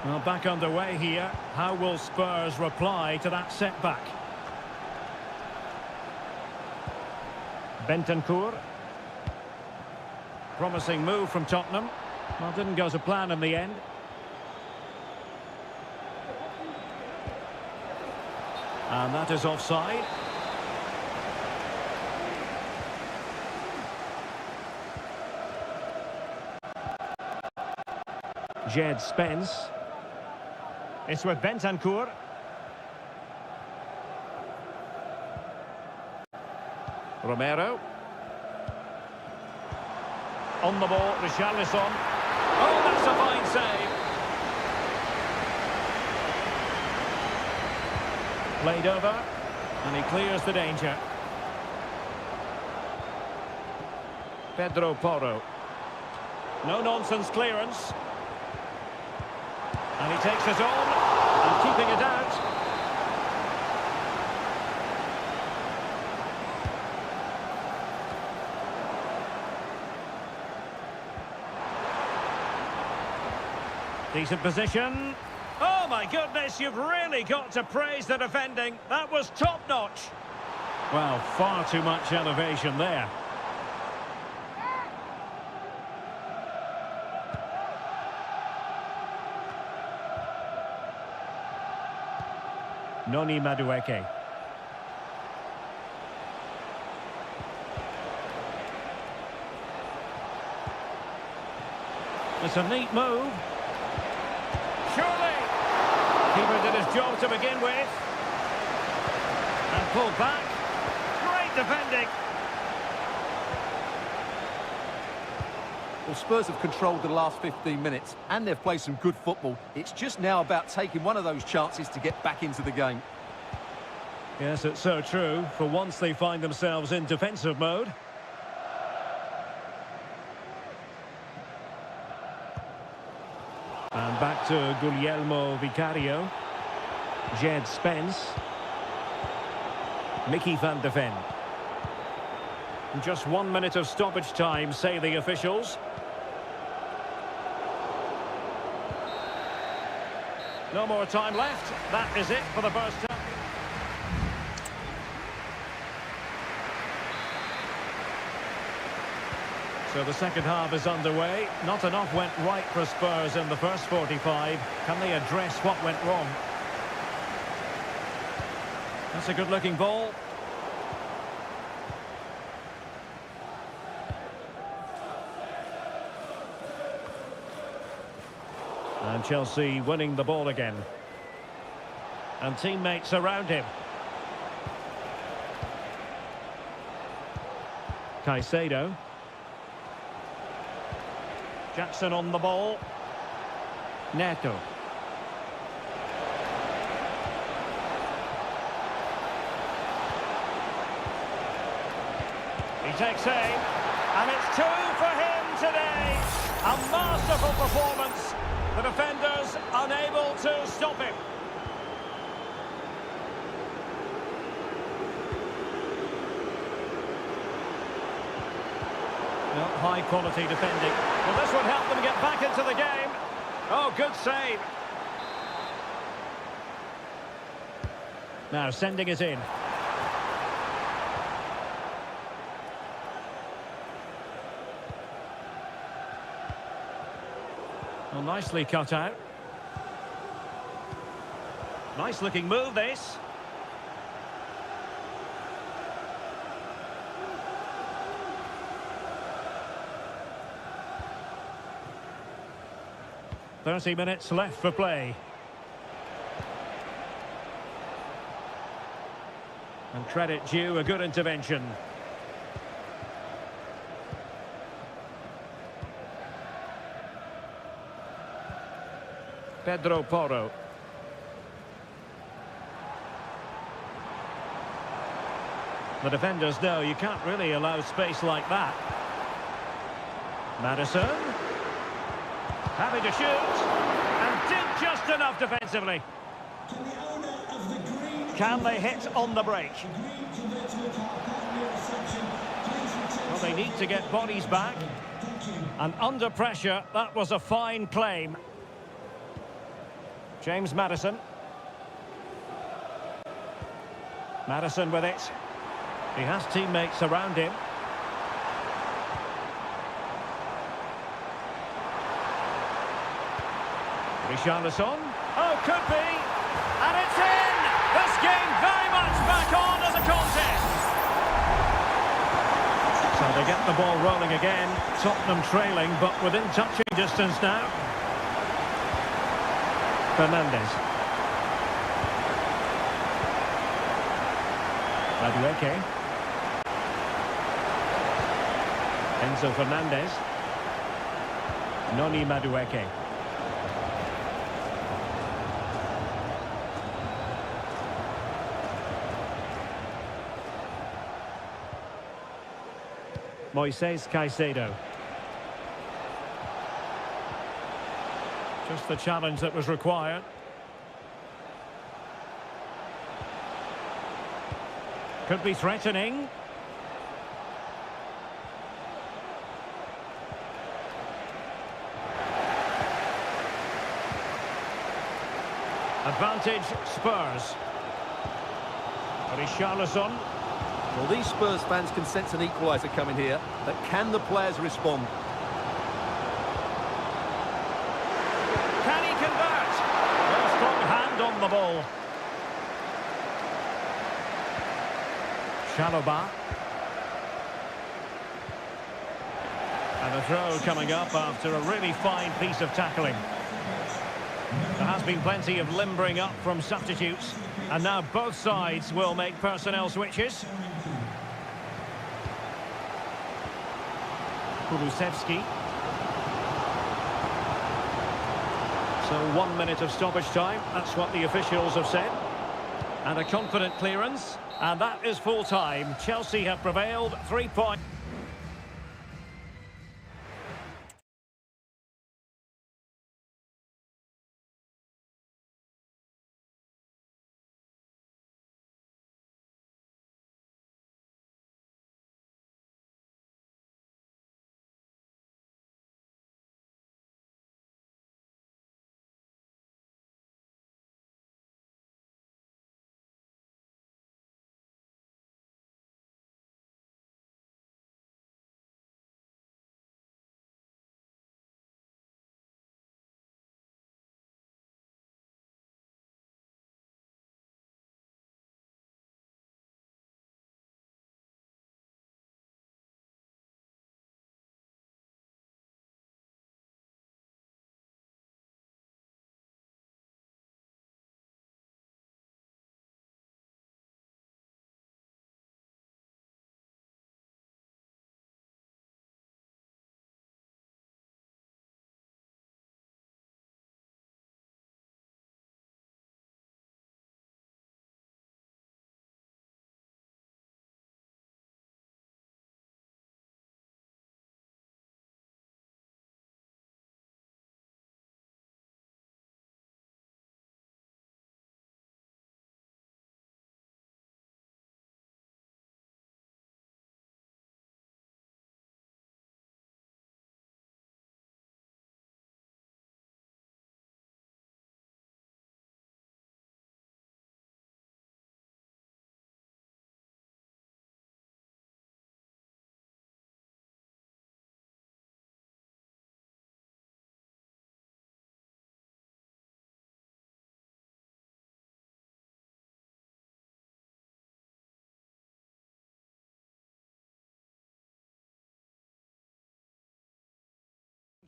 Well, back underway here. How will Spurs reply to that setback? Bentancur. Promising move from Tottenham. Well, didn't go to plan in the end. And that is offside. Jed Spence. It's with Bentancur. Romero. On the ball, Richarlison. Oh, that's a fine save. Played over, and he clears the danger. Pedro Porro. No-nonsense clearance. And he takes it on, and keeping it out. Decent position. Oh my goodness, you've really got to praise the defending. That was top-notch. Well, far too much elevation there. Noni Madueke. It's a neat move. Surely. Keeper did his job to begin with. And pulled back. Great defending. Well, Spurs have controlled the last 15 minutes, and they've played some good football. It's just now about taking one of those chances to get back into the game. Yes, it's so true. For once they find themselves in defensive mode. And back to Guglielmo Vicario. Jed Spence. Mickey van de Ven. Just 1 minute of stoppage time, say the officials. No more time left. That is it for the first time. So the second half is underway. Not enough went right for Spurs in the first 45. Can they address what went wrong? That's a good-looking ball. And Chelsea winning the ball again. And teammates around him. Caicedo. Jackson on the ball. Neto. He takes aim, and it's 2 for him today. A masterful performance. The defenders unable to stop him. Well, high quality defending. Well, this would help them get back into the game. Oh, good save. Now sending it in. Well, nicely cut out. Nice looking move, this. "30 minutes left for play. And credit due, a good intervention. Pedro Porro. The defenders know you can't really allow space like that. Madison. Happy to shoot. And did just enough defensively. Can the owner of the green... Can they hit on the break? Green converts with our partner reception. Please return... Well, they need to get bodies back. Thank you. And under pressure, that was a fine claim. James Madison. Madison with it. He has teammates around him. Richarlison. Oh, could be. And it's in! This game very much back on as a contest. So they get the ball rolling again. Tottenham trailing, but within touching distance now. Fernandes. Madueke. Enzo Fernandez. Noni Madueke. Moises Caicedo. Just the challenge that was required. Could be threatening. Advantage Spurs. Richarlison. Well, these Spurs fans can sense an equaliser coming here, but can the players respond? Can he convert? A strong hand on the ball. Chalobah. And a throw coming up after a really fine piece of tackling. There has been plenty of limbering up from substitutes, and now both sides will make personnel switches. Kulusevski. So 1 minute of stoppage time, that's what the officials have said. And a confident clearance, and that is full time. Chelsea have prevailed, 3 points.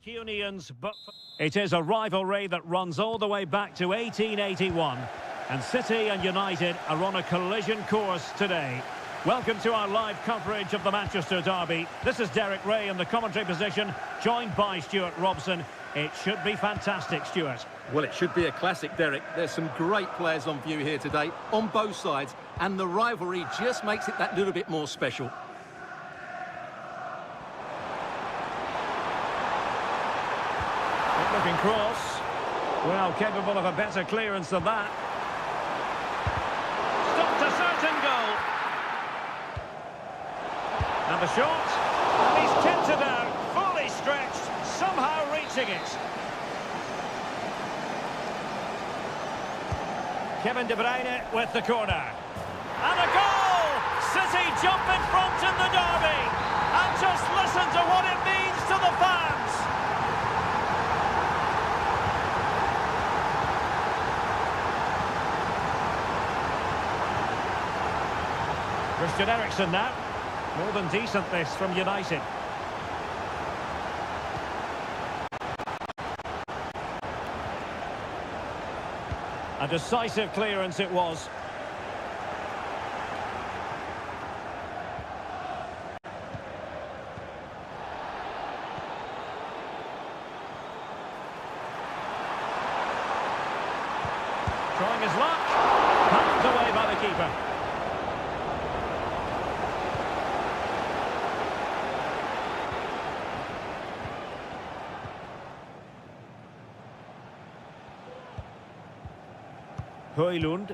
Unions, but it is a rivalry that runs all the way back to 1881, and City and United are on a collision course today. Welcome to our live coverage of the Manchester derby. This is Derek Ray in the commentary position, joined by Stuart Robson. It should be fantastic, Stuart. Well, it should be a classic, Derek. There's some great players on view here today, on both sides, and the rivalry just makes it that little bit more special. Looking cross. Well, capable of a better clearance than that. Stopped a certain goal. And the shot. And he's tipped it out, fully stretched, somehow reaching it. Kevin De Bruyne with the corner. And a goal! City jump in front in the derby. And just listen to what it means to the fans. Christian Eriksen now. More than decent this from United. A decisive clearance it was. Trying his luck. Pumped away by the keeper. Højlund.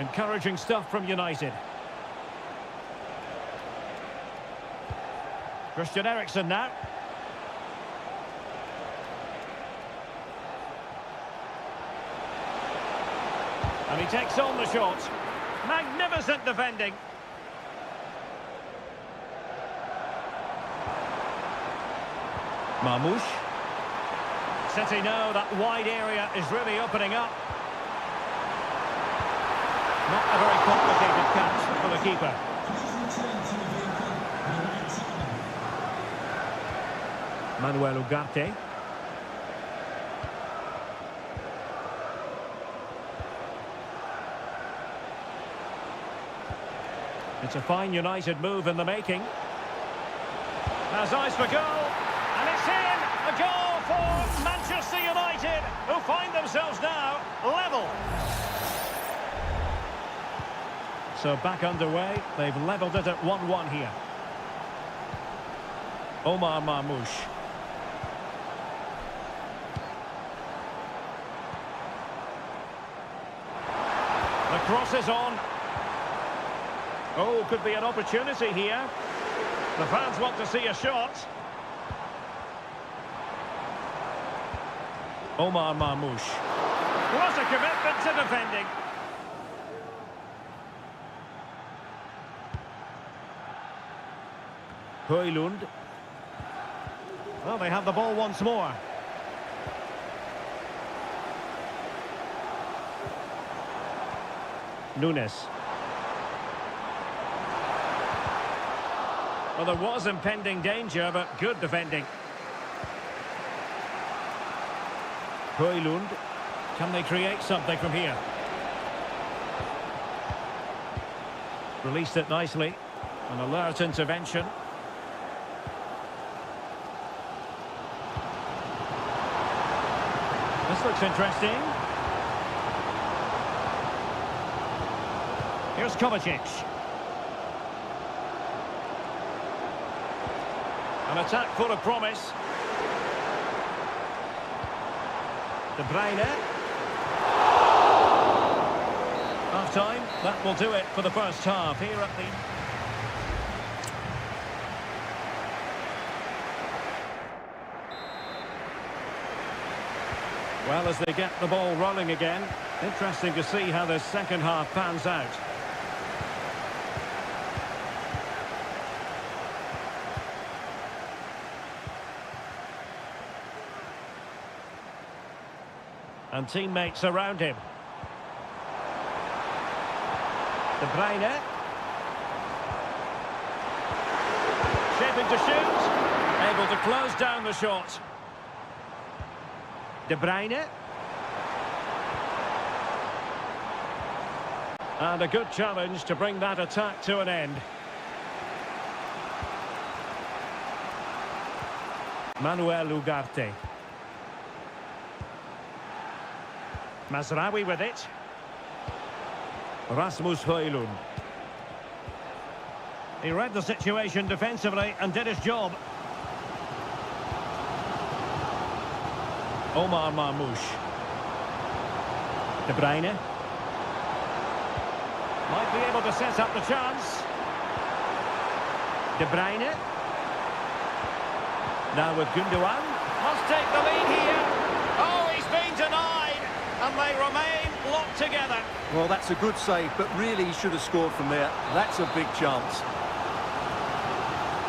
Encouraging stuff from United. Christian Eriksen now. And he takes on the shot. Magnificent defending. Marmoush. City know that wide area is really opening up. Not a very complicated catch for the keeper. Manuel Ugarte. It's a fine United move in the making. Has eyes for goal. And it's in! A goal for Manchester United, who find themselves now level. So back underway, they've levelled it at 1-1 here. Omar Marmoush. The cross is on. Oh, could be an opportunity here. The fans want to see a shot. Omar Marmoush. What a commitment to defending. Højlund. Well, they have the ball once more. Nunes. Well, there was impending danger, but good defending. Højlund. Can they create something from here? Released it nicely. An alert intervention. This looks interesting. Here's Kovacic. An attack full of promise. De Bruyne. Half time, that will do it for the first half here at the... Well, as they get the ball rolling again, interesting to see how the second half pans out. And teammates around him. De Bruyne. looking to shoot. Able to close down the shot. De Bruyne. And a good challenge to bring that attack to an end. Manuel Ugarte. Mazraoui with it. Rasmus Højlund. He read the situation defensively and did his job. Omar Marmoush. De Bruyne. Might be able to set up the chance. De Bruyne. Now with Gundogan. Must take the lead here. Oh, he's been denied. And they remain locked together. Well, that's a good save, but really he should have scored from there. That's a big chance.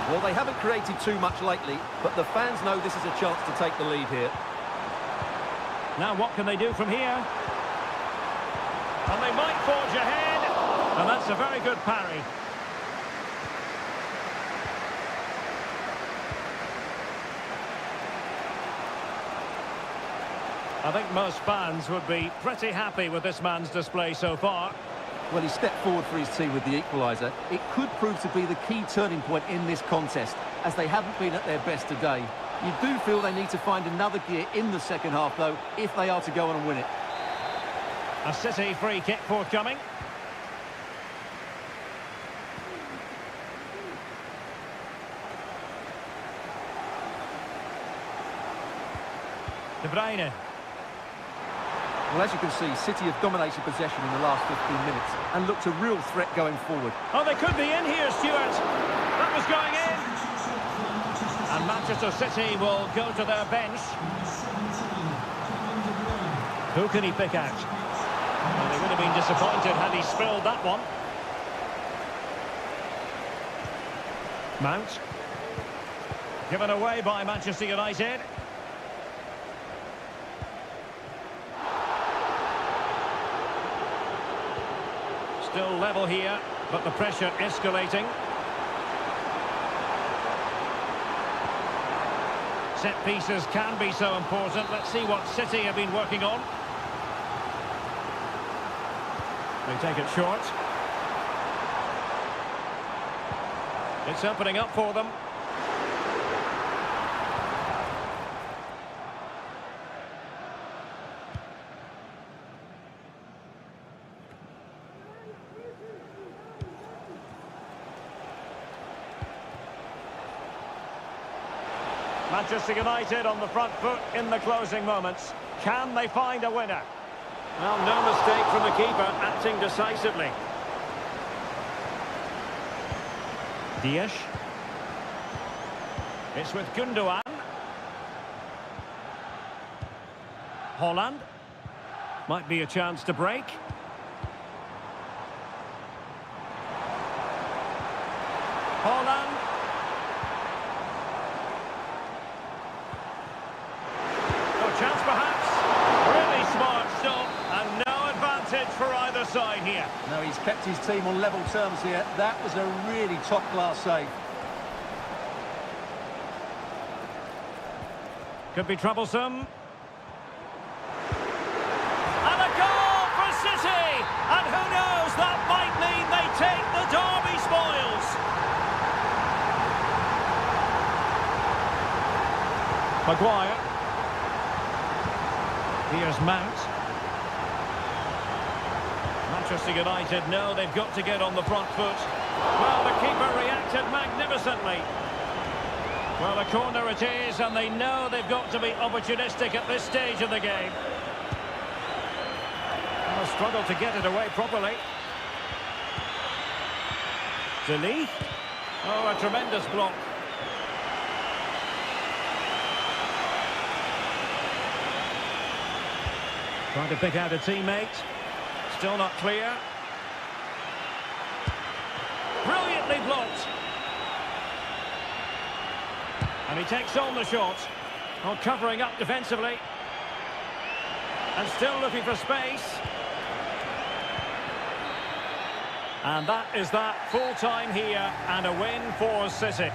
Well, they haven't created too much lately, but the fans know this is a chance to take the lead here. Now what can they do from here? And they might forge ahead. And that's a very good parry. I think most fans would be pretty happy with this man's display so far. Well, he stepped forward for his team with the equaliser. It could prove to be the key turning point in this contest, as they haven't been at their best today. You do feel they need to find another gear in the second half, though, if they are to go on and win it. A City free kick forthcoming. De Bruyne. Well, as you can see, City have dominated possession in the last 15 minutes and looked a real threat going forward. Oh, they could be in here, Stuart. That was going in. And Manchester City will go to their bench. Who can he pick out? Well, they would have been disappointed had he spilled that one. Mount. Given away by Manchester United. Still level here, but the pressure escalating. Set pieces can be so important. Let's see what City have been working on. They take it short. It's opening up for them. Manchester United on the front foot in the closing moments. Can they find a winner? Well, no mistake from the keeper, acting decisively. Dias. It's with Gundogan. Holland. Might be a chance to break. Holland. Chance perhaps. Really smart stop and no advantage for either side here. No, he's kept his team on level terms here. That was a really top-class save. Could be troublesome. And a goal for City! And who knows, that might mean they take the derby spoils. Maguire. Here's Mount. Manchester United know they've got to get on the front foot. Well, the keeper reacted magnificently. Well, a corner it is, and they know they've got to be opportunistic at this stage of the game. Well, struggle to get it away properly. Delis. Oh, a tremendous block. Trying to pick out a teammate. Still not clear. Brilliantly blocked. And he takes on the shot. Oh, covering up defensively. And still looking for space. And that is that. Full time here and a win for City.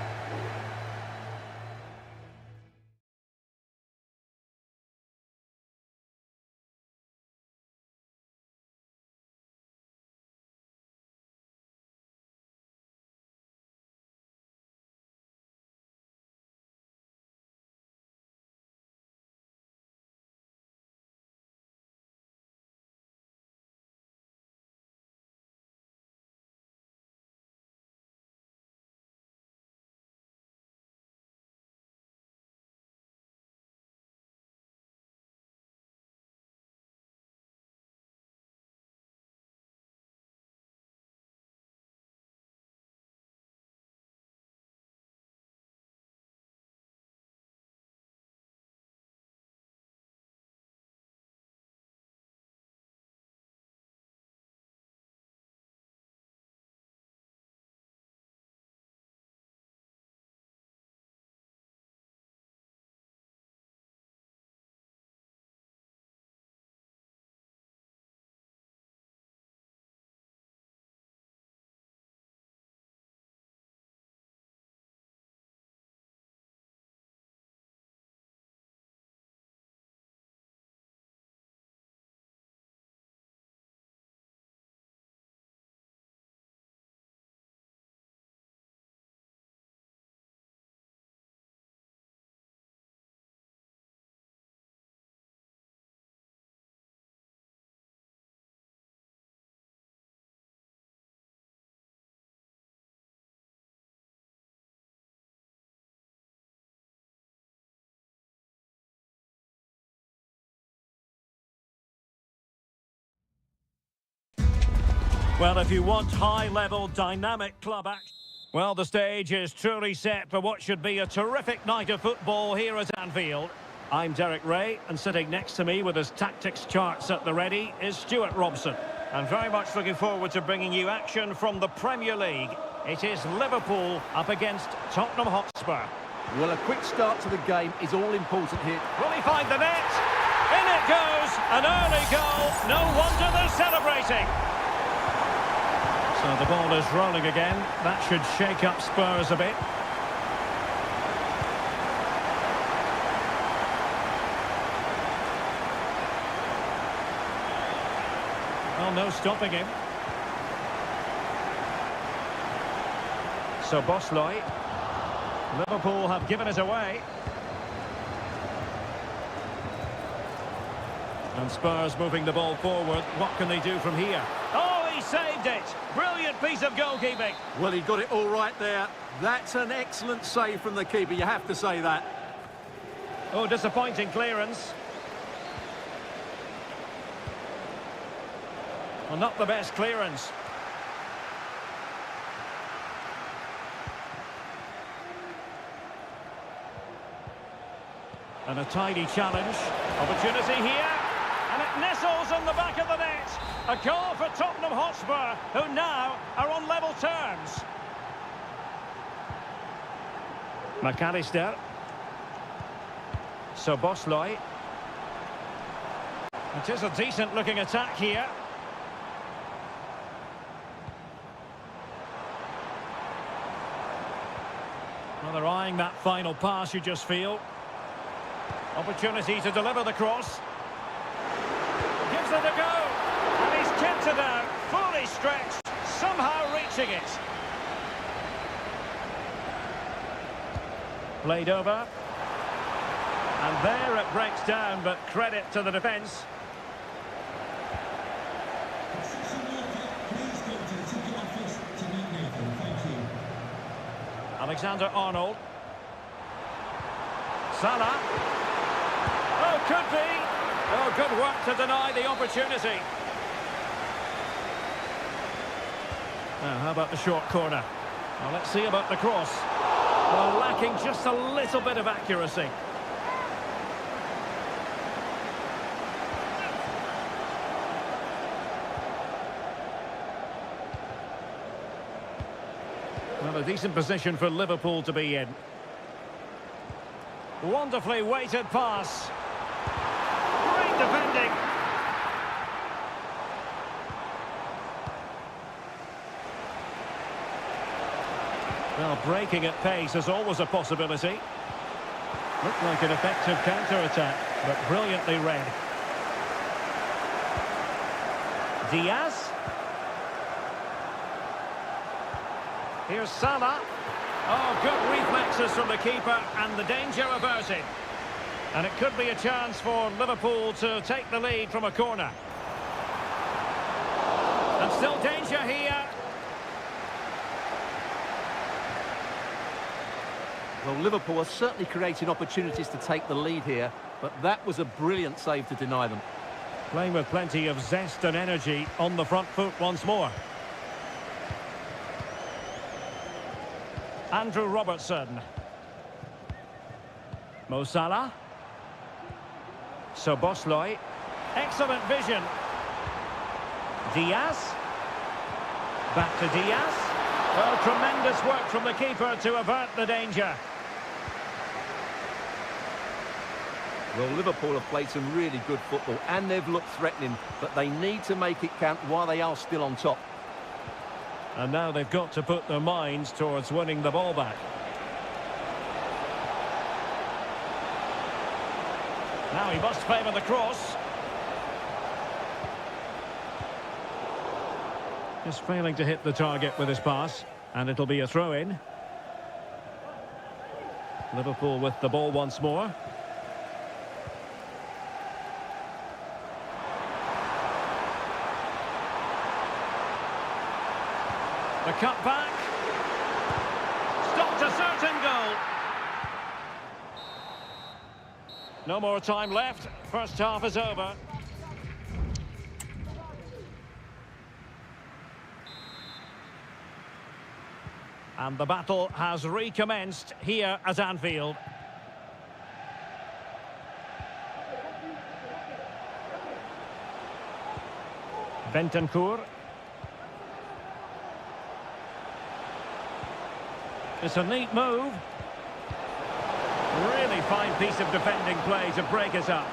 Well, if you want high-level, dynamic club action... Well, the stage is truly set for what should be a terrific night of football here at Anfield. I'm Derek Ray, and sitting next to me with his tactics charts at the ready is Stuart Robson. And very much looking forward to bringing you action from the Premier League. It is Liverpool up against Tottenham Hotspur. Well, a quick start to the game is all important here. Will he find the net? In it goes! An early goal. No wonder they're celebrating. So the ball is rolling again. That should shake up Spurs a bit. Well, no stopping him. So Bosley. Liverpool have given it away. And Spurs moving the ball forward. What can they do from here? Oh, he saved it! Brilliant piece of goalkeeping. Well, he got it all right there. That's an excellent save from the keeper, you have to say that. Oh, disappointing clearance. Well, not the best clearance. And a tidy challenge. Opportunity here. And it nestles on the back of the net. A goal for Tottenham Hotspur, who now are on level terms. McAllister. So Bosley. It is a decent-looking attack here. Well, they're eyeing that final pass, you just feel. Opportunity to deliver the cross. Gives it a go. And he's kept it out. Fully stretched. Somehow reaching it. Played over. And there it breaks down, but credit to the defence. Alexander-Arnold. Salah. Oh, could be. Oh, good work to deny the opportunity. Now, how about the short corner? Well, let's see about the cross. Well, lacking just a little bit of accuracy. Well, a decent position for Liverpool to be in. Wonderfully weighted pass. Great defending. Well, breaking at pace is always a possibility. Looked like an effective counter-attack, but brilliantly read. Diaz. Here's Salah. Oh, good reflexes from the keeper and the danger averted. And it could be a chance for Liverpool to take the lead from a corner. And still danger here. Well, Liverpool are certainly creating opportunities to take the lead here, but that was a brilliant save to deny them. Playing with plenty of zest and energy on the front foot once more. Andrew Robertson. Mo Salah. So Bosley. Excellent vision. Diaz. Back to Diaz. Well, tremendous work from the keeper to avert the danger. Well, Liverpool have played some really good football and they've looked threatening, but they need to make it count while they are still on top. And now they've got to put their minds towards winning the ball back. Now he must favour the cross. Just failing to hit the target with his pass. And it'll be a throw-in. Liverpool with the ball once more. The cut back. Stopped a certain goal. No more time left. First half is over. And the battle has recommenced here at Anfield. Bentancur. It's a neat move. Really fine piece of defending play to break us up.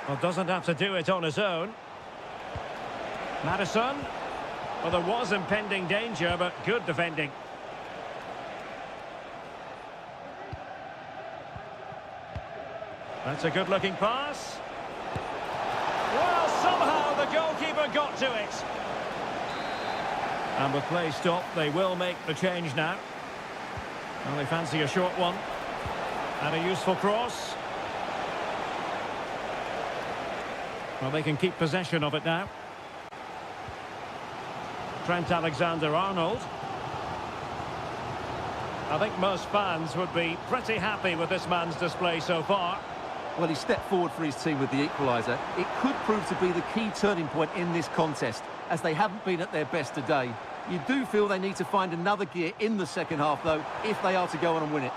Well, doesn't have to do it on his own. Madison. Well, there was impending danger, but good defending. That's a good-looking pass. Well, somehow the goalkeeper got to it. And with play stopped, they will make the change now. Well, they fancy a short one. And a useful cross. Well, they can keep possession of it now. Trent Alexander-Arnold. I think most fans would be pretty happy with this man's display so far. Well, he stepped forward for his team with the equaliser. It could prove to be the key turning point in this contest, as they haven't been at their best today. You do feel they need to find another gear in the second half, though, if they are to go on and win it.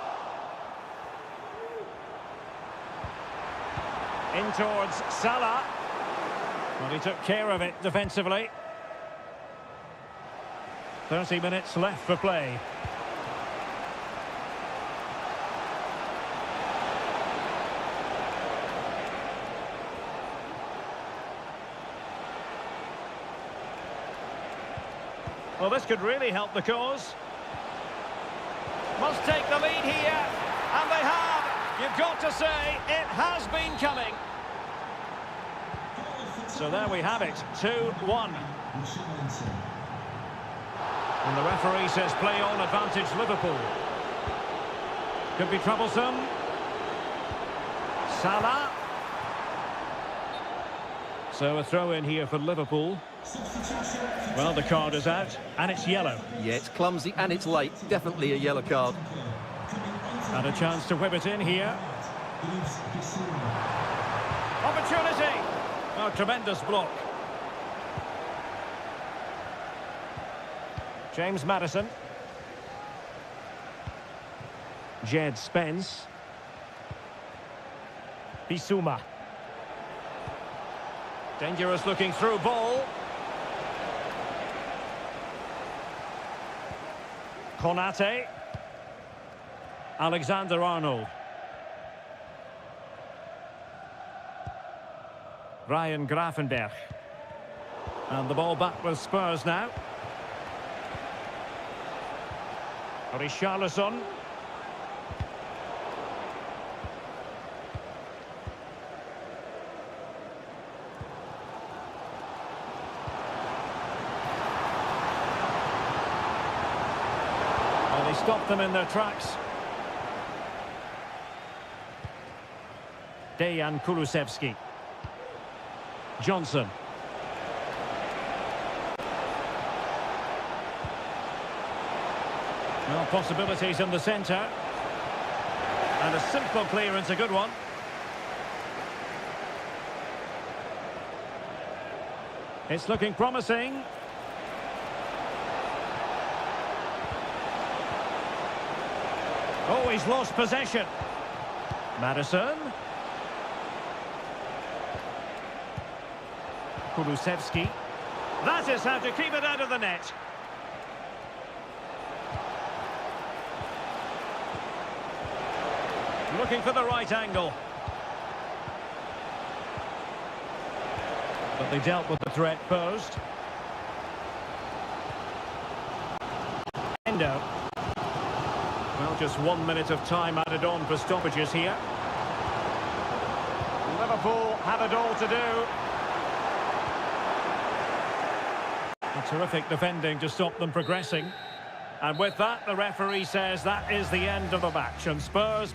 In towards Salah. Well, he took care of it defensively. 30 minutes left for play. Well, this could really help the cause. Must take the lead here. And they have. You've got to say, it has been coming. So there we have it, 2-1. And the referee says play on, advantage Liverpool. Could be troublesome. Salah. So a throw in here for Liverpool. Well, the card is out, and it's yellow. Yeah, it's clumsy and it's late. Definitely a yellow card. And a chance to whip it in here. Opportunity! Oh, tremendous block. James Madison. Jed Spence. Bissouma. Dangerous looking through ball. Konate. Alexander-Arnold. Ryan Gravenberch. And the ball back with Spurs now. Richarlison. Well, they stopped them in their tracks. Dejan Kulusevski. Johnson. Well, possibilities in the centre. And a simple clearance, a good one. It's looking promising. Oh, he's lost possession. Madison. Kulusevski. That is how to keep it out of the net. Looking for the right angle. But they dealt with the threat posed. Endo. Well, just 1 minute of time added on for stoppages here. Liverpool have it all to do. A terrific defending to stop them progressing. And with that, the referee says that is the end of the match. And Spurs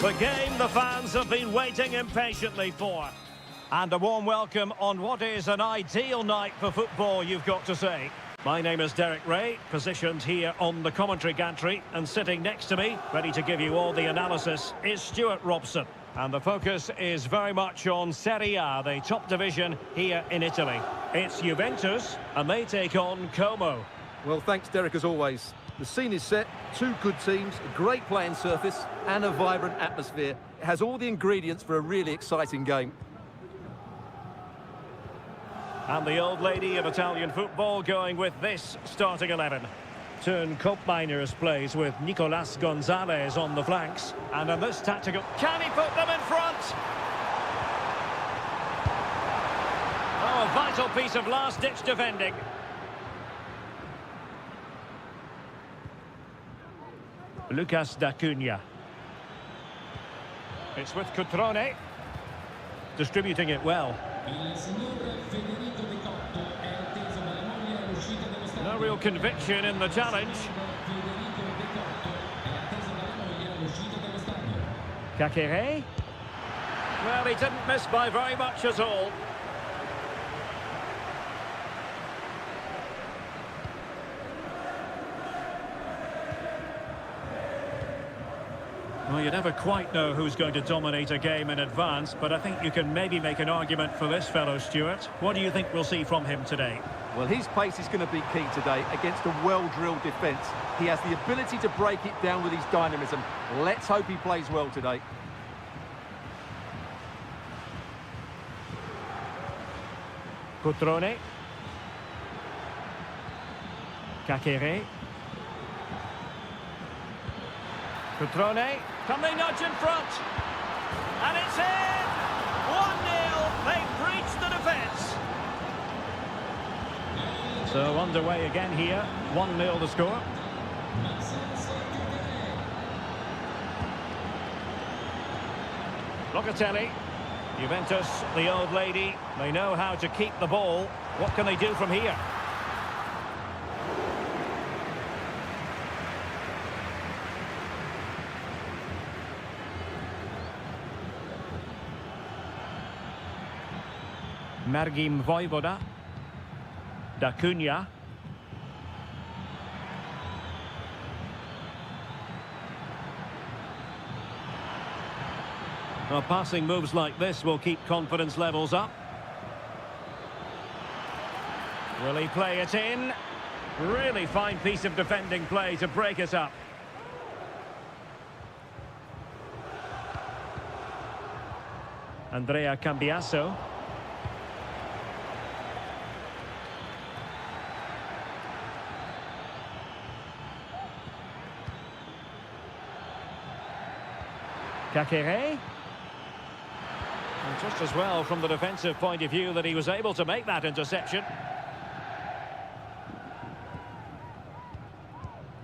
The game the fans have been waiting impatiently for. And a warm welcome on what is an ideal night for football, you've got to say. My name is Derek Ray, positioned here on the commentary gantry, and sitting next to me, ready to give you all the analysis, is Stuart Robson. And the focus is very much on Seria, the top division here in Italy. It's Juventus, and they take on Como. Well, thanks, Derek, as always. The scene is set, two good teams, a great playing surface, and a vibrant atmosphere. It has all the ingredients for a really exciting game. And the old lady of Italian football going with this starting 11. Turn Koopmeiners plays with Nicolas Gonzalez on the flanks. And in this tactical... Can he put them in front? Oh, a vital piece of last-ditch defending. Lucas D'Acunha. It's with Cutrone. Distributing it well. No real conviction in the challenge. Kakere. Well, he didn't miss by very much at all. Well, you never quite know who's going to dominate a game in advance, but I think you can maybe make an argument for this fellow, Stuart. What do you think we'll see from him today? Well, his pace is going to be key today against a well-drilled defence. He has the ability to break it down with his dynamism. Let's hope he plays well today. Cutrone. Kakere. Cutrone. Can they nudge in front? And it's in! 1-0. They've breached the defence. So underway again here. 1-0 the score. Locatelli. Juventus, the old lady. They know how to keep the ball. What can they do from here? Margim Vojvoda. D'Acunha. Well, passing moves like this will keep confidence levels up. Will he play it in? Really fine piece of defending play to break it up. Andrea Cambiasso. Kakere. And just as well from the defensive point of view that he was able to make that interception.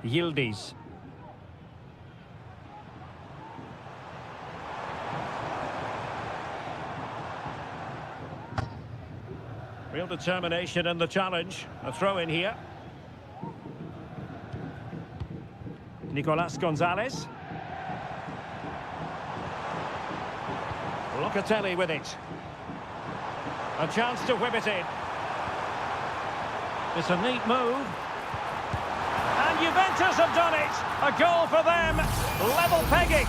Yildiz. Real determination in the challenge. A throw in here. Nicolas Gonzalez. Locatelli with it. A chance to whip it in. It's a neat move. And Juventus have done it. A goal for them. Level pegging.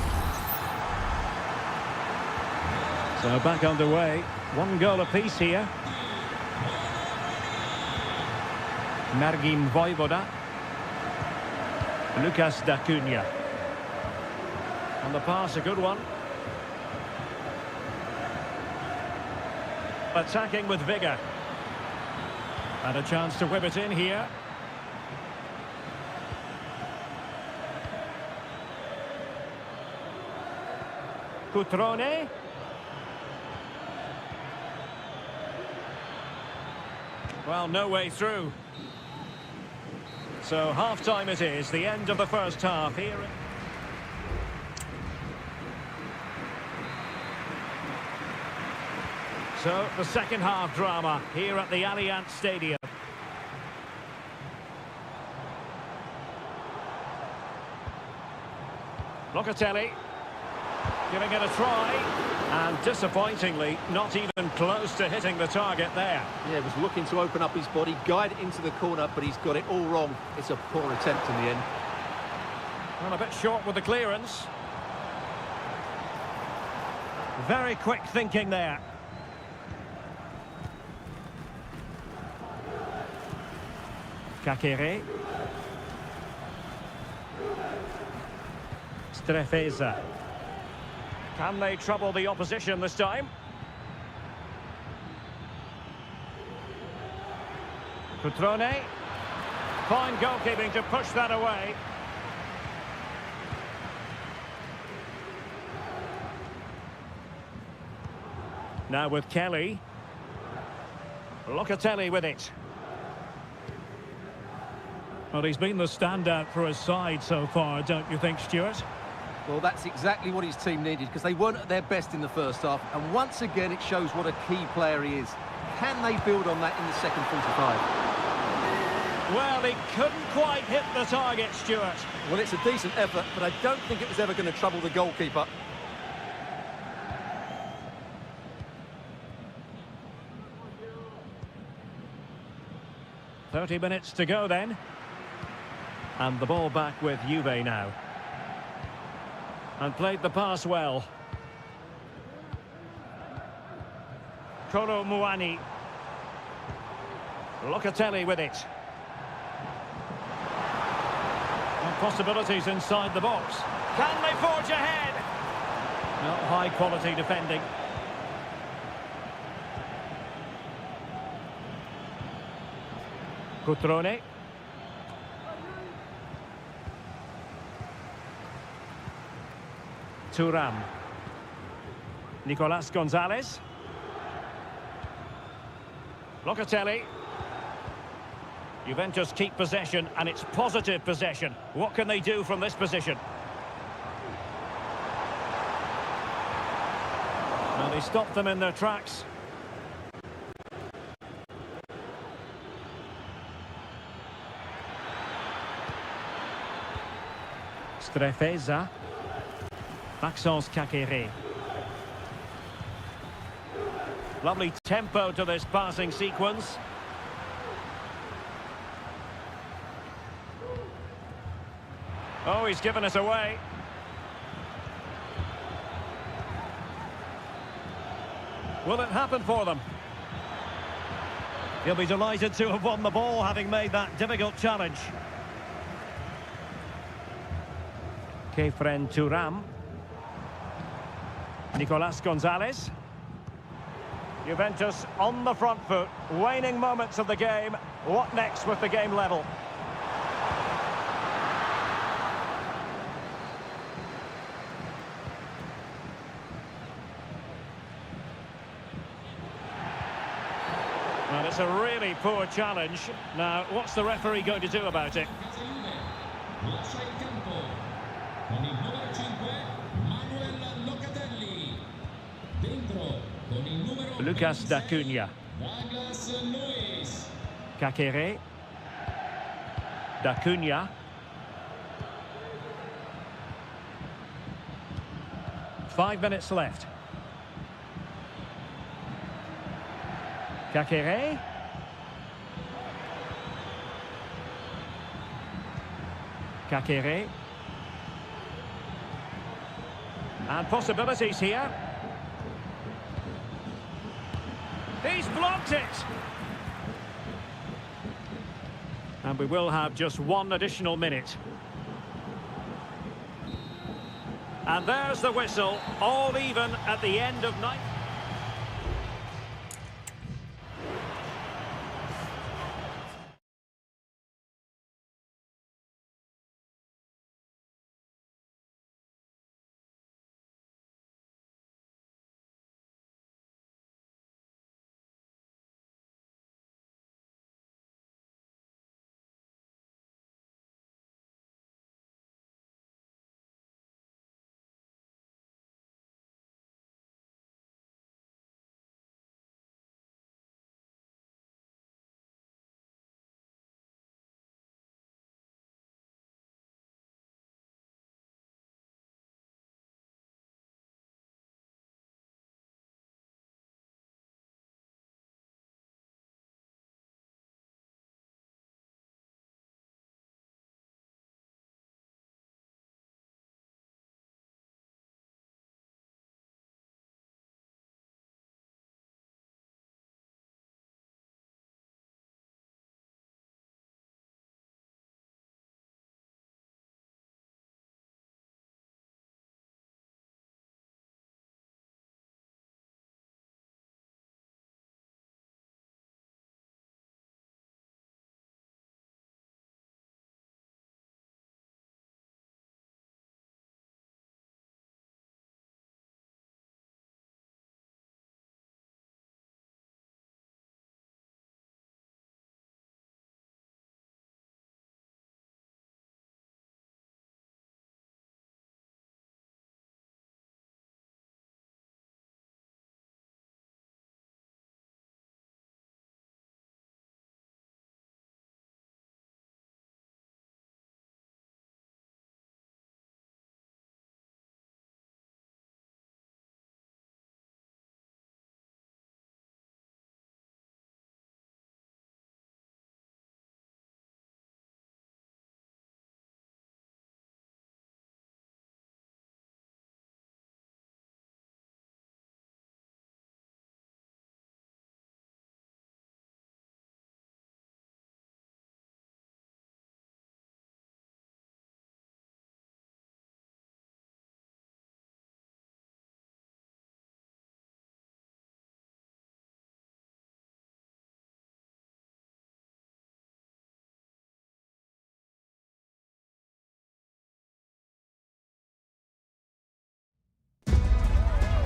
So back underway. 1 goal apiece here. Margim Vojvoda. Lucas D'Acunha. And the pass, a good one. Attacking with vigour. And a chance to whip it in here. Cutrone. Well, no way through. So half-time it is, the end of the first half here. So, the second half drama here at the Allianz Stadium. Locatelli. Giving it a try. And disappointingly, not even close to hitting the target there. Yeah, was looking to open up his body, guide it into the corner, but he's got it all wrong. It's a poor attempt in the end. Well, a bit short with the clearance. Very quick thinking there. Kakere. Strefeza. Can they trouble the opposition this time? Cutrone. Fine goalkeeping to push that away. Now with Kelly. Locatelli with it. Well, he's been the standout for his side so far, don't you think, Stuart? Well, that's exactly what his team needed, because they weren't at their best in the first half. And once again, it shows what a key player he is. Can they build on that in the second 45? Well, he couldn't quite hit the target, Stuart. Well, it's a decent effort, but I don't think it was ever going to trouble the goalkeeper. "30 minutes to go then. And the ball back with Juve now. And played the pass well. Kolo Muani. Locatelli with it. And possibilities inside the box. Can they forge ahead? Not high quality defending. Cutrone. Thuram. Nicolas Gonzalez. Locatelli. Juventus keep possession, and it's positive possession. What can they do from this position? Well, they stopped them in their tracks. Strefeza. Maxence Kakere. Lovely tempo to this passing sequence. Oh, he's given us away. Will it happen for them? He'll be delighted to have won the ball, having made that difficult challenge. Kefren Thuram. Nicolas Gonzalez. Juventus on the front foot, waning moments of the game. What next with the game level? Well, it's a really poor challenge. Now, what's the referee going to do about it? Lascia il campo con il numero 5 Manuel Locatelli, dentro con il numero Lucas 26, D'Acunha. Douglas Luiz. Kakere. D'Acunha. Five minutes left. Kakere. Kakere. And possibilities here. He's blocked it. And we will have just one additional minute. And there's the whistle, all even at the end of 90.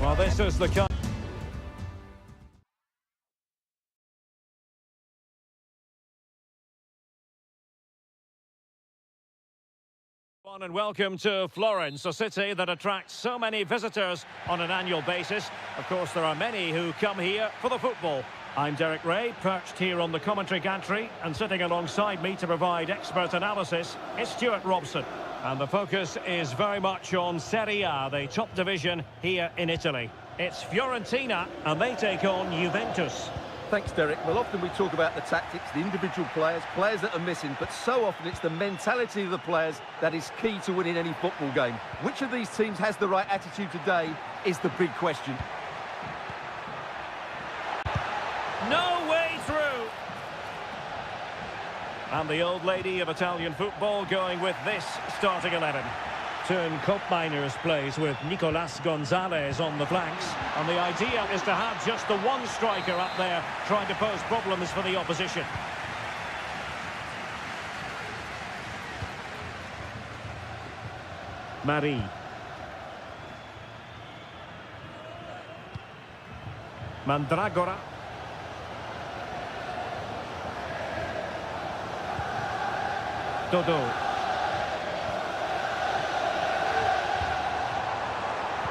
Well, this is the... And welcome to Florence, a city that attracts so many visitors on an annual basis. Of course, there are many who come here for the football. I'm Derek Ray, perched here on the commentary gantry, and sitting alongside me to provide expert analysis is Stuart Robson. And the focus is very much on Seria, the top division here in Italy. It's Fiorentina, and they take on Juventus. Thanks, Derek. Well, often we talk about the tactics, the individual players, players that are missing, but so often it's the mentality of the players that is key to winning any football game. Which of these teams has the right attitude today is the big question. No way through! And the old lady of Italian football going with this starting 11. Turn Miners plays with Nicolas Gonzalez on the flanks, and the idea is to have just the one striker up there trying to pose problems for the opposition. Marie. Mandragora. Dodo.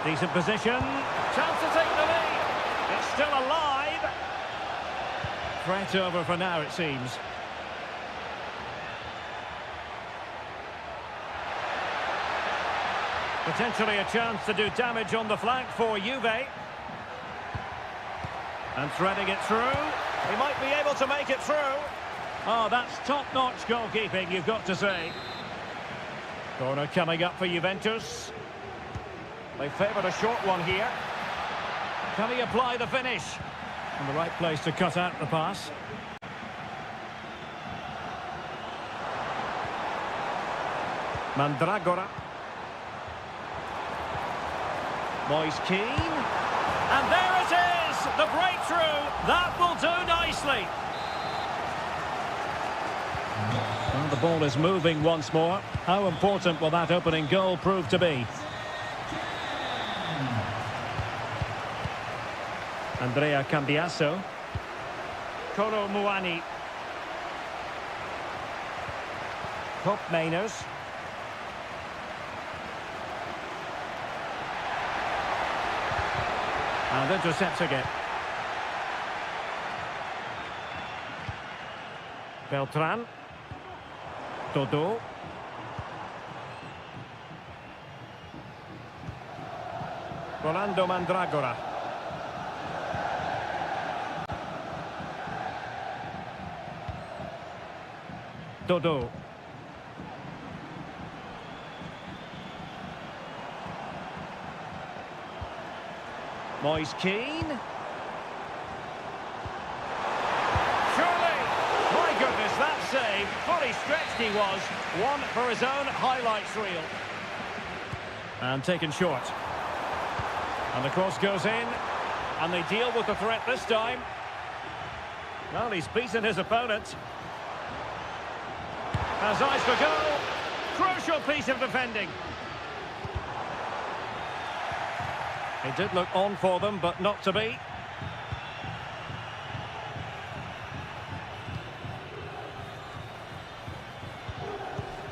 Decent position. Chance to take the lead. It's still alive. Threat over for now, it seems. Potentially a chance to do damage on the flank for Juve. And threading it through. He might be able to make it through. Oh, that's top-notch goalkeeping, you've got to say. Corner coming up for Juventus. They favoured a short one here. Can he apply the finish? In the right place to cut out the pass. Mandragora. Moise Keane. And there it is! The breakthrough! That will do nicely. And the ball is moving once more. How important will that opening goal prove to be? Andrea Cambiasso. Kolo Muani. Mainers. And intercepting it. Beltran. Dodo. Rolando Mandragora. Dodo. Moise Keane. Surely! My goodness, that save. Fully stretched he was. One for his own highlights reel. And taken short. And the cross goes in. And they deal with the threat this time. Well, he's beaten his opponent. Has eyes for goal. Crucial piece of defending. It did look on for them, but not to be.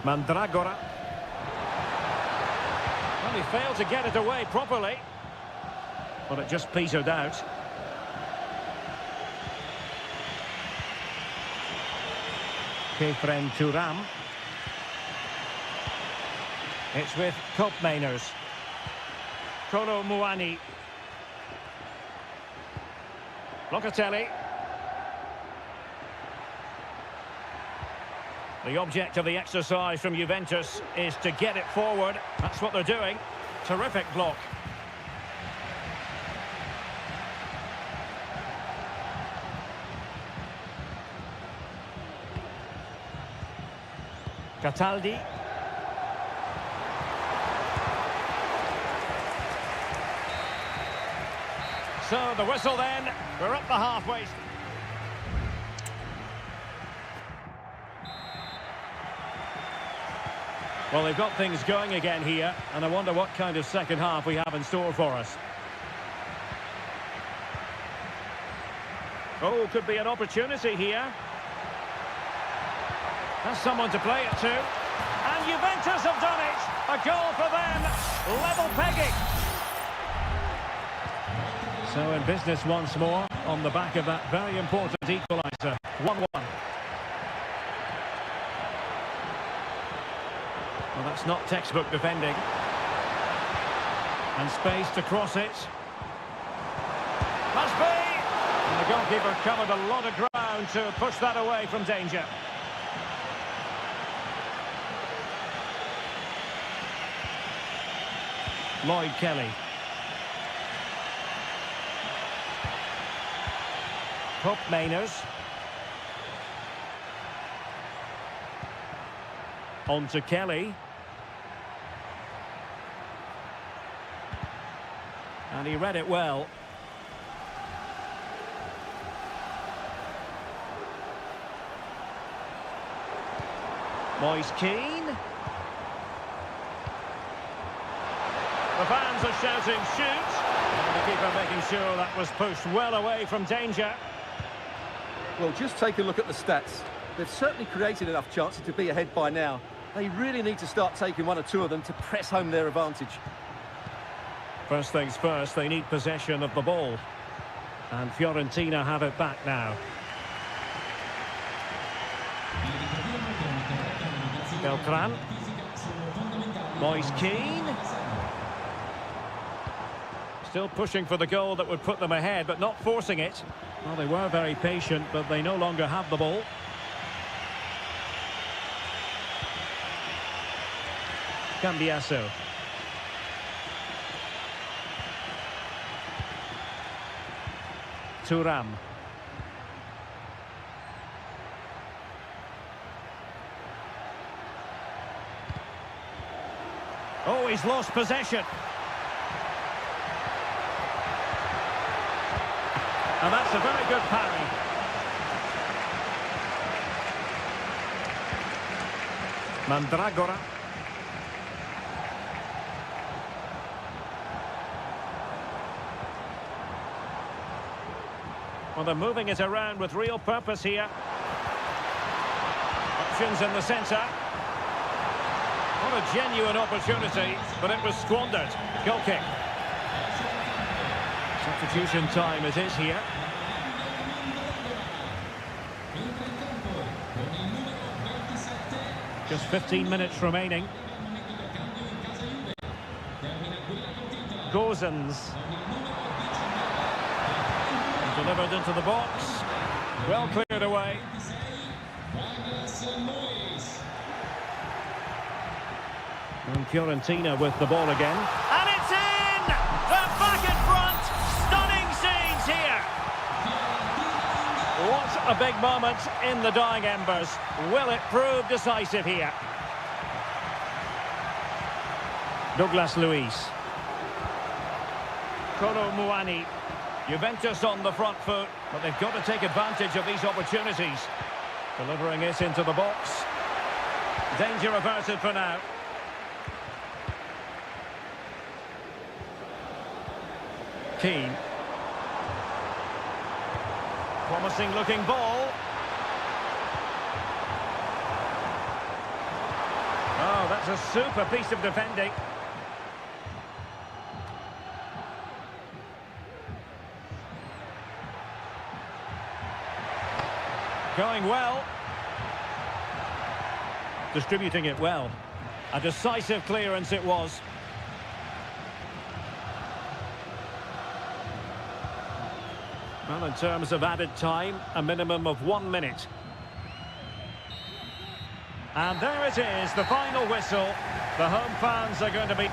Mandragora. Well, he failed to get it away properly. But it just petered out. Kefren Turam. It's with Mainers. Kolo Muani. Locatelli. The object of the exercise from Juventus is to get it forward. That's what they're doing. Terrific block. Cataldi. So the whistle then, we're up the halfway. Well, they've got things going again here, and I wonder what kind of second half we have in store for us. Oh, could be an opportunity here. That's someone to play it to. And Juventus have done it. A goal for them. Level pegging. So in business once more on the back of that very important equaliser. 1-1. Well, that's not textbook defending. And space to cross it. Must be! And the goalkeeper covered a lot of ground to push that away from danger. Lloyd Kelly. Hope Mainers. On to Kelly. And he read it well. Moise Keane. The fans are shouting shoot. And the keeper making sure that was pushed well away from danger. Well, just take a look at the stats. They've certainly created enough chances to be ahead by now. They really need to start taking one or two of them to press home their advantage. First things first, they need possession of the ball. And Fiorentina have it back now. Beltran. Moise Keane. Still pushing for the goal that would put them ahead, but not forcing it. Well, they were very patient, but they no longer have the ball. Cambiasso. Thuram. Oh, he's lost possession. And that's a very good parry. Mandragora. Well, they're moving it around with real purpose here. Options in the centre. What a genuine opportunity, but it was squandered. Goal kick. Substitution time it is here. Just 15 minutes remaining. Gozens. Delivered into the box. Well cleared away. And Fiorentina with the ball again. And it's in! They're back in front! Stunning scenes here! What a big moment in the dying embers. Will it prove decisive here? Douglas Luiz. Kolo Muani. Juventus on the front foot, but they've got to take advantage of these opportunities. Delivering it into the box. Danger averted for now. Keane. Promising looking ball. Oh, that's a super piece of defending. Going well. Distributing it well. A decisive clearance it was. Well, in terms of added time, a minimum of 1 minute. And there it is, the final whistle. The home fans are going to be...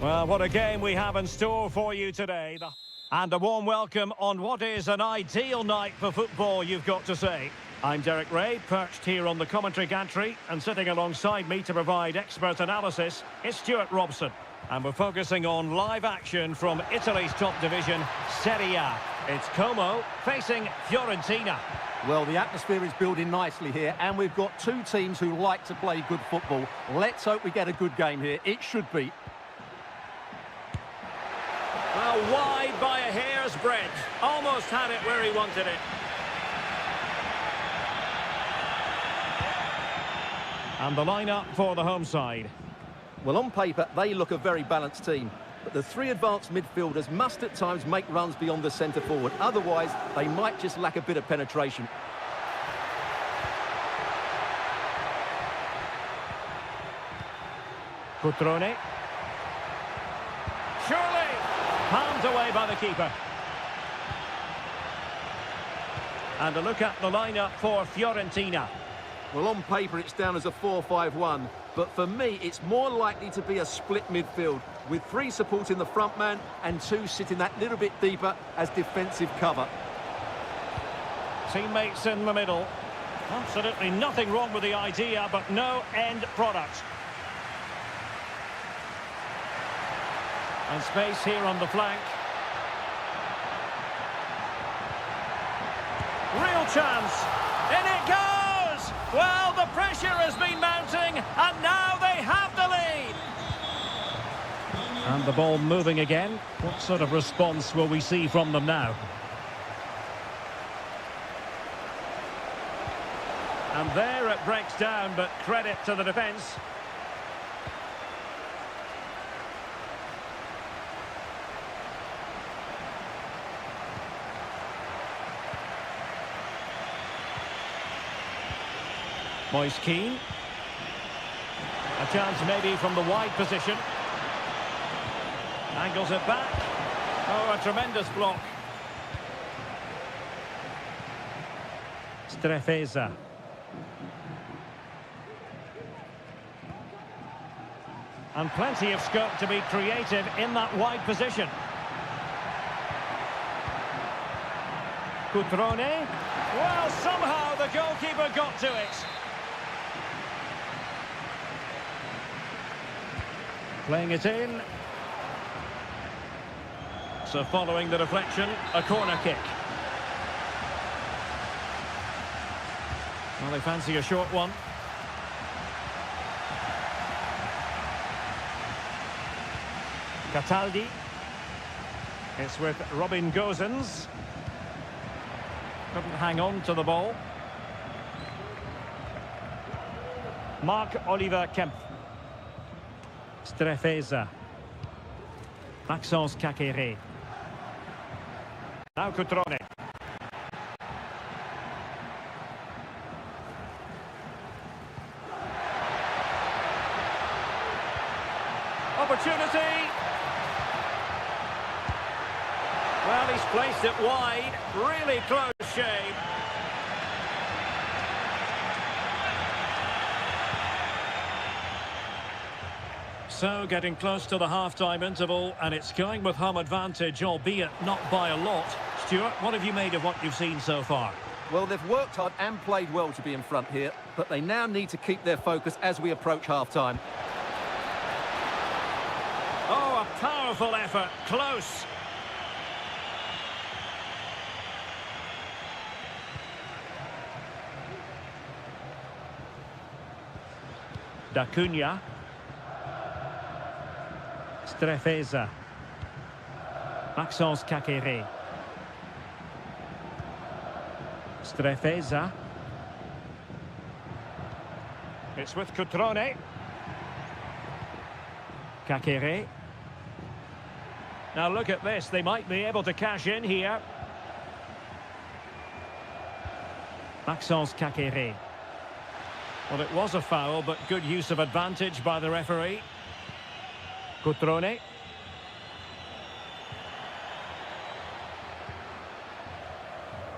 Well, what a game we have in store for you today. And a warm welcome on what is an ideal night for football, you've got to say. I'm Derek Ray, perched here on the commentary gantry, and sitting alongside me to provide expert analysis is Stuart Robson. And we're focusing on live action from Italy's top division, Seria. It's Como facing Fiorentina. Well, the atmosphere is building nicely here, and we've got two teams who like to play good football. Let's hope we get a good game here. It should be. Well, wide by a hair's breadth. Almost had it where he wanted it. And the lineup for the home side. Well, on paper, they look a very balanced team. But the three advanced midfielders must at times make runs beyond the centre forward. Otherwise, they might just lack a bit of penetration. Cutrone. Surely! Palmed away by the keeper. And a look at the lineup for Fiorentina. Well, on paper, it's down as a 4-5-1. But for me, it's more likely to be a split midfield, with three supporting the front man and two sitting that little bit deeper as defensive cover. Teammates in the middle. Absolutely nothing wrong with the idea, but no end product. And space here on the flank. Real chance. In it goes! Well, the pressure has been mounting, and now they have the lead. And the ball moving again. What sort of response will we see from them now? And there it breaks down, but credit to the defence. Moise Keane. A chance maybe from the wide position. Angles it back. Oh, a tremendous block. Strefeza. And plenty of scope to be creative in that wide position. Cutrone. Well, somehow the goalkeeper got to it. Playing it in. So following the deflection, a corner kick. Well, they fancy a short one. Cataldi. It's with Robin Gosens. Couldn't hang on to the ball. Marc-Oliver Kempf. Strefeza. Maxence Caqueret. Now Cutrone. Opportunity. Well, he's placed it wide. Really close shave. So, getting close to the half-time interval, and it's going with home advantage, albeit not by a lot. Stuart, what have you made of what you've seen so far? Well, they've worked hard and played well to be in front here, but they now need to keep their focus as we approach half-time. Oh, a powerful effort. Close. D'Acunha. Strefeza. Maxence Caqueret. Strefeza. It's with Cutrone. Caqueret. Now look at this, they might be able to cash in here. Maxence Caqueret. Well, it was a foul, but good use of advantage by the referee. Cutrone.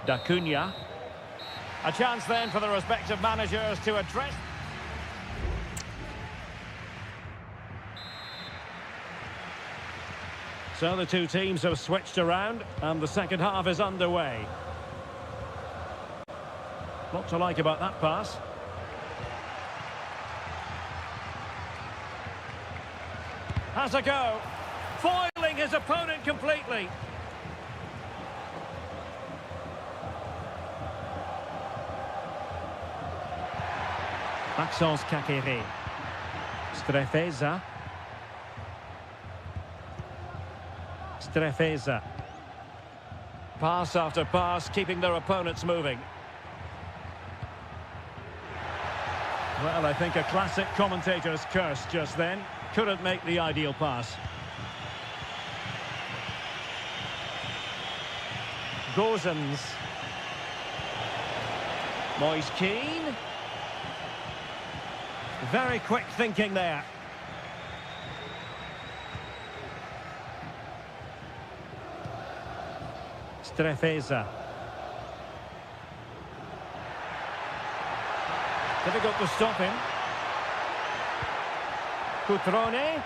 D'Acunha. A chance then for the respective managers to address. So the two teams have switched around and the second half is underway. Lot to like about that pass. Has a go. Foiling his opponent completely. Maxence Kakere. Strefeza. Strefeza. Pass after pass, keeping their opponents moving. Well, I think a classic commentator's curse just then. Couldn't make the ideal pass. Gozens. Moise Keane. Very quick thinking there. Strefeza. Difficult to stop him. Cutrone.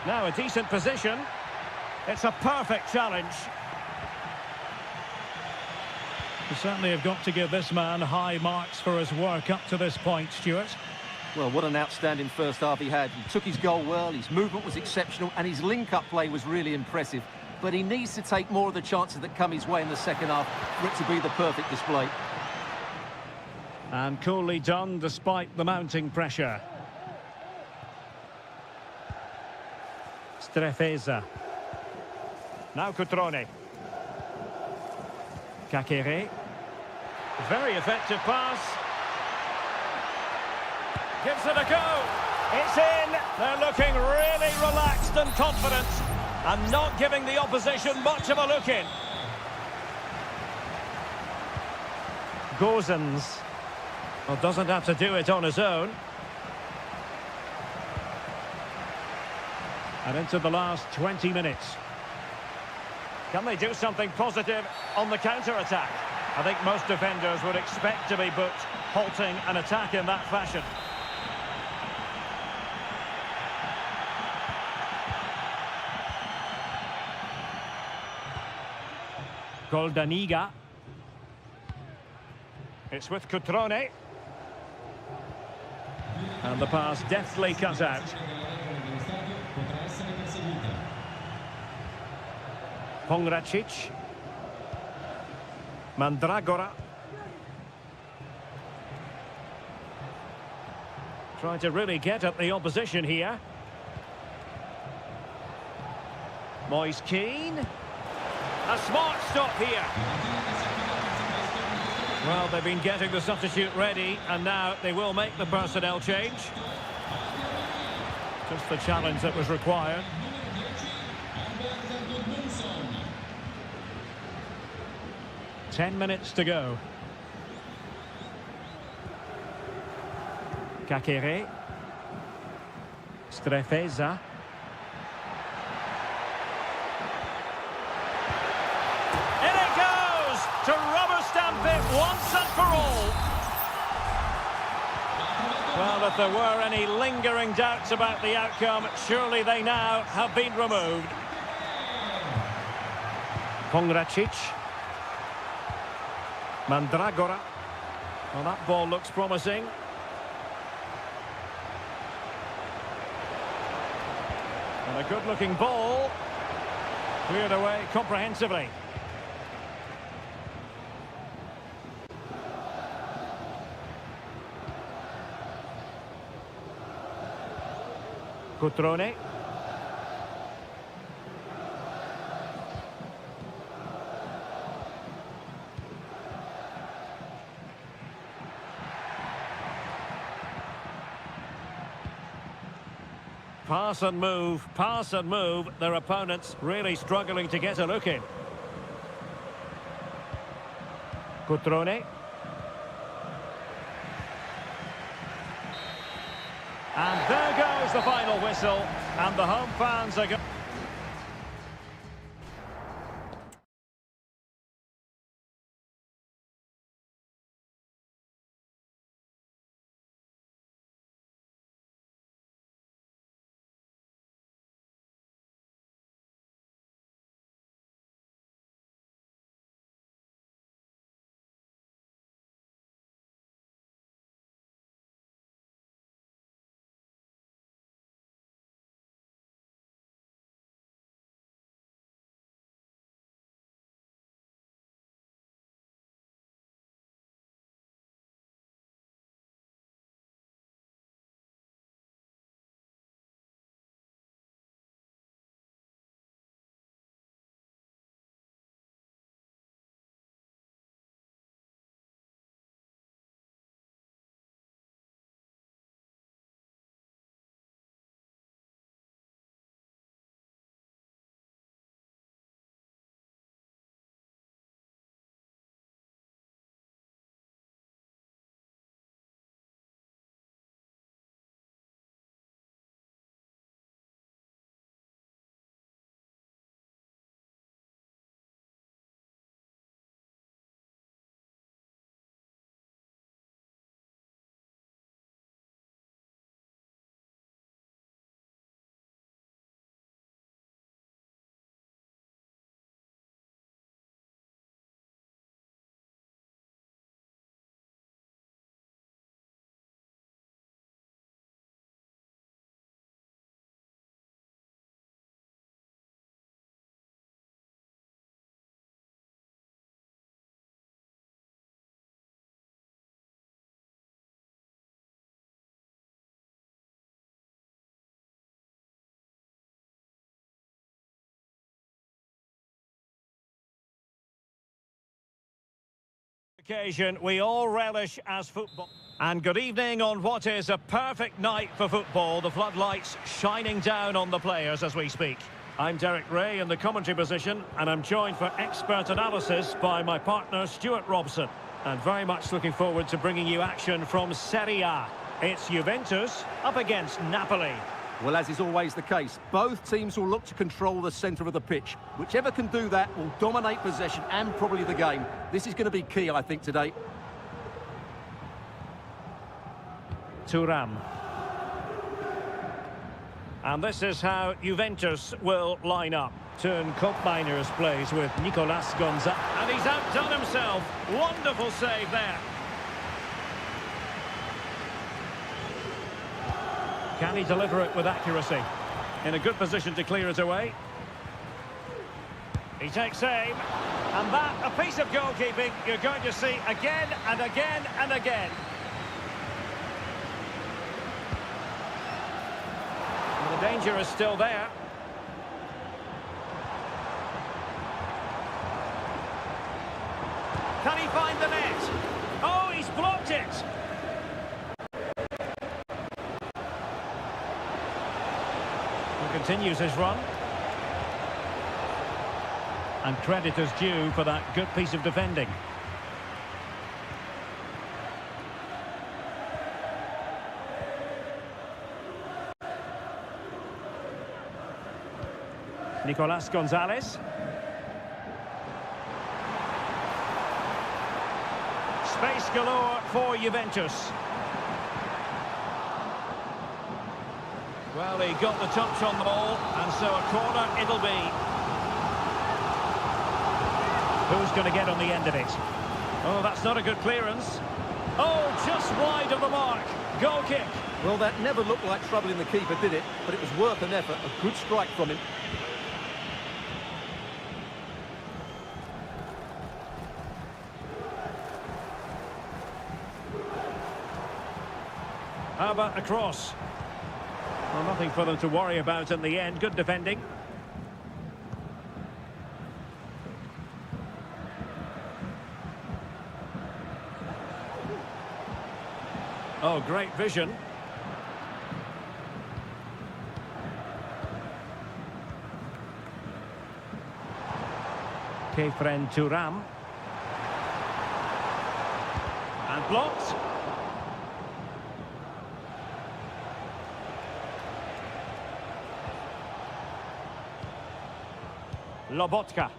Now a decent position. It's a perfect challenge. You certainly have got to give this man high marks for his work up to this point, Stuart. Well, what an outstanding first half he had. He took his goal well, his movement was exceptional, and his link-up play was really impressive. But he needs to take more of the chances that come his way in the second half for it to be the perfect display. And coolly done despite the mounting pressure. Strefeza. Now Cutrone. Kakere. Very effective pass. Gives it a go. It's in. They're looking really relaxed and confident and not giving the opposition much of a look in. Gozens. Well, doesn't have to do it on his own. And into the last 20 minutes. Can they do something positive on the counter-attack? I think most defenders would expect to be booked, halting an attack in that fashion. Goldaniga. It's with Cutrone. And the pass deftly cut out. Pongracic. Mandragora. Trying to really get at the opposition here. Moise Keane. A smart stop here. Well, they've been getting the substitute ready, and now they will make the personnel change. Just the challenge that was required. Ten minutes to go. Kakere. Strefeza. In it goes! To rubber stamp it once and for all. Well, if there were any lingering doubts about the outcome, surely they now have been removed. Pongracic. Mandragora. Well, that ball looks promising. And a good-looking ball. Cleared away comprehensively. Cutrone. Pass and move. Their opponents really struggling to get a look in. Cutrone. And there goes the final whistle, and the home fans are going. Occasion we all relish as football. And good evening on what is a perfect night for football. The floodlights shining down on the players as we speak. I'm Derek Ray in the commentary position, and I'm joined for expert analysis by my partner Stuart Robson. And very much looking forward to bringing you action from Seria. It's Juventus up against Napoli. Well, as is always the case, both teams will look to control the centre of the pitch. Whichever can do that will dominate possession and probably the game. This is going to be key, I think, today. Thuram. And this is how Juventus will line up. Turn Miners plays with Nicolas Gonzalez. And he's outdone himself. Wonderful save there. Can he deliver it with accuracy? In a good position to clear it away. He takes aim. And that, a piece of goalkeeping you're going to see again and again and again. And the danger is still there. Can he find the net? Oh, he's blocked it. Continues his run. And credit is due for that good piece of defending. Nicolas Gonzalez. Space galore for Juventus. Well, he got the touch on the ball, and so a corner it'll be. Who's going to get on the end of it? Oh, that's not a good clearance. Oh, just wide of the mark. Goal kick. Well, that never looked like troubling the keeper, did it? But it was worth an effort. A good strike from him. How about a cross? Well, nothing for them to worry about in the end. Good defending. Oh, great vision. Kefren Thuram. And blocked. Lobotka.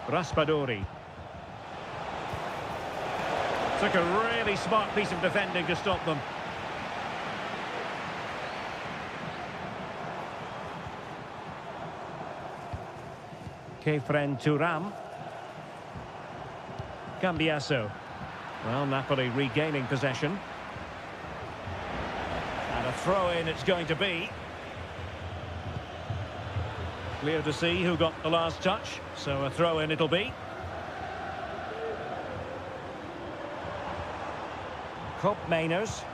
Raspadori. Took a really smart piece of defending to stop them. Kefren Thuram. Cambiasso. Well, Napoli regaining possession. And a throw-in it's going to be. Clear to see who got the last touch, so a throw-in it'll be. Mainers.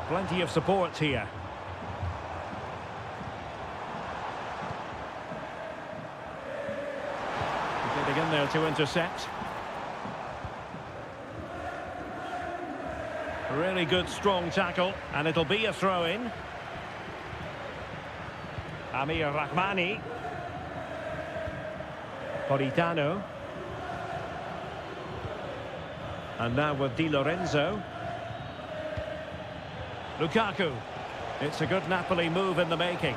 Plenty of support here. Getting in there to intercept. Really good, strong tackle, and it'll be a throw-in. Amir Rahmani. Politano. And now with Di Lorenzo. Lukaku. It's a good Napoli move in the making.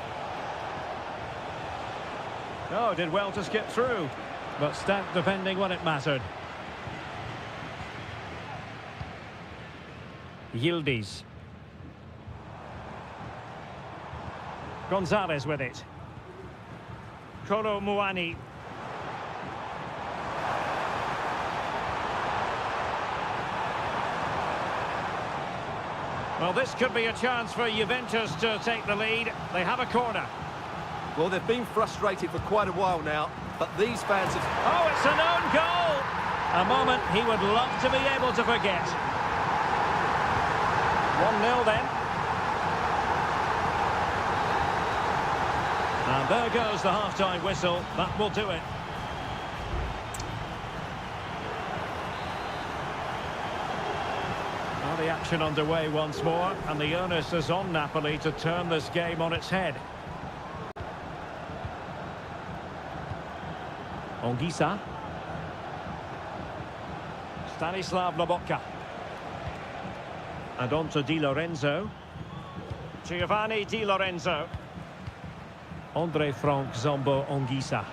Oh, did well to skip through, but stout defending when it mattered. Yildiz. Gonzalez with it. Kolo Muani. Well, this could be a chance for Juventus to take the lead. They have a corner. Well, they've been frustrated for quite a while now, but these fans have... Oh, it's an own goal! A moment he would love to be able to forget. 1-0 then. And there goes the half-time whistle. That will do it. the action underway once more, and the onus is on Napoli to turn this game on its head. Ongisa. Stanislav Lobotka. And on to Di Lorenzo. Giovanni Di Lorenzo. Andre Frank Zombo Ongisa.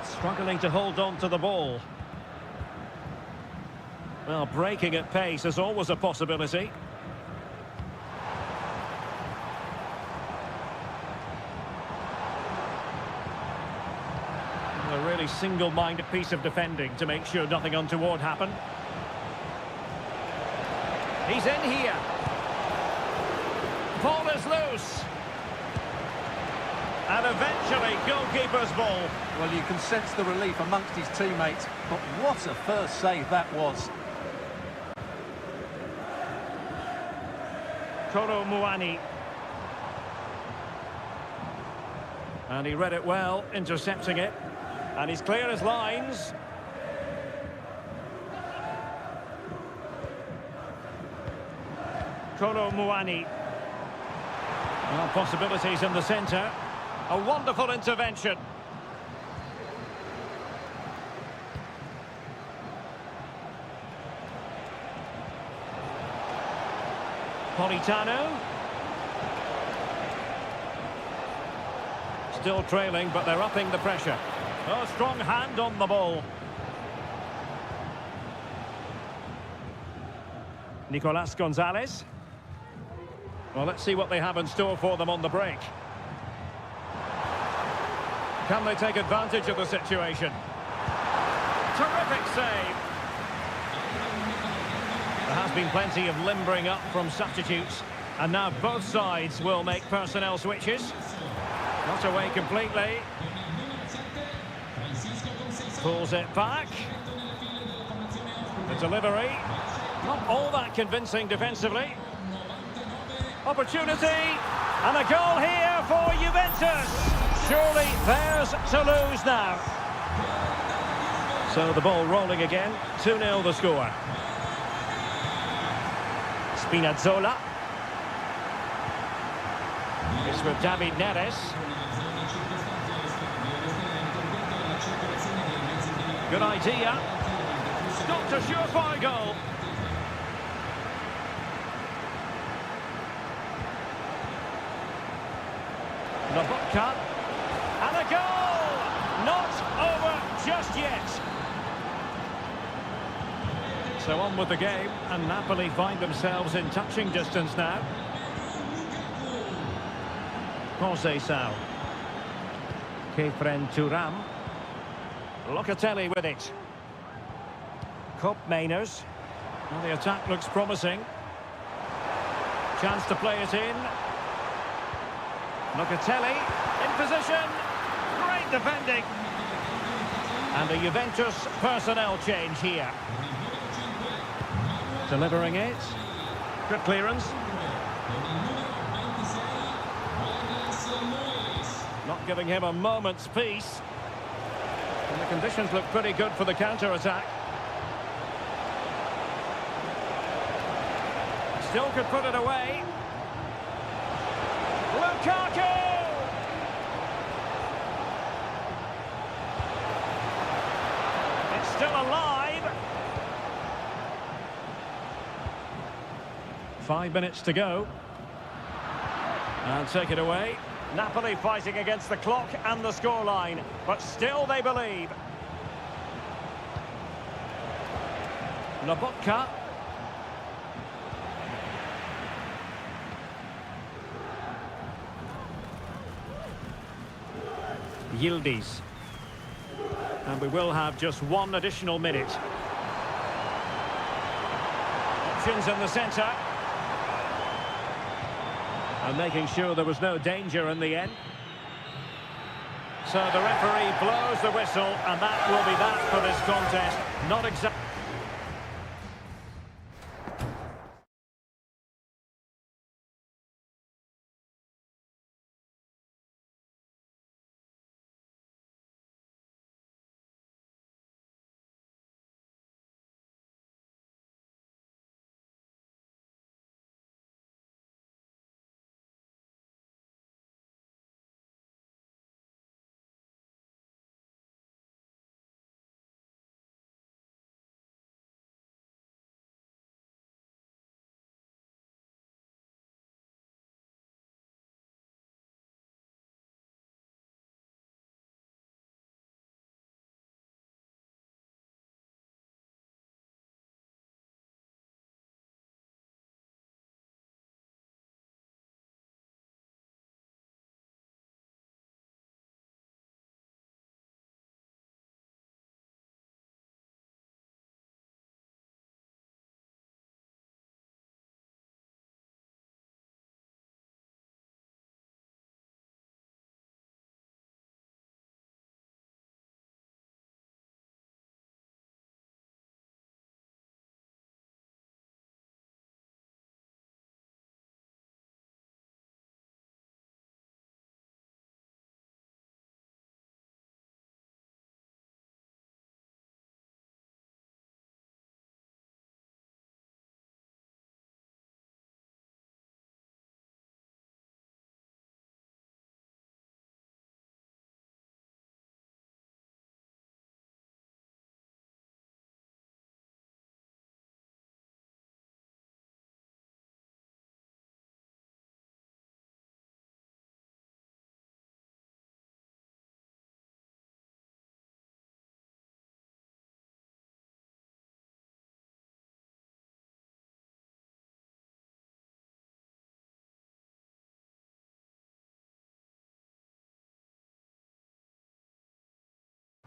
Struggling to hold on to the ball. Well, breaking at pace is always a possibility. A really single-minded piece of defending to make sure nothing untoward happened. He's in here. Ball is loose. And eventually, goalkeeper's ball. Well, you can sense the relief amongst his teammates, but what a first save that was. Koro Muani. And he read it well, intercepting it. And he's clear as lines. Koro Muani. Well, possibilities in the centre. A wonderful intervention. Politano. Still trailing, but they're upping the pressure. Oh, strong hand on the ball. Nicolas Gonzalez. Well, let's see what they have in store for them on the break. Can they take advantage of the situation? Terrific save. There has been plenty of limbering up from substitutes, and now both sides will make personnel switches. Not away completely. Pulls it back. The delivery. Not all that convincing defensively. Opportunity. And a goal here for Juventus. Surely theirs to lose now. So the ball rolling again. 2-0 the score. Spinazzola. It's with David Neres. Good idea. Not a surefire goal. Lobotka. And a goal! Not over just yet. So on with the game, and Napoli find themselves in touching distance now. Conceição. Kefren Turam. Locatelli with it. Cop Mainers. Well, the attack looks promising. Chance to play it in. Locatelli in position. Great defending. And a Juventus personnel change here. Delivering it. Good clearance. Not giving him a moment's peace. And the conditions look pretty good for the counter-attack. Still could put it away. Lukaku! It's still alive. 5 minutes to go. And take it away. Napoli fighting against the clock and the scoreline, but still they believe. Lobotka. Yildiz. And we will have just one additional minute. Options in the centre. And making sure there was no danger in the end. So the referee blows the whistle, and that will be that for this contest. Not exactly.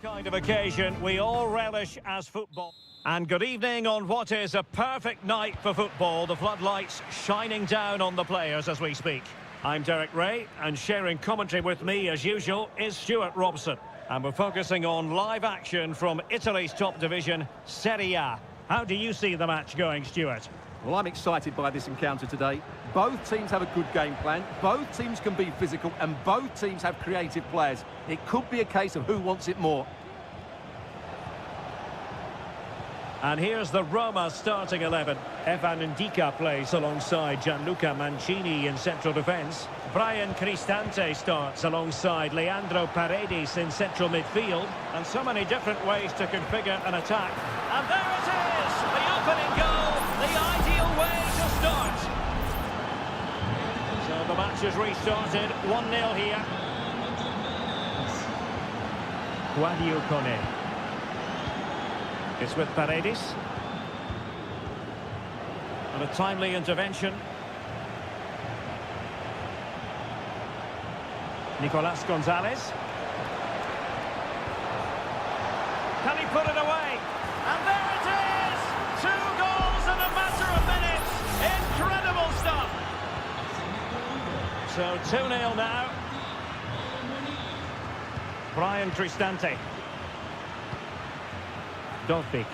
Kind of occasion we all relish as football. And good evening on what is a perfect night for football. The floodlights shining down on the players as we speak. I'm Derek Ray, and sharing commentary with me as usual is Stuart Robson. And we're focusing on live action from Italy's top division, Seria. How do you see the match going, Stuart? Well, I'm excited by this encounter today. Both teams have a good game plan, both teams can be physical, and both teams have creative players. It could be a case of who wants it more. And here's the Roma starting 11. Evan Ndika plays alongside Gianluca Mancini in central defence. Brian Cristante starts alongside Leandro Paredes in central midfield. And so many different ways to configure an attack. And there it is! The opening goal, the ideal way to start. So the match is restarted, 1-0 here. Guadio Kone. It's with Paredes. And a timely intervention. Nicolas Gonzalez. Can he put it away? And there it is! 2 goals in a matter of minutes. Incredible stuff. So 2-0 now. Brian Cristante. Dovbik.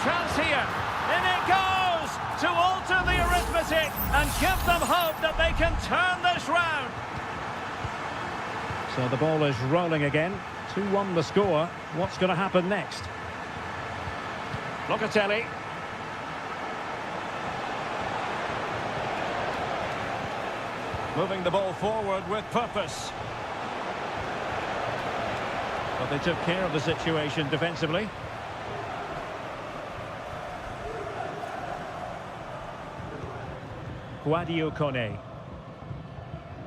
Chance here. In it goes to alter the arithmetic and give them hope that they can turn this round. So the ball is rolling again. 2-1 the score. What's going to happen next? Locatelli. Moving the ball forward with purpose. But they took care of the situation defensively. Guadio Kone.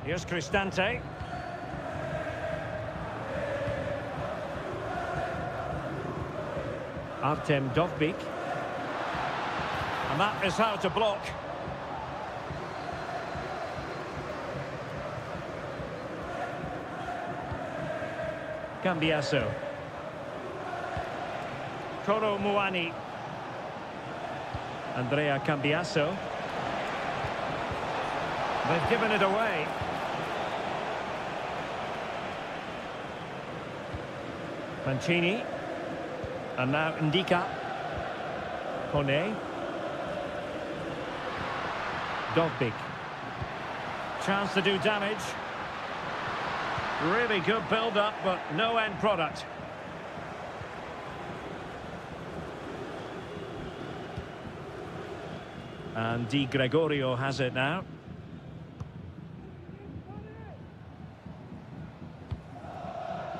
Here's Cristante. Artem Dovbik. And that is how to block. Cambiaso. Koro Muani. Andrea Cambiaso. They've given it away. Mancini. And now Ndika. Kone. Dovbik. Chance to do damage. Really good build-up, but no end product. And Di Gregorio has it now.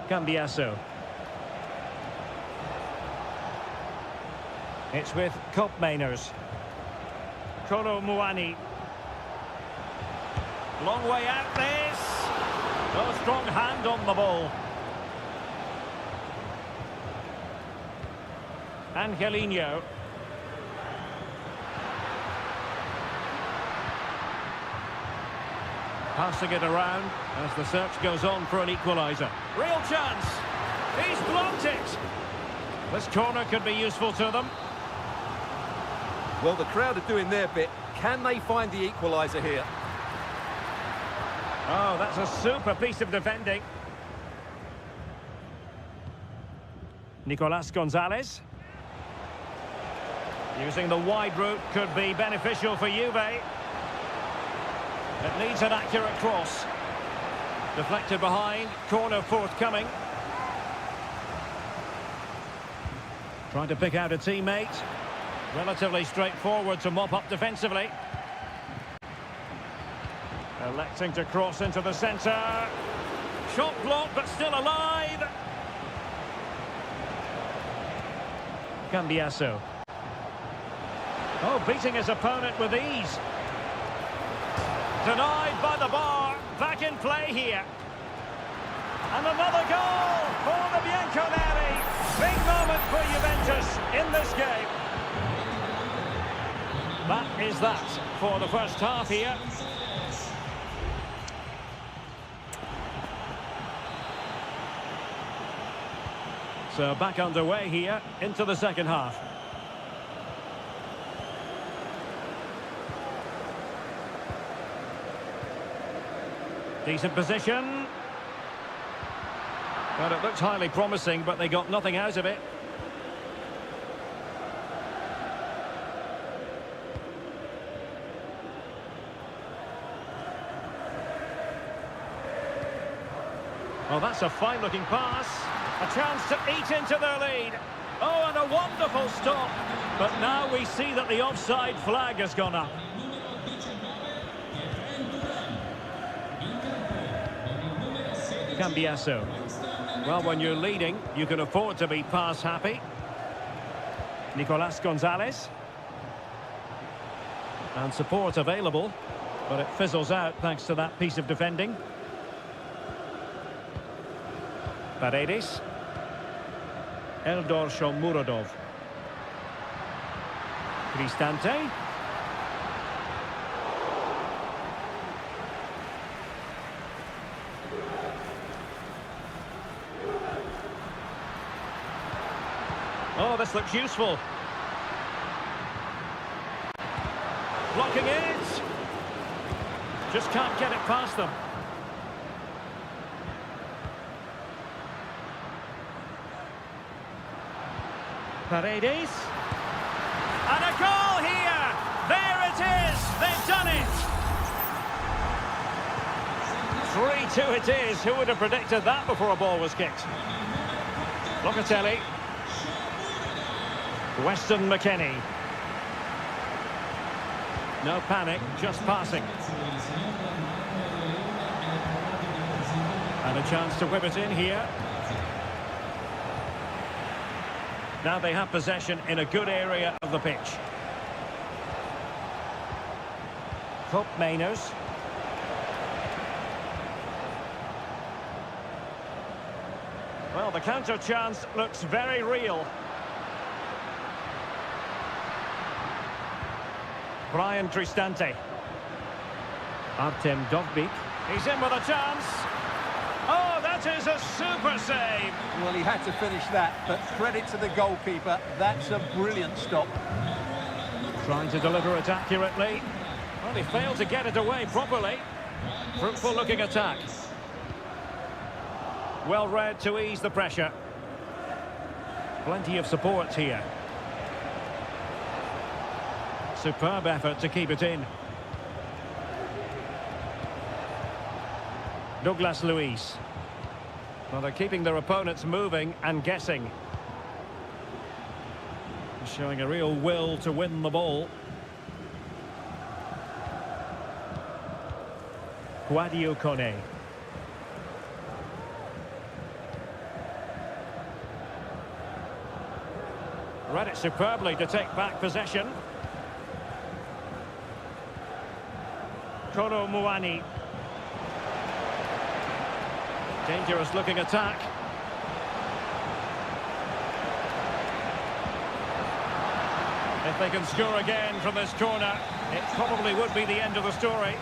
Cambiaso. It's with Kopmeiners. Koro Muani. Long way out this. No strong hand on the ball. Angelino. Passing it around as the search goes on for an equaliser. Real chance. He's blocked it. This corner could be useful to them. Well, the crowd are doing their bit. Can they find the equaliser here? Oh, that's a super piece of defending. Nicolas Gonzalez. Using the wide route could be beneficial for Juve. It needs an accurate cross. Deflected behind, corner forthcoming. Trying to pick out a teammate. Relatively straightforward to mop up defensively. Electing to cross into the centre. Shot blocked, but still alive. Cambiaso. Oh, beating his opponent with ease. Denied by the bar. Back in play here. And another goal for the Bianconeri. Big moment for Juventus in this game. That is that for the first half here. So back underway here into the second half. Decent position. Well, it looked highly promising, but they got nothing out of it. Well, that's a fine-looking pass. A chance to eat into their lead. Oh, and a wonderful stop. But now we see that the offside flag has gone up. Cambiasso. Well, when you're leading, you can afford to be pass-happy. Nicolas Gonzalez. And support available, but it fizzles out thanks to that piece of defending. Paredes. Eldor Shomurodov. Cristante. Oh, this looks useful. Blocking it. Just can't get it past them. Paredes. And a goal here! There it is! They've done it! 3-2 it is. Who would have predicted that before a ball was kicked? Locatelli. Weston McKennie. No panic, just passing. And a chance to whip it in here. Now they have possession in a good area of the pitch. Cup Mainers. Well, the counter chance looks very real. Brian Cristante. Artem Dovbyk. He's in with a chance. Oh, that is a super save. Well, he had to finish that, but credit to the goalkeeper. That's a brilliant stop. Trying to deliver it accurately. Well, he failed to get it away properly. Fruitful looking attack. Well read to ease the pressure. Plenty of support here. Superb effort to keep it in. Douglas Luiz. Well, they're keeping their opponents moving and guessing. Showing a real will to win the ball. Guadio Kone. Read it superbly to take back possession. Koro Muani. Dangerous looking attack. If they can score again from this corner, it probably would be the end of the story.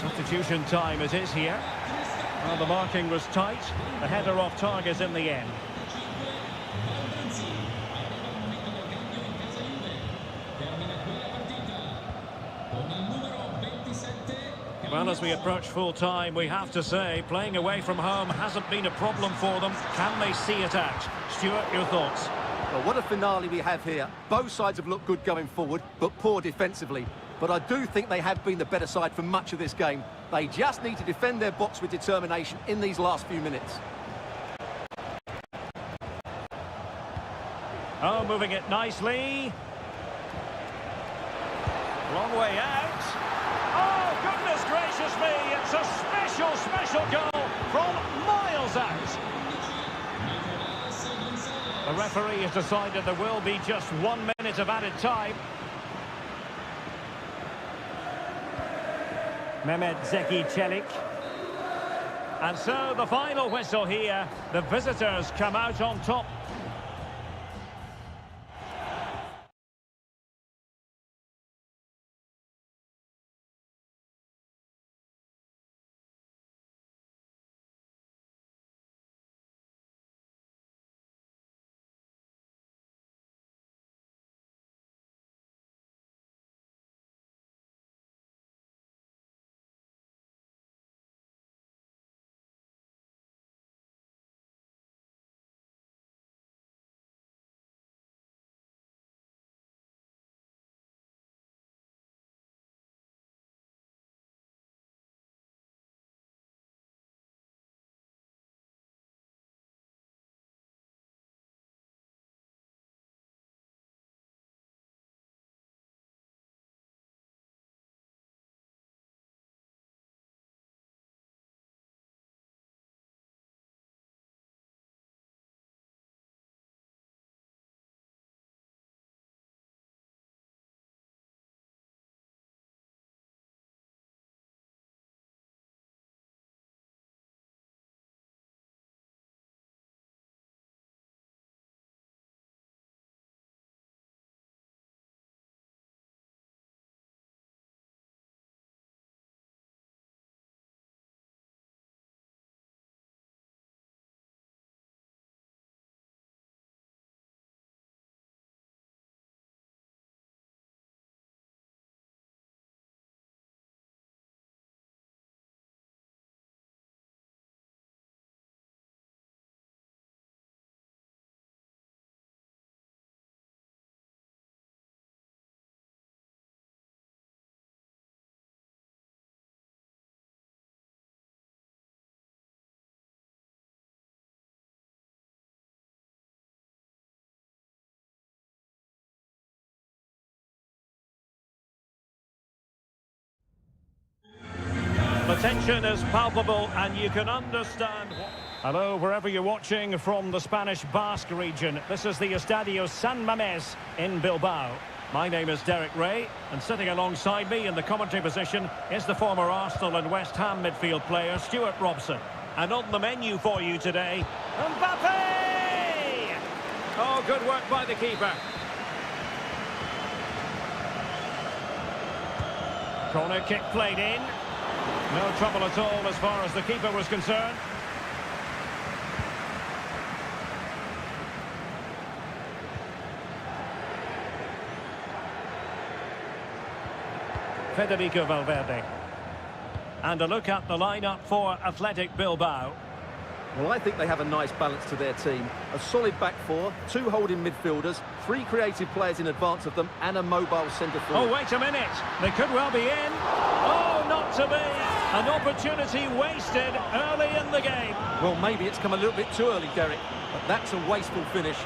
Substitution time it is here. Well, the marking was tight. The header off target in the end. Well, as we approach full time, we have to say, playing away from home hasn't been a problem for them. Can they see it out? Stuart, your thoughts? Well, what a finale we have here. Both sides have looked good going forward, but poor defensively. But I do think they have been the better side for much of this game. They just need to defend their box with determination in these last few minutes. Oh, moving it nicely. Long way out. Oh, goodness gracious me, it's a special goal from miles out. The referee has decided there will be just 1 minute of added time. Mehmet Zeki Çelik. And so the final whistle here. The visitors come out on top. The tension is palpable and you can understand. Hello, wherever you're watching from the Spanish Basque region. This is the Estadio San Mamés in Bilbao. My name is Derek Ray, and sitting alongside me in the commentary position is the former Arsenal and West Ham midfield player, Stuart Robson. And on the menu for you today, Mbappe! Oh, good work by the keeper. Corner kick played in. No trouble at all as far as the keeper was concerned. Federico Valverde. And a look at the lineup for Athletic Bilbao. Well, I think they have a nice balance to their team. A solid back four, two holding midfielders, three creative players in advance of them, and a mobile centre forward. Oh, wait a minute. They could well be in. Oh, not to be. An opportunity wasted early in the game. Well, maybe it's come a little bit too early, Derek, but that's a wasteful finish.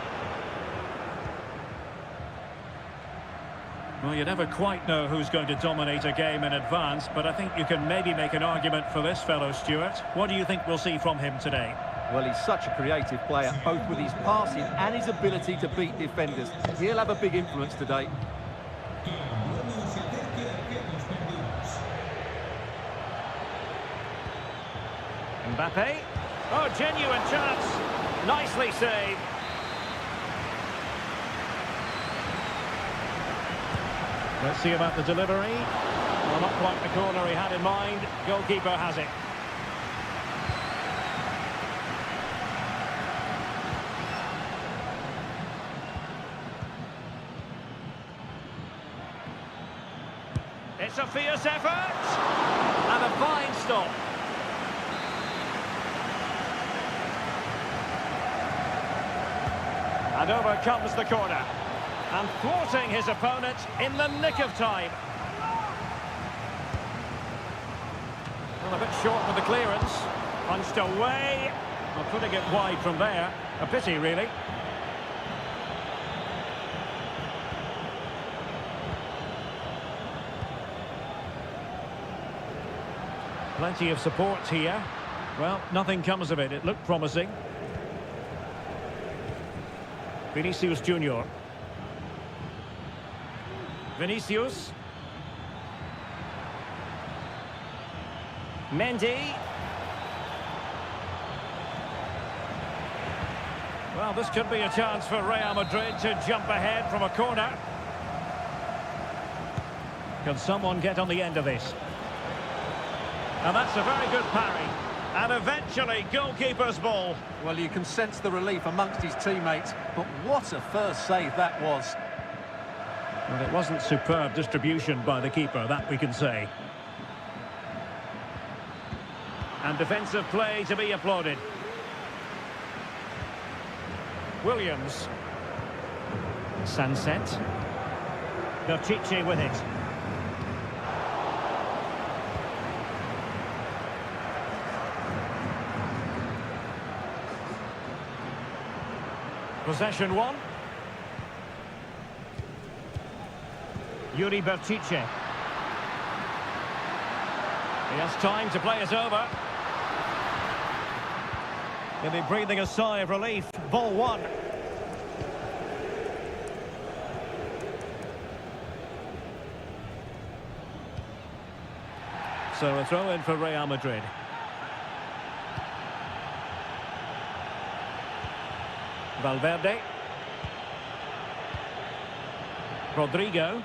Well, you never quite know who's going to dominate a game in advance, but I think you can maybe make an argument for this fellow, Stuart. What do you think we'll see from him today? Well, he's such a creative player, both with his passing and his ability to beat defenders. He'll have a big influence today. Mbappe. Oh, genuine chance. Nicely saved. Let's see about the delivery. Well, not quite the corner he had in mind. Goalkeeper has it. It's a fierce effort. And a fine stop. And over comes the corner. And thwarting his opponent in the nick of time. Well, a bit short with the clearance. Punched away. Well, putting it wide from there. A pity, really. Plenty of support here. Well, nothing comes of it. It looked promising. Vinicius Junior. Vinicius. Mendy. Well, this could be a chance for Real Madrid to jump ahead from a corner. Can someone get on the end of this? And that's a very good parry. And eventually, goalkeeper's ball. Well, you can sense the relief amongst his teammates, but what a first save that was. Well, it wasn't superb distribution by the keeper, that we can say. And defensive play to be applauded. Williams. Sunset. Píchichi with it. Possession one. Yuri Píchichi. He has time to play it over. He'll be breathing a sigh of relief. Ball one. So a throw in for Real Madrid. Valverde. Rodrigo.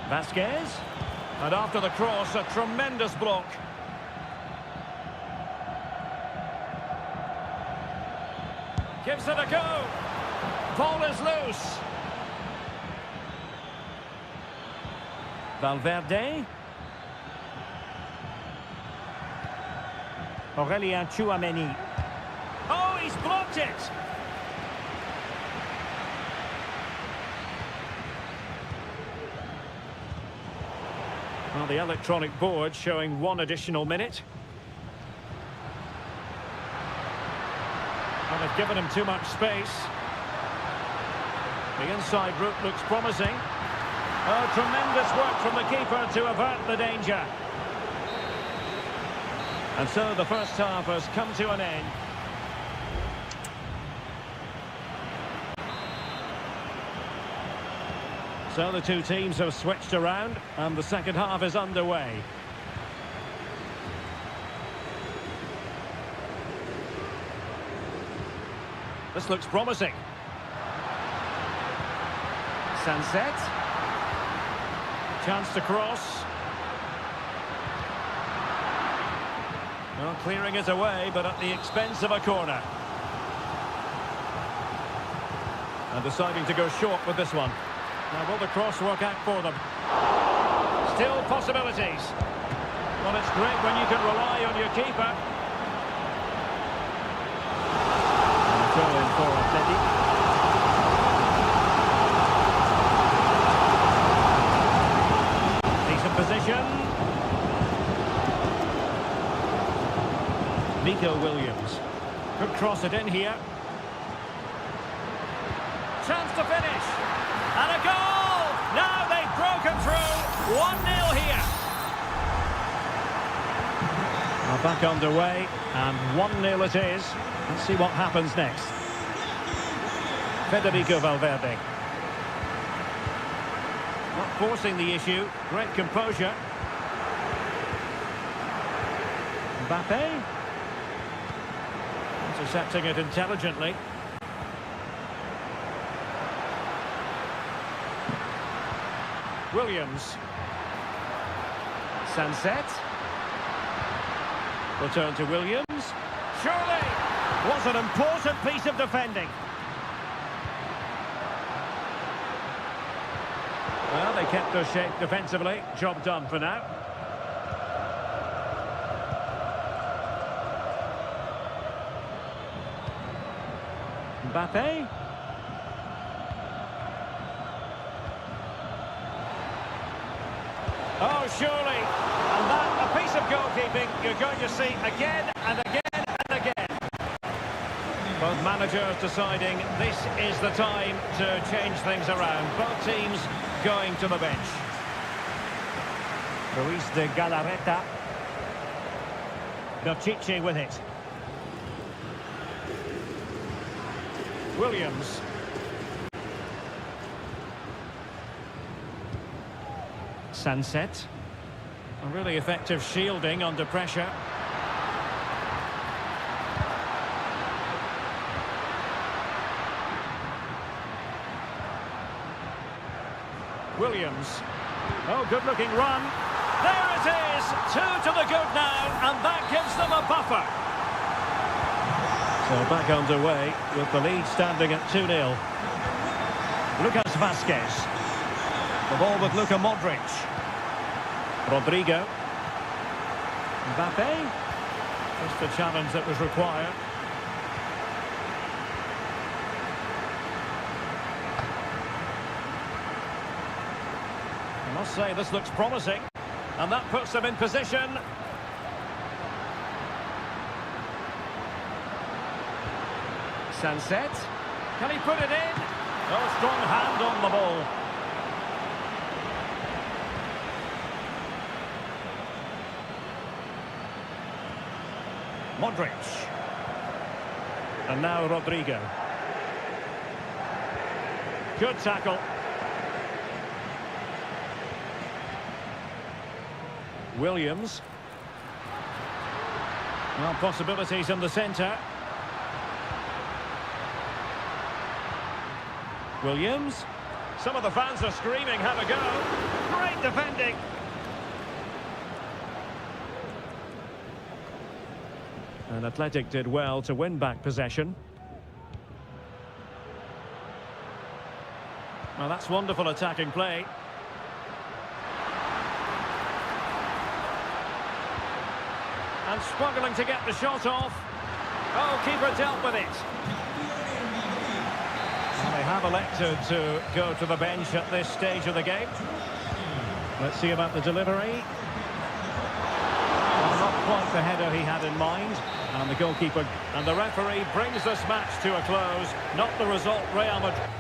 Vasquez. And after the cross, a tremendous block. Gives it a go. Ball is loose. Valverde. Aurélien Tchouameni. Oh, he's blocked it. Well, the electronic board showing one additional minute. And they've given him too much space. The inside route looks promising. Oh, tremendous work from the keeper to avert the danger. And so the first half has come to an end. So the two teams have switched around and the second half is underway. This looks promising. Sunset. Chance to cross. Well, clearing it away, but at the expense of a corner. And deciding to go short with this one. Now, will the cross work out for them? Still possibilities. Well, it's great when you can rely on your keeper. Throw in for Atleti. Decent position. Nico Williams. Could cross it in here. Chance to finish. And a goal! Now they've broken through. 1-0 here. Well, back underway, and 1-0 it is. Let's see what happens next. Federico Valverde. Not forcing the issue. Great composure. Mbappe. Intercepting it intelligently. Williams. Sunset. Return to Williams. Surely was an important piece of defending. Well, they kept their shape defensively. Job done for now. Mbappe. Oh, surely. And that, a piece of goalkeeping you're going to see again and again and again. Both managers deciding this is the time to change things around. Both teams going to the bench. Luis de Galarreta. Píchić with it. Williams. Sunset. A really effective shielding under pressure. Williams. Oh, good-looking run. There it is! 2 to the good now, and that gives them a buffer. So back underway with the lead standing at 2-0. Lucas Vázquez. The ball with Luka Modric. Rodrigo. Mbappe. Just the challenge that was required. I must say this looks promising. And that puts them in position. Sunset. Can he put it in? Oh, strong hand on the ball. Modric. And now Rodrigo. Good tackle. Williams. Well, possibilities in the centre. Williams. Some of the fans are screaming, have a go. Great defending. And Athletic did well to win back possession. Well, that's wonderful attacking play. And struggling to get the shot off. Oh, keeper dealt with it. Well, they have elected to go to the bench at this stage of the game. Let's see about the delivery. Well, not quite the header he had in mind. And the goalkeeper and the referee brings this match to a close. Not the result Real Madrid.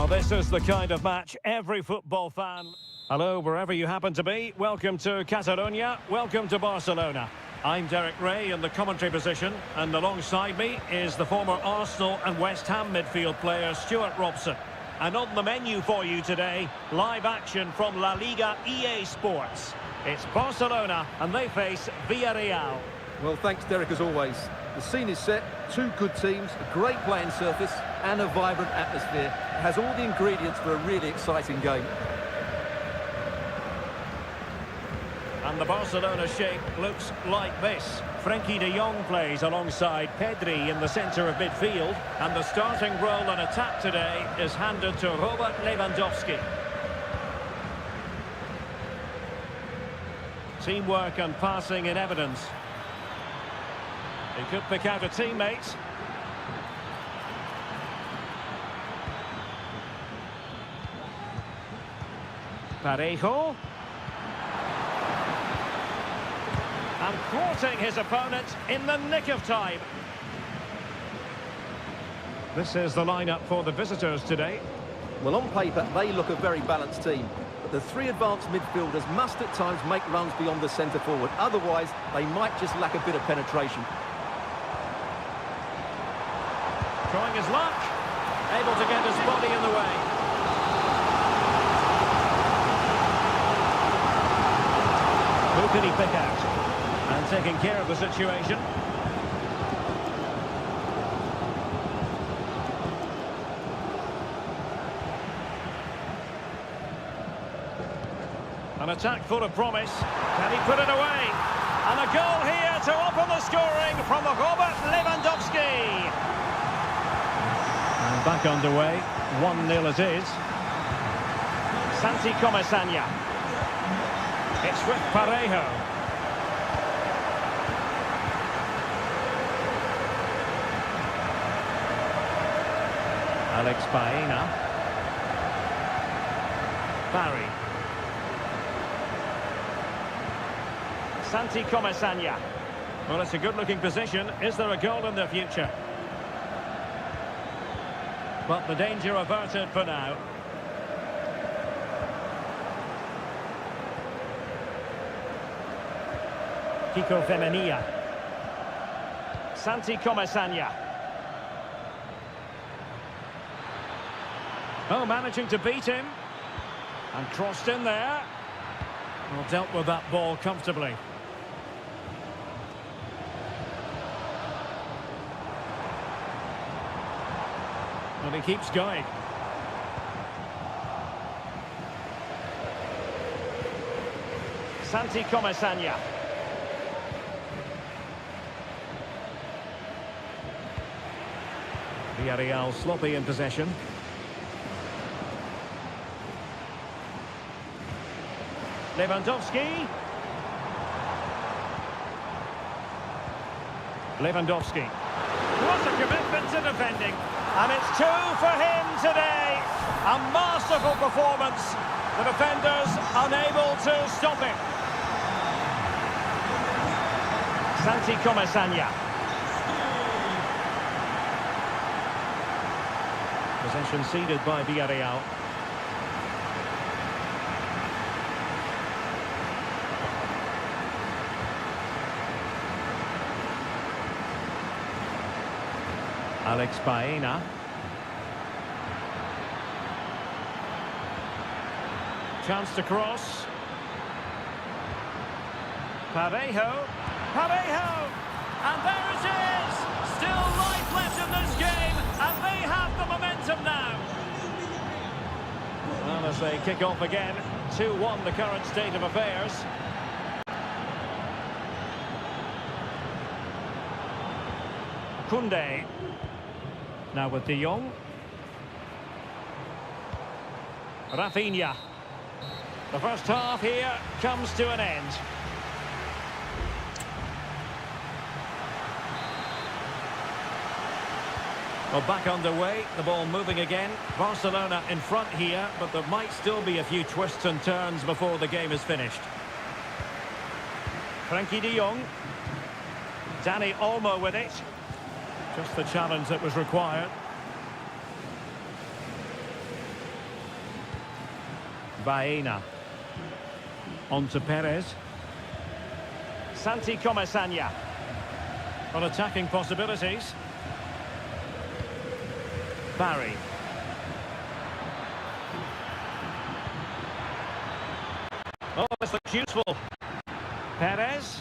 Well, this is the kind of match every football fan... Hello, wherever you happen to be. Welcome to Catalonia. Welcome to Barcelona. I'm Derek Ray in the commentary position, and alongside me is the former Arsenal and West Ham midfield player Stuart Robson. And on the menu for you today, live action from La Liga EA Sports. It's Barcelona, and they face Villarreal. Well, thanks, Derek, as always. The scene is set, two good teams, a great playing surface, and a vibrant atmosphere. It has all the ingredients for a really exciting game. And the Barcelona shape looks like this. Frenkie de Jong plays alongside Pedri in the centre of midfield. And the starting role on attack today is handed to Robert Lewandowski. Teamwork and passing in evidence. He could pick out a teammate. Parejo. And thwarting his opponent in the nick of time. This is the lineup for the visitors today. Well, on paper, they look a very balanced team. But the three advanced midfielders must at times make runs beyond the centre forward. Otherwise, they might just lack a bit of penetration. Trying his luck. Able to get his body in the way. Who can he pick out? And taking care of the situation. An attack full of promise. Can he put it away? And a goal here to open the scoring from Robert Lewandowski. And back underway. 1-0 it is. Santi Comesaña. It's with Parejo. Alex Baena. Barry. Santi Comesaña. Well, it's a good-looking position. Is there a goal in the future? But the danger averted for now. Kiko Femenia. Santi Comesaña. Oh, managing to beat him. And crossed in there. Well, dealt with that ball comfortably. And he keeps going. Santi Comesaña. Villarreal sloppy in possession. Lewandowski. Lewandowski. What a commitment to defending. And it's 2 for him today. A masterful performance. The defenders unable to stop him. Santi Comesaña. Possession ceded by Villarreal. Alex Baena. Chance to cross. Parejo. Parejo! And there it is! Still life left in this game, and they have the momentum now. Well, as they kick off again, 2-1 the current state of affairs. Koundé. Now with de Jong. Rafinha. The first half here comes to an end. Well, back underway, the ball moving again. Barcelona in front here, but there might still be a few twists and turns before the game is finished. Frenkie de Jong. Dani Olmo with it. Just the challenge that was required. Baena. On to Perez. Santi Comesaña. On attacking possibilities. Barry. Oh, this looks useful. Perez.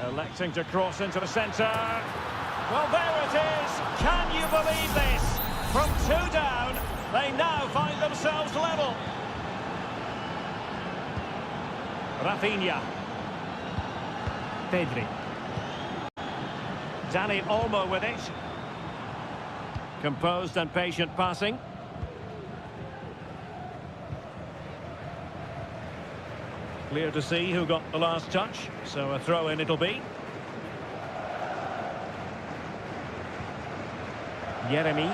Electing to cross into the centre. Well, there it is. Can you believe this? From 2 down, they now find themselves level. Rafinha. Pedri. Dani Olmo with it. Composed and patient passing. Clear to see who got the last touch, so a throw-in it'll be. Jeremy.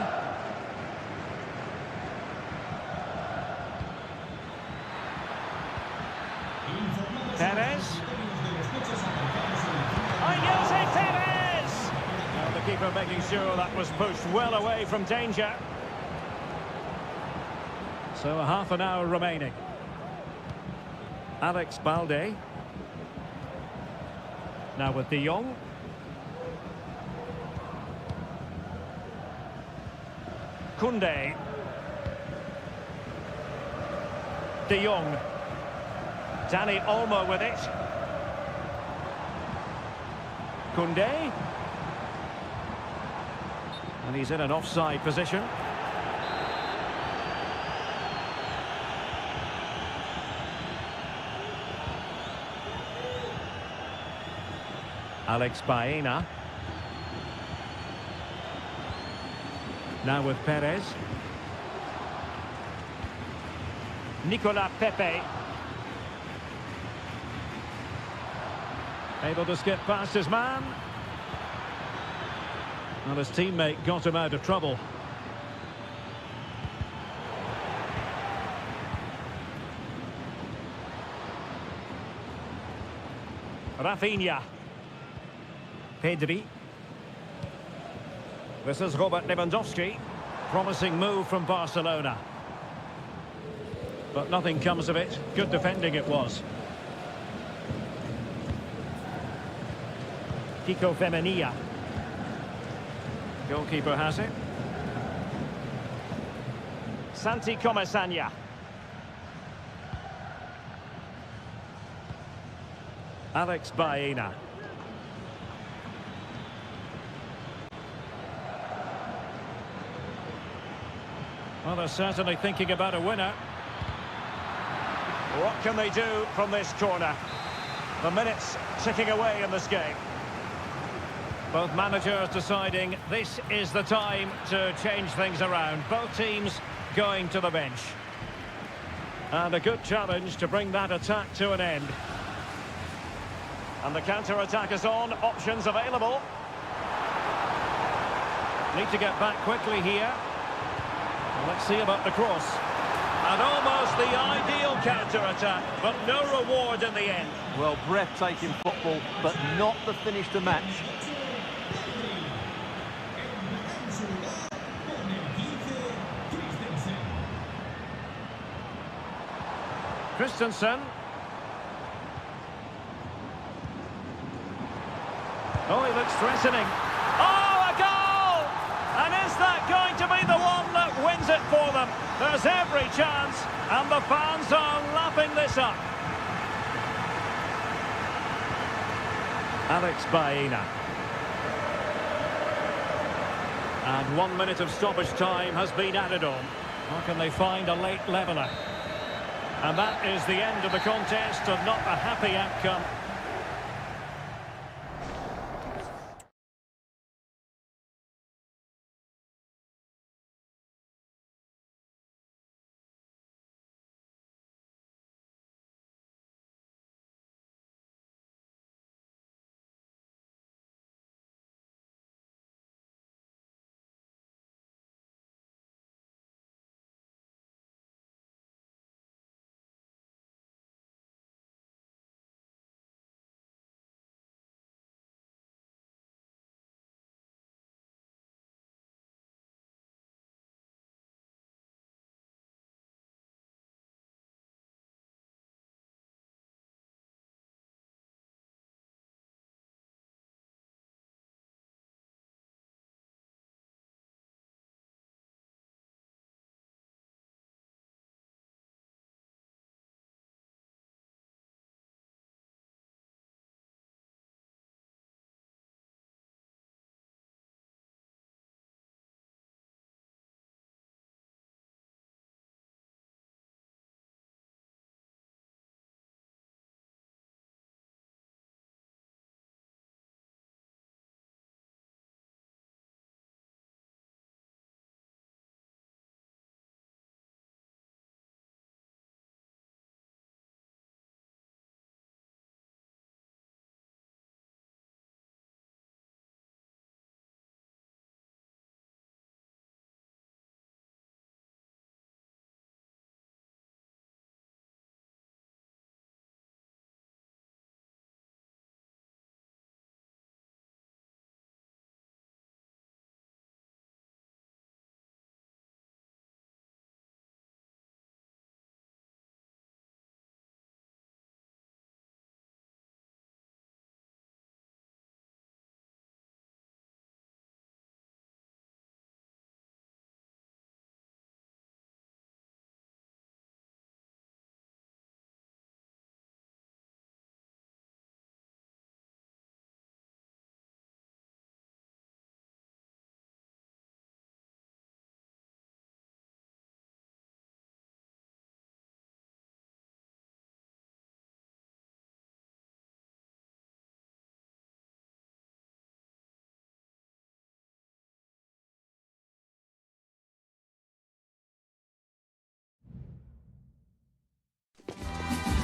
Perez. Jose Perez! Well, the keeper making sure that was pushed well away from danger. So a half an hour remaining. Alex Balde. Now with De Jong. Koundé. De Jong. Dani Olmo with it. Koundé. And he's in an offside position. Alex Baena. Now with Perez. Nicolas Pepe. Able to skip past his man. And his teammate got him out of trouble. Rafinha. Pedri. This is Robert Lewandowski. Promising move from Barcelona. But nothing comes of it. Good defending it was. Kiko Femenia. Goalkeeper has it. Santi Comesaña. Alex Baena. Well, they're certainly thinking about a winner. What can they do from this corner? The minutes ticking away in this game. Both managers deciding this is the time to change things around. Both teams going to the bench. And a good challenge to bring that attack to an end. And the counter-attack is on. Options available. Need to get back quickly here. Well, let's see about the cross. And almost the ideal counter-attack, but no reward in the end. Well, breathtaking football, but not the finish to match. Christensen. Oh, he looks threatening. Oh, a goal! And is that going to be the one that wins it for them? There's every chance, and the fans are lapping this up. Alex Baena. And 1 minute of stoppage time has been added on. How can they find a late leveller? And that is the end of the contest, and not a happy outcome.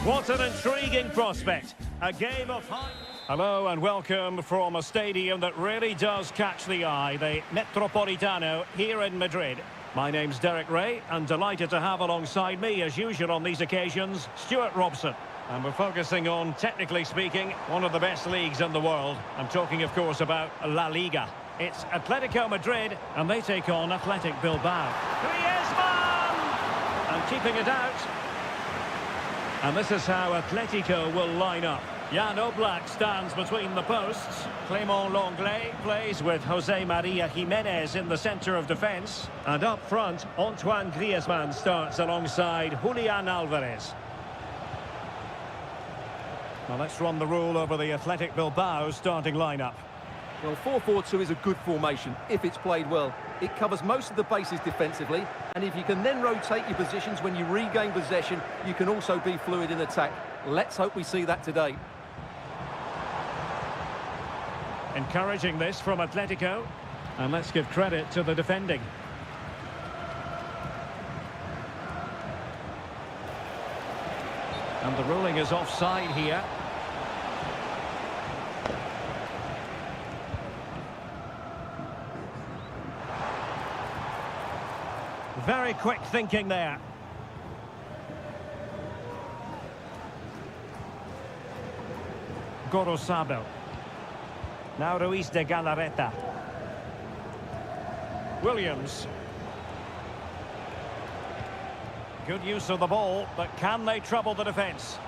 What an intriguing prospect. A game of high... Hello and welcome from a stadium that really does catch the eye, the Metropolitano here in Madrid. My name's Derek Ray, and delighted to have alongside me, as usual on these occasions, Stuart Robson. And we're focusing on, technically speaking, one of the best leagues in the world. I'm talking, of course, about La Liga. It's Atletico Madrid, and they take on Athletic Bilbao. Griezmann! And keeping it out. And this is how Atletico will line up. Jan Oblak stands between the posts. Clément Lenglet plays with Jose Maria Jimenez in the centre of defence. And up front, Antoine Griezmann starts alongside Julian Alvarez. Now let's run the rule over the Athletic Bilbao starting lineup. Well, 4-4-2 is a good formation if it's played well. It covers most of the bases defensively, and if you can then rotate your positions when you regain possession, you can also be fluid in attack. Let's hope we see that today. Encouraging this from Atletico, and let's give credit to the defending. And the ruling is offside here. Very quick thinking there. Gorosabel. Now Ruiz de Galarreta. Williams. Good use of the ball, but can they trouble the defence?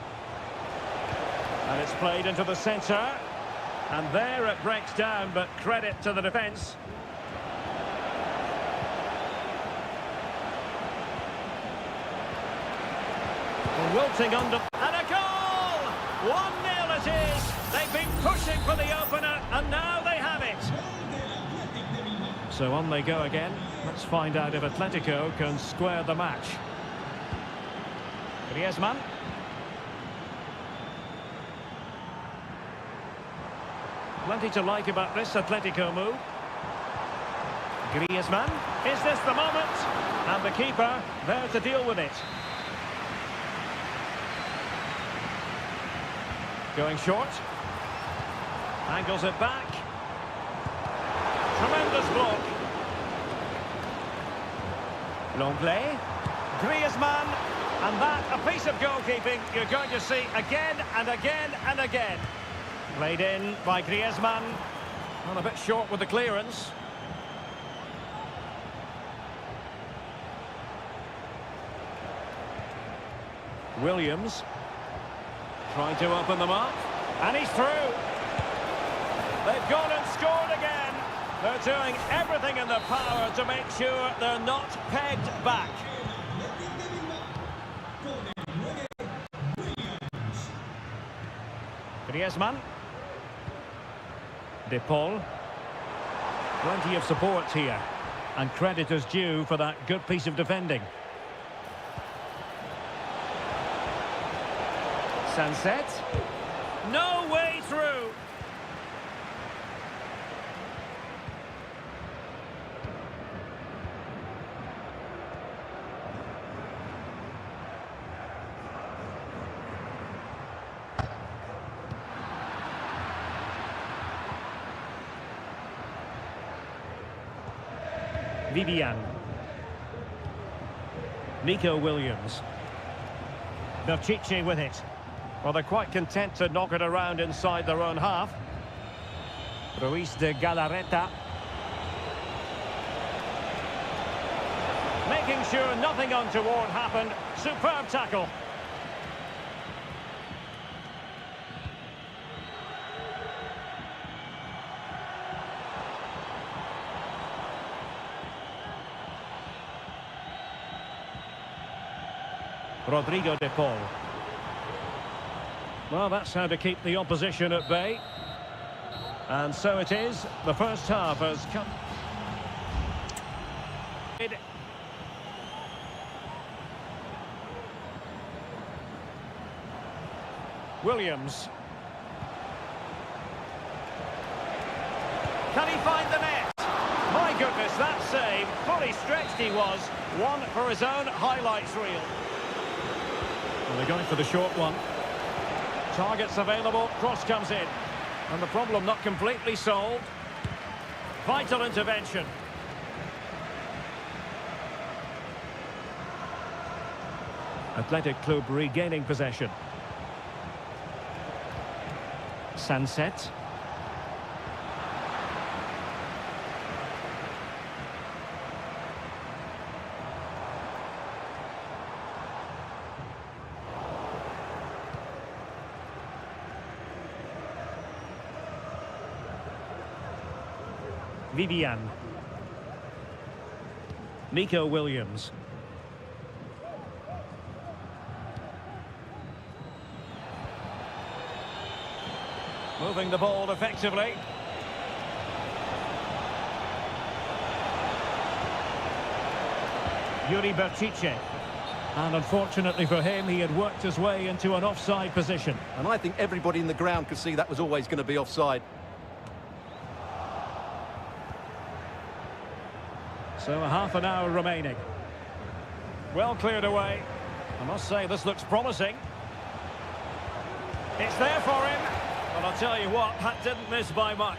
And it's played into the centre. And there it breaks down, but credit to the defence. Wilting under, and a goal! 1-0 it is! They've been pushing for the opener, and now they have it! So on they go again. Let's find out if Atletico can square the match. Griezmann. Plenty to like about this Atletico move. Griezmann. Is this the moment? And the keeper there to deal with it. Going short. Angles it back. Tremendous block. Lenglet. Griezmann. And that, a piece of goalkeeping you're going to see again and again and again. Played in by Griezmann. Well, a bit short with the clearance. Williams. Trying to open them up, and he's through. They've gone and scored again. They're doing everything in their power to make sure they're not pegged back. Griezmann. De Paul. Plenty of support here, and credit is due for that good piece of defending. Sunset. No way through. Vivian. Nico Williams. Berchiche with it. Well, they're quite content to knock it around inside their own half. Ruiz de Galarreta. Making sure nothing untoward happened. Superb tackle. Rodrigo de Paul. Well, that's how to keep the opposition at bay. And so it is. The first half has come. Williams. Can he find the net? My goodness, that save. Fully stretched he was. One for his own highlights reel. Well, they're going for the short one. Targets available, cross comes in. And the problem not completely solved. Vital intervention. Athletic Club regaining possession. Sunset. Vivian. Nico Williams. Moving the ball effectively. Yuri Berchiche. And unfortunately for him, he had worked his way into an offside position. And I think everybody in the ground could see that was always going to be offside. So a half an hour remaining. Well cleared away. I must say this looks promising. It's there for him. Well, I'll tell you what, that didn't miss by much.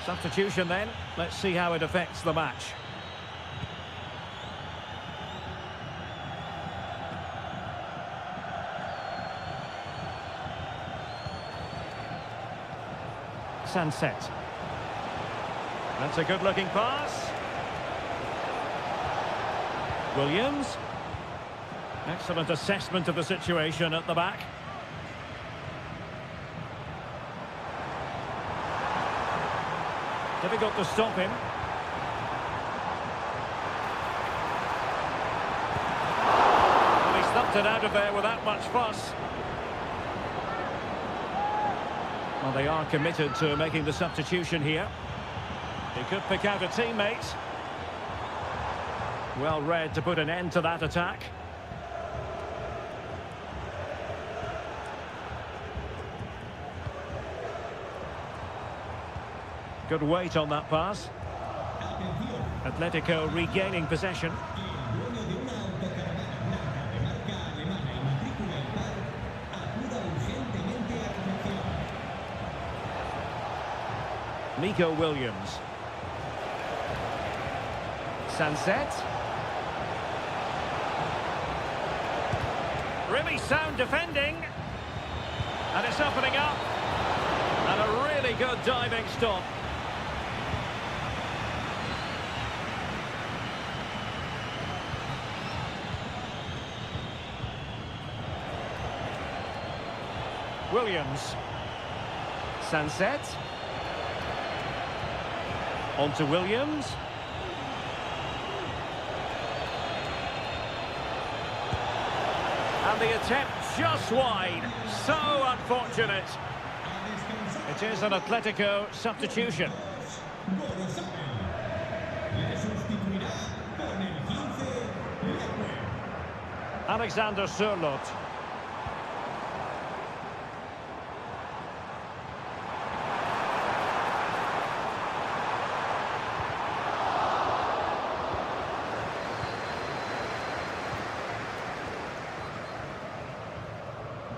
Substitution then. Let's see how it affects the match. Sunset. That's a good-looking pass. Williams. Excellent assessment of the situation at the back. Difficult to stop him. Well, he snuffed it out of there without much fuss. Well, they are committed to making the substitution here. He could pick out a teammate. Well read to put an end to that attack. Good weight on that pass. Atletico regaining possession. Nico Williams. Sunset. Really sound defending. And it's opening up. And a really good diving stop. Williams. Sunset. On to Williams. And the attempt just wide. So unfortunate. It is an Atletico substitution. Alexander Sørloth.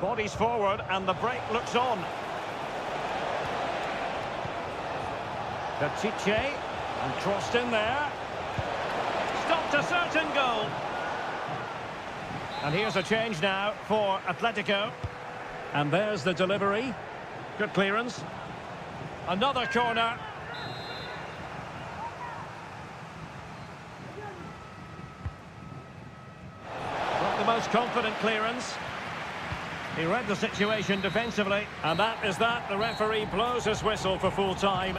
Bodies forward and the break looks on. Berchiche and crossed in there. Stopped a certain goal. And here's a change now for Atletico. And there's the delivery. Good clearance. Another corner. Not the most confident clearance. He read the situation defensively, and that is that. The referee blows his whistle for full time.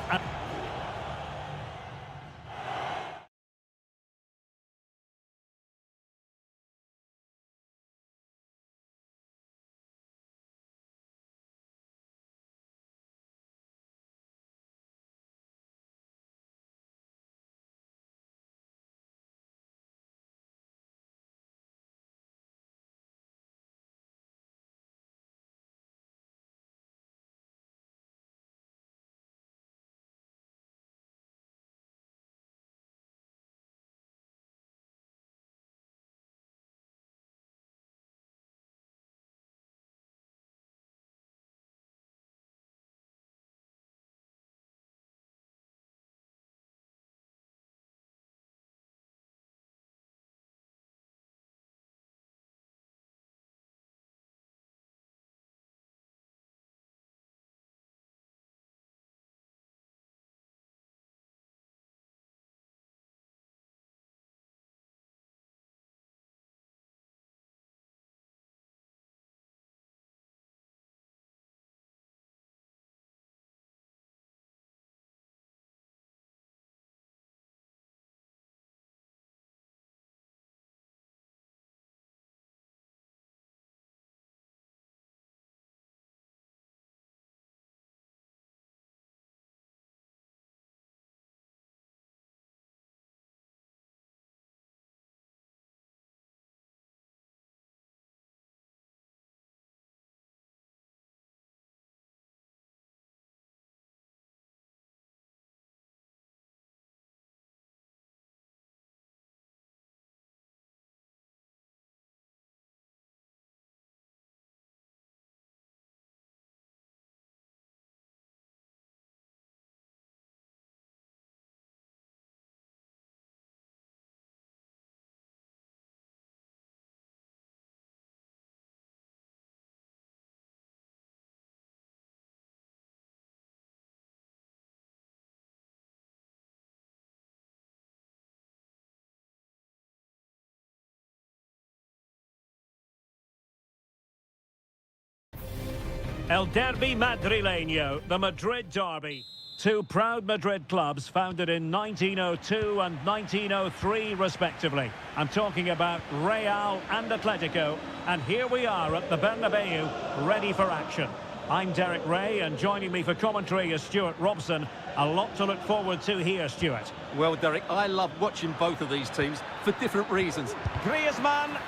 El Derby Madrileño, the Madrid derby. Two proud Madrid clubs founded in 1902 and 1903 respectively. I'm talking about Real and Atletico, and here we are at the Bernabeu, ready for action. I'm Derek Ray, and joining me for commentary is Stuart Robson. A lot to look forward to here, Stuart. Well, Derek, I love watching both of these teams for different reasons. Griezmann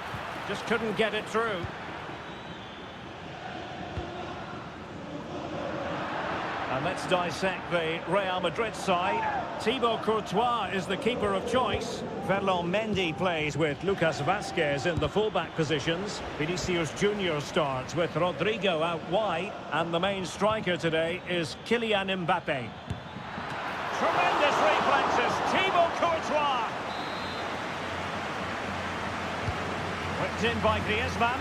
just couldn't get it through. And let's dissect the Real Madrid side. Thibaut Courtois is the keeper of choice. Ferland Mendy plays with Lucas Vazquez in the fullback positions. Vinicius Junior starts with Rodrigo out wide. And the main striker today is Kylian Mbappe. Tremendous reflexes, Thibaut Courtois. Whipped in by Griezmann.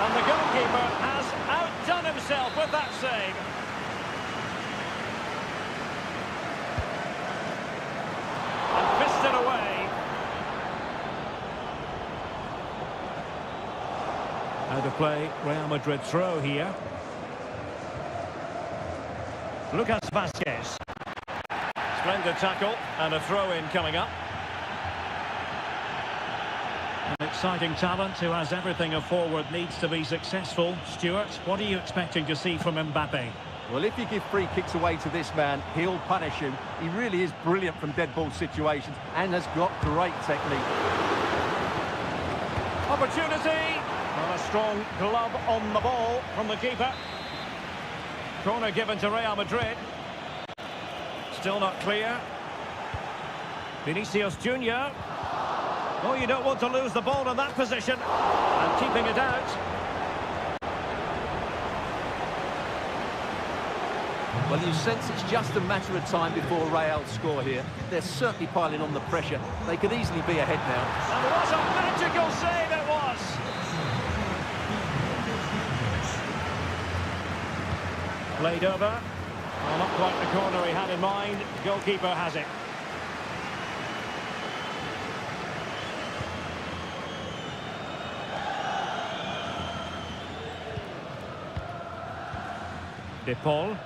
And the goalkeeper has outdone himself with that save. Fisted away. Out of play, Real Madrid throw here. Lucas Vazquez. Splendid tackle and a throw-in coming up. An exciting talent who has everything a forward needs to be successful. Stuart, what are you expecting to see from Mbappe? Well, if you give free kicks away to this man, he'll punish you. He really is brilliant from dead ball situations and has got great technique. Opportunity. And a strong glove on the ball from the keeper. Corner given to Real Madrid. Still not clear. Vinicius Junior. Oh, you don't want to lose the ball in that position. And keeping it out. Well, you sense it's just a matter of time before Real score here. They're certainly piling on the pressure. They could easily be ahead now. And what a magical save it was! Played over. Well, not quite the corner he had in mind. Goalkeeper has it. De Paul.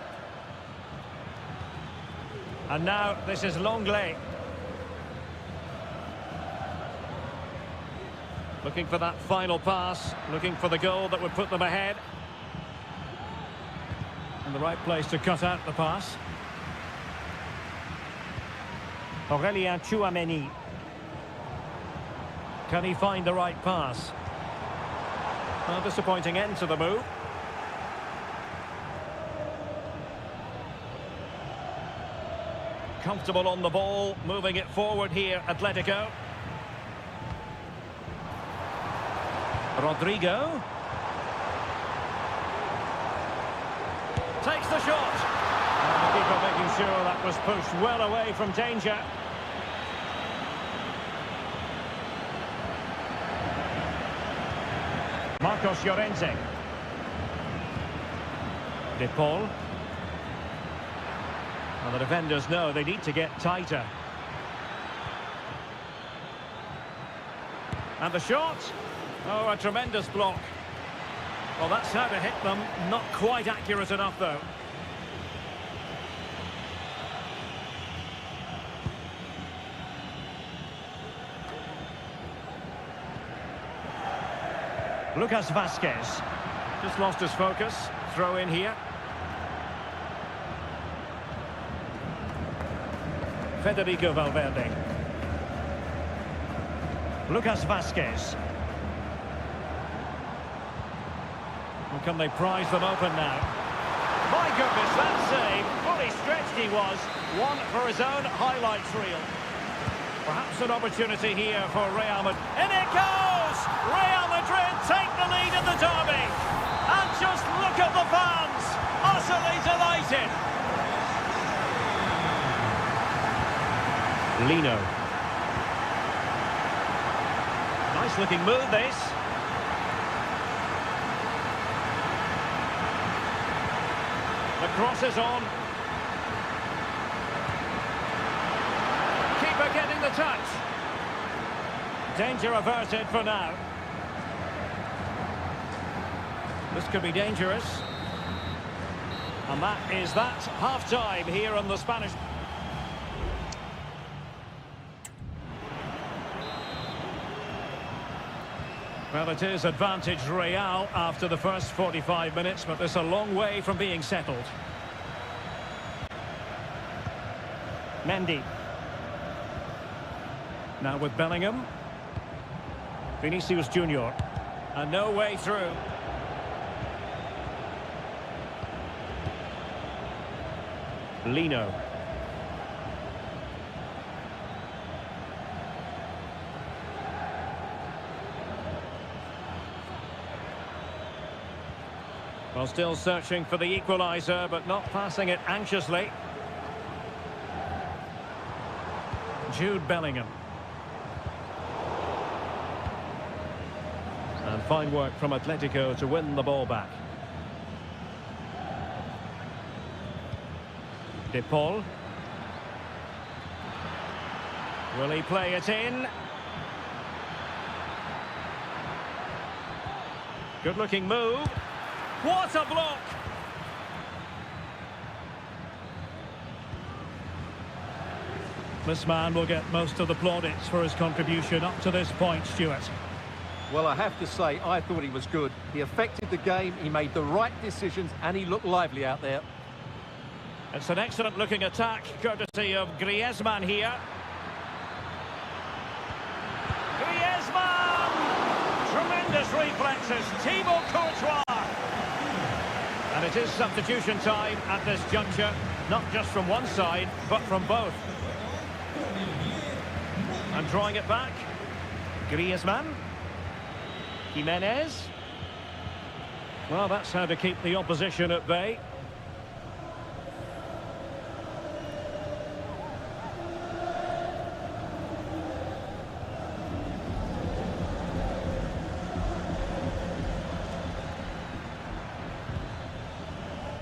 And now this is Longley. Looking for that final pass, looking for the goal that would put them ahead. And the right place to cut out the pass. Aurélien Tchouaméni. Can he find the right pass? Well, disappointing end to the move. Comfortable on the ball, moving it forward here, Atletico. Rodrigo. Takes the shot. And the keeper making sure that was pushed well away from danger. Marcos Llorente. De Paul. Well, the defenders know they need to get tighter. And the shot. Oh, a tremendous block. Well, that's how to hit them. Not quite accurate enough, though. Lucas Vazquez. Just lost his focus. Throw in here. Federico Valverde. Lucas Vazquez. Well, can they prize them open now? My goodness, that save. Fully stretched he was. One for his own highlights reel. Perhaps an opportunity here for Real Madrid. In it goes! Real Madrid take the lead in the derby. And just look at the fans. Utterly delighted. Lino. Nice looking move, this. The cross is on. Keeper getting the touch. Danger averted for now. This could be dangerous. And that is that. Half-time here on the Spanish. Well, it is advantage Real after the first 45 minutes, but there's a long way from being settled. Mendy. Now with Bellingham. Vinicius Junior. And no way through. Lino. Well, still searching for the equaliser, but not passing it anxiously. Jude Bellingham. And fine work from Atletico to win the ball back. De Paul. Will he play it in? Good looking move. What a block! This man will get most of the plaudits for his contribution up to this point, Stuart. Well, I have to say, I thought he was good. He affected the game, he made the right decisions, and he looked lively out there. It's an excellent looking attack, courtesy of Griezmann here. Griezmann! Tremendous reflexes, Thibaut Courtois! And it is substitution time at this juncture, not just from one side, but from both. And drawing it back, Griezmann. Jimenez. Well, that's how to keep the opposition at bay.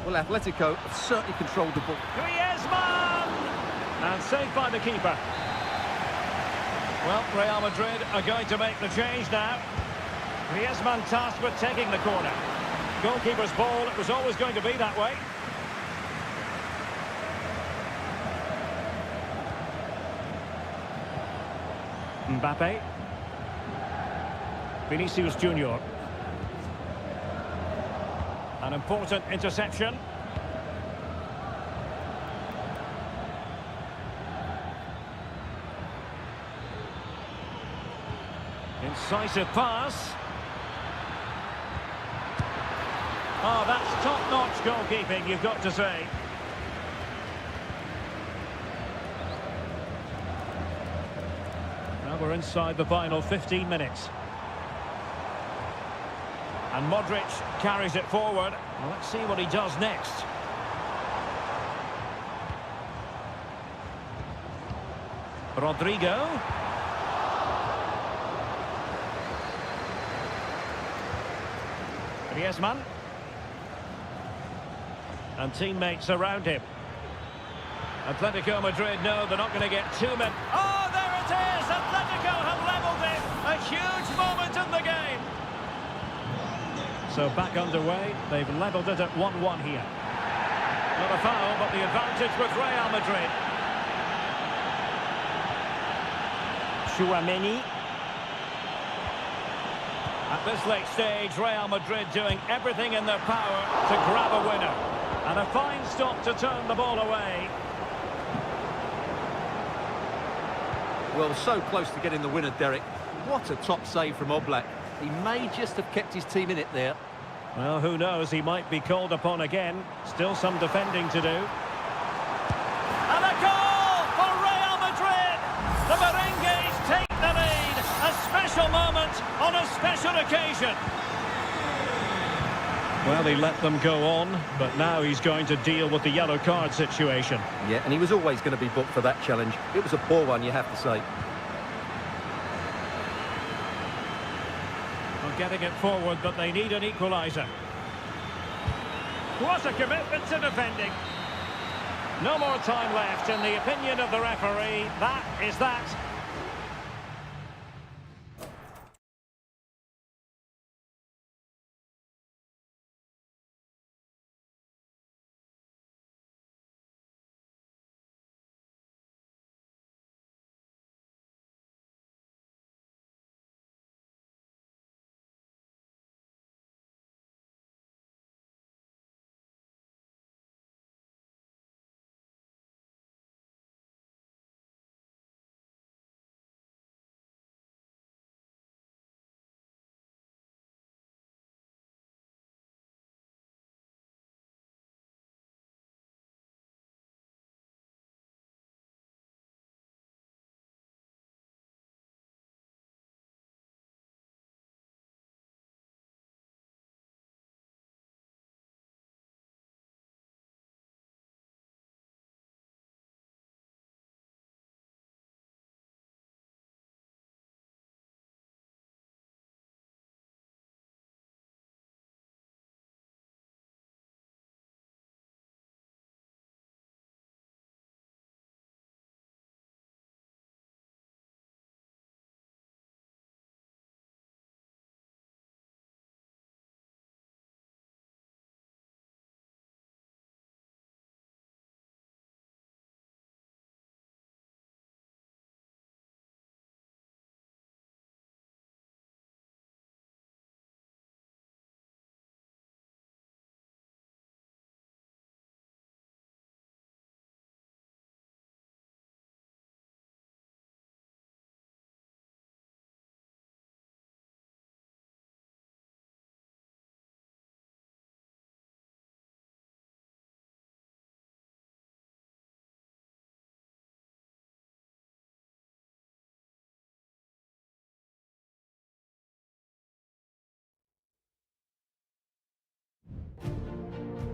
Well, Atletico have certainly controlled the ball. Griezmann! And saved by the keeper. Well, Real Madrid are going to make the change now. Griezmann tasked with taking the corner. Goalkeeper's ball, it was always going to be that way. Mbappe. Vinicius Junior. An important interception. Incisive pass. Oh, that's top-notch goalkeeping, you've got to say. Now we're inside the final 15 minutes. And Modric carries it forward. Well, let's see what he does next. Rodrigo. Griezmann. And teammates around him. Atletico Madrid know they're not going to get too many. Oh, there it is! Atletico have levelled it! A huge moment in the game! So back underway, they've levelled it at 1-1 here. Not a foul, but the advantage with Real Madrid. Chouameni. At this late stage, Real Madrid doing everything in their power to grab a winner. And a fine stop to turn the ball away. Well, so close to getting the winner, Derek. What a top save from Oblak. He may just have kept his team in it there. Well, who knows? He might be called upon again. Still some defending to do. And a goal for Real Madrid! The Merengues take the lead. A special moment on a special occasion. Well, he let them go on, but now he's going to deal with the yellow card situation. Yeah, and he was always going to be booked for that challenge. It was a poor one, you have to say. Well, getting it forward, but they need an equaliser. What a commitment to defending. No more time left. In the opinion of the referee, that is that.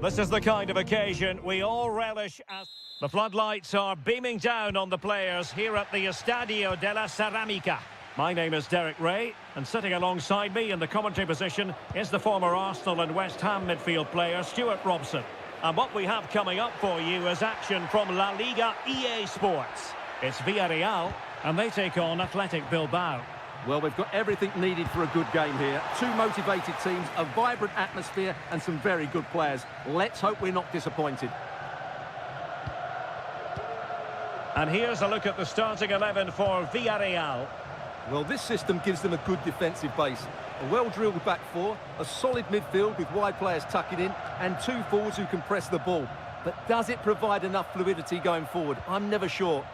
This is the kind of occasion we all relish as... The floodlights are beaming down on the players here at the Estadio de la Ceramica. My name is Derek Ray, and sitting alongside me in the commentary position is the former Arsenal and West Ham midfield player Stuart Robson. And what we have coming up for you is action from La Liga EA Sports. It's Villarreal, and they take on Athletic Bilbao. Well, we've got everything needed for a good game here. Two motivated teams, a vibrant atmosphere, and some very good players. Let's hope we're not disappointed. And here's a look at the starting 11 for Villarreal. Well, this system gives them a good defensive base. A well-drilled back four, a solid midfield with wide players tucking in, and two forwards who can press the ball. But does it provide enough fluidity going forward? I'm never sure.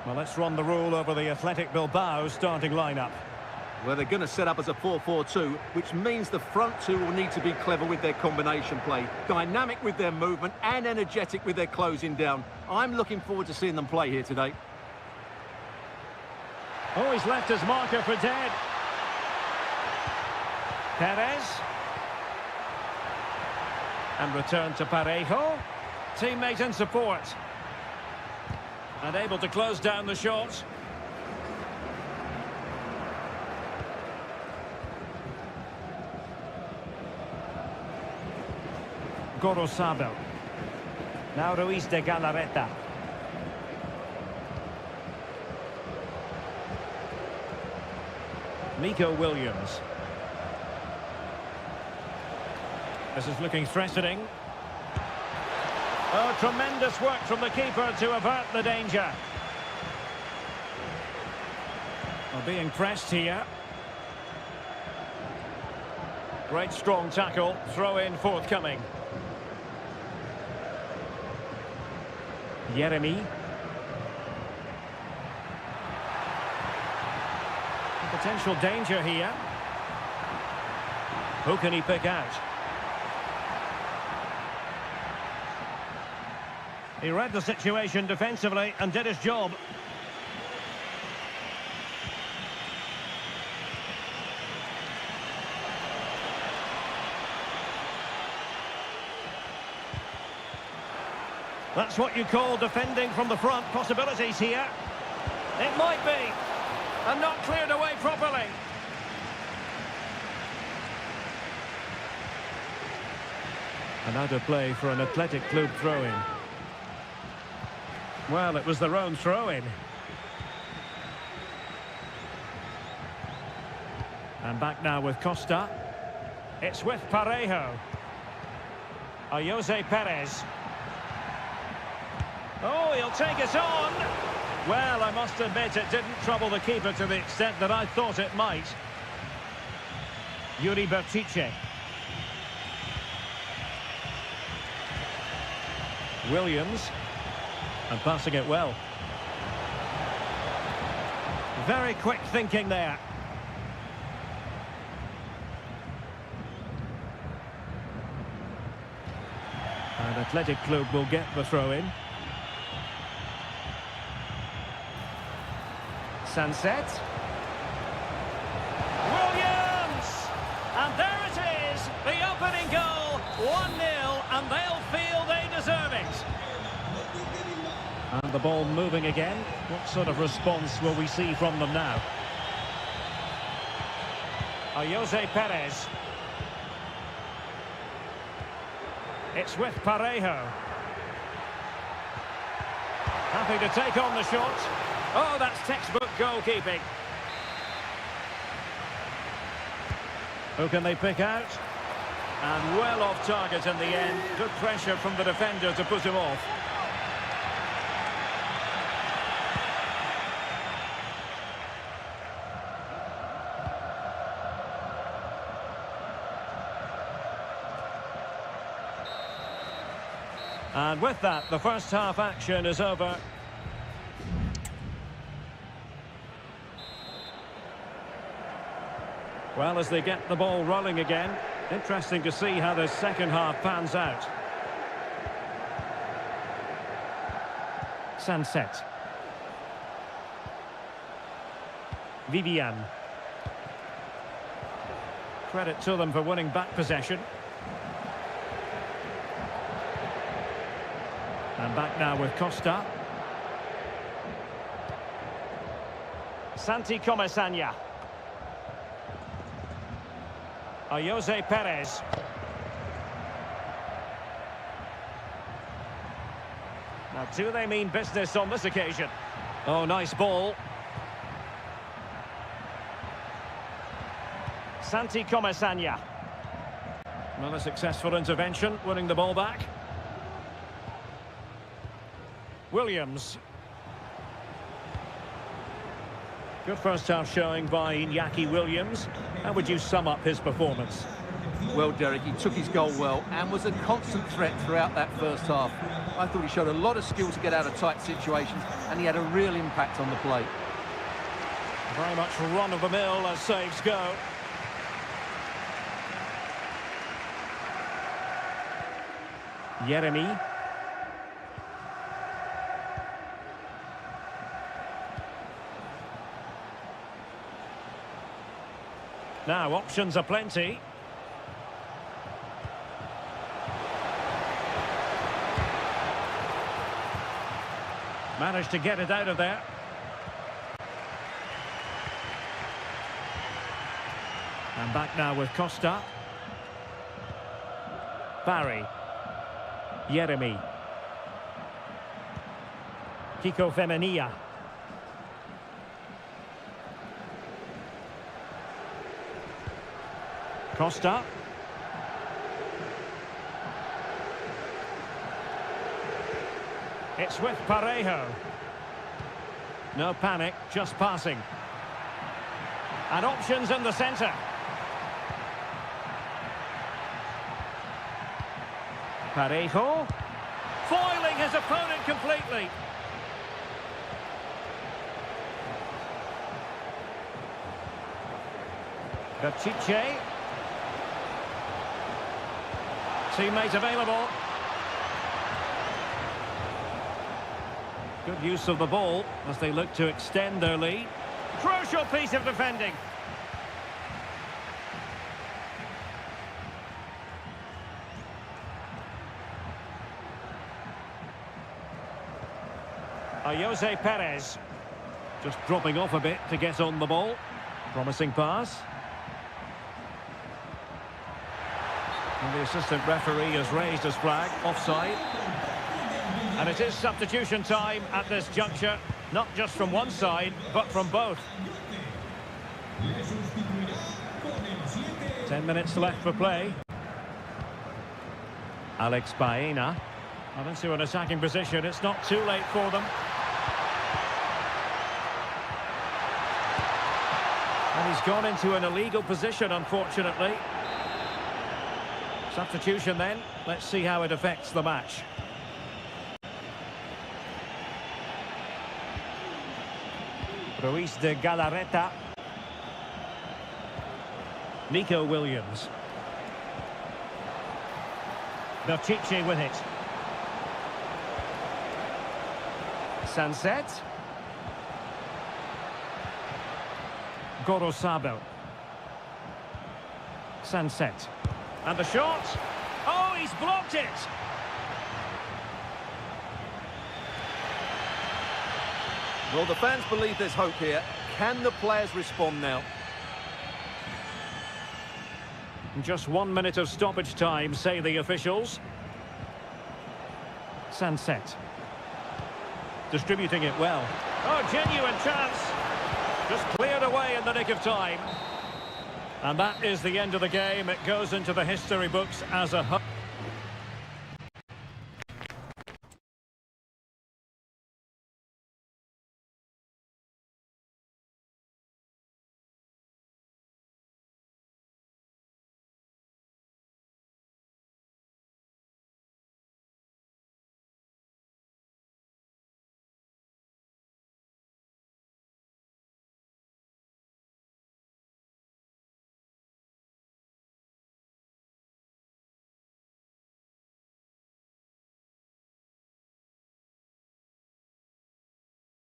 Well, let's run the rule over the Athletic Bilbao starting lineup. Well, they're going to set up as a 4-4-2, which means the front two will need to be clever with their combination play, dynamic with their movement and energetic with their closing down. I'm looking forward to seeing them play here today. Oh, he's left his marker for dead. Perez. And return to Parejo. Teammate in support. And able to close down the shot. Gorosabel. Now Ruiz de Galarreta. Nico Williams. This is looking threatening. Oh, tremendous work from the keeper to avert the danger. Well, being pressed here. Great strong tackle, throw in forthcoming. Jeremy. Potential danger here. Who can he pick out? He read the situation defensively and did his job. That's what you call defending from the front. Possibilities here. It might be. And not cleared away properly. And out of play for an Athletic Club throw-in. Well, it was their own throw-in. And back now with Costa. It's with Parejo. Jose Perez. Oh, he'll take it on. Well, I must admit it didn't trouble the keeper to the extent that I thought it might. Yuri Bertice. Williams. And passing it well. Very quick thinking there. And Athletic Club will get the throw-in. Sunset. Williams! And there it is, the opening goal, 1-0, and they'll feel they deserve it. And the ball moving again. What sort of response will we see from them now? Jose Perez. It's with Parejo. Happy to take on the shot. Oh, that's textbook goalkeeping. Who can they pick out? And well off target in the end. Good pressure from the defender to put him off. And with that, the first half action is over. Well, as they get the ball rolling again, interesting to see how the second half pans out. Sunset. Vivian. Credit to them for winning back possession. And back now with Costa. Santi Comesaña. Jose Perez. Now, do they mean business on this occasion? Oh, nice ball. Santi Comesaña. Well, a successful intervention, winning the ball back. Williams. Good first half showing by Iñaki Williams. How would you sum up his performance? Well, Derek, he took his goal well and was a constant threat throughout that first half. I thought he showed a lot of skill to get out of tight situations, and he had a real impact on the play. Very much run-of-the-mill as saves go. Yeremy. Now, options are plenty. Managed to get it out of there. And back now with Costa. Barry. Yeremy. Kiko Femenia. Costa. It's with Parejo. No panic, just passing. And options in the centre. Parejo. Foiling his opponent completely. Pichet. Teammate available. Good use of the ball as they look to extend their lead. Crucial piece of defending. Jose Perez. Just dropping off a bit to get on the ball. Promising pass. And the assistant referee has raised his flag, offside. And it is substitution time at this juncture, not just from one side, but from both. 10 minutes left for play. Alex Baena. Well, into an attacking position, it's not too late for them. And he's gone into an illegal position, unfortunately. Substitution then. Let's see how it affects the match. Ruiz de Galarreta. Nico Williams. Pichet with it. Sunset. Gorosabel. Sunset. And the shot. Oh, he's blocked it. Well, the fans believe there's hope here. Can the players respond now? Just 1 minute of stoppage time, say the officials. Sunset. Distributing it well. Oh, genuine chance. Just cleared away in the nick of time. And that is the end of the game. It goes into the history books as a...